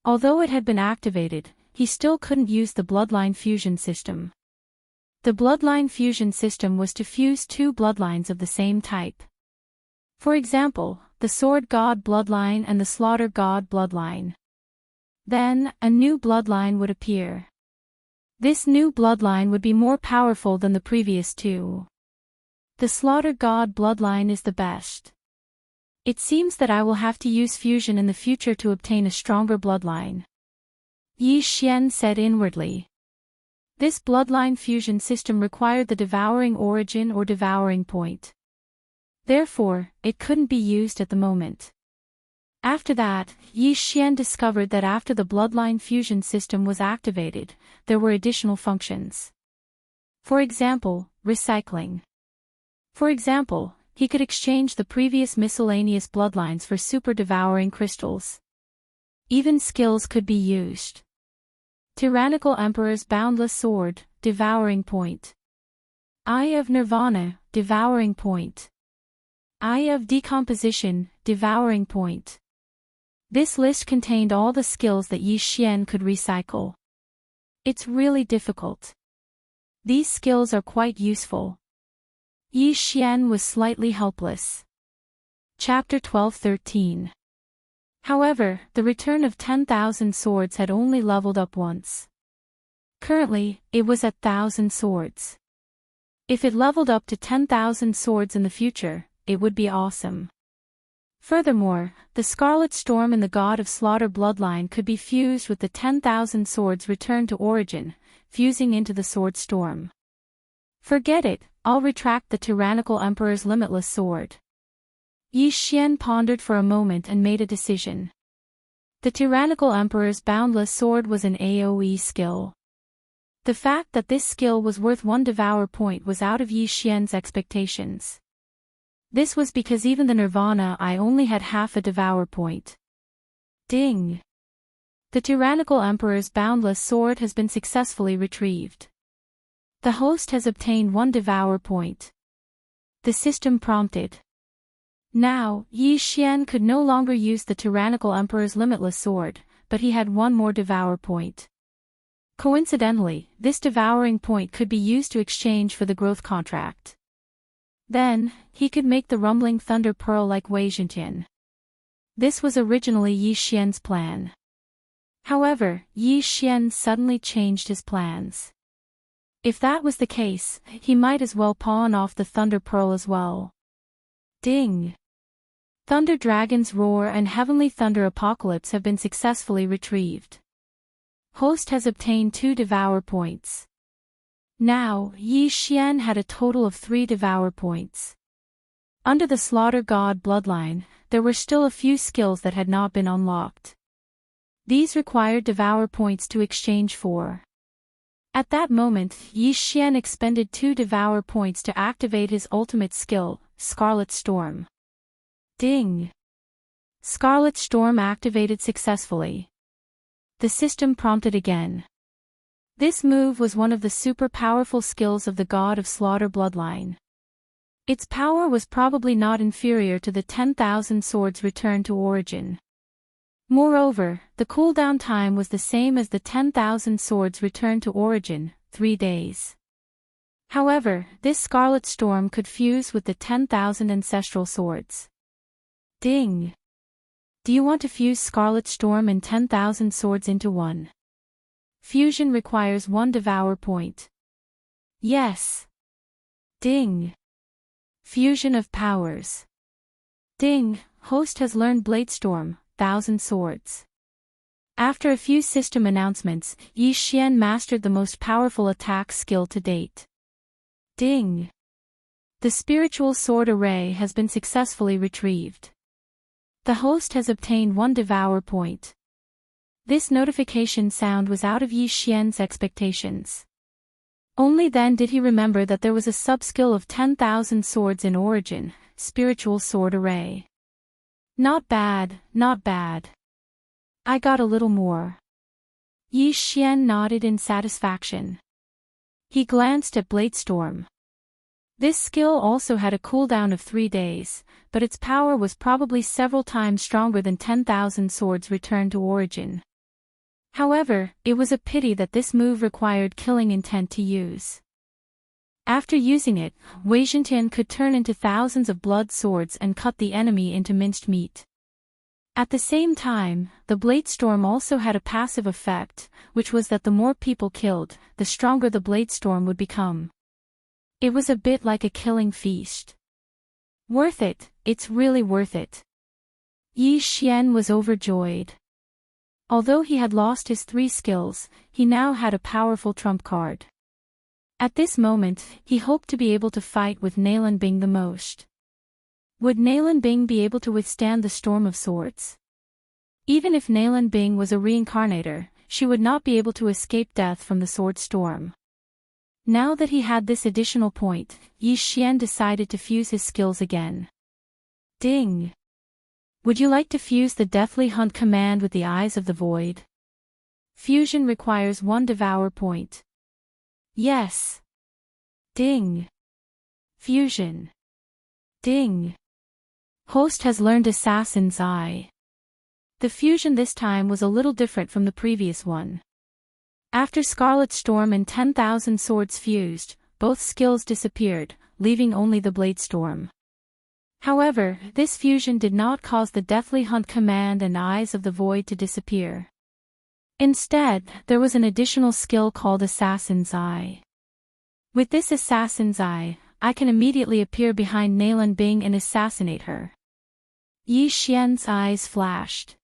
[SPEAKER 1] Although it had been activated, he still couldn't use the bloodline fusion system. The bloodline fusion system was to fuse 2 bloodlines of the same type. For example, the Sword God bloodline and the Slaughter God bloodline. Then, a new bloodline would appear. This new bloodline would be more powerful than the previous 2. The Slaughter God bloodline is the best. It seems that I will have to use fusion in the future to obtain a stronger bloodline. Yi Xian said inwardly. This bloodline fusion system required the devouring origin or devouring point. Therefore, it couldn't be used at the moment. After that, Yi Xian discovered that after the bloodline fusion system was activated, there were additional functions. For example, recycling. For example, he could exchange the previous miscellaneous bloodlines for super devouring crystals. Even skills could be used. Tyrannical Emperor's Boundless Sword, Devouring Point. Eye of Nirvana, Devouring Point. Eye of Decomposition, Devouring Point. This list contained all the skills that Yi Xian could recycle. It's really difficult. These skills are quite useful. Yi Xian was slightly helpless. Chapter 12-13. However, the return of 10,000 swords had only leveled up once. Currently, it was at 1,000 swords. If it leveled up to 10,000 swords in the future, it would be awesome. Furthermore, the Scarlet Storm in the God of Slaughter bloodline could be fused with the 10,000 swords returned to origin, fusing into the Sword Storm. Forget it, I'll retract the Tyrannical Emperor's Limitless Sword. Yi Xian pondered for a moment and made a decision. The Tyrannical Emperor's Boundless Sword was an AoE skill. The fact that this skill was worth 1 Devour point was out of Yi Xian's expectations. This was because even the Nirvana Eye only had half a Devour point. Ding! The Tyrannical Emperor's Boundless Sword has been successfully retrieved. The host has obtained 1 Devour point. The system prompted. Now, Yi Xian could no longer use the Tyrannical Emperor's Limitless Sword, but he had 1 more Devour point. Coincidentally, this devouring point could be used to exchange for the growth contract. Then, he could make the Rumbling Thunder Pearl like Wei Zhentian. This was originally Yi Xian's plan. However, Yi Xian suddenly changed his plans. If that was the case, he might as well pawn off the Thunder Pearl as well. Ding! Thunder Dragon's Roar and Heavenly Thunder Apocalypse have been successfully retrieved. Host has obtained 2 Devour points. Now, Yi Xian had a total of 3 Devour points. Under the Slaughter God bloodline, there were still a few skills that had not been unlocked. These required Devour points to exchange for. At that moment, Yi Xian expended 2 Devour points to activate his ultimate skill, Scarlet Storm. Ding! Scarlet Storm activated successfully. The system prompted again. This move was one of the super powerful skills of the God of Slaughter bloodline. Its power was probably not inferior to the 10,000 swords returned to origin. Moreover, the cooldown time was the same as the 10,000 swords returned to origin, 3 days. However, this Scarlet Storm could fuse with the 10,000 ancestral swords. Ding! Do you want to fuse Scarlet Storm and 10,000 swords into one? Fusion requires 1 Devour point. Yes. Ding! Fusion of powers. Ding! Host has learned Bladestorm, 1,000 swords. After a few system announcements, Yi Xian mastered the most powerful attack skill to date. Ding! The Spiritual Sword Array has been successfully retrieved. The host has obtained 1 Devour point. This notification sound was out of Yi Xian's expectations. Only then did he remember that there was a sub-skill of 10,000 swords in origin, spiritual sword array. Not bad, not bad. I got a little more. Yi Xian nodded in satisfaction. He glanced at Bladestorm. This skill also had a cooldown of 3 days, but its power was probably several times stronger than 10,000 swords returned to origin. However, it was a pity that this move required killing intent to use. After using it, Wei Zhentian could turn into thousands of blood swords and cut the enemy into minced meat. At the same time, the Bladestorm also had a passive effect, which was that the more people killed, the stronger the Bladestorm would become. It was a bit like a killing feast. Worth it, it's really worth it. Yi Xian was overjoyed. Although he had lost his 3 skills, he now had a powerful trump card. At this moment, he hoped to be able to fight with Nalan Bing the most. Would Nalan Bing be able to withstand the storm of swords? Even if Nalan Bing was a reincarnator, she would not be able to escape death from the sword storm. Now that he had this additional point, Yi Xian decided to fuse his skills again. Ding! Would you like to fuse the Deathly Hunt command with the Eyes of the Void? Fusion requires 1 Devourer point. Yes. Ding! Fusion. Ding! Host has learned Assassin's Eye. The fusion this time was a little different from the previous one. After Scarlet Storm and 10,000 swords fused, both skills disappeared, leaving only the Bladestorm. However, this fusion did not cause the Deathly Hunt command and Eyes of the Void to disappear. Instead, there was an additional skill called Assassin's Eye. With this Assassin's Eye, I can immediately appear behind Nalan Bing and assassinate her. Yi Xian's eyes flashed.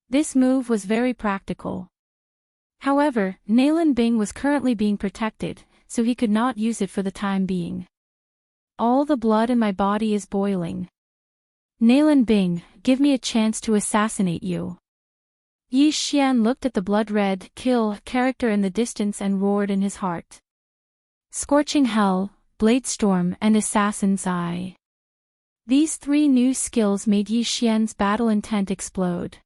[SPEAKER 1] This move was very practical. However, Nalan Bing was currently being protected, so he could not use it for the time being. All the blood in my body is boiling. Nalan Bing, give me a chance to assassinate you. Yi Xian looked at the blood-red kill character in the distance and roared in his heart. Scorching Hell, Bladestorm and Assassin's Eye. These 3 new skills made Yi Xian's battle intent explode.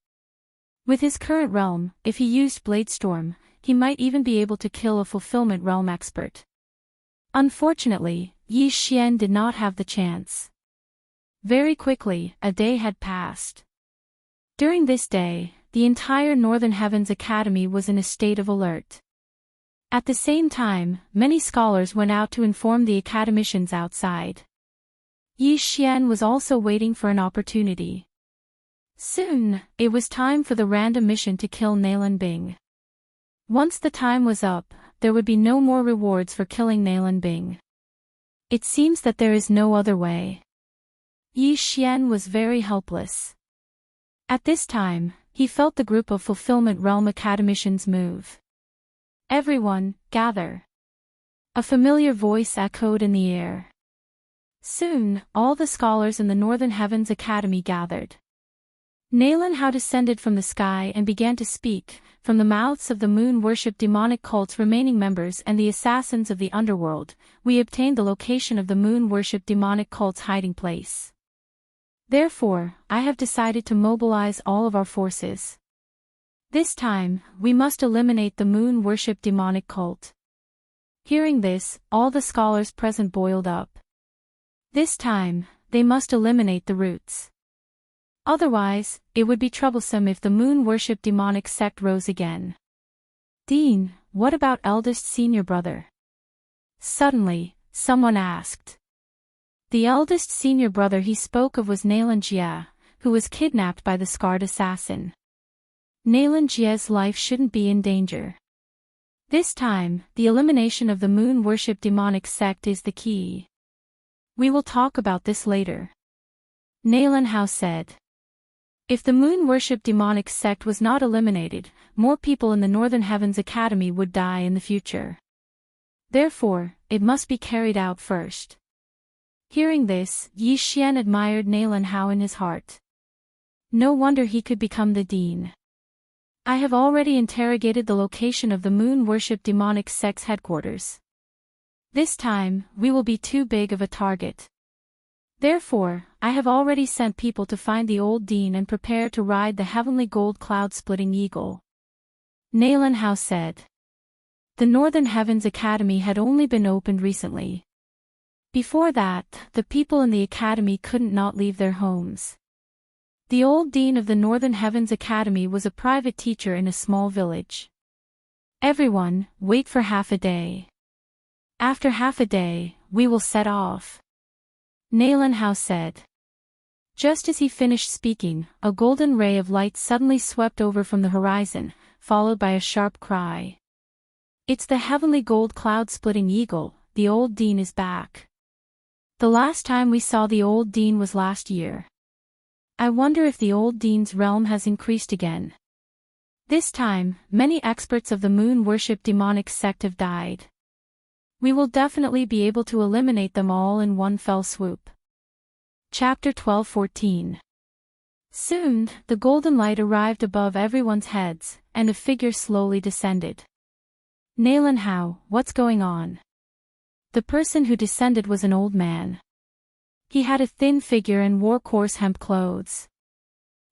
[SPEAKER 1] With his current realm, if he used Bladestorm, he might even be able to kill a Fulfillment Realm expert. Unfortunately, Yi Xian did not have the chance. Very quickly, a day had passed. During this day, the entire Northern Heavens Academy was in a state of alert. At the same time, many scholars went out to inform the academicians outside. Yi Xian was also waiting for an opportunity. Soon, it was time for the random mission to kill Nalan Bing. Once the time was up, there would be no more rewards for killing Nalan Bing. It seems that there is no other way. Yi Xian was very helpless. At this time, he felt the group of Fulfillment Realm academicians move. Everyone, gather. A familiar voice echoed in the air. Soon, all the scholars in the Northern Heavens Academy gathered. Nalan Hao descended from the sky and began to speak, from the mouths of the moon-worship demonic cult's remaining members and the assassins of the underworld, we obtained the location of the moon-worship demonic cult's hiding place. Therefore, I have decided to mobilize all of our forces. This time, we must eliminate the moon-worship demonic cult. Hearing this, all the scholars present boiled up. This time, they must eliminate the roots. Otherwise, it would be troublesome if the moon-worship demonic sect rose again. Dean, what about eldest senior brother? Suddenly, someone asked. The eldest senior brother he spoke of was Nalan Jie, who was kidnapped by the scarred assassin. Nalan Jie's life shouldn't be in danger. This time, the elimination of the moon-worship demonic sect is the key. We will talk about this later. Nalan Hao said. If the moon-worship demonic sect was not eliminated, more people in the Northern Heavens Academy would die in the future. Therefore, it must be carried out first. Hearing this, Yi Xian admired Nalan Hao in his heart. No wonder he could become the dean. I have already interrogated the location of the moon worship demonic sect's headquarters. This time, we will be too big of a target. Therefore, I have already sent people to find the old dean and prepare to ride the heavenly gold cloud-splitting eagle. Nalanhao said. The Northern Heavens Academy had only been opened recently. Before that, the people in the academy couldn't not leave their homes. The old dean of the Northern Heavens Academy was a private teacher in a small village. Everyone, wait for half a day. After half a day, we will set off. Nalanhao said. Just as he finished speaking, a golden ray of light suddenly swept over from the horizon, followed by a sharp cry. It's the heavenly gold cloud-splitting eagle, the old dean is back. The last time we saw the old dean was last year. I wonder if the old dean's realm has increased again. This time, many experts of the moon worship demonic sect have died. We will definitely be able to eliminate them all in one fell swoop. Chapter 12:14. Soon, the golden light arrived above everyone's heads, and a figure slowly descended. Nalanhao, what's going on? The person who descended was an old man. He had a thin figure and wore coarse hemp clothes.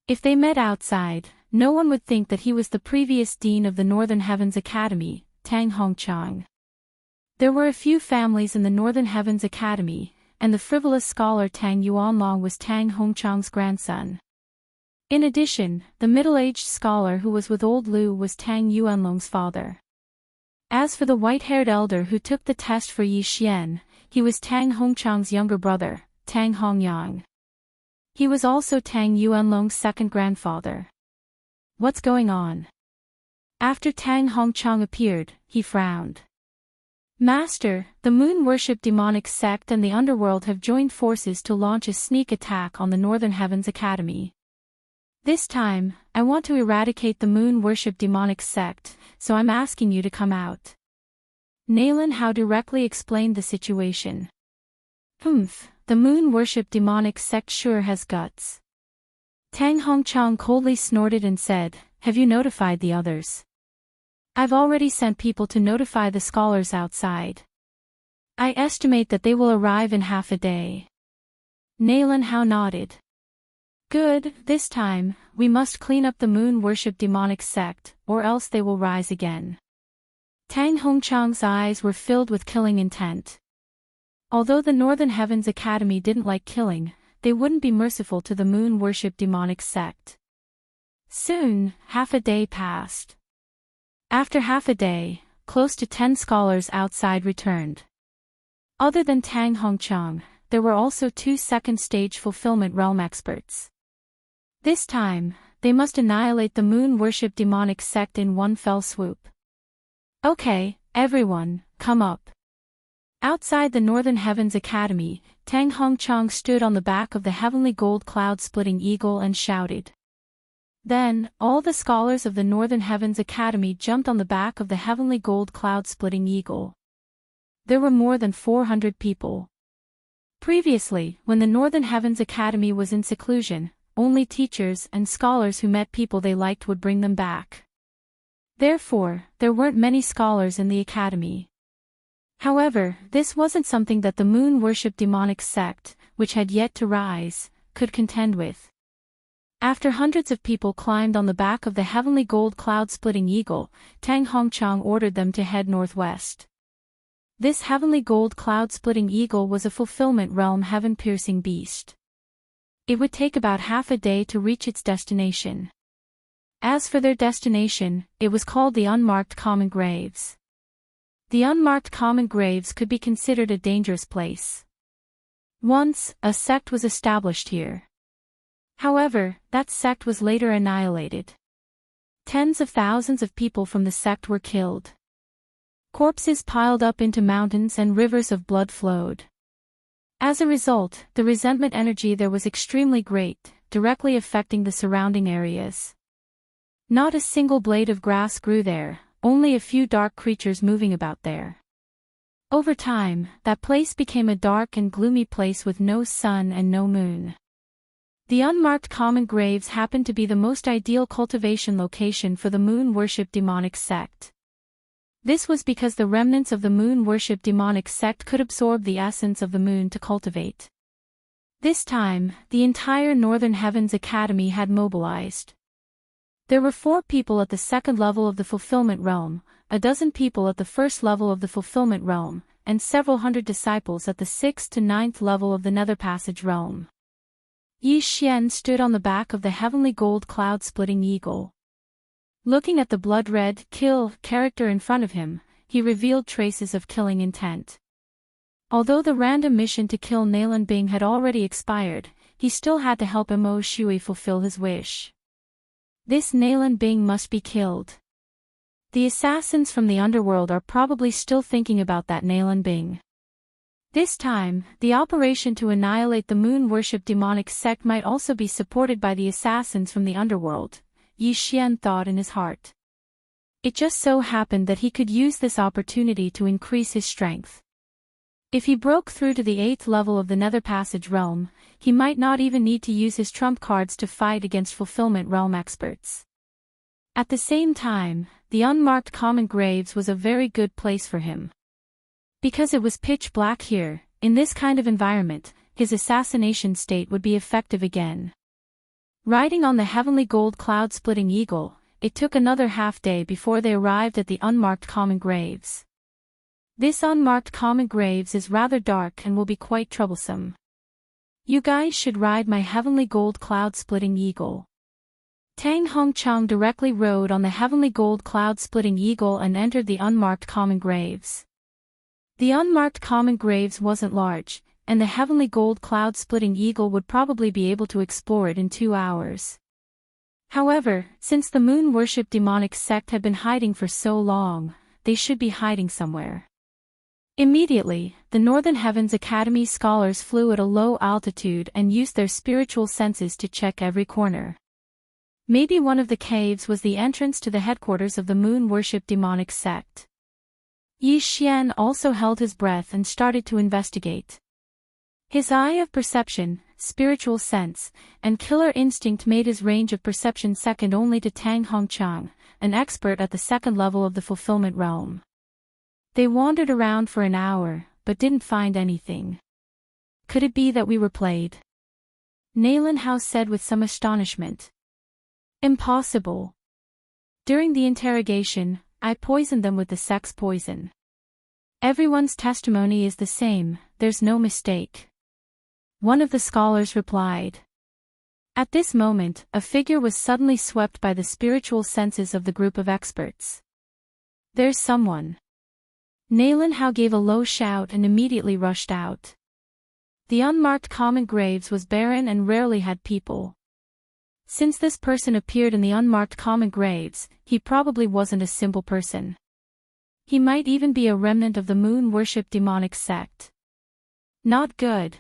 [SPEAKER 1] If they met outside, no one would think that he was the previous dean of the Northern Heavens Academy, Tang Hongchang. There were a few families in the Northern Heavens Academy, and the frivolous scholar Tang Yuanlong was Tang Hongchang's grandson. In addition, the middle-aged scholar who was with old Lu was Tang Yuanlong's father. As for the white-haired elder who took the test for Yi Xian, he was Tang Hongchang's younger brother, Tang Hongyang. He was also Tang Yuanlong's second grandfather. What's going on? After Tang Hongchang appeared, he frowned. Master, the moon worship demonic sect and the underworld have joined forces to launch a sneak attack on the Northern Heavens Academy. This time, I want to eradicate the moon worship demonic sect, so I'm asking you to come out. Nalanhao directly explained the situation. The moon worship demonic sect sure has guts. Tang Hongchang coldly snorted and said, have you notified the others? I've already sent people to notify the scholars outside. I estimate that they will arrive in half a day. Nalanhao nodded. Good, this time, we must clean up the moon worship demonic sect, or else they will rise again. Tang Hongchang's eyes were filled with killing intent. Although the Northern Heavens Academy didn't like killing, they wouldn't be merciful to the moon worship demonic sect. Soon, half a day passed. After half a day, close to 10 scholars outside returned. Other than Tang Hongchang, there were also 2 second-stage fulfillment realm experts. This time, they must annihilate the moon worship demonic sect in one fell swoop. Okay, everyone, come up. Outside the Northern Heavens Academy, Tang Hongchang stood on the back of the heavenly gold cloud-splitting eagle and shouted. Then, all the scholars of the Northern Heavens Academy jumped on the back of the heavenly gold cloud-splitting eagle. There were more than 400 people. Previously, when the Northern Heavens Academy was in seclusion, only teachers and scholars who met people they liked would bring them back. Therefore, there weren't many scholars in the academy. However, this wasn't something that the moon worship demonic sect, which had yet to rise, could contend with. After hundreds of people climbed on the back of the heavenly gold cloud-splitting eagle, Tang Hongchang ordered them to head northwest. This heavenly gold cloud-splitting eagle was a fulfillment realm heaven-piercing beast. It would take about half a day to reach its destination. As for their destination, it was called the Unmarked Common Graves. The Unmarked Common Graves could be considered a dangerous place. Once, a sect was established here. However, that sect was later annihilated. Tens of thousands of people from the sect were killed. Corpses piled up into mountains and rivers of blood flowed. As a result, the resentment energy there was extremely great, directly affecting the surrounding areas. Not a single blade of grass grew there, only a few dark creatures moving about there. Over time, that place became a dark and gloomy place with no sun and no moon. The unmarked common graves happened to be the most ideal cultivation location for the moon-worship demonic sect. This was because the remnants of the moon-worship demonic sect could absorb the essence of the moon to cultivate. This time, the entire Northern Heavens Academy had mobilized. There were 4 people at the second level of the fulfillment realm, a dozen people at the first level of the fulfillment realm, and several hundred disciples at the 6th to 9th level of the nether passage realm. Yi Xian stood on the back of the heavenly gold cloud-splitting eagle. Looking at the blood-red kill character in front of him, he revealed traces of killing intent. Although the random mission to kill Nalan Bing had already expired, he still had to help Mo Shui fulfill his wish. This Nalan Bing must be killed. The assassins from the underworld are probably still thinking about that Nalan Bing. This time, the operation to annihilate the moon-worship demonic sect might also be supported by the assassins from the underworld, Yi Xian thought in his heart. It just so happened that he could use this opportunity to increase his strength. If he broke through to the 8th level of the Nether Passage realm, he might not even need to use his trump cards to fight against Fulfillment Realm experts. At the same time, the unmarked common graves was a very good place for him. Because it was pitch black here, in this kind of environment, his assassination state would be effective again. Riding on the heavenly gold cloud-splitting eagle, it took another half-day before they arrived at the unmarked common graves. This unmarked common graves is rather dark and will be quite troublesome. You guys should ride my heavenly gold cloud-splitting eagle. Tang Hongchang directly rode on the heavenly gold cloud-splitting eagle and entered the unmarked common graves. The unmarked common graves wasn't large, and the heavenly gold cloud-splitting eagle would probably be able to explore it in 2 hours. However, since the moon-worship demonic sect had been hiding for so long, they should be hiding somewhere. Immediately, the Northern Heavens Academy scholars flew at a low altitude and used their spiritual senses to check every corner. Maybe one of the caves was the entrance to the headquarters of the moon-worship demonic sect. Yi Xian also held his breath and started to investigate. His eye of perception, spiritual sense, and killer instinct made his range of perception second only to Tang Hongchang, an expert at the second level of the fulfillment realm. They wandered around for an hour, but didn't find anything. Could it be that we were played? Nalan Hao said with some astonishment. Impossible. During the interrogation, I poisoned them with the sex poison. Everyone's testimony is the same, there's no mistake. One of the scholars replied. At this moment, a figure was suddenly swept by the spiritual senses of the group of experts. There's someone. Nalan Hao gave a low shout and immediately rushed out. The unmarked common graves was barren and rarely had people. Since this person appeared in the unmarked common graves, he probably wasn't a simple person. He might even be a remnant of the moon-worship demonic sect. Not good.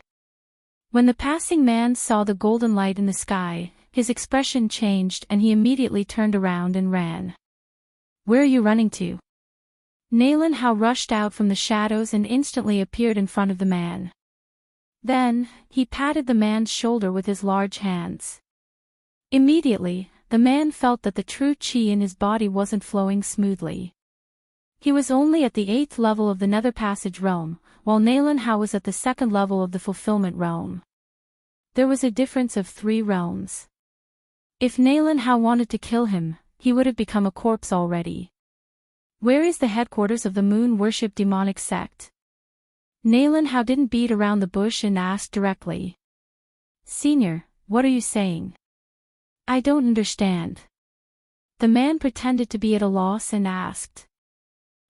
[SPEAKER 1] When the passing man saw the golden light in the sky, his expression changed and he immediately turned around and ran. Where are you running to? Nalan Hao rushed out from the shadows and instantly appeared in front of the man. Then, he patted the man's shoulder with his large hands. Immediately, the man felt that the true qi in his body wasn't flowing smoothly. He was only at the 8th level of the Nether Passage realm, while Nalan Hao was at the 2nd level of the Fulfillment realm. There was a difference of 3 realms. If Nalan Hao wanted to kill him, he would have become a corpse already. Where is the headquarters of the moon-worship demonic sect? Nalan Hao didn't beat around the bush and asked directly. Senior, what are you saying? I don't understand. The man pretended to be at a loss and asked.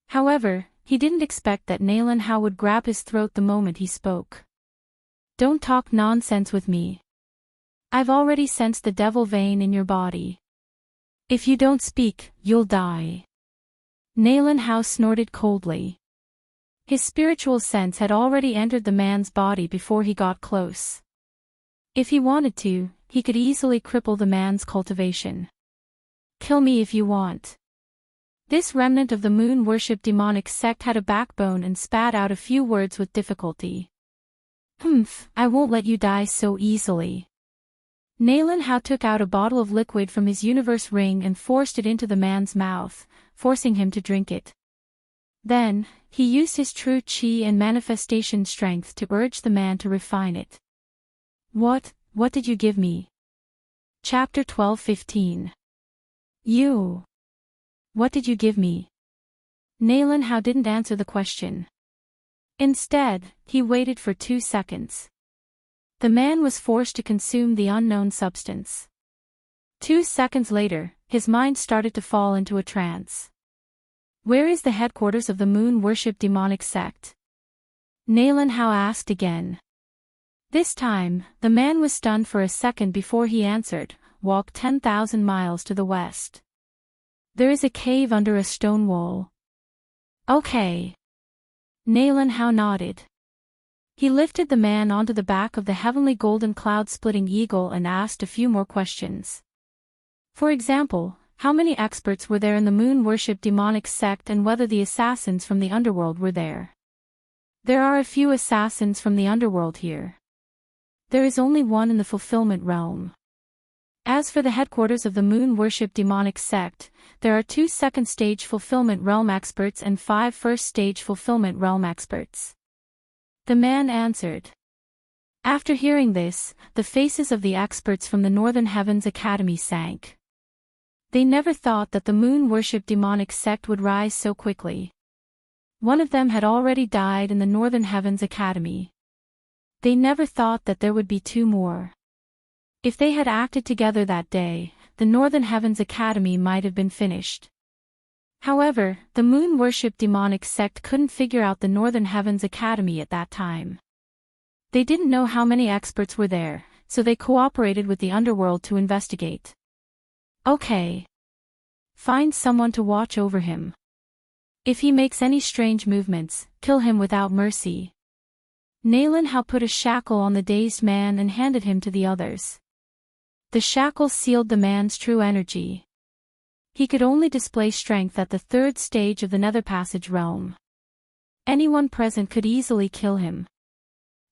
[SPEAKER 1] However, he didn't expect that Nalan Hao would grab his throat the moment he spoke. Don't talk nonsense with me. I've already sensed the devil vein in your body. If you don't speak, you'll die. Nalan Hao snorted coldly. His spiritual sense had already entered the man's body before he got close. If he wanted to, he could easily cripple the man's cultivation. Kill me if you want. This remnant of the moon-worship demonic sect had a backbone and spat out a few words with difficulty. I won't let you die so easily. Nalan Hao took out a bottle of liquid from his universe ring and forced it into the man's mouth, forcing him to drink it. Then, he used his true chi and manifestation strength to urge the man to refine it. What did you give me? Chapter 12:15. You. What did you give me? Nalan Hao didn't answer the question. Instead, he waited for 2 seconds. The man was forced to consume the unknown substance. 2 seconds later, his mind started to fall into a trance. Where is the headquarters of the moon worship demonic sect? Nalan Hao asked again. This time, the man was stunned for a second before he answered, walk 10,000 miles to the west. There is a cave under a stone wall. Okay. Nalan Hao nodded. He lifted the man onto the back of the heavenly golden cloud-splitting eagle and asked a few more questions. For example, how many experts were there in the moon worship demonic sect and whether the assassins from the underworld were there. There are a few assassins from the underworld here. There is only one in the fulfillment realm. As for the headquarters of the moon worship demonic sect, there are 2 second-stage fulfillment realm experts and 5 first-stage fulfillment realm experts. The man answered. After hearing this, the faces of the experts from the Northern Heavens Academy sank. They never thought that the moon worship demonic sect would rise so quickly. One of them had already died in the Northern Heavens Academy. They never thought that there would be 2 more. If they had acted together that day, the Northern Heavens Academy might have been finished. However, the moon worship demonic sect couldn't figure out the Northern Heavens Academy at that time. They didn't know how many experts were there, so they cooperated with the underworld to investigate. Okay. Find someone to watch over him. If he makes any strange movements, kill him without mercy. Nalan Hao put a shackle on the dazed man and handed him to the others. The shackle sealed the man's true energy. He could only display strength at the 3rd stage of the Nether Passage realm. Anyone present could easily kill him.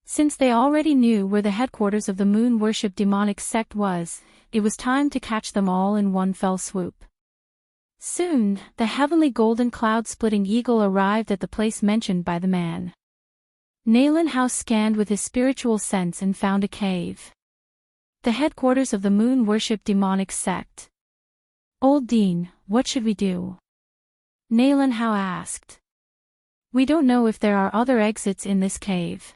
[SPEAKER 1] Since they already knew where the headquarters of the moon worship demonic sect was, it was time to catch them all in one fell swoop. Soon, the heavenly golden cloud-splitting eagle arrived at the place mentioned by the man. Nalan Hao scanned with his spiritual sense and found a cave. The headquarters of the moon worship demonic sect. Old Dean, what should we do? Nalan Hao asked. We don't know if there are other exits in this cave.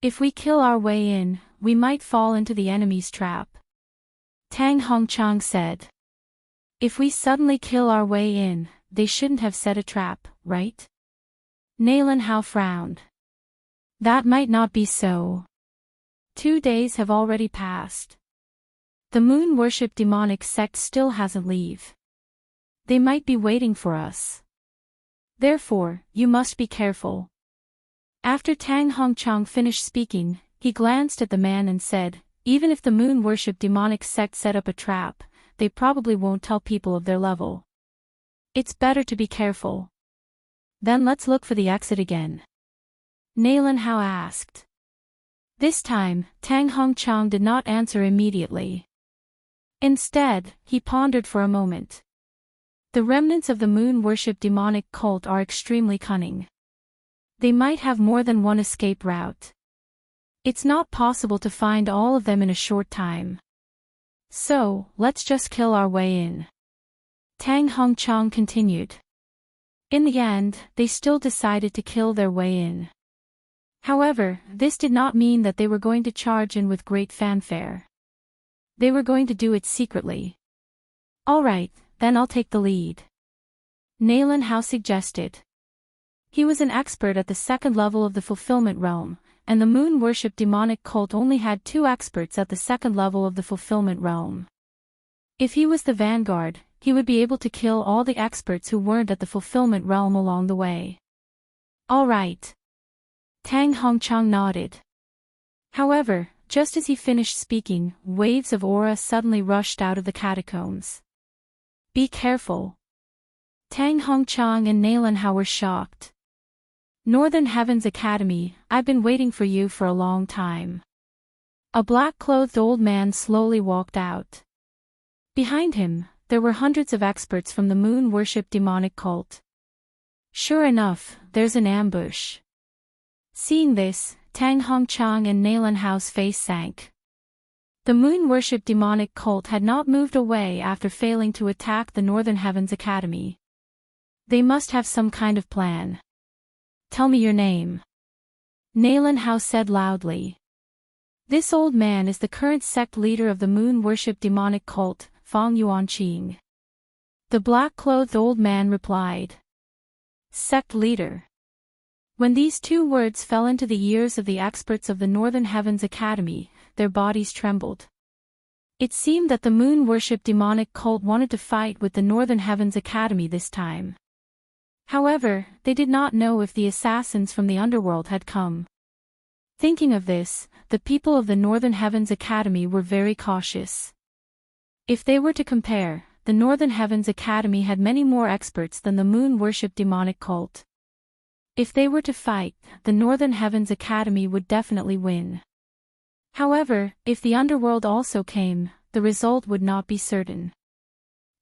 [SPEAKER 1] If we kill our way in, we might fall into the enemy's trap. Tang Hongchang said. If we suddenly kill our way in, they shouldn't have set a trap, right? Nalan Hao frowned. That might not be so. 2 days have already passed. The moon worship demonic sect still hasn't leave. They might be waiting for us. Therefore, you must be careful. After Tang Hongchang finished speaking, he glanced at the man and said, even if the moon worship demonic sect set up a trap, they probably won't tell people of their level. It's better to be careful. Then let's look for the exit again. Nalan Hao asked. This time, Tang Hongchang did not answer immediately. Instead, he pondered for a moment. The remnants of the moon worship demonic cult are extremely cunning. They might have more than one escape route. It's not possible to find all of them in a short time. So, let's just kill our way in. Tang Hongchang continued. In the end, they still decided to kill their way in. However, this did not mean that they were going to charge in with great fanfare. They were going to do it secretly. Alright, then I'll take the lead. Nalan Hao suggested. He was an expert at the 2nd level of the fulfillment realm, and the moon worship demonic cult only had 2 experts at the 2nd level of the fulfillment realm. If he was the vanguard, he would be able to kill all the experts who weren't at the fulfillment realm along the way. Alright. Tang Hongchang nodded. However, just as he finished speaking, waves of aura suddenly rushed out of the catacombs. Be careful. Tang Hongchang and Nalan Hao were shocked. Northern Heavens Academy, I've been waiting for you for a long time. A black-clothed old man slowly walked out. Behind him, there were hundreds of experts from the moon-worship demonic cult. Sure enough, there's an ambush. Seeing this, Tang Hongchang and Nalan Hao's face sank. The moon-worship demonic cult had not moved away after failing to attack the Northern Heavens Academy. They must have some kind of plan. Tell me your name. Nalan Hao said loudly. This old man is the current sect leader of the moon-worship demonic cult, Fang Yuanqing. The black-clothed old man replied. Sect leader. When these two words fell into the ears of the experts of the Northern Heavens Academy, their bodies trembled. It seemed that the moon-worship demonic cult wanted to fight with the Northern Heavens Academy this time. However, they did not know if the assassins from the underworld had come. Thinking of this, the people of the Northern Heavens Academy were very cautious. If they were to compare, the Northern Heavens Academy had many more experts than the moon-worship demonic cult. If they were to fight, the Northern Heavens Academy would definitely win. However, if the underworld also came, the result would not be certain.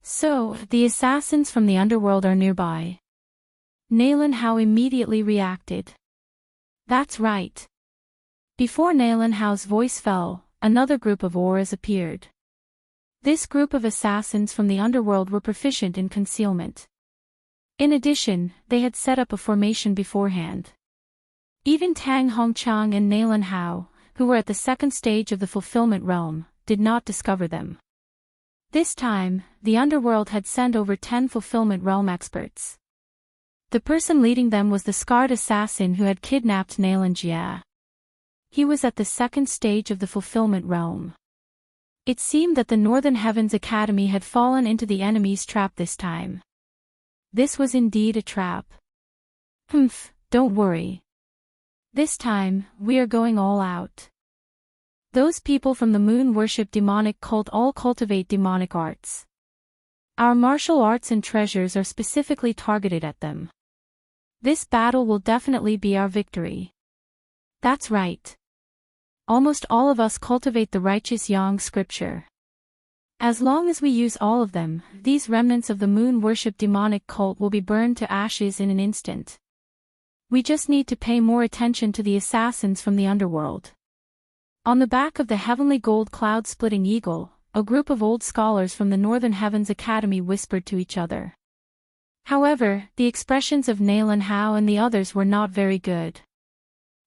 [SPEAKER 1] So, the assassins from the underworld are nearby. Nalan Hao immediately reacted. That's right. Before Nalan Hao's voice fell, another group of auras appeared. This group of assassins from the underworld were proficient in concealment. In addition, they had set up a formation beforehand. Even Tang Hongchang and Nalan Hao, who were at the second stage of the fulfillment realm, did not discover them. This time, the underworld had sent over 10 fulfillment realm experts. The person leading them was the scarred assassin who had kidnapped Nalan Jia. He was at the second stage of the fulfillment realm. It seemed that the Northern Heavens Academy had fallen into the enemy's trap this time. This was indeed a trap. Don't worry. This time, we are going all out. Those people from the moon-worship demonic cult all cultivate demonic arts. Our martial arts and treasures are specifically targeted at them. This battle will definitely be our victory. That's right. Almost all of us cultivate the righteous Yang scripture. As long as we use all of them, these remnants of the moon-worship demonic cult will be burned to ashes in an instant. We just need to pay more attention to the assassins from the underworld. On the back of the heavenly gold cloud-splitting eagle, a group of old scholars from the Northern Heavens Academy whispered to each other. However, the expressions of Nalan Hao and the others were not very good.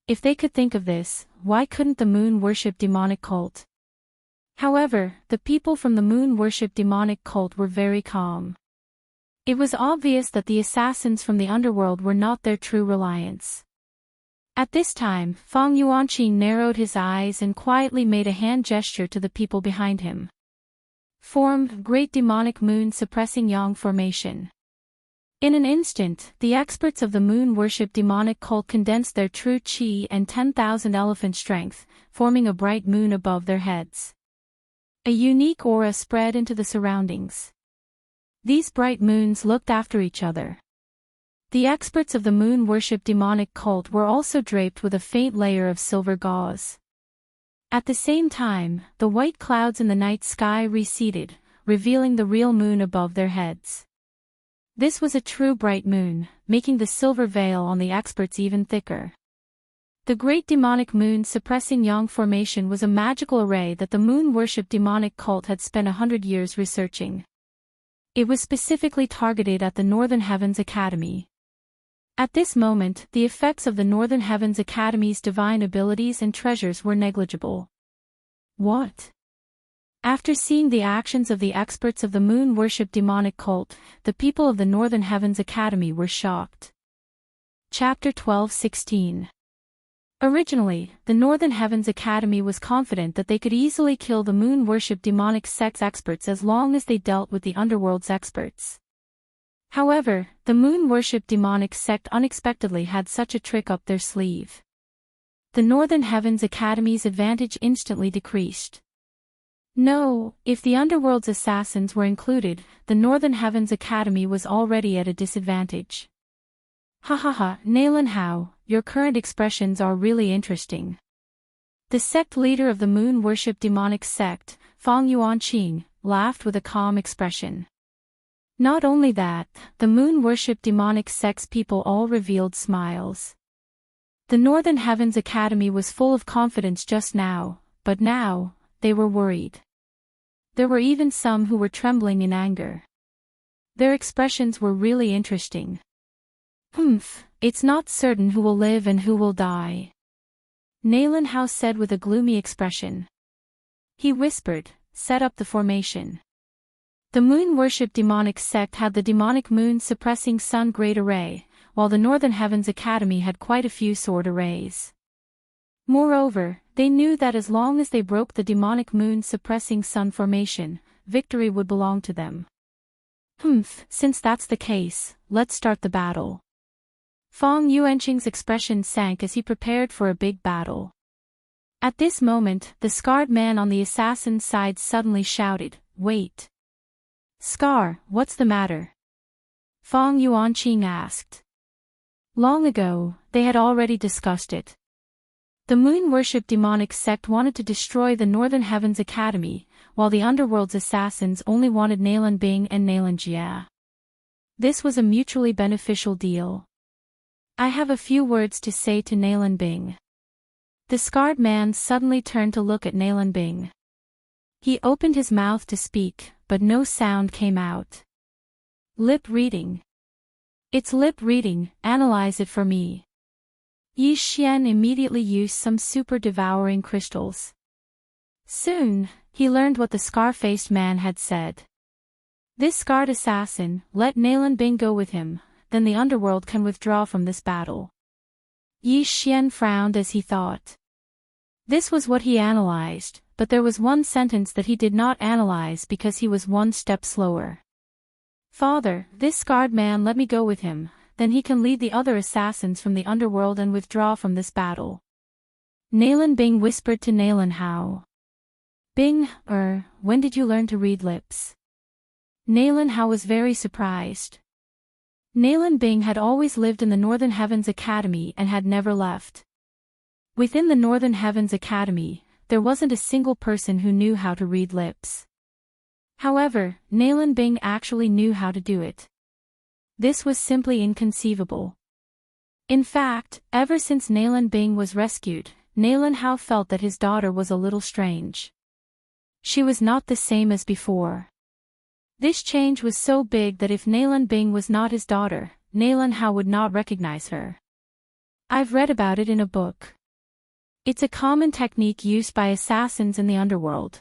[SPEAKER 1] If they could think of this, why couldn't the moon-worship demonic cult? However, the people from the moon-worship demonic cult were very calm. It was obvious that the assassins from the underworld were not their true reliance. At this time, Fang Yuanqing narrowed his eyes and quietly made a hand gesture to the people behind him. Form, Great Demonic Moon Suppressing Yang Formation. In an instant, the experts of the moon-worship demonic cult condensed their true qi and 10,000 elephant strength, forming a bright moon above their heads. A unique aura spread into the surroundings. These bright moons looked after each other. The experts of the moon-worship demonic cult were also draped with a faint layer of silver gauze. At the same time, the white clouds in the night sky receded, revealing the real moon above their heads. This was a true bright moon, making the silver veil on the experts even thicker. The Great Demonic Moon Suppressing Yang Formation was a magical array that the moon-worship demonic cult had spent 100 years researching. It was specifically targeted at the Northern Heavens Academy. At this moment, the effects of the Northern Heavens Academy's divine abilities and treasures were negligible. What? After seeing the actions of the experts of the moon-worship demonic cult, the people of the Northern Heavens Academy were shocked. Chapter 12:16. Originally, the Northern Heavens Academy was confident that they could easily kill the moon-worship demonic sect's experts as long as they dealt with the underworld's experts. However, the moon-worship demonic sect unexpectedly had such a trick up their sleeve. The Northern Heavens Academy's advantage instantly decreased. No, if the underworld's assassins were included, the Northern Heavens Academy was already at a disadvantage. Ha ha ha, Nalan Hao, your current expressions are really interesting. The sect leader of the moon worship demonic sect, Fang Yuanqing, laughed with a calm expression. Not only that, the moon worship demonic sect's people all revealed smiles. The Northern Heavens Academy was full of confidence just now, but now, they were worried. There were even some who were trembling in anger. Their expressions were really interesting. It's not certain who will live and who will die. Nalan Hao said with a gloomy expression. He whispered, set up the formation. The moon worship demonic sect had the demonic moon suppressing sun great array, while the Northern Heavens Academy had quite a few sword arrays. Moreover, they knew that as long as they broke the demonic moon suppressing sun formation, victory would belong to them. Since that's the case, let's start the battle. Fang Yuanqing's expression sank as he prepared for a big battle. At this moment, the scarred man on the assassin's side suddenly shouted, "Wait! Scar, what's the matter?" Fang Yuanqing asked. Long ago, they had already discussed it. The moon worship demonic sect wanted to destroy the Northern Heavens Academy, while the Underworld's assassins only wanted Nalan Bing and Nalan Jia. This was a mutually beneficial deal. I have a few words to say to Nalan Bing. The scarred man suddenly turned to look at Nalan Bing. He opened his mouth to speak, but no sound came out. Lip reading. It's lip reading, analyze it for me. Yi Xian immediately used some super devouring crystals. Soon, he learned what the scar-faced man had said. This scarred assassin, let Nalan Bing go with him, then the underworld can withdraw from this battle. Yi Xian frowned as he thought. This was what he analyzed, but there was one sentence that he did not analyze because he was one step slower. Father, this scarred man let me go with him, then he can lead the other assassins from the underworld and withdraw from this battle. Nalan Bing whispered to Nalan Hao. Bing, when did you learn to read lips? Nalan Hao was very surprised. Nalan Bing had always lived in the Northern Heavens Academy and had never left. Within the Northern Heavens Academy, there wasn't a single person who knew how to read lips. However, Nalan Bing actually knew how to do it. This was simply inconceivable. In fact, ever since Nalan Bing was rescued, Nalan Hao felt that his daughter was a little strange. She was not the same as before. This change was so big that if Nalan Bing was not his daughter, Nalan Hao would not recognize her. I've read about it in a book. It's a common technique used by assassins in the underworld.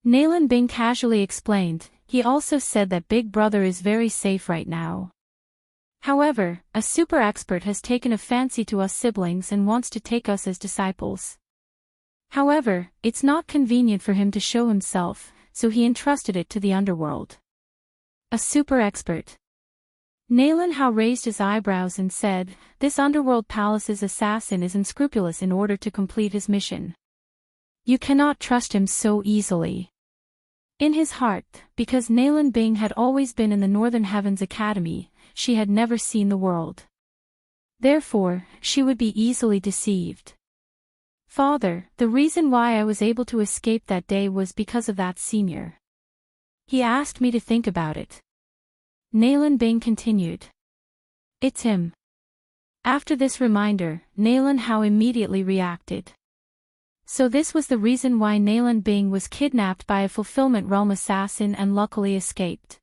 [SPEAKER 1] Nalan Bing casually explained. He also said that Big Brother is very safe right now. However, a super expert has taken a fancy to us siblings and wants to take us as disciples. However, it's not convenient for him to show himself, so he entrusted it to the underworld. A super expert. Nalan Hao raised his eyebrows and said, this underworld palace's assassin is unscrupulous in order to complete his mission. You cannot trust him so easily. In his heart, because Nalan Bing had always been in the Northern Heavens Academy, she had never seen the world. Therefore, she would be easily deceived. Father, the reason why I was able to escape that day was because of that senior. He asked me to think about it. Nalan Bing continued. It's him. After this reminder, Nalan Hao immediately reacted. So this was the reason why Nalan Bing was kidnapped by a fulfillment realm assassin and luckily escaped.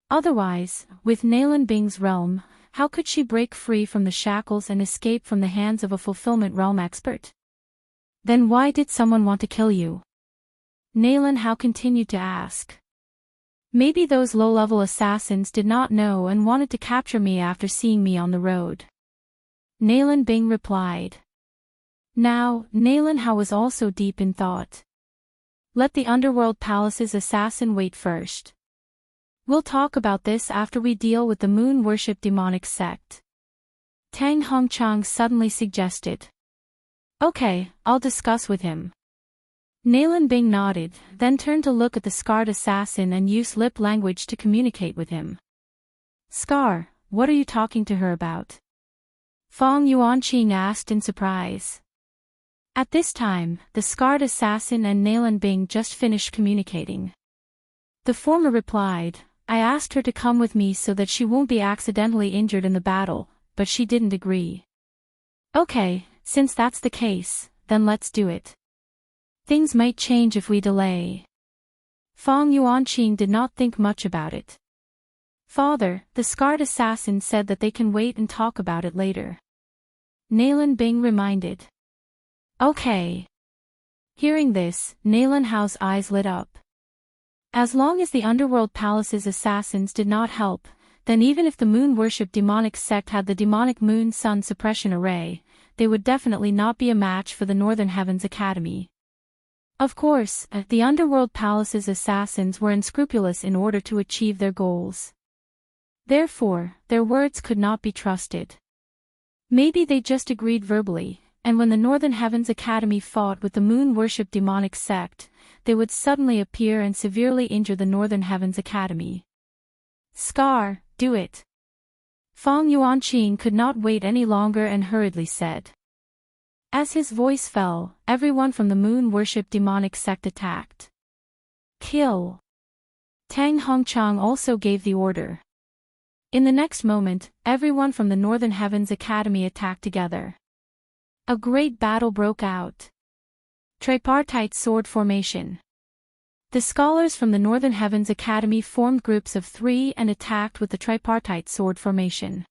[SPEAKER 1] Otherwise, with Nalan Bing's realm, how could she break free from the shackles and escape from the hands of a fulfillment realm expert? Then why did someone want to kill you? Nalan Hao continued to ask. Maybe those low-level assassins did not know and wanted to capture me after seeing me on the road. Nalan Bing replied. Now, Nalan Hao was also deep in thought. Let the Underworld Palace's assassin wait first. We'll talk about this after we deal with the moon worship demonic sect. Tang Hongchang suddenly suggested. Okay, I'll discuss with him. Nalan Bing nodded, then turned to look at the scarred assassin and used lip language to communicate with him. Scar, what are you talking to her about? Fang Yuanqing asked in surprise. At this time, the scarred assassin and Nalan Bing just finished communicating. The former replied, I asked her to come with me so that she won't be accidentally injured in the battle, but she didn't agree. Okay, since that's the case, then let's do it. Things might change if we delay. Fong Yuanqing did not think much about it. Father, the scarred assassin said that they can wait and talk about it later. Nalan Bing reminded. Okay. Hearing this, Nalan Hao's eyes lit up. As long as the Underworld Palace's assassins did not help, then even if the moon-worship demonic sect had the demonic moon-sun suppression array, they would definitely not be a match for the Northern Heavens Academy. Of course, the Underworld Palace's assassins were unscrupulous in order to achieve their goals. Therefore, their words could not be trusted. Maybe they just agreed verbally, and when the Northern Heavens Academy fought with the moon-worship demonic sect, they would suddenly appear and severely injure the Northern Heavens Academy. Scar, do it. Fong Yuanqing could not wait any longer and hurriedly said. As his voice fell, everyone from the moon-worship demonic sect attacked. Kill. Tang Hongchang also gave the order. In the next moment, everyone from the Northern Heavens Academy attacked together. A great battle broke out. Tripartite sword formation. The scholars from the Northern Heavens Academy formed groups of 3 and attacked with the tripartite sword formation.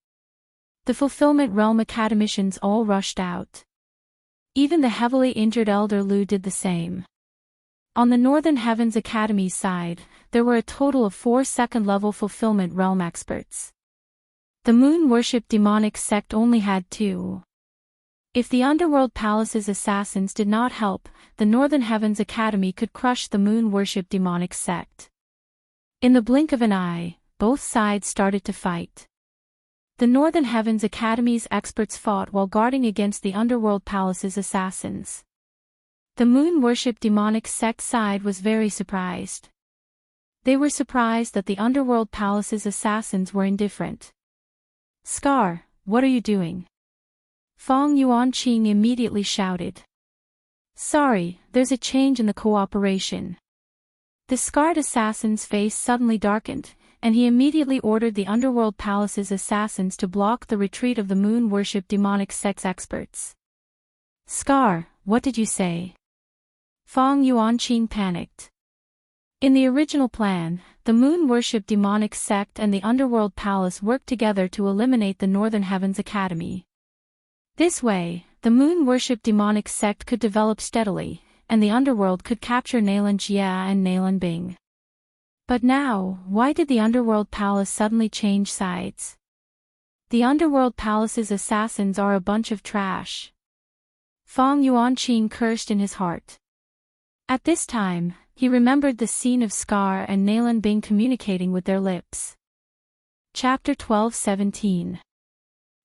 [SPEAKER 1] The Fulfillment Realm academicians all rushed out. Even the heavily injured Elder Lu did the same. On the Northern Heavens Academy's side, there were a total of 4 second-level Fulfillment Realm experts. The moon-worship demonic sect only had 2. If the Underworld Palace's assassins did not help, the Northern Heavens Academy could crush the moon-worship demonic sect. In the blink of an eye, both sides started to fight. The Northern Heavens Academy's experts fought while guarding against the Underworld Palace's assassins. The moon-worship demonic sect side was very surprised. They were surprised that the Underworld Palace's assassins were indifferent. Scar, what are you doing? Fong Yuanqing immediately shouted. Sorry, there's a change in the cooperation. The scarred assassin's face suddenly darkened, and he immediately ordered the Underworld Palace's assassins to block the retreat of the moon-worship demonic sect's experts. Scar, what did you say? Fong Yuanqing panicked. In the original plan, the moon-worship demonic sect and the Underworld Palace worked together to eliminate the Northern Heavens Academy. This way, the moon-worship demonic sect could develop steadily, and the Underworld could capture Nalan Jia and Nalan Bing. But now, why did the Underworld Palace suddenly change sides? The Underworld Palace's assassins are a bunch of trash. Fong Yuanqing cursed in his heart. At this time, he remembered the scene of Scar and Nalan Bing communicating with their lips. Chapter 12:17.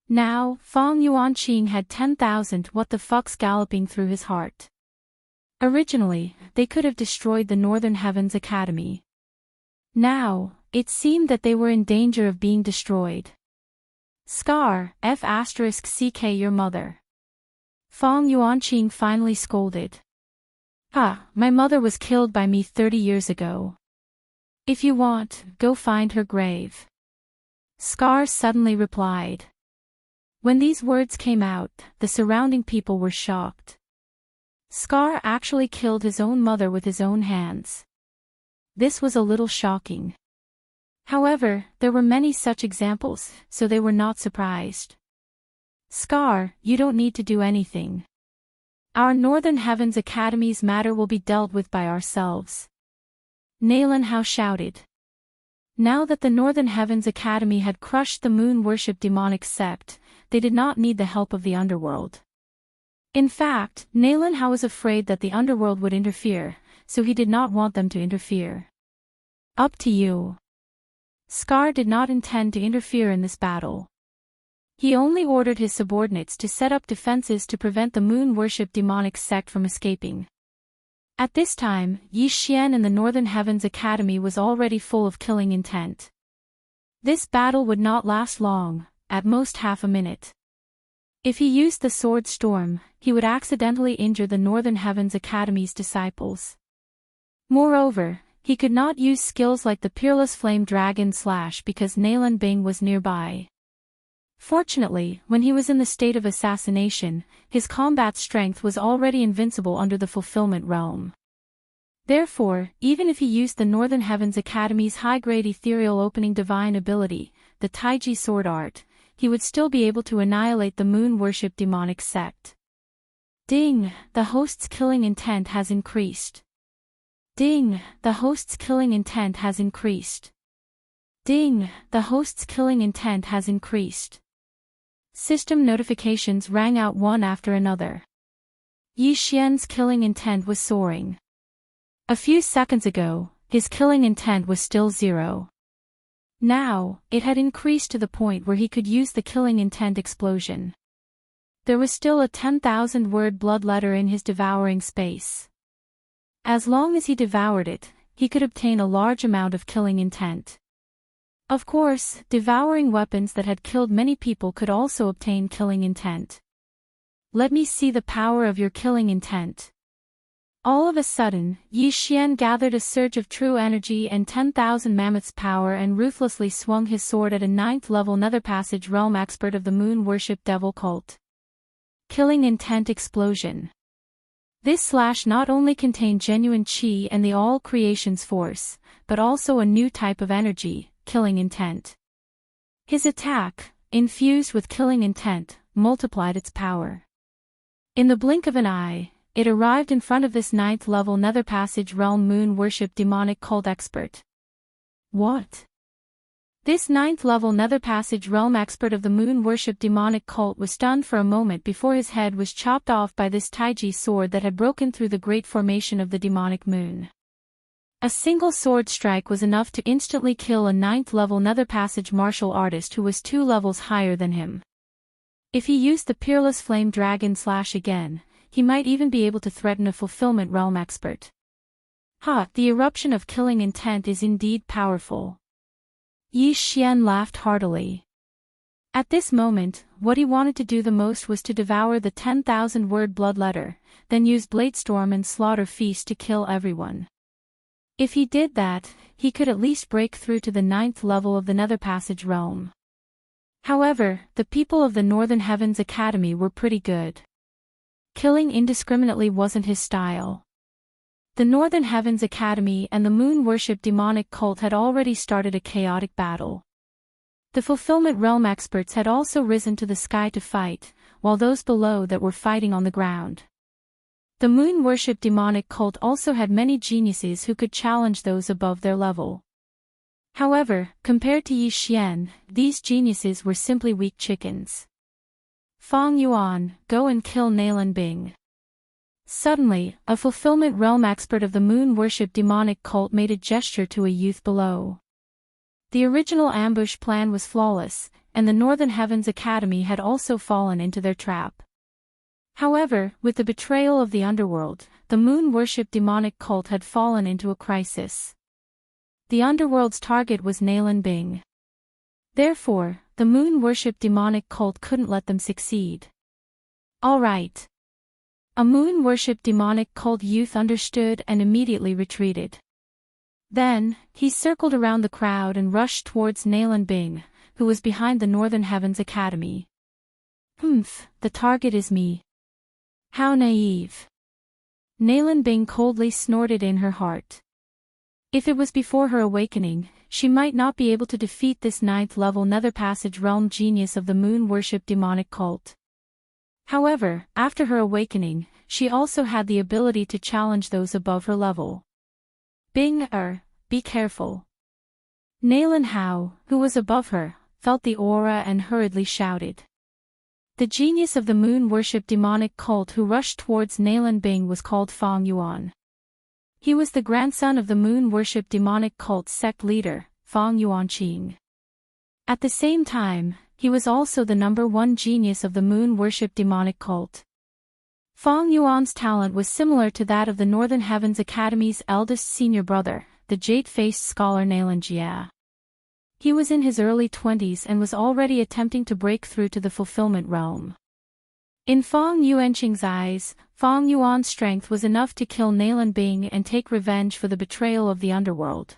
[SPEAKER 1] Now, Fong Yuanqing had 10,000 what the fucks galloping through his heart. Originally, they could have destroyed the Northern Heavens Academy. Now, it seemed that they were in danger of being destroyed. Scar, F***ck your mother. Fong Yuanqing finally scolded. My mother was killed by me 30 years ago. If you want, go find her grave. Scar suddenly replied. When these words came out, the surrounding people were shocked. Scar actually killed his own mother with his own hands. This was a little shocking. However, there were many such examples, so they were not surprised. Scar, you don't need to do anything. Our Northern Heavens Academy's matter will be dealt with by ourselves. Nalan Hao shouted. Now that the Northern Heavens Academy had crushed the moon-worship demonic sect, they did not need the help of the underworld. In fact, Nalan Hao was afraid that the underworld would interfere, so he did not want them to interfere. Up to you. Scar did not intend to interfere in this battle. He only ordered his subordinates to set up defenses to prevent the moon-worship demonic sect from escaping. At this time, Yi Xian in the Northern Heavens Academy was already full of killing intent. This battle would not last long, at most half a minute. If he used the Sword Storm, he would accidentally injure the Northern Heavens Academy's disciples. Moreover, he could not use skills like the Peerless Flame Dragon Slash because Nalan Bing was nearby. Fortunately, when he was in the state of assassination, his combat strength was already invincible under the Fulfillment Realm. Therefore, even if he used the Northern Heavens Academy's high-grade ethereal opening divine ability, the Taiji Sword Art, he would still be able to annihilate the Moon Worship demonic sect. Ding, the host's killing intent has increased. Ding, the host's killing intent has increased. Ding, the host's killing intent has increased. System notifications rang out one after another. Yi Xian's killing intent was soaring. A few seconds ago, his killing intent was still 0. Now, it had increased to the point where he could use the killing intent explosion. There was still a 10,000-word blood letter in his devouring space. As long as he devoured it, he could obtain a large amount of killing intent. Of course, devouring weapons that had killed many people could also obtain killing intent. Let me see the power of your killing intent. All of a sudden, Yi Xian gathered a surge of true energy and 10,000 mammoths' power and ruthlessly swung his sword at a 9th-level Nether Passage Realm expert of the Moon Worship Devil Cult. Killing Intent Explosion. This slash not only contained genuine chi and the All Creation's force, but also a new type of energy, killing intent. His attack, infused with killing intent, multiplied its power. In the blink of an eye, it arrived in front of this 9th-level Nether Passage Realm Moon Worship demonic cult expert. What? This 9th-level Nether Passage Realm expert of the Moon Worship demonic cult was stunned for a moment before his head was chopped off by this Taiji sword that had broken through the great formation of the demonic moon. A single sword strike was enough to instantly kill a 9th-level Nether Passage martial artist who was 2 levels higher than him. If he used the Peerless Flame Dragon Slash again, he might even be able to threaten a Fulfillment Realm expert. The eruption of killing intent is indeed powerful. Yi Xian laughed heartily. At this moment, what he wanted to do the most was to devour the 10,000-word blood letter, then use Bladestorm and Slaughter Feast to kill everyone. If he did that, he could at least break through to the 9th level of the Nether Passage Realm. However, the people of the Northern Heavens Academy were pretty good. Killing indiscriminately wasn't his style. The Northern Heavens Academy and the Moon Worship demonic cult had already started a chaotic battle. The Fulfillment Realm experts had also risen to the sky to fight, while those below that were fighting on the ground. The Moon Worship demonic cult also had many geniuses who could challenge those above their level. However, compared to Yi Xian, these geniuses were simply weak chickens. Fang Yuan, go and kill Nalan Bing. Suddenly, a Fulfillment Realm expert of the Moon Worship demonic cult made a gesture to a youth below. The original ambush plan was flawless, and the Northern Heavens Academy had also fallen into their trap. However, with the betrayal of the underworld, the Moon Worship demonic cult had fallen into a crisis. The underworld's target was Nalan Bing. Therefore, the Moon Worship demonic cult couldn't let them succeed. All right. A Moon Worship demonic cult youth understood and immediately retreated. Then, he circled around the crowd and rushed towards Nalan Bing, who was behind the Northern Heavens Academy. The target is me. How naive. Nalan Bing coldly snorted in her heart. If it was before her awakening, she might not be able to defeat this 9th-level Nether Passage Realm genius of the Moon Worship demonic cult. However, after her awakening, she also had the ability to challenge those above her level. Bing, be careful. Nalan Hao, who was above her, felt the aura and hurriedly shouted. The genius of the Moon Worship demonic cult who rushed towards Nalan Bing was called Fang Yuan. He was the grandson of the Moon Worship demonic cult sect leader, Fang Yuanqing. At the same time, he was also the #1 genius of the Moon Worship demonic cult. Fang Yuan's talent was similar to that of the Northern Heavens Academy's eldest senior brother, the jade-faced scholar Nalan Jia. He was in his early 20s and was already attempting to break through to the Fulfillment Realm. In Fong Yuanqing's eyes, Fong Yuan's strength was enough to kill Nalan Bing and take revenge for the betrayal of the underworld.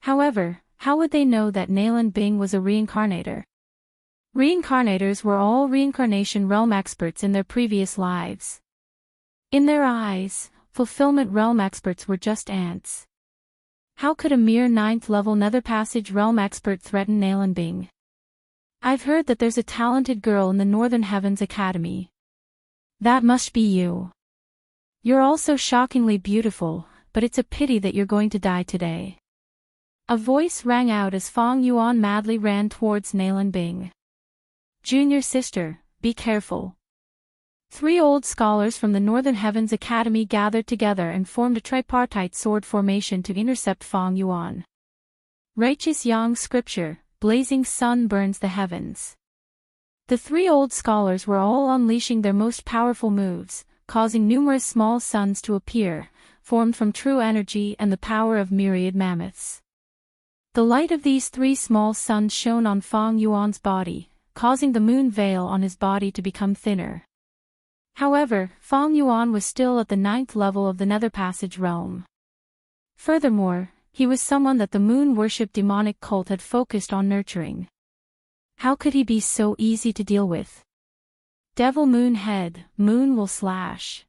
[SPEAKER 1] However, how would they know that Nalan Bing was a reincarnator? Reincarnators were all reincarnation realm experts in their previous lives. In their eyes, fulfillment realm experts were just ants. How could a mere 9th level Nether Passage realm expert threaten Nalan Bing? I've heard that there's a talented girl in the Northern Heavens Academy. That must be you. You're also shockingly beautiful, but it's a pity that you're going to die today. A voice rang out as Fong Yuan madly ran towards Nalan Bing. Junior sister, be careful. 3 old scholars from the Northern Heavens Academy gathered together and formed a tripartite sword formation to intercept Fong Yuan. Righteous Yang scripture, blazing sun burns the heavens. The 3 old scholars were all unleashing their most powerful moves, causing numerous small suns to appear, formed from true energy and the power of myriad mammoths. The light of these 3 small suns shone on Fong Yuan's body, causing the moon veil on his body to become thinner. However, Fong Yuan was still at the 9th level of the Nether Passage realm. Furthermore, he was someone that the moon worship demonic cult had focused on nurturing. How could he be so easy to deal with? Devil Moon Head, Moon will slash.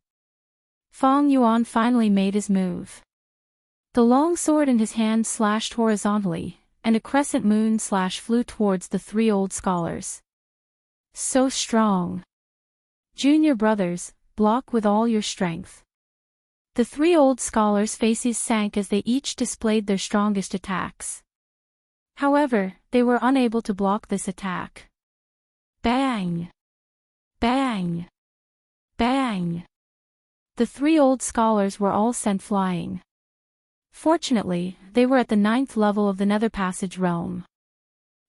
[SPEAKER 1] Fong Yuan finally made his move. The long sword in his hand slashed horizontally, and a crescent moon slash flew towards the 3 old scholars. So strong. Junior brothers, block with all your strength. The 3 old scholars' faces sank as they each displayed their strongest attacks. However, they were unable to block this attack. Bang! Bang! Bang! The 3 old scholars were all sent flying. Fortunately, they were at the 9th level of the Nether Passage realm.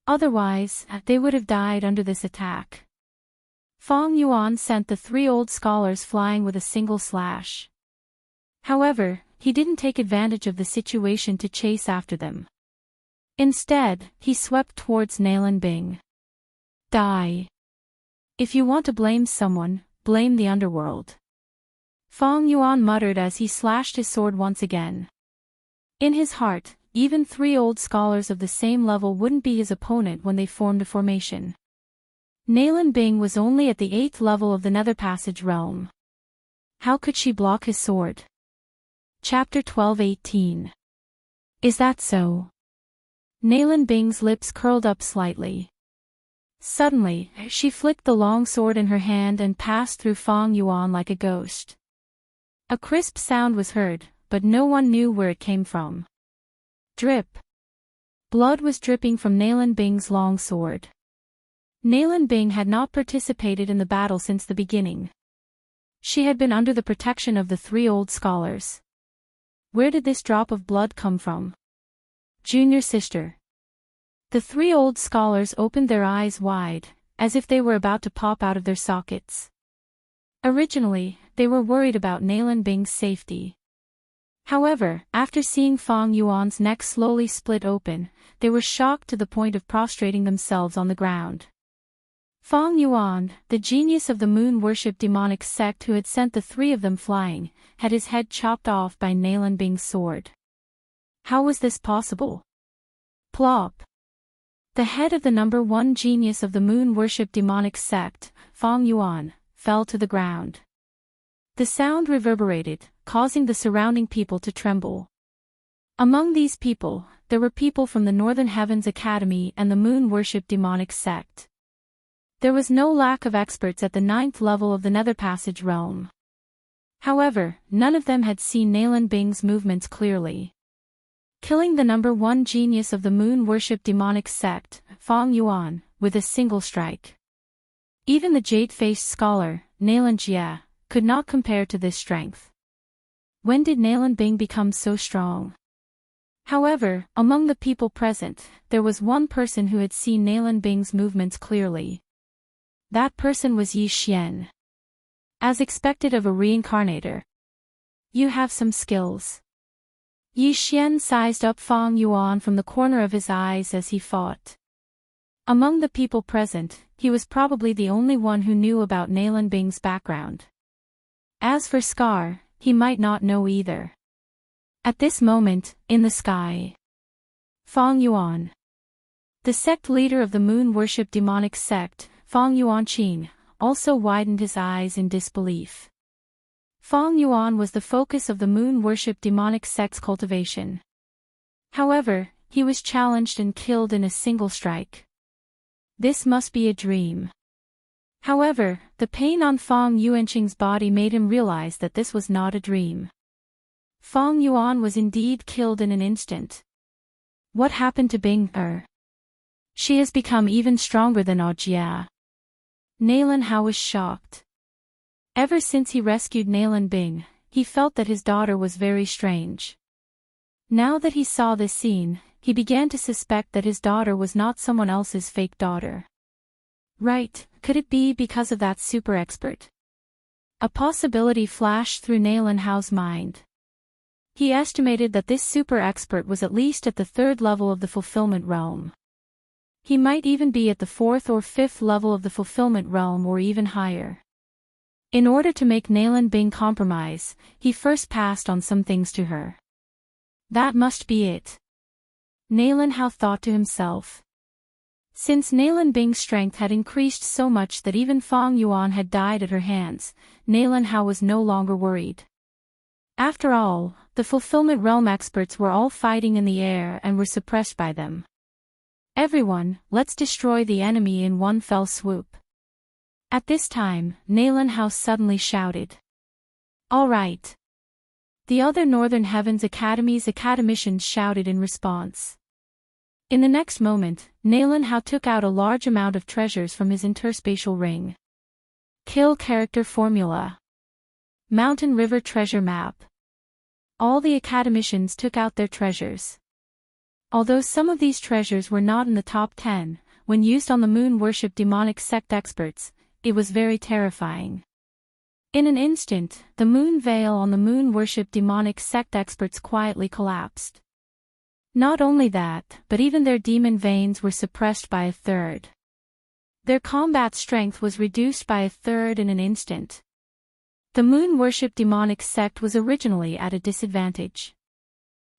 [SPEAKER 1] Otherwise, they would have died under this attack. Fong Yuan sent the 3 old scholars flying with a single slash. However, he didn't take advantage of the situation to chase after them. Instead, he swept towards Nalan Bing. Die. If you want to blame someone, blame the underworld. Fong Yuan muttered as he slashed his sword once again. In his heart, even 3 old scholars of the same level wouldn't be his opponent when they formed a formation. Nalan Bing was only at the 8th level of the Nether Passage realm. How could she block his sword? Chapter 12:18. Is that so? Nalan Bing's lips curled up slightly. Suddenly, she flicked the long sword in her hand and passed through Fong Yuan like a ghost. A crisp sound was heard, but no one knew where it came from. Drip. Blood was dripping from Nalan Bing's long sword. Nalan Bing had not participated in the battle since the beginning. She had been under the protection of the 3 old scholars. Where did this drop of blood come from? Junior sister. The 3 old scholars opened their eyes wide, as if they were about to pop out of their sockets. Originally, they were worried about Nalan Bing's safety. However, after seeing Fong Yuan's neck slowly split open, they were shocked to the point of prostrating themselves on the ground. Fong Yuan, the genius of the moon worship demonic sect who had sent the 3 of them flying, had his head chopped off by Nalan Bing's sword. How was this possible? Plop. The head of the number 1 genius of the moon worship demonic sect, Fong Yuan, fell to the ground. The sound reverberated, causing the surrounding people to tremble. Among these people, there were people from the Northern Heavens Academy and the moon worship demonic sect. There was no lack of experts at the 9th level of the Nether Passage realm. However, none of them had seen Nalan Bing's movements clearly. Killing the number 1 genius of the moon worship demonic sect, Fong Yuan, with a single strike. Even the jade-faced scholar, Nalan Jia, could not compare to this strength. When did Nalan Bing become so strong? However, among the people present, there was one person who had seen Nalan Bing's movements clearly. That person was Yi Xian. As expected of a reincarnator. You have some skills. Yi Xian sized up Fong Yuan from the corner of his eyes as he fought. Among the people present, he was probably the only one who knew about Nalan Bing's background. As for Scar, he might not know either. At this moment, in the sky, Fong Yuan, the sect leader of the moon-worship demonic sect, Fong Yuanqing, also widened his eyes in disbelief. Fong Yuan was the focus of the moon-worship demonic sect's cultivation. However, he was challenged and killed in a single strike. This must be a dream. However, the pain on Fong Yuanqing's body made him realize that this was not a dream. Fong Yuan was indeed killed in an instant. What happened to Bing? She has become even stronger than Ojia. Nalan Hao was shocked. Ever since he rescued Nalan Bing, he felt that his daughter was very strange. Now that he saw this scene, he began to suspect that his daughter was not someone else's fake daughter. Right, could it be because of that super expert? A possibility flashed through Nalan Hao's mind. He estimated that this super expert was at least at the 3rd level of the fulfillment realm. He might even be at the 4th or 5th level of the fulfillment realm or even higher. In order to make Nalan Bing compromise, he first passed on some things to her. That must be it. Nalan Hao thought to himself. Since Nalan Bing's strength had increased so much that even Fong Yuan had died at her hands, Nalan Hao was no longer worried. After all, the fulfillment realm experts were all fighting in the air and were suppressed by them. Everyone, let's destroy the enemy in one fell swoop. At this time, Nalan Hao suddenly shouted. All right. The other Northern Heavens Academy's academicians shouted in response. In the next moment, Nalan Hao took out a large amount of treasures from his interspatial ring. Kill character formula. Mountain River treasure map. All the academicians took out their treasures. Although some of these treasures were not in the top 10, when used on the moon worship demonic sect experts, it was very terrifying. In an instant, the moon veil on the moon worship demonic sect experts quietly collapsed. Not only that, but even their demon veins were suppressed by a third. Their combat strength was reduced by a third in an instant. The moon worship demonic sect was originally at a disadvantage.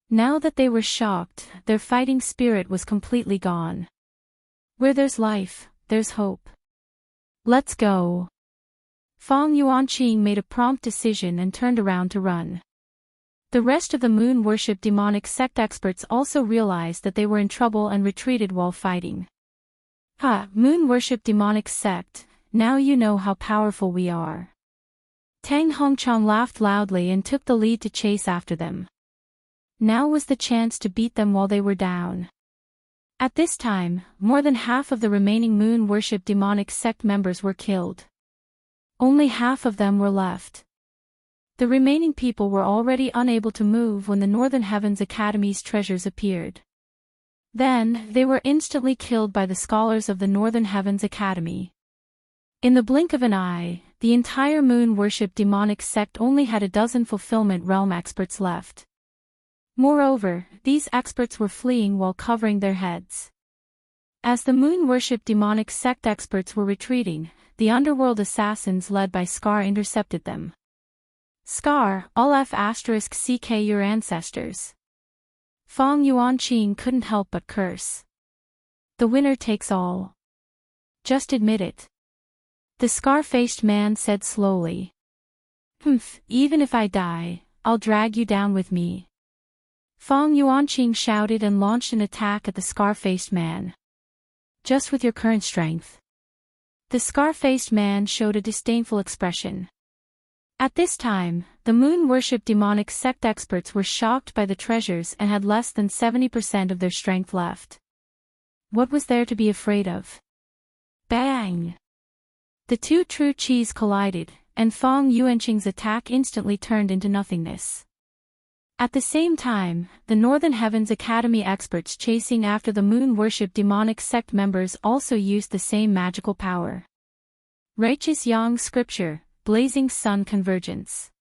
[SPEAKER 1] Now that they were shocked, their fighting spirit was completely gone. Where there's life, there's hope. Let's go. Fong Yuanqing made a prompt decision and turned around to run. The rest of the moon worship demonic sect experts also realized that they were in trouble and retreated while fighting. Moon worship demonic sect, now you know how powerful we are. Tang Hongchang laughed loudly and took the lead to chase after them. Now was the chance to beat them while they were down. At this time, more than half of the remaining moon worship demonic sect members were killed. Only half of them were left. The remaining people were already unable to move when the Northern Heavens Academy's treasures appeared. Then, they were instantly killed by the scholars of the Northern Heavens Academy. In the blink of an eye, the entire moon worship demonic sect only had a dozen fulfillment realm experts left. Moreover, these experts were fleeing while covering their heads. As the moon worship demonic sect experts were retreating, the underworld assassins led by Scar intercepted them. Scar, all F***ck your ancestors. Fong Yuanqing couldn't help but curse. The winner takes all. Just admit it. The scar-faced man said slowly. Even if I die, I'll drag you down with me. Fong Yuanqing shouted and launched an attack at the scar-faced man. Just with your current strength. The scar-faced man showed a disdainful expression. At this time, the moon worship demonic sect experts were shocked by the treasures and had less than 70% of their strength left. What was there to be afraid of? Bang! The two true chis collided, and Fong Yuanqing's attack instantly turned into nothingness. At the same time, the Northern Heavens Academy experts chasing after the moon worship demonic sect members also used the same magical power. Righteous Yang Scripture, Blazing Sun Convergence.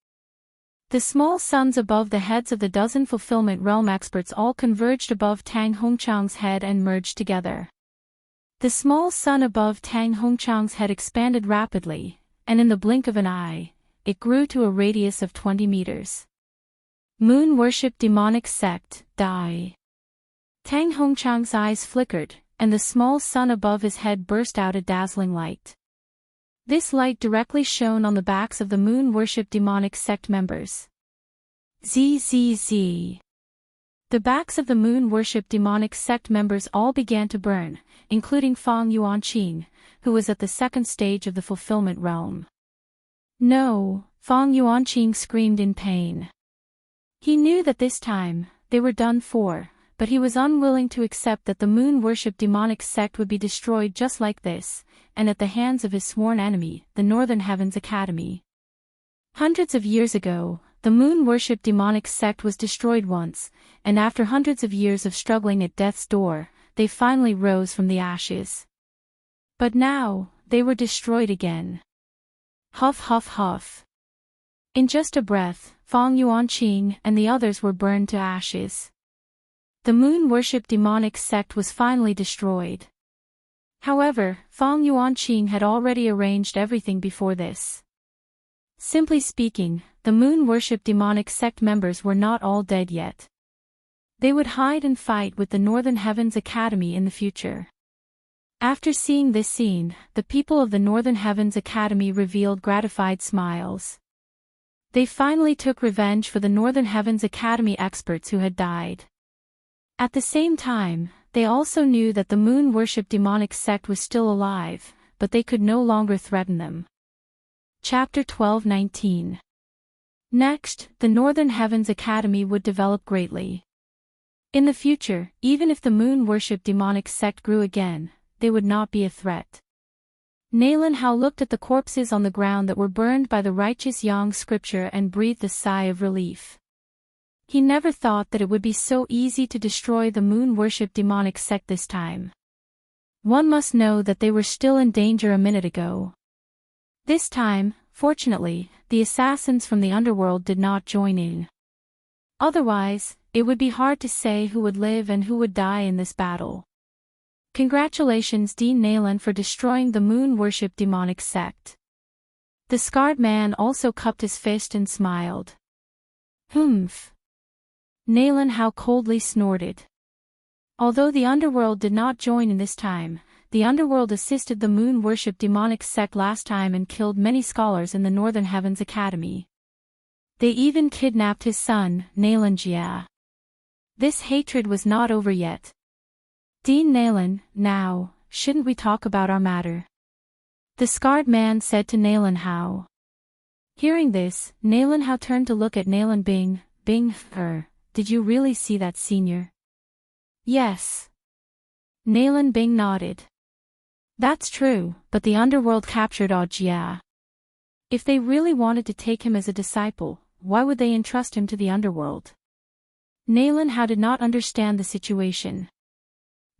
[SPEAKER 1] The small suns above the heads of the dozen fulfillment realm experts all converged above Tang Hongchang's head and merged together. The small sun above Tang Hongchang's head expanded rapidly, and in the blink of an eye, it grew to a radius of 20 meters. Moon Worship Demonic Sect, die. Tang Hongchang's eyes flickered, and the small sun above his head burst out a dazzling light. This light directly shone on the backs of the Moon Worship Demonic Sect members. ZZZ. The backs of the Moon Worship Demonic Sect members all began to burn, including Fang Yuanqing, who was at the second stage of the fulfillment realm. No, Fang Yuanqing screamed in pain. He knew that this time, they were done for, but he was unwilling to accept that the Moon Worship Demonic Sect would be destroyed just like this, and at the hands of his sworn enemy, the Northern Heavens Academy. Hundreds of years ago, the Moon Worship Demonic Sect was destroyed once, and after hundreds of years of struggling at death's door, they finally rose from the ashes. But now, they were destroyed again. Huff huff huff. In just a breath, Fang Yuanqing and the others were burned to ashes. The Moon Worship Demonic Sect was finally destroyed. However, Fang Yuanqing had already arranged everything before this. Simply speaking, the Moon Worship Demonic Sect members were not all dead yet. They would hide and fight with the Northern Heavens Academy in the future. After seeing this scene, the people of the Northern Heavens Academy revealed gratified smiles. They finally took revenge for the Northern Heavens Academy experts who had died. At the same time, they also knew that the Moon Worship Demonic Sect was still alive, but they could no longer threaten them. Chapter 12-19. Next, the Northern Heavens Academy would develop greatly. In the future, even if the Moon Worship Demonic Sect grew again, they would not be a threat. Naylan Hao looked at the corpses on the ground that were burned by the righteous Yang scripture and breathed a sigh of relief. He never thought that it would be so easy to destroy the Moon Worship Demonic Sect this time. One must know that they were still in danger a minute ago. This time, fortunately, the assassins from the underworld did not join in. Otherwise, it would be hard to say who would live and who would die in this battle. Congratulations Dean Naylan for destroying the Moon Worship Demonic Sect. The scarred man also cupped his fist and smiled. Humph. Naylan Hao coldly snorted. Although the underworld did not join in this time, the underworld assisted the Moon Worship Demonic Sect last time and killed many scholars in the Northern Heavens Academy. They even kidnapped his son, Naylan Jia. This hatred was not over yet. Dean Naylan, now, shouldn't we talk about our matter? The scarred man said to Naylan Hao. Hearing this, Naylan Hao turned to look at Naylan Bing. Bing, did you really see that, senior? Yes. Naylan Bing nodded. That's true, but the underworld captured Jia. If they really wanted to take him as a disciple, why would they entrust him to the underworld? Naylan Hao did not understand the situation.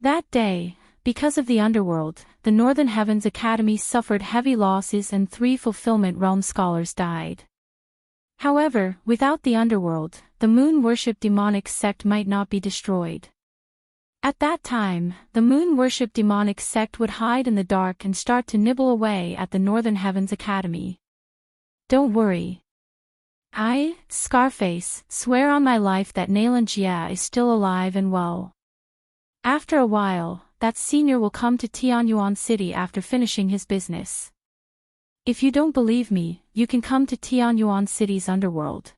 [SPEAKER 1] That day, because of the underworld, the Northern Heavens Academy suffered heavy losses and 3 fulfillment realm scholars died. However, without the underworld, the Moon Worship Demonic Sect might not be destroyed. At that time, the Moon Worship Demonic Sect would hide in the dark and start to nibble away at the Northern Heavens Academy. Don't worry. I, Scarface, swear on my life that Naylan Jia is still alive and well. After a while, that senior will come to Tianyuan City after finishing his business. If you don't believe me, you can come to Tianyuan City's underworld.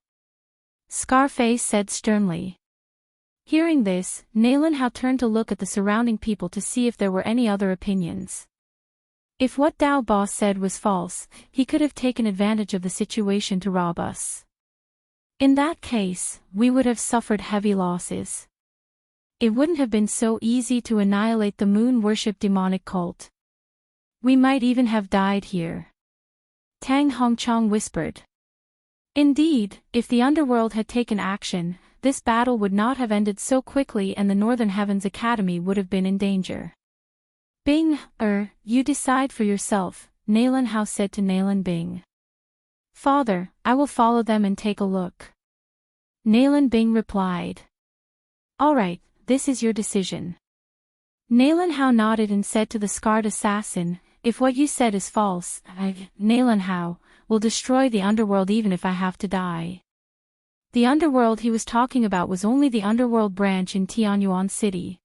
[SPEAKER 1] Scarface said sternly. Hearing this, Naylan Hao turned to look at the surrounding people to see if there were any other opinions. If what Dao Boss said was false, he could have taken advantage of the situation to rob us. In that case, we would have suffered heavy losses. It wouldn't have been so easy to annihilate the Moon Worship Demonic Cult. We might even have died here. Tang Hongchang whispered. Indeed, if the underworld had taken action, this battle would not have ended so quickly and the Northern Heavens Academy would have been in danger. Bing, you decide for yourself, Naylan Hao said to Naylan Bing. Father, I will follow them and take a look. Naylan Bing replied. Alright, this is your decision. Nalanhao nodded and said to the scarred assassin, "If what you said is false, Nalanhao, will destroy the underworld even if I have to die." The underworld he was talking about was only the underworld branch in Tianyuan City.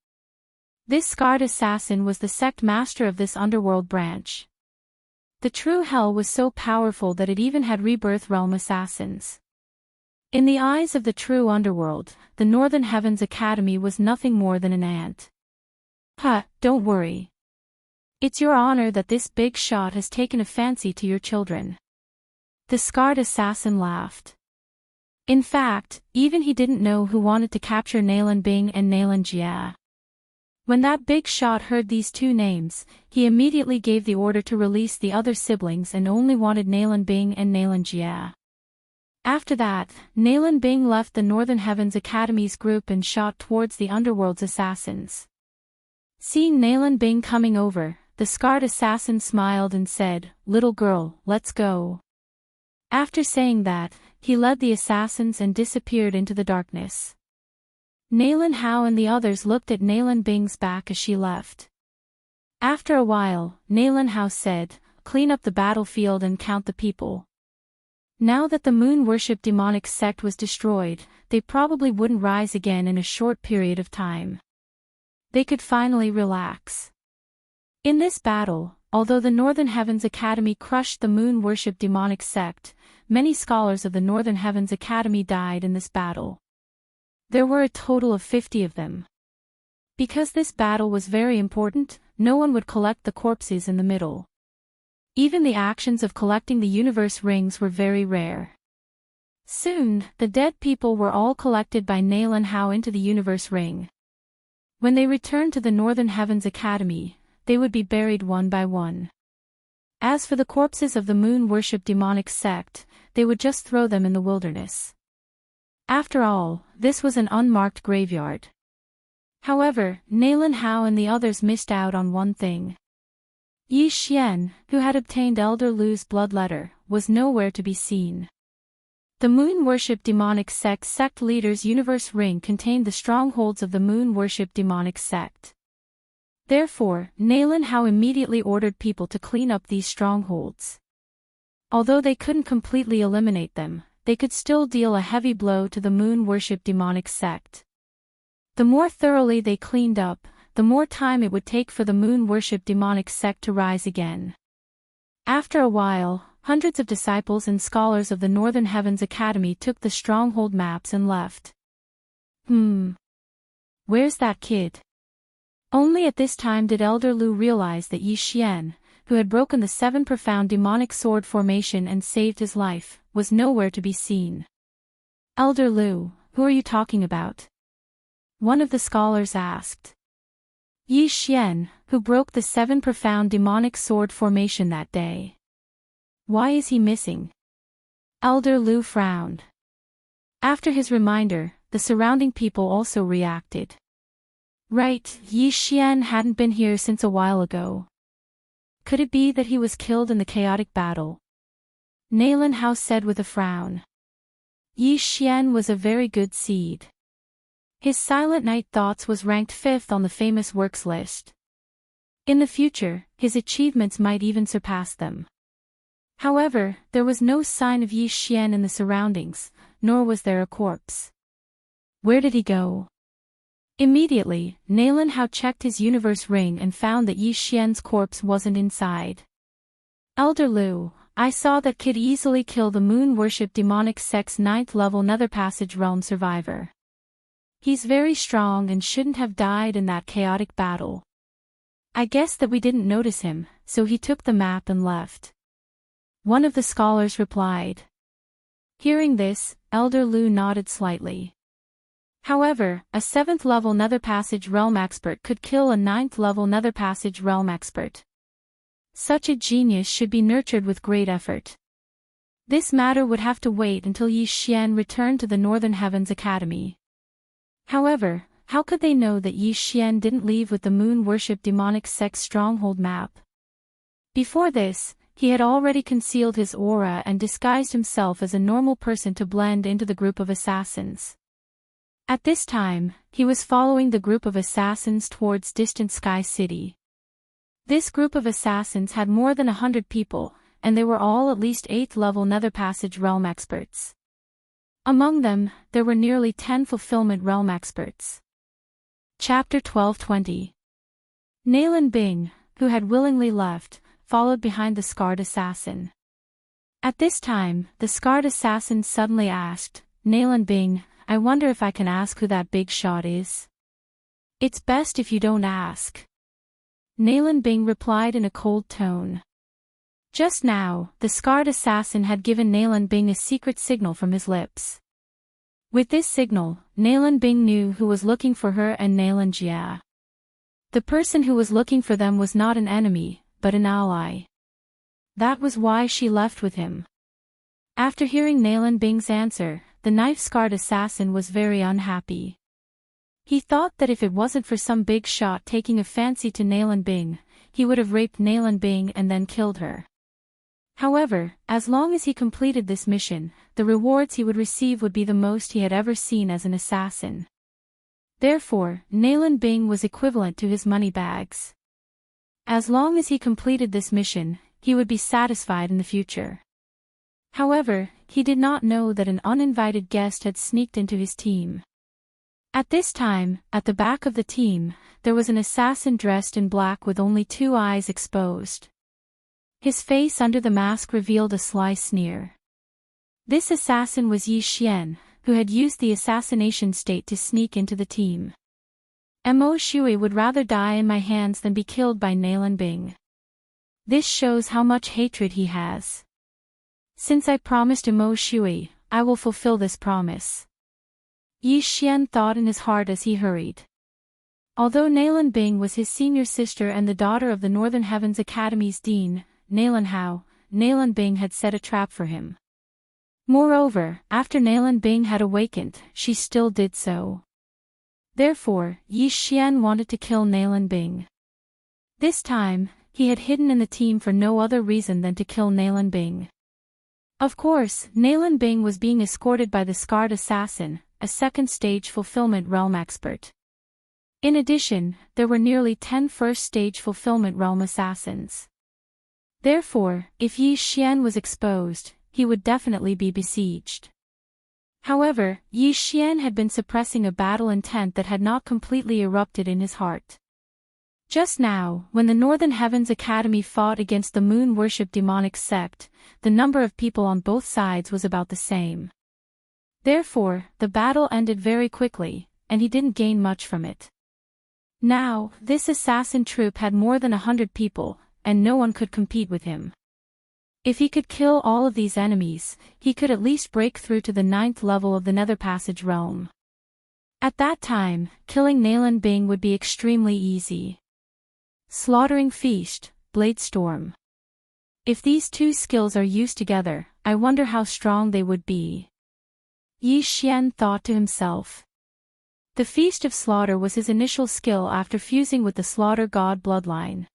[SPEAKER 1] This scarred assassin was the sect master of this underworld branch. The true hell was so powerful that it even had rebirth realm assassins. In the eyes of the true underworld, the Northern Heavens Academy was nothing more than an ant. Don't worry. It's your honor that this big shot has taken a fancy to your children. The scarred assassin laughed. In fact, even he didn't know who wanted to capture Nalan Bing and Nalan Jia. When that big shot heard these two names, he immediately gave the order to release the other siblings and only wanted Nalan Bing and Nalan Jia. After that, Nalan Bing left the Northern Heavens Academy's group and shot towards the underworld's assassins. Seeing Nalan Bing coming over, the scarred assassin smiled and said, "Little girl, let's go." After saying that, he led the assassins and disappeared into the darkness. Nalanhao and the others looked at Nalan Bing's back as she left. After a while, Nalanhao said, "Clean up the battlefield and count the people." Now that the moon worship demonic sect was destroyed, they probably wouldn't rise again in a short period of time. They could finally relax. In this battle, although the Northern Heavens Academy crushed the moon worship demonic sect, many scholars of the Northern Heavens Academy died in this battle. There were a total of 50 of them. Because this battle was very important, no one would collect the corpses in the middle. Even the actions of collecting the universe rings were very rare. Soon, the dead people were all collected by Nalanhao into the universe ring. When they returned to the Northern Heavens Academy, they would be buried one by one. As for the corpses of the moon worship demonic sect, they would just throw them in the wilderness. After all, this was an unmarked graveyard. However, Nalanhao and the others missed out on one thing. Yi Xian, who had obtained Elder Lu's blood letter, was nowhere to be seen. The moon worship demonic sect leader's universe ring contained the strongholds of the moon worship demonic sect. Therefore, Nalanhao immediately ordered people to clean up these strongholds. Although they couldn't completely eliminate them, they could still deal a heavy blow to the moon worship demonic sect. The more thoroughly they cleaned up, the more time it would take for the moon worship demonic sect to rise again. After a while, hundreds of disciples and scholars of the Northern Heavens Academy took the stronghold maps and left. Where's that kid? Only at this time did Elder Lu realize that Yi Xian, who had broken the 7 profound demonic sword formation and saved his life, was nowhere to be seen. "Elder Lu, who are you talking about?" one of the scholars asked. "Yi Xian, who broke the 7 profound demonic sword formation that day." "Why is he missing?" Elder Lu frowned. After his reminder, the surrounding people also reacted. Right, Yi Xian hadn't been here since a while ago. Could it be that he was killed in the chaotic battle? Nalanhao said with a frown. Yi Xian was a very good seed. His Silent Night Thoughts was ranked 5th on the famous works list. In the future, his achievements might even surpass them. However, there was no sign of Yi Xian in the surroundings, nor was there a corpse. Where did he go? Immediately, Nalanhao checked his universe ring and found that Yi Xian's corpse wasn't inside. "Elder Lu, I saw that kid easily kill the moon worship demonic sect's 9th level Nether Passage realm survivor. He's very strong and shouldn't have died in that chaotic battle. I guess that we didn't notice him, so he took the map and left." One of the scholars replied. Hearing this, Elder Lu nodded slightly. However, a 7th level Nether Passage realm expert could kill a 9th level Nether Passage realm expert. Such a genius should be nurtured with great effort. This matter would have to wait until Yi Xian returned to the Northern Heavens Academy. However, how could they know that Yi Xian didn't leave with the moon worship demonic sect's stronghold map? Before this, he had already concealed his aura and disguised himself as a normal person to blend into the group of assassins. At this time, he was following the group of assassins towards distant Sky City. This group of assassins had more than 100 people, and they were all at least 8th level Nether Passage realm experts. Among them, there were nearly 10 fulfillment realm experts. Chapter 12:20. Nalan Bing, who had willingly left, followed behind the scarred assassin. At this time, the scarred assassin suddenly asked, "Nalan Bing, I wonder if I can ask who that big shot is?" "It's best if you don't ask." Nalan Bing replied in a cold tone. Just now, the scarred assassin had given Nalan Bing a secret signal from his lips. With this signal, Nalan Bing knew who was looking for her and Nalan Jia. The person who was looking for them was not an enemy, but an ally. That was why she left with him. After hearing Nalan Bing's answer, the knife-scarred assassin was very unhappy. He thought that if it wasn't for some big shot taking a fancy to Nalan Bing, he would have raped Nalan Bing and then killed her. However, as long as he completed this mission, the rewards he would receive would be the most he had ever seen as an assassin. Therefore, Nalan Bing was equivalent to his money bags. As long as he completed this mission, he would be satisfied in the future. However, he did not know that an uninvited guest had sneaked into his team. At this time, at the back of the team, there was an assassin dressed in black with only 2 eyes exposed. His face under the mask revealed a sly sneer. This assassin was Yi Xian, who had used the assassination state to sneak into the team. Mo Shui would rather die in my hands than be killed by Nalan Bing. This shows how much hatred he has. Since I promised Mo Shui, I will fulfill this promise. Yi Xian thought in his heart as he hurried. Although Nalan Bing was his senior sister and the daughter of the Northern Heavens Academy's dean, Nalan Hao, Nalan Bing had set a trap for him. Moreover, after Nalan Bing had awakened, she still did so. Therefore, Yi Xian wanted to kill Nalan Bing. This time, he had hidden in the team for no other reason than to kill Nalan Bing. Of course, Nalan Bing was being escorted by the scarred assassin, a second-stage fulfillment realm expert. In addition, there were nearly 10 first-stage fulfillment realm assassins. Therefore, if Yi Xian was exposed, he would definitely be besieged. However, Yi Xian had been suppressing a battle intent that had not completely erupted in his heart. Just now, when the Northern Heavens Academy fought against the moon-worship demonic sect, the number of people on both sides was about the same. Therefore, the battle ended very quickly, and he didn't gain much from it. Now, this assassin troop had more than 100 people, and no one could compete with him. If he could kill all of these enemies, he could at least break through to the 9th level of the Nether Passage realm. At that time, killing Nalan Bing would be extremely easy. Slaughtering Feast, Blade Storm. If these 2 skills are used together, I wonder how strong they would be. Yi Xian thought to himself. The Feast of Slaughter was his initial skill after fusing with the Slaughter God bloodline.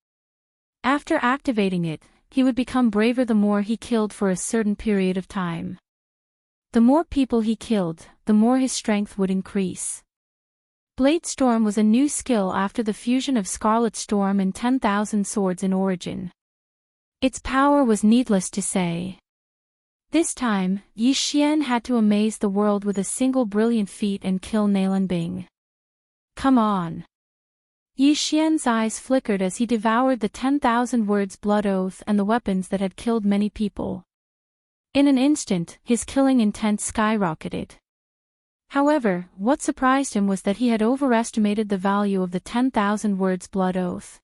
[SPEAKER 1] After activating it, he would become braver the more he killed for a certain period of time. The more people he killed, the more his strength would increase. Blade Storm was a new skill after the fusion of Scarlet Storm and 10,000 Swords in origin. Its power was needless to say. This time, Yi Xian had to amaze the world with a single brilliant feat and kill Nalan Bing. Come on. Yi Xian's eyes flickered as he devoured the 10,000 words blood oath and the weapons that had killed many people. In an instant, his killing intent skyrocketed. However, what surprised him was that he had overestimated the value of the 10,000 words blood oath.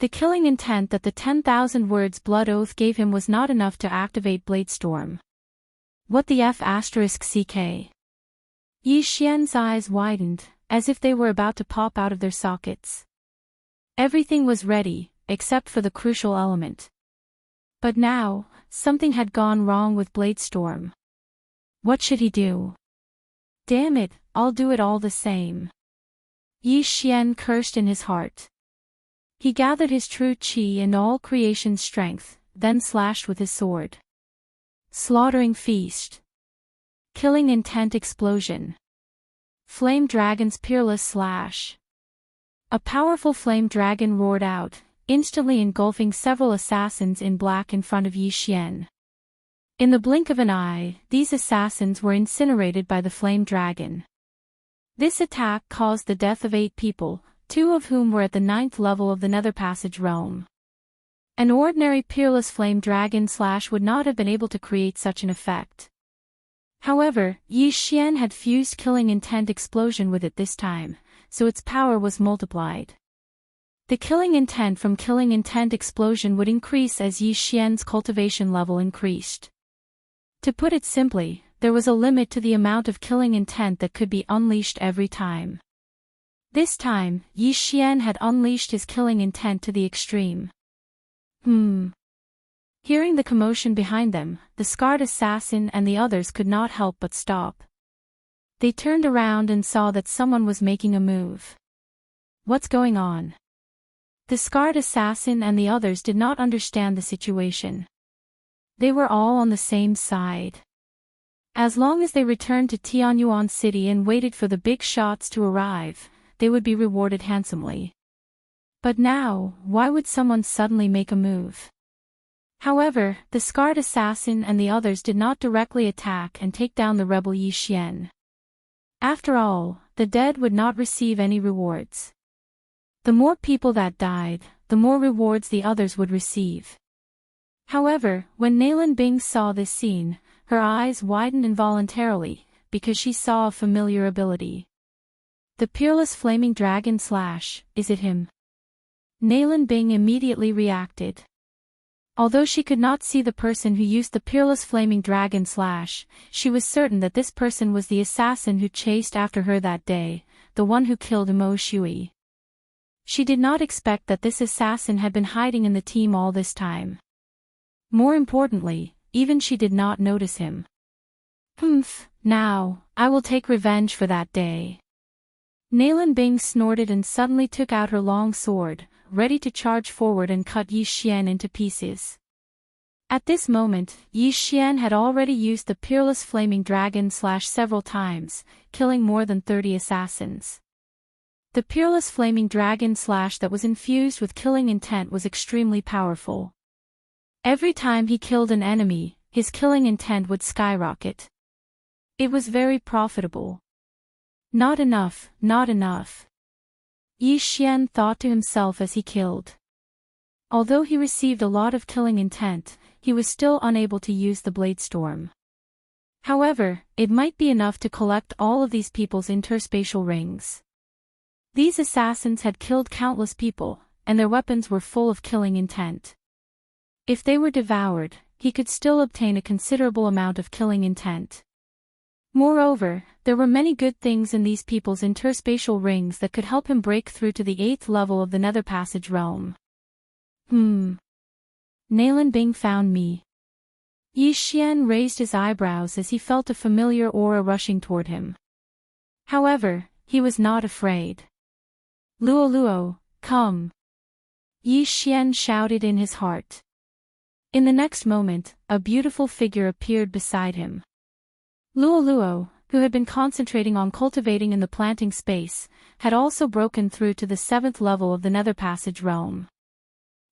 [SPEAKER 1] The killing intent that the 10,000 words blood oath gave him was not enough to activate Blade Storm. What the F***ck? Yi Xian's eyes widened, as if they were about to pop out of their sockets. Everything was ready, except for the crucial element. But now, something had gone wrong with Blade Storm. What should he do? Damn it, I'll do it all the same. Yi Xian cursed in his heart. He gathered his true qi and all creation's strength, then slashed with his sword. Slaughtering Feast. Killing Intent Explosion. Flame Dragon's Peerless Slash. A powerful flame dragon roared out, instantly engulfing several assassins in black in front of Yi Xian. In the blink of an eye, these assassins were incinerated by the flame dragon. This attack caused the death of 8 people, 2 of whom were at the 9th level of the Nether Passage realm. An ordinary peerless flame dragon slash would not have been able to create such an effect. However, Yi Xian had fused Killing Intent explosion with it this time, so its power was multiplied. The Killing Intent from Killing Intent explosion would increase as Yi Xian's cultivation level increased. To put it simply, there was a limit to the amount of Killing Intent that could be unleashed every time. This time, Yi Xian had unleashed his Killing Intent to the extreme. Hearing the commotion behind them, the scarred assassin and the others could not help but stop. They turned around and saw that someone was making a move. What's going on? The scarred assassin and the others did not understand the situation. They were all on the same side. As long as they returned to Tianyuan City and waited for the big shots to arrive, they would be rewarded handsomely. But now, why would someone suddenly make a move? However, the scarred assassin and the others did not directly attack and take down the rebel Yi Xian. After all, the dead would not receive any rewards. The more people that died, the more rewards the others would receive. However, when Nalan Bing saw this scene, her eyes widened involuntarily, because she saw a familiar ability. The Peerless Flaming Dragon Slash, is it him? Nalan Bing immediately reacted. Although she could not see the person who used the Peerless Flaming Dragon Slash, she was certain that this person was the assassin who chased after her that day, the one who killed Mo Shui. She did not expect that this assassin had been hiding in the team all this time. More importantly, even she did not notice him. Now, I will take revenge for that day. Nalan Bing snorted and suddenly took out her long sword, ready to charge forward and cut Yi Xian into pieces. At this moment, Yi Xian had already used the Peerless Flaming Dragon Slash several times, killing more than 30 assassins. The Peerless Flaming Dragon Slash that was infused with Killing Intent was extremely powerful. Every time he killed an enemy, his Killing Intent would skyrocket. It was very profitable. Not enough, not enough. Yi Xian thought to himself as he killed. Although he received a lot of Killing Intent, he was still unable to use the Blade Storm. However, it might be enough to collect all of these people's interspatial rings. These assassins had killed countless people, and their weapons were full of Killing Intent. If they were devoured, he could still obtain a considerable amount of Killing Intent. Moreover, there were many good things in these people's interspatial rings that could help him break through to the 8th level of the Nether Passage realm. Nalan Bing found me. Yi Xian raised his eyebrows as he felt a familiar aura rushing toward him. However, he was not afraid. Luo Luo, come! Yi Xian shouted in his heart. In the next moment, a beautiful figure appeared beside him. Luo Luo, who had been concentrating on cultivating in the planting space, had also broken through to the 7th level of the Nether Passage realm.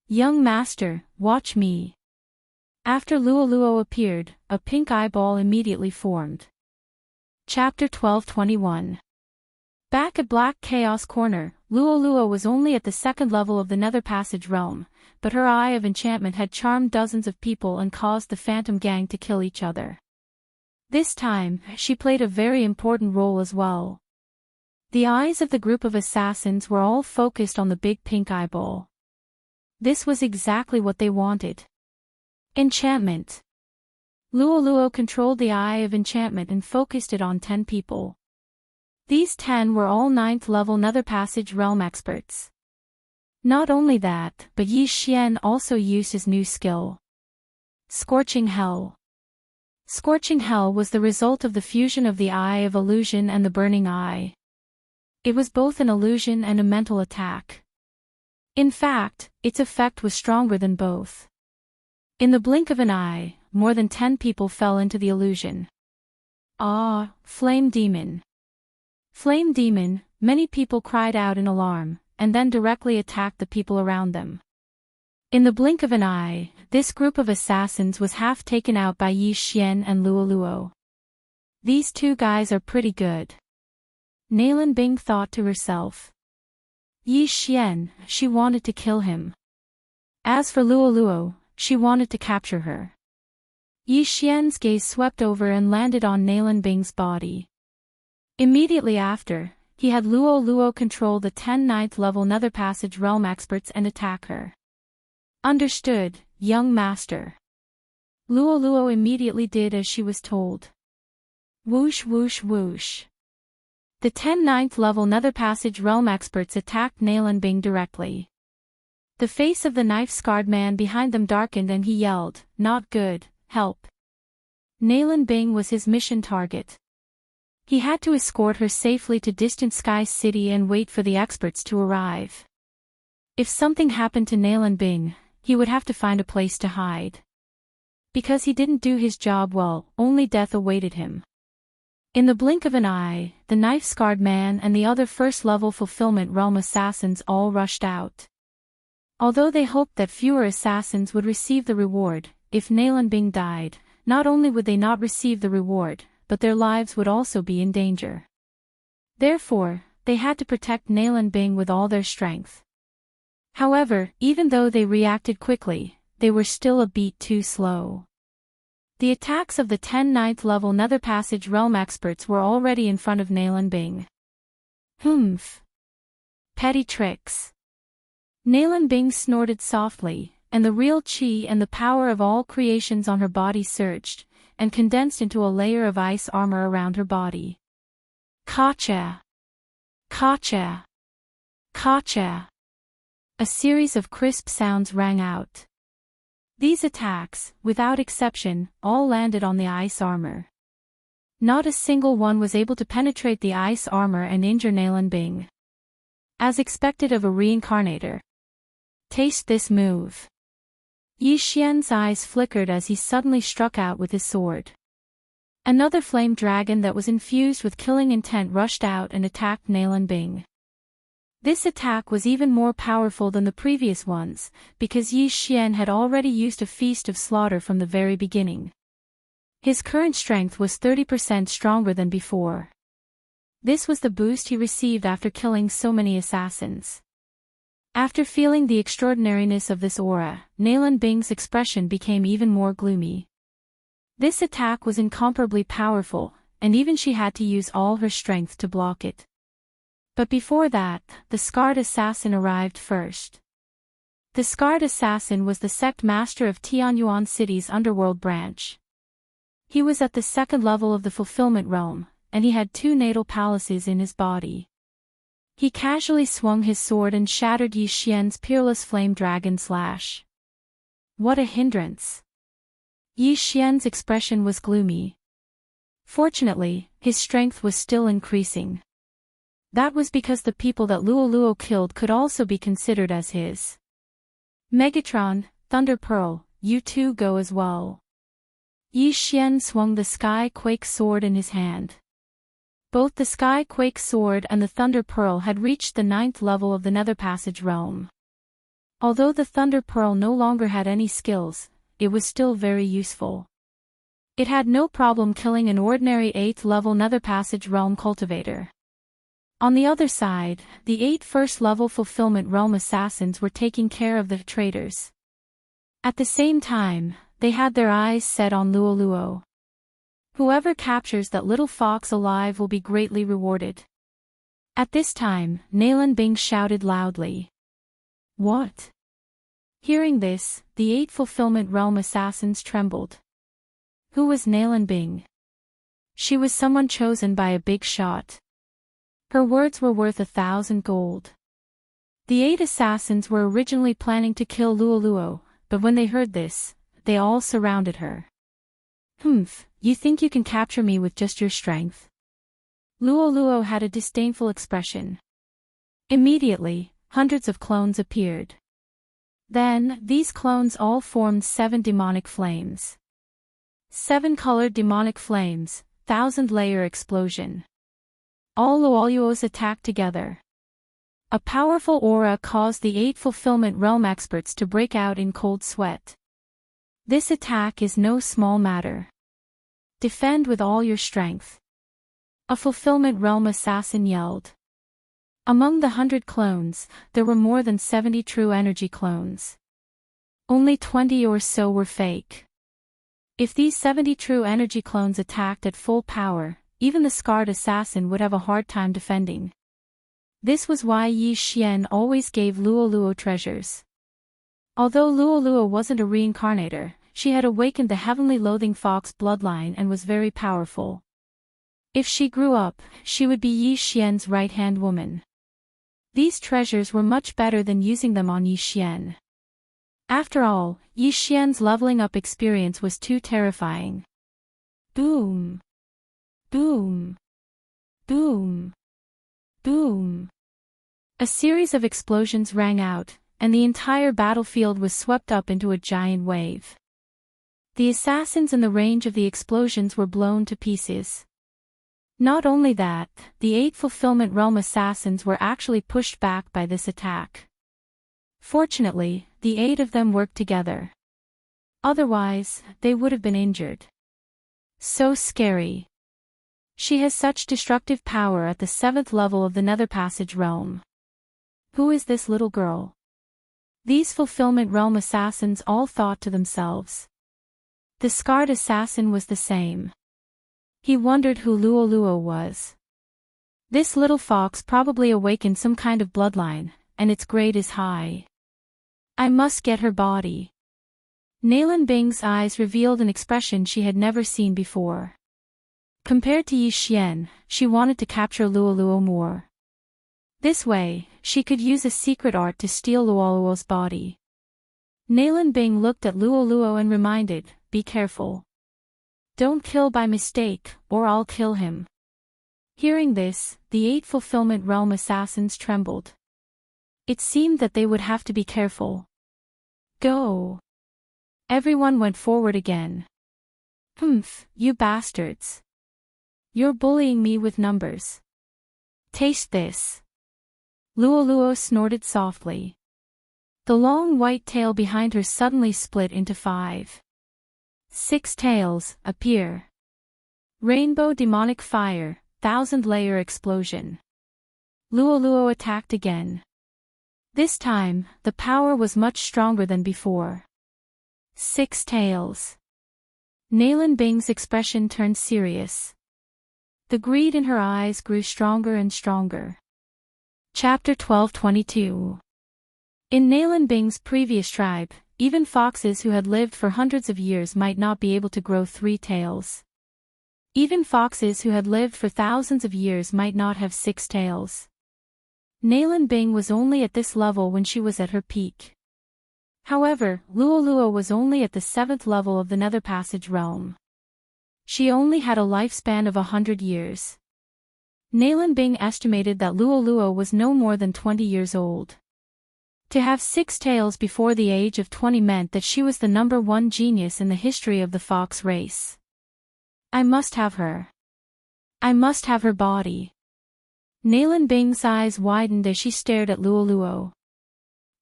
[SPEAKER 1] Young master, watch me. After Luo Luo appeared, a pink eyeball immediately formed. Chapter 12:21. Back at Black Chaos Corner, Luo Luo was only at the 2nd level of the Nether Passage realm, but her eye of enchantment had charmed dozens of people and caused the Phantom Gang to kill each other. This time, she played a very important role as well. The eyes of the group of assassins were all focused on the big pink eyeball. This was exactly what they wanted. Enchantment. Luo Luo controlled the eye of enchantment and focused it on 10 people. These 10 were all 9th level Nether Passage realm experts. Not only that, but Yi Xian also used his new skill. Scorching Hell. Scorching Hell was the result of the fusion of the Eye of Illusion and the Burning Eye. It was both an illusion and a mental attack. In fact, its effect was stronger than both. In the blink of an eye, more than 10 people fell into the illusion. Ah, Flame Demon. Flame demon, many people cried out in alarm, and then directly attacked the people around them. In the blink of an eye, this group of assassins was half taken out by Yi Xian and Luo Luo. These two guys are pretty good. Nalan Bing thought to herself. Yi Xian, she wanted to kill him. As for Luo Luo, she wanted to capture her. Yi Xian's gaze swept over and landed on Nalan Bing's body. Immediately after, he had Luo Luo control the 10 9th level Nether Passage Realm experts and attack her. Understood, young master. Luo Luo immediately did as she was told. Whoosh whoosh whoosh. The 10 9th level Nether Passage Realm experts attacked Nalan Bing directly. The face of the knife-scarred man behind them darkened and he yelled, "Not good, help." Nalan Bing was his mission target. He had to escort her safely to distant Sky City and wait for the experts to arrive. If something happened to Nalan Bing, he would have to find a place to hide. Because he didn't do his job well, only death awaited him. In the blink of an eye, the knife-scarred man and the other first-level Fulfillment Realm assassins all rushed out. Although they hoped that fewer assassins would receive the reward, if Nalan Bing died, not only would they not receive the reward, but their lives would also be in danger. Therefore, they had to protect Nalan Bing with all their strength. However, even though they reacted quickly, they were still a bit too slow. The attacks of the 10 9th level Nether Passage Realm experts were already in front of Nalan Bing. Humph. Petty tricks. Nalan Bing snorted softly, and the real chi and the power of all creations on her body surged, and condensed into a layer of ice armor around her body. Kacha! Kacha! Kacha! A series of crisp sounds rang out. These attacks, without exception, all landed on the ice armor. Not a single one was able to penetrate the ice armor and injure Nalan Bing. As expected of a reincarnator. Taste this move. Yi Xian's eyes flickered as he suddenly struck out with his sword. Another flame dragon that was infused with killing intent rushed out and attacked Nalan Bing. This attack was even more powerful than the previous ones, because Yi Xian had already used a feast of slaughter from the very beginning. His current strength was 30% stronger than before. This was the boost he received after killing so many assassins. After feeling the extraordinariness of this aura, Nalan Bing's expression became even more gloomy. This attack was incomparably powerful, and even she had to use all her strength to block it. But before that, the scarred assassin arrived first. The scarred assassin was the sect master of Tianyuan City's underworld branch. He was at the 2nd level of the Fulfillment Realm, and he had 2 natal palaces in his body. He casually swung his sword and shattered Yi Xian's peerless flame dragon slash. What a hindrance! Yi Xian's expression was gloomy. Fortunately, his strength was still increasing. That was because the people that Luo Luo killed could also be considered as his. Megatron, Thunder Pearl, you two go as well. Yi Xian swung the Sky Quake sword in his hand. Both the Sky Quake sword and the Thunder Pearl had reached the 9th level of the Nether Passage Realm. Although the Thunder Pearl no longer had any skills, it was still very useful. It had no problem killing an ordinary 8th level Nether Passage Realm cultivator. On the other side, the 8 first-level Fulfillment Realm assassins were taking care of the traitors. At the same time, they had their eyes set on Luo Luo. Whoever captures that little fox alive will be greatly rewarded. At this time, Nalan Bing shouted loudly. What? Hearing this, the 8 Fulfillment Realm assassins trembled. Who was Nalan Bing? She was someone chosen by a big shot. Her words were worth 1,000 gold. The 8 assassins were originally planning to kill Luo Luo, but when they heard this, they all surrounded her. Humph, you think you can capture me with just your strength? Luo Luo had a disdainful expression. Immediately, hundreds of clones appeared. Then, these clones all formed 7 demonic flames. 7 colored demonic flames, 1,000-layer explosion. All Luoluos attacked together. A powerful aura caused the 8 Fulfillment Realm experts to break out in cold sweat. This attack is no small matter. Defend with all your strength. A Fulfillment Realm assassin yelled. Among the 100 clones, there were more than 70 true energy clones. Only 20 or so were fake. If these 70 true energy clones attacked at full power, even the scarred assassin would have a hard time defending. This was why Yi Xian always gave Luoluo treasures. Although Luoluo wasn't a reincarnator, she had awakened the heavenly loathing fox bloodline and was very powerful. If she grew up, she would be Yi Xian's right-hand woman. These treasures were much better than using them on Yi Xian. After all, Yi Xian's leveling up experience was too terrifying. Boom! Boom! Boom! Boom! A series of explosions rang out, and the entire battlefield was swept up into a giant wave. The assassins in the range of the explosions were blown to pieces. Not only that, the 8 Fulfillment Realm assassins were actually pushed back by this attack. Fortunately, the 8 of them worked together. Otherwise, they would have been injured. So scary. She has such destructive power at the 7th level of the Nether Passage realm. Who is this little girl? These Fulfillment Realm assassins all thought to themselves. The scarred assassin was the same. He wondered who Luoluo was. This little fox probably awakened some kind of bloodline, and its grade is high. I must get her body. Nalan Bing's eyes revealed an expression she had never seen before. Compared to Yi Xian, she wanted to capture Luoluo more. This way, she could use a secret art to steal Luoluo's body. Nalan Bing looked at Luoluo and reminded, "Be careful. Don't kill by mistake, or I'll kill him." Hearing this, the 8 Fulfillment Realm assassins trembled. It seemed that they would have to be careful. Go! Everyone went forward again. Humph, you bastards. You're bullying me with numbers. Taste this. Luoluo snorted softly. The long white tail behind her suddenly split into 5. 6 tails appear. Rainbow demonic fire, 1,000-layer explosion. Luoluo attacked again. This time, the power was much stronger than before. 6 tails. Nalan Bing's expression turned serious. The greed in her eyes grew stronger and stronger. Chapter 12:22. In Nalan Bing's previous tribe, even foxes who had lived for hundreds of years might not be able to grow 3 tails. Even foxes who had lived for thousands of years might not have 6 tails. Nalan Bing was only at this level when she was at her peak. However, Luoluo was only at the 7th level of the Nether Passage realm. She only had a lifespan of 100 years. Nalan Bing estimated that Luoluo was no more than 20 years old. To have 6 tails before the age of 20 meant that she was the #1 genius in the history of the fox race. I must have her. I must have her body. Nalan Bing's eyes widened as she stared at Luoluo.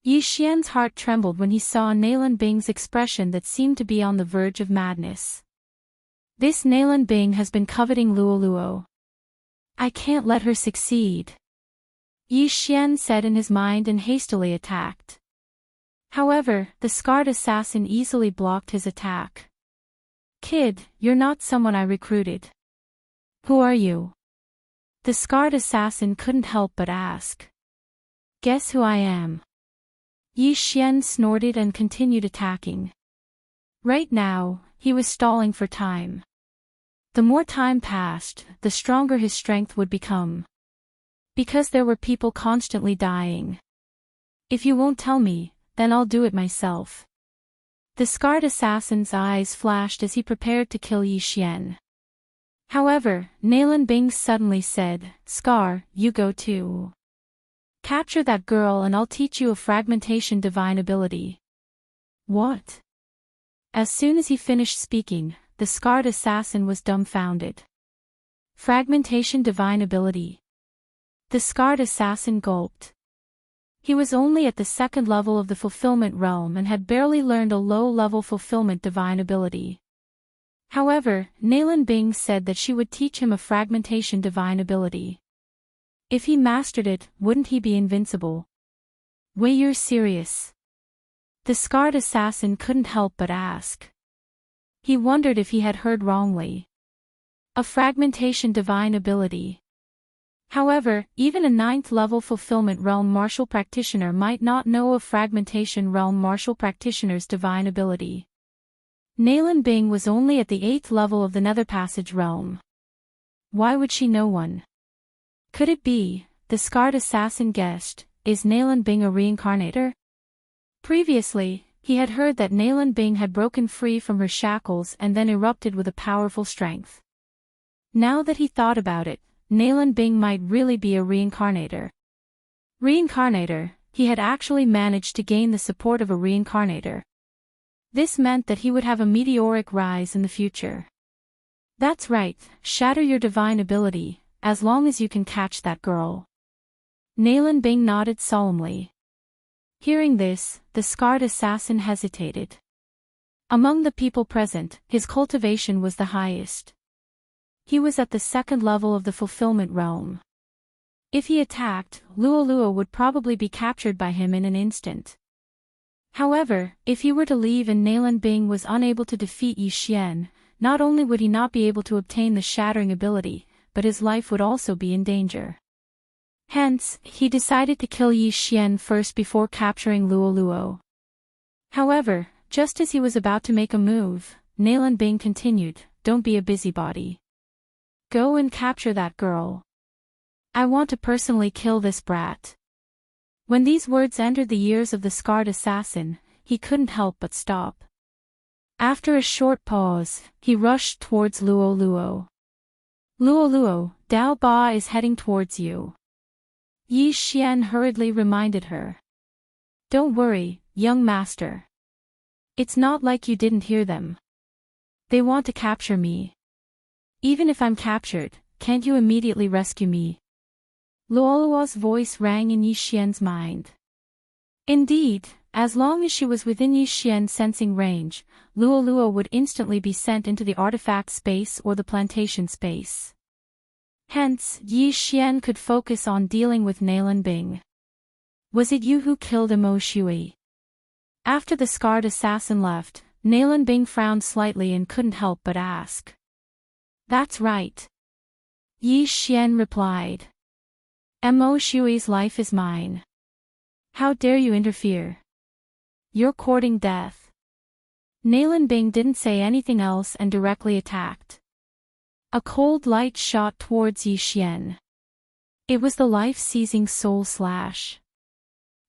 [SPEAKER 1] Yi Xian's heart trembled when he saw Nalan Bing's expression that seemed to be on the verge of madness. This Nalan Bing has been coveting Luoluo. I can't let her succeed. Yi Xian said in his mind and hastily attacked. However, the scarred assassin easily blocked his attack. Kid, you're not someone I recruited. Who are you? The scarred assassin couldn't help but ask. Guess who I am? Yi Xian snorted and continued attacking. Right now, he was stalling for time. The more time passed, the stronger his strength would become. Because there were people constantly dying. If you won't tell me, then I'll do it myself. The scarred assassin's eyes flashed as he prepared to kill Yi Xian. However, Nalan Bing suddenly said, Scar, you go too. Capture that girl and I'll teach you a fragmentation divine ability. What? As soon as he finished speaking, the scarred assassin was dumbfounded. Fragmentation divine ability. The scarred assassin gulped. He was only at the second level of the fulfillment realm and had barely learned a low-level fulfillment divine ability. However, Nalan Bing said that she would teach him a fragmentation divine ability. If he mastered it, wouldn't he be invincible? Wait, you're serious? The scarred assassin couldn't help but ask. He wondered if he had heard wrongly. A fragmentation divine ability. However, even a 9th-level fulfillment realm martial practitioner might not know of fragmentation realm martial practitioner's divine ability. Nalan Bing was only at the 8th level of the Nether Passage realm. Why would she know one? Could it be, the scarred assassin guessed, is Nalan Bing a reincarnator? Previously, he had heard that Nalan Bing had broken free from her shackles and then erupted with a powerful strength. Now that he thought about it, Nalan Bing might really be a reincarnator. Reincarnator, he had actually managed to gain the support of a reincarnator. This meant that he would have a meteoric rise in the future. That's right, shatter your divine ability, as long as you can catch that girl. Nalan Bing nodded solemnly. Hearing this, the scarred assassin hesitated. Among the people present, his cultivation was the highest. He was at the second level of the fulfillment realm. If he attacked, Luolua would probably be captured by him in an instant. However, if he were to leave and Nalan Bing was unable to defeat Yi Xian, not only would he not be able to obtain the shattering ability, but his life would also be in danger. Hence, he decided to kill Yi Xian first before capturing Luoluo. However, just as he was about to make a move, Nalan Bing continued, "Don't be a busybody. Go and capture that girl. I want to personally kill this brat." When these words entered the ears of the scarred assassin, he couldn't help but stop. After a short pause, he rushed towards Luoluo. "Luoluo, Dao Ba is heading towards you." Yi Xian hurriedly reminded her. "Don't worry, young master. It's not like you didn't hear them. They want to capture me. Even if I'm captured, can't you immediately rescue me?" Luoluo's voice rang in Yi Xian's mind. Indeed, as long as she was within Yi Xian's sensing range, Luoluo would instantly be sent into the artifact space or the plantation space. Hence, Yi Xian could focus on dealing with Nalan Bing. "Was it you who killed Mo Shui?" After the scarred assassin left, Nalan Bing frowned slightly and couldn't help but ask. "That's right." Yi Xian replied. "Mo Shui's life is mine. How dare you interfere? You're courting death." Nalan Bing didn't say anything else and directly attacked. A cold light shot towards Yi Xian. It was the life-seizing soul slash.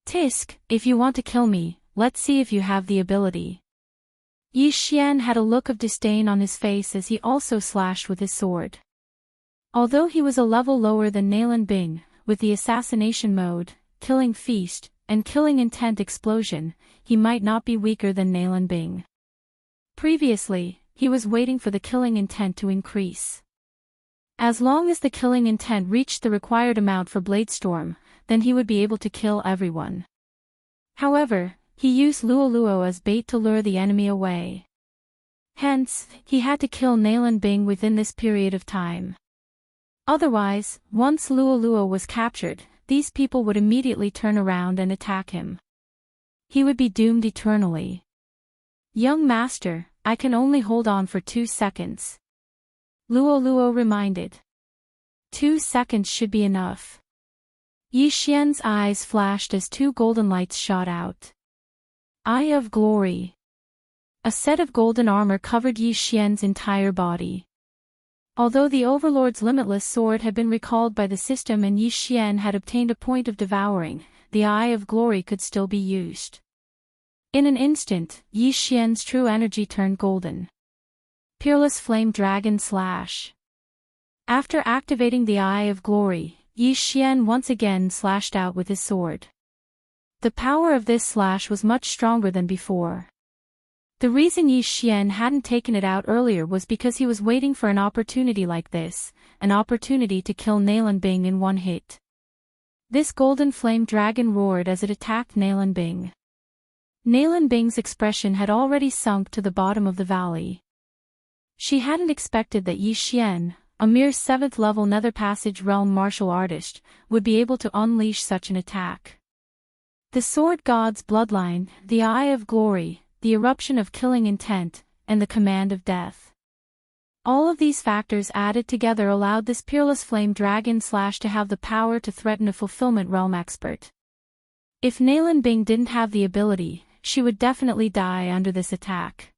[SPEAKER 1] "Tisk, if you want to kill me, let's see if you have the ability." Yi Xian had a look of disdain on his face as he also slashed with his sword. Although he was a level lower than Nalan Bing, with the assassination mode, killing feast, and killing intent explosion, he might not be weaker than Nalan Bing. Previously, he was waiting for the killing intent to increase. As long as the killing intent reached the required amount for Bladestorm, then he would be able to kill everyone. However, he used Luoluo as bait to lure the enemy away. Hence, he had to kill Nalan Bing within this period of time. Otherwise, once Luoluo was captured, these people would immediately turn around and attack him. He would be doomed eternally. "Young master, I can only hold on for 2 seconds." Luoluo reminded. 2 seconds should be enough. Yi Xian's eyes flashed as 2 golden lights shot out. Eye of Glory. A set of golden armor covered Yi Xian's entire body. Although the Overlord's limitless sword had been recalled by the system and Yi Xian had obtained a point of devouring, the Eye of Glory could still be used. In an instant, Yi Xian's true energy turned golden. Peerless Flame Dragon Slash. After activating the Eye of Glory, Yi Xian once again slashed out with his sword. The power of this slash was much stronger than before. The reason Yi Xian hadn't taken it out earlier was because he was waiting for an opportunity like this, an opportunity to kill Nalan Bing in one hit. This golden flame dragon roared as it attacked Nalan Bing. Nalan Bing's expression had already sunk to the bottom of the valley. She hadn't expected that Yi Xian, a mere 7th level Nether Passage realm martial artist, would be able to unleash such an attack. The Sword God's bloodline, the Eye of Glory, the eruption of killing intent, and the command of death. All of these factors added together allowed this peerless flame dragon / to have the power to threaten a fulfillment realm expert. If Nalan Bing didn't have the ability, she would definitely die under this attack.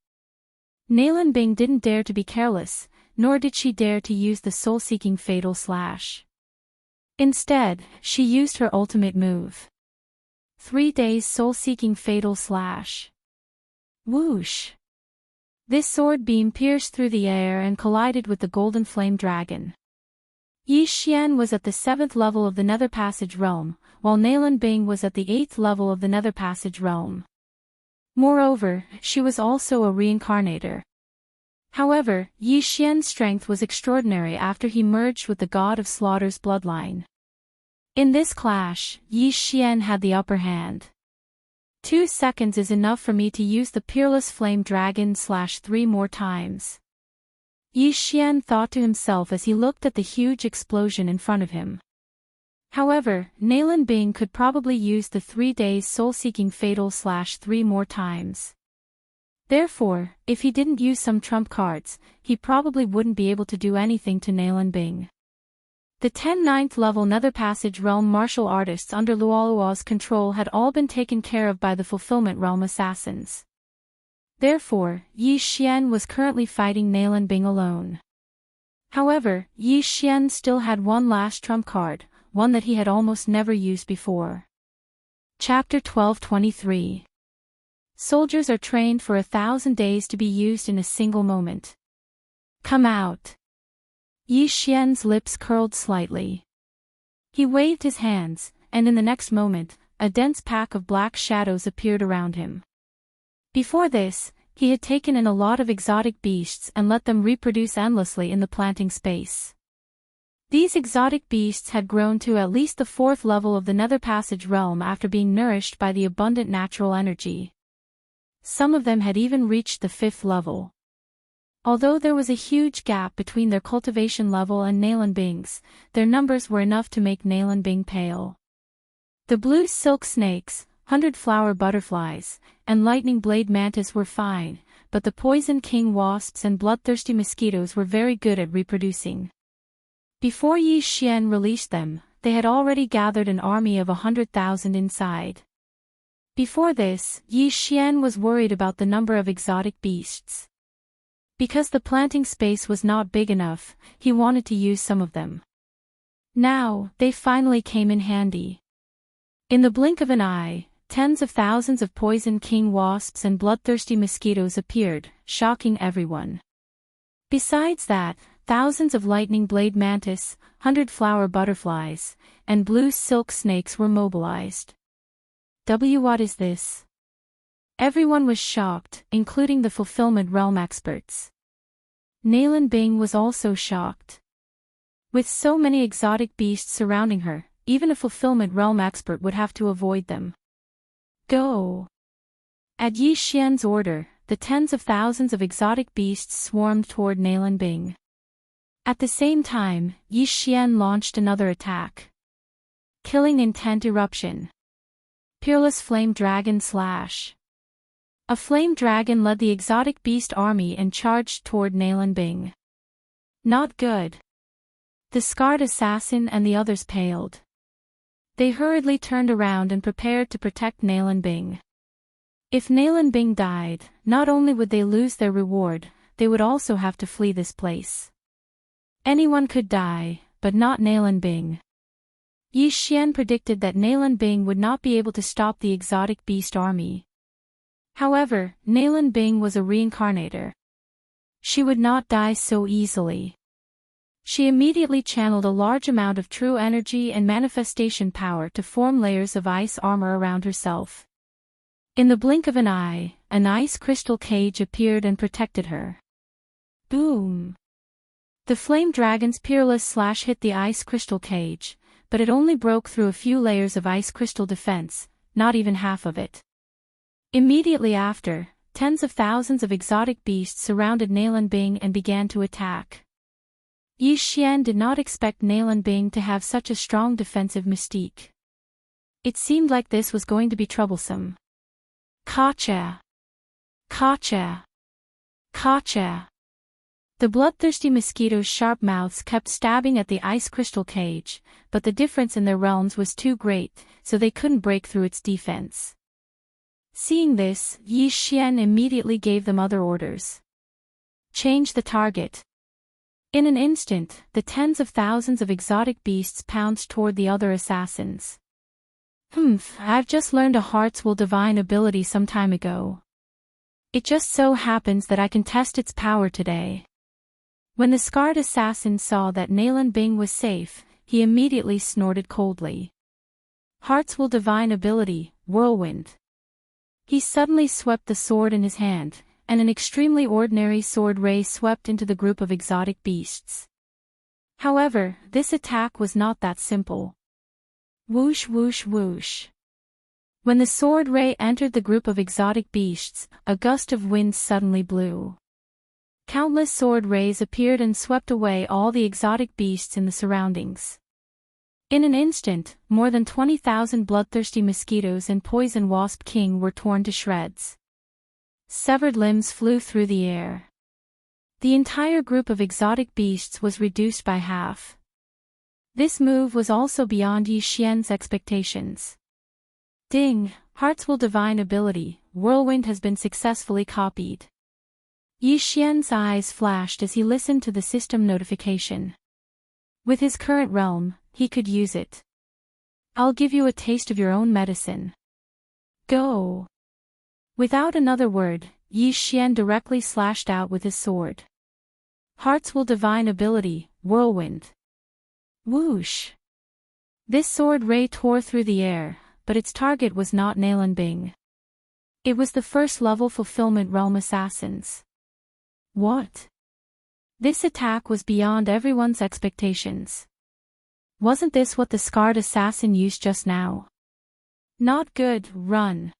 [SPEAKER 1] Nalan Bing didn't dare to be careless, nor did she dare to use the soul-seeking fatal slash. Instead, she used her ultimate move. 3 days soul-seeking fatal slash. Whoosh! This sword beam pierced through the air and collided with the golden flame dragon. Yi Xian was at the 7th level of the Nether Passage realm, while Nalan Bing was at the 8th level of the Nether Passage realm. Moreover, she was also a reincarnator. However, Yi Xian's strength was extraordinary after he merged with the God of Slaughter's bloodline. In this clash, Yi Xian had the upper hand. 2 seconds is enough for me to use the peerless flame dragon / 3 more times. Yi Xian thought to himself as he looked at the huge explosion in front of him. However, Nalan Bing could probably use the 3 days soul-seeking fatal / 3 more times. Therefore, if he didn't use some trump cards, he probably wouldn't be able to do anything to Nalan Bing. The 10 9th level Nether Passage realm martial artists under Luoluo's control had all been taken care of by the Fulfillment Realm assassins. Therefore, Yi Xian was currently fighting Nalan Bing alone. However, Yi Xian still had one last trump card, one that he had almost never used before. Chapter 1223. Soldiers are trained for 1,000 days to be used in a single moment. Come out. Yi Xian's lips curled slightly. He waved his hands, and in the next moment, a dense pack of black shadows appeared around him. Before this, he had taken in a lot of exotic beasts and let them reproduce endlessly in the planting space. These exotic beasts had grown to at least the 4th level of the Nether Passage realm after being nourished by the abundant natural energy. Some of them had even reached the 5th level. Although there was a huge gap between their cultivation level and Nalan Bing's, their numbers were enough to make Nalan Bing pale. The blue silk snakes, 100-flower butterflies, and lightning blade mantis were fine, but the poison king wasps and bloodthirsty mosquitoes were very good at reproducing. Before Yi Xian released them, they had already gathered an army of 100,000 inside. Before this, Yi Xian was worried about the number of exotic beasts. Because the planting space was not big enough, he wanted to use some of them. Now, they finally came in handy. In the blink of an eye, tens of thousands of poison king wasps and bloodthirsty mosquitoes appeared, shocking everyone. Besides that, thousands of lightning blade mantis, 100-flower butterflies, and blue silk snakes were mobilized. What is this? Everyone was shocked, including the Fulfillment Realm experts. Nalan Bing was also shocked. With so many exotic beasts surrounding her, even a Fulfillment Realm expert would have to avoid them. Go! At Yi Xian's order, the tens of thousands of exotic beasts swarmed toward Nalan Bing. At the same time, Yi Xian launched another attack. Killing Intent Eruption. Peerless Flame Dragon Slash. A flame dragon led the exotic beast army and charged toward Nalan Bing. Not good. The scarred assassin and the others paled. They hurriedly turned around and prepared to protect Nalan Bing. If Nalan Bing died, not only would they lose their reward, they would also have to flee this place. Anyone could die, but not Nalan Bing. Yi Xian predicted that Nalan Bing would not be able to stop the exotic beast army. However, Nalan Bing was a reincarnator. She would not die so easily. She immediately channeled a large amount of true energy and manifestation power to form layers of ice armor around herself. In the blink of an eye, an ice crystal cage appeared and protected her. Boom! The flame dragon's peerless slash hit the ice crystal cage, but it only broke through a few layers of ice crystal defense, not even half of it. Immediately after, tens of thousands of exotic beasts surrounded Nalan Bing and began to attack. Yi Xian did not expect Nalan Bing to have such a strong defensive mystique. It seemed like this was going to be troublesome. Gotcha! Gotcha! Gotcha! The bloodthirsty mosquitoes' sharp mouths kept stabbing at the ice crystal cage, but the difference in their realms was too great, so they couldn't break through its defense. Seeing this, Yi Xian immediately gave them other orders. Change the target. In an instant, the tens of thousands of exotic beasts pounced toward the other assassins. I've just learned a Hearts Will Divine ability some time ago. It just so happens that I can test its power today. When the scarred assassin saw that Nalan Bing was safe, he immediately snorted coldly. Hearts Will Divine ability, Whirlwind. He suddenly swept the sword in his hand, and an extremely ordinary sword ray swept into the group of exotic beasts. However, this attack was not that simple. Whoosh whoosh whoosh. When the sword ray entered the group of exotic beasts, a gust of wind suddenly blew. Countless sword rays appeared and swept away all the exotic beasts in the surroundings. In an instant, more than 20,000 bloodthirsty mosquitoes and poison wasp king were torn to shreds. Severed limbs flew through the air. The entire group of exotic beasts was reduced by half. This move was also beyond Yi Xian's expectations. Ding! Hearts Will Divine ability, Whirlwind has been successfully copied. Yi Xian's eyes flashed as he listened to the system notification. With his current realm, he could use it. I'll give you a taste of your own medicine. Go! Without another word, Yi Xian directly slashed out with his sword. Hearts Will Divine ability, Whirlwind. Whoosh! This sword ray tore through the air, but its target was not Nalan Bing. It was the first-level Fulfillment Realm assassins. What? This attack was beyond everyone's expectations. Wasn't this what the scarred assassin used just now? Not good, run.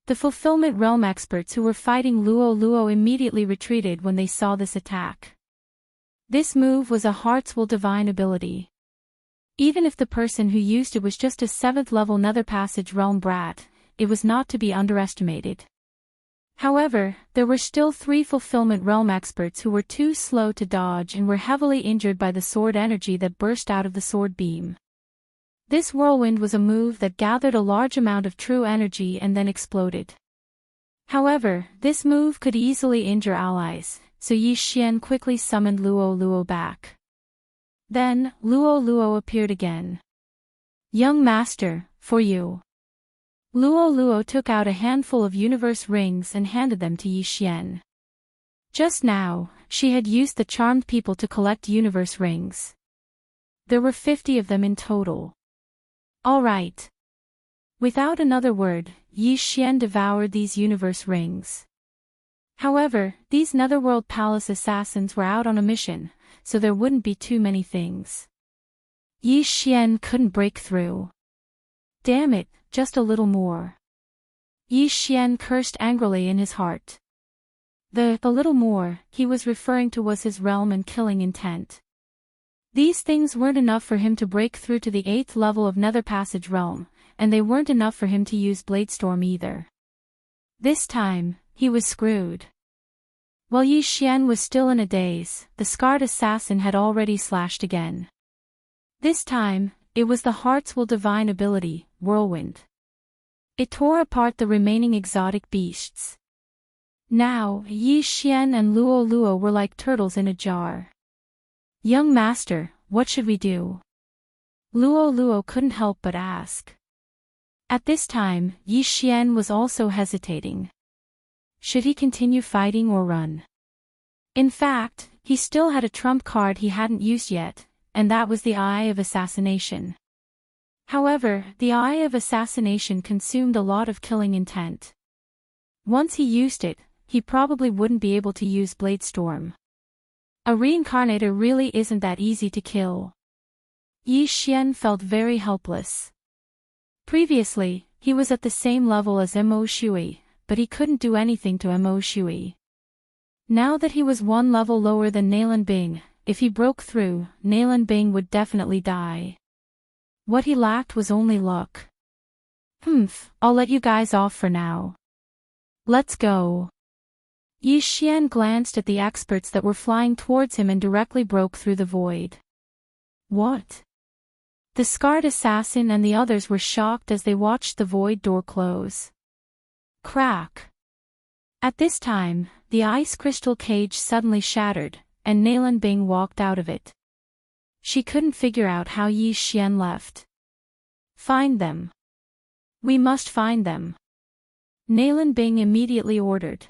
[SPEAKER 1] The Fulfillment Realm experts who were fighting Luo immediately retreated when they saw this attack. This move was a Hearts Will Divine ability. Even if the person who used it was just a 7th-level Nether Passage Realm brat, it was not to be underestimated. However, there were still 3 Fulfillment Realm experts who were too slow to dodge and were heavily injured by the sword energy that burst out of the sword beam. This whirlwind was a move that gathered a large amount of true energy and then exploded. However, this move could easily injure allies, so Yi Xian quickly summoned Luo back. Then, Luo appeared again. Young master, for you. Luo took out a handful of universe rings and handed them to Yi Xian. Just now, she had used the charmed people to collect universe rings. There were 50 of them in total. All right. Without another word, Yi Xian devoured these universe rings. However, these Netherworld Palace assassins were out on a mission, so there wouldn't be too many things. Yi Xian couldn't break through. Damn it, just a little more. Yi Xian cursed angrily in his heart. The little more he was referring to was his realm and killing intent. These things weren't enough for him to break through to the 8th level of Nether Passage Realm, and they weren't enough for him to use Bladestorm either. This time, he was screwed. While Yi Xian was still in a daze, the scarred assassin had already slashed again. This time, it was the Hearts Will Divine ability, Whirlwind. It tore apart the remaining exotic beasts. Now, Yi Xian and Luo were like turtles in a jar. Young master, what should we do? Luo couldn't help but ask. At this time, Yi Xian was also hesitating. Should he continue fighting or run? In fact, he still had a trump card he hadn't used yet, and that was the Eye of Assassination. However, the eye of assassination consumed a lot of killing intent. Once he used it, he probably wouldn't be able to use Bladestorm. A reincarnator really isn't that easy to kill. Yi Xian felt very helpless. Previously, he was at the same level as Mo Shui, but he couldn't do anything to Mo Shui. Now that he was one level lower than Nalan Bing, if he broke through, Nalan Bing would definitely die. What he lacked was only luck. I'll let you guys off for now. Let's go. Yi Xian glanced at the experts that were flying towards him and directly broke through the void. What? The scarred assassin and the others were shocked as they watched the void door close. Crack. At this time, the ice crystal cage suddenly shattered, and Nalan Bing walked out of it. She couldn't figure out how Yi Xian left. Find them. We must find them. Nalan Bing immediately ordered.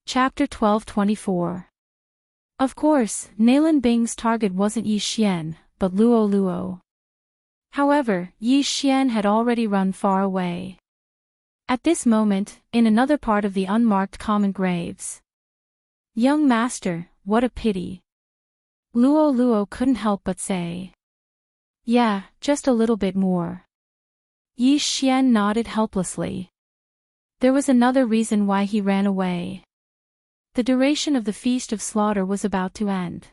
[SPEAKER 1] Chapter 12:24. Of course, Nalan Bing's target wasn't Yi Xian, but Luo Luo. However, Yi Xian had already run far away. At this moment, in another part of the unmarked common graves. Young master, what a pity. Luo Luo couldn't help but say. Yeah, just a little bit more. Yi Xian nodded helplessly. There was another reason why he ran away. The duration of the Feast of Slaughter was about to end.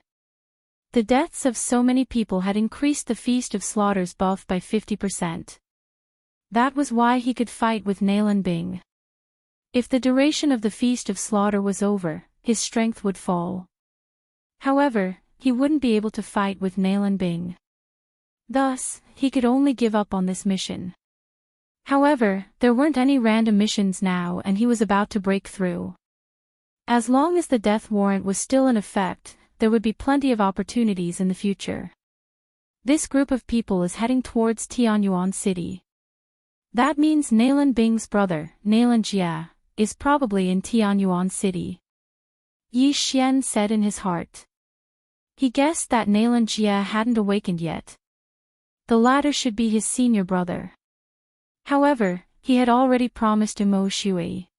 [SPEAKER 1] The deaths of so many people had increased the Feast of Slaughter's buff by 50%. That was why he could fight with Nalan Bing. If the duration of the Feast of Slaughter was over, his strength would fall. However, he wouldn't be able to fight with Nalan Bing. Thus, he could only give up on this mission. However, there weren't any random missions now and he was about to break through. As long as the death warrant was still in effect, there would be plenty of opportunities in the future. This group of people is heading towards Tianyuan City. That means Nalan Bing's brother, Nalan Jia, is probably in Tianyuan City. Yi Xian said in his heart. He guessed that Nalan Jia hadn't awakened yet. The latter should be his senior brother. However, he had already promised Mo Shui.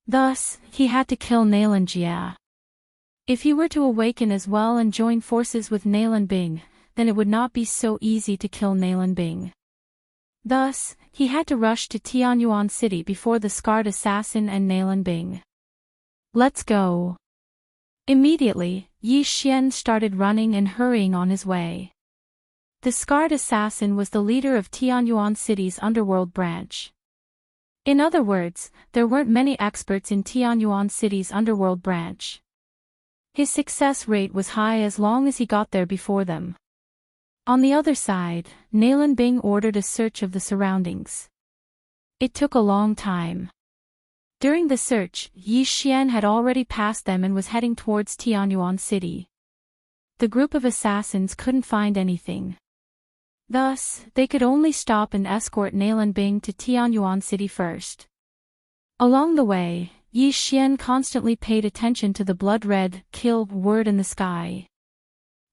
[SPEAKER 1] Thus, he had to kill Nalan Jia. If he were to awaken as well and join forces with Nalan Bing, then it would not be so easy to kill Nalan Bing. Thus, he had to rush to Tianyuan City before the scarred assassin and Nalan Bing. Let's go. Immediately, Yi Xian started running and hurrying on his way. The scarred assassin was the leader of Tianyuan City's underworld branch. In other words, there weren't many experts in Tianyuan City's underworld branch. His success rate was high as long as he got there before them. On the other side, Nalan Bing ordered a search of the surroundings. It took a long time. During the search, Yi Xian had already passed them and was heading towards Tianyuan City. The group of assassins couldn't find anything. Thus, they could only stop and escort Nalan Bing to Tianyuan City first. Along the way, Yi Xian constantly paid attention to the blood-red kill word in the sky.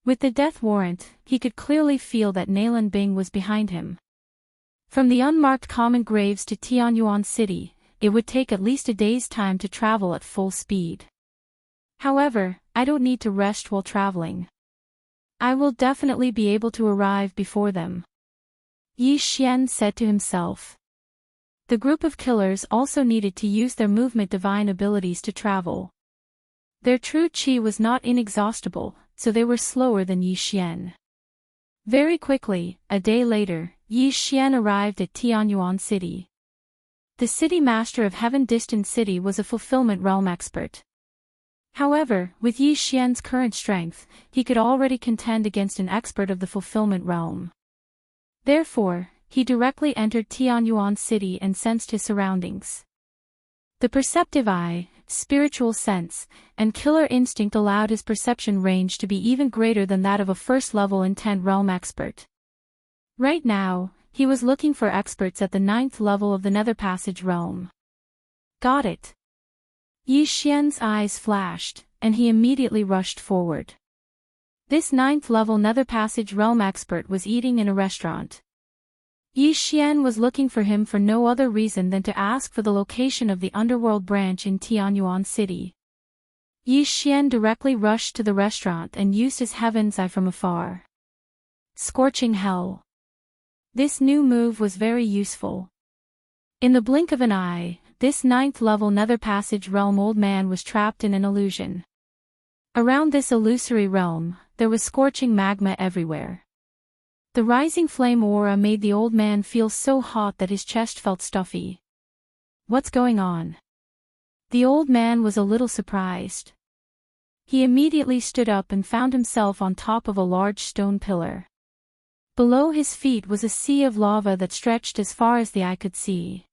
[SPEAKER 1] With the death warrant, he could clearly feel that Nalan Bing was behind him. From the unmarked common graves to Tianyuan City, it would take at least a day's time to travel at full speed. However, I don't need to rest while traveling. I will definitely be able to arrive before them. Yi Xian said to himself. The group of killers also needed to use their movement divine abilities to travel. Their true qi was not inexhaustible, so they were slower than Yi Xian. Very quickly, a day later, Yi Xian arrived at Tianyuan City. The city master of Heaven Distant City was a fulfillment realm expert. However, with Yi Xian's current strength, he could already contend against an expert of the fulfillment realm. Therefore, he directly entered Tianyuan City and sensed his surroundings. The perceptive eye, spiritual sense, and killer instinct allowed his perception range to be even greater than that of a first-level intent realm expert. Right now, he was looking for experts at the 9th level of the Nether Passage realm. Got it. Yi Xian's eyes flashed, and he immediately rushed forward. This 9th level Nether Passage realm expert was eating in a restaurant. Yi Xian was looking for him for no other reason than to ask for the location of the underworld branch in Tianyuan City. Yi Xian directly rushed to the restaurant and used his heaven's eye from afar. Scorching hell. This new move was very useful. In the blink of an eye, this 9th level nether passage realm old man was trapped in an illusion. Around this illusory realm, there was scorching magma everywhere. The rising flame aura made the old man feel so hot that his chest felt stuffy. What's going on? The old man was a little surprised. He immediately stood up and found himself on top of a large stone pillar. Below his feet was a sea of lava that stretched as far as the eye could see.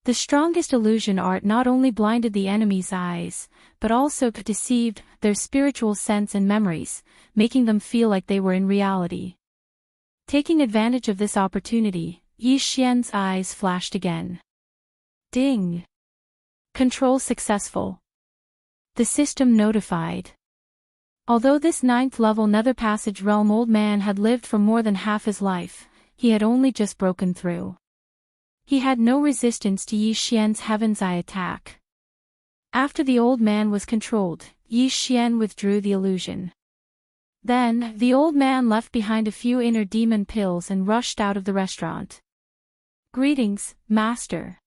[SPEAKER 1] The strongest illusion art not only blinded the enemy's eyes, but also deceived their spiritual sense and memories, making them feel like they were in reality. Taking advantage of this opportunity, Yi Xian's eyes flashed again. Ding! Control successful. The system notified. Although this 9th level nether passage realm old man had lived for more than half his life, he had only just broken through. He had no resistance to Yi Xian's heaven's eye attack. After the old man was controlled, Yi Xian withdrew the illusion. Then, the old man left behind a few inner demon pills and rushed out of the restaurant. Greetings, master.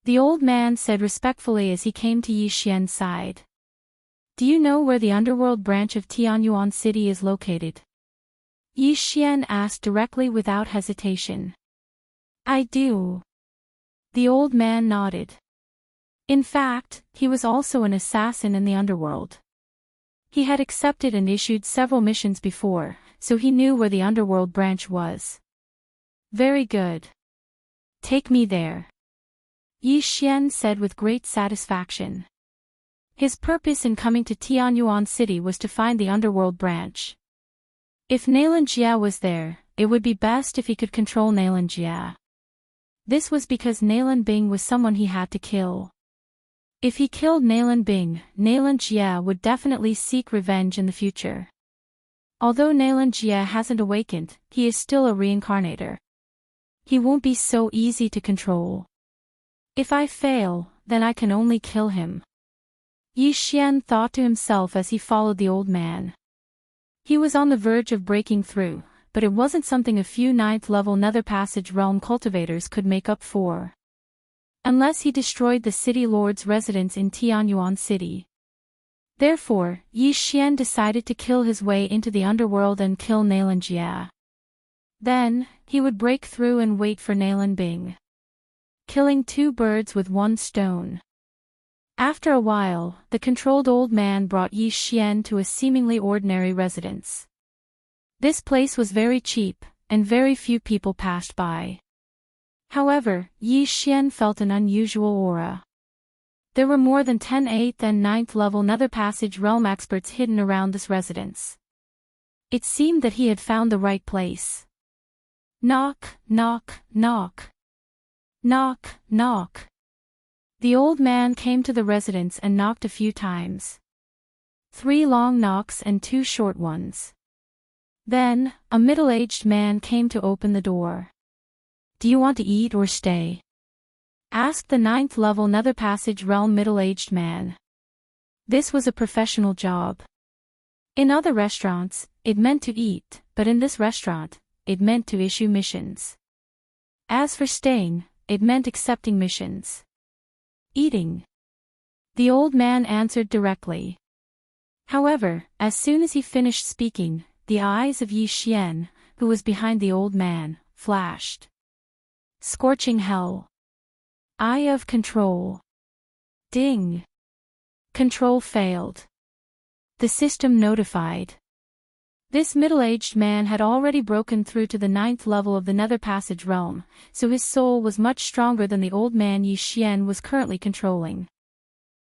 [SPEAKER 1] The old man said respectfully as he came to Yi Xian's side. Do you know where the underworld branch of Tianyuan City is located? Yi Xian asked directly without hesitation. I do. The old man nodded. In fact, he was also an assassin in the underworld. He had accepted and issued several missions before, so he knew where the underworld branch was. Very good. Take me there. Yi Xian said with great satisfaction. His purpose in coming to Tianyuan City was to find the underworld branch. If Nalan Jia was there, it would be best if he could control Nalan Jia. This was because Nalan Bing was someone he had to kill. If he killed Nalan Bing, Nalan Jia would definitely seek revenge in the future. Although Nalan Jia hasn't awakened, he is still a reincarnator. He won't be so easy to control. If I fail, then I can only kill him. Yi Xian thought to himself as he followed the old man. He was on the verge of breaking through, but it wasn't something a few 9th level nether passage realm cultivators could make up for. Unless he destroyed the city lord's residence in Tianyuan City. Therefore, Yi Xian decided to kill his way into the underworld and kill Nalan Jia. Then, he would break through and wait for Nalan Bing. Killing two birds with one stone. After a while, the controlled old man brought Yi Xian to a seemingly ordinary residence. This place was very cheap, and very few people passed by. However, Yi Xian felt an unusual aura. There were more than 10 8th and 9th level nether passage realm experts hidden around this residence. It seemed that he had found the right place. Knock, knock, knock. Knock, knock. The old man came to the residence and knocked a few times. 3 long knocks and 2 short ones. Then, a middle-aged man came to open the door. Do you want to eat or stay? Asked the 9th level nether passage realm middle-aged man. This was a professional job. In other restaurants, it meant to eat, but in this restaurant, it meant to issue missions. As for staying, it meant accepting missions. Eating. The old man answered directly. However, as soon as he finished speaking, the eyes of Yi Xian, who was behind the old man, flashed. Scorching hell. Eye of control. Ding. Control failed. The system notified. This middle-aged man had already broken through to the 9th level of the nether passage realm, so his soul was much stronger than the old man Yi Xian was currently controlling.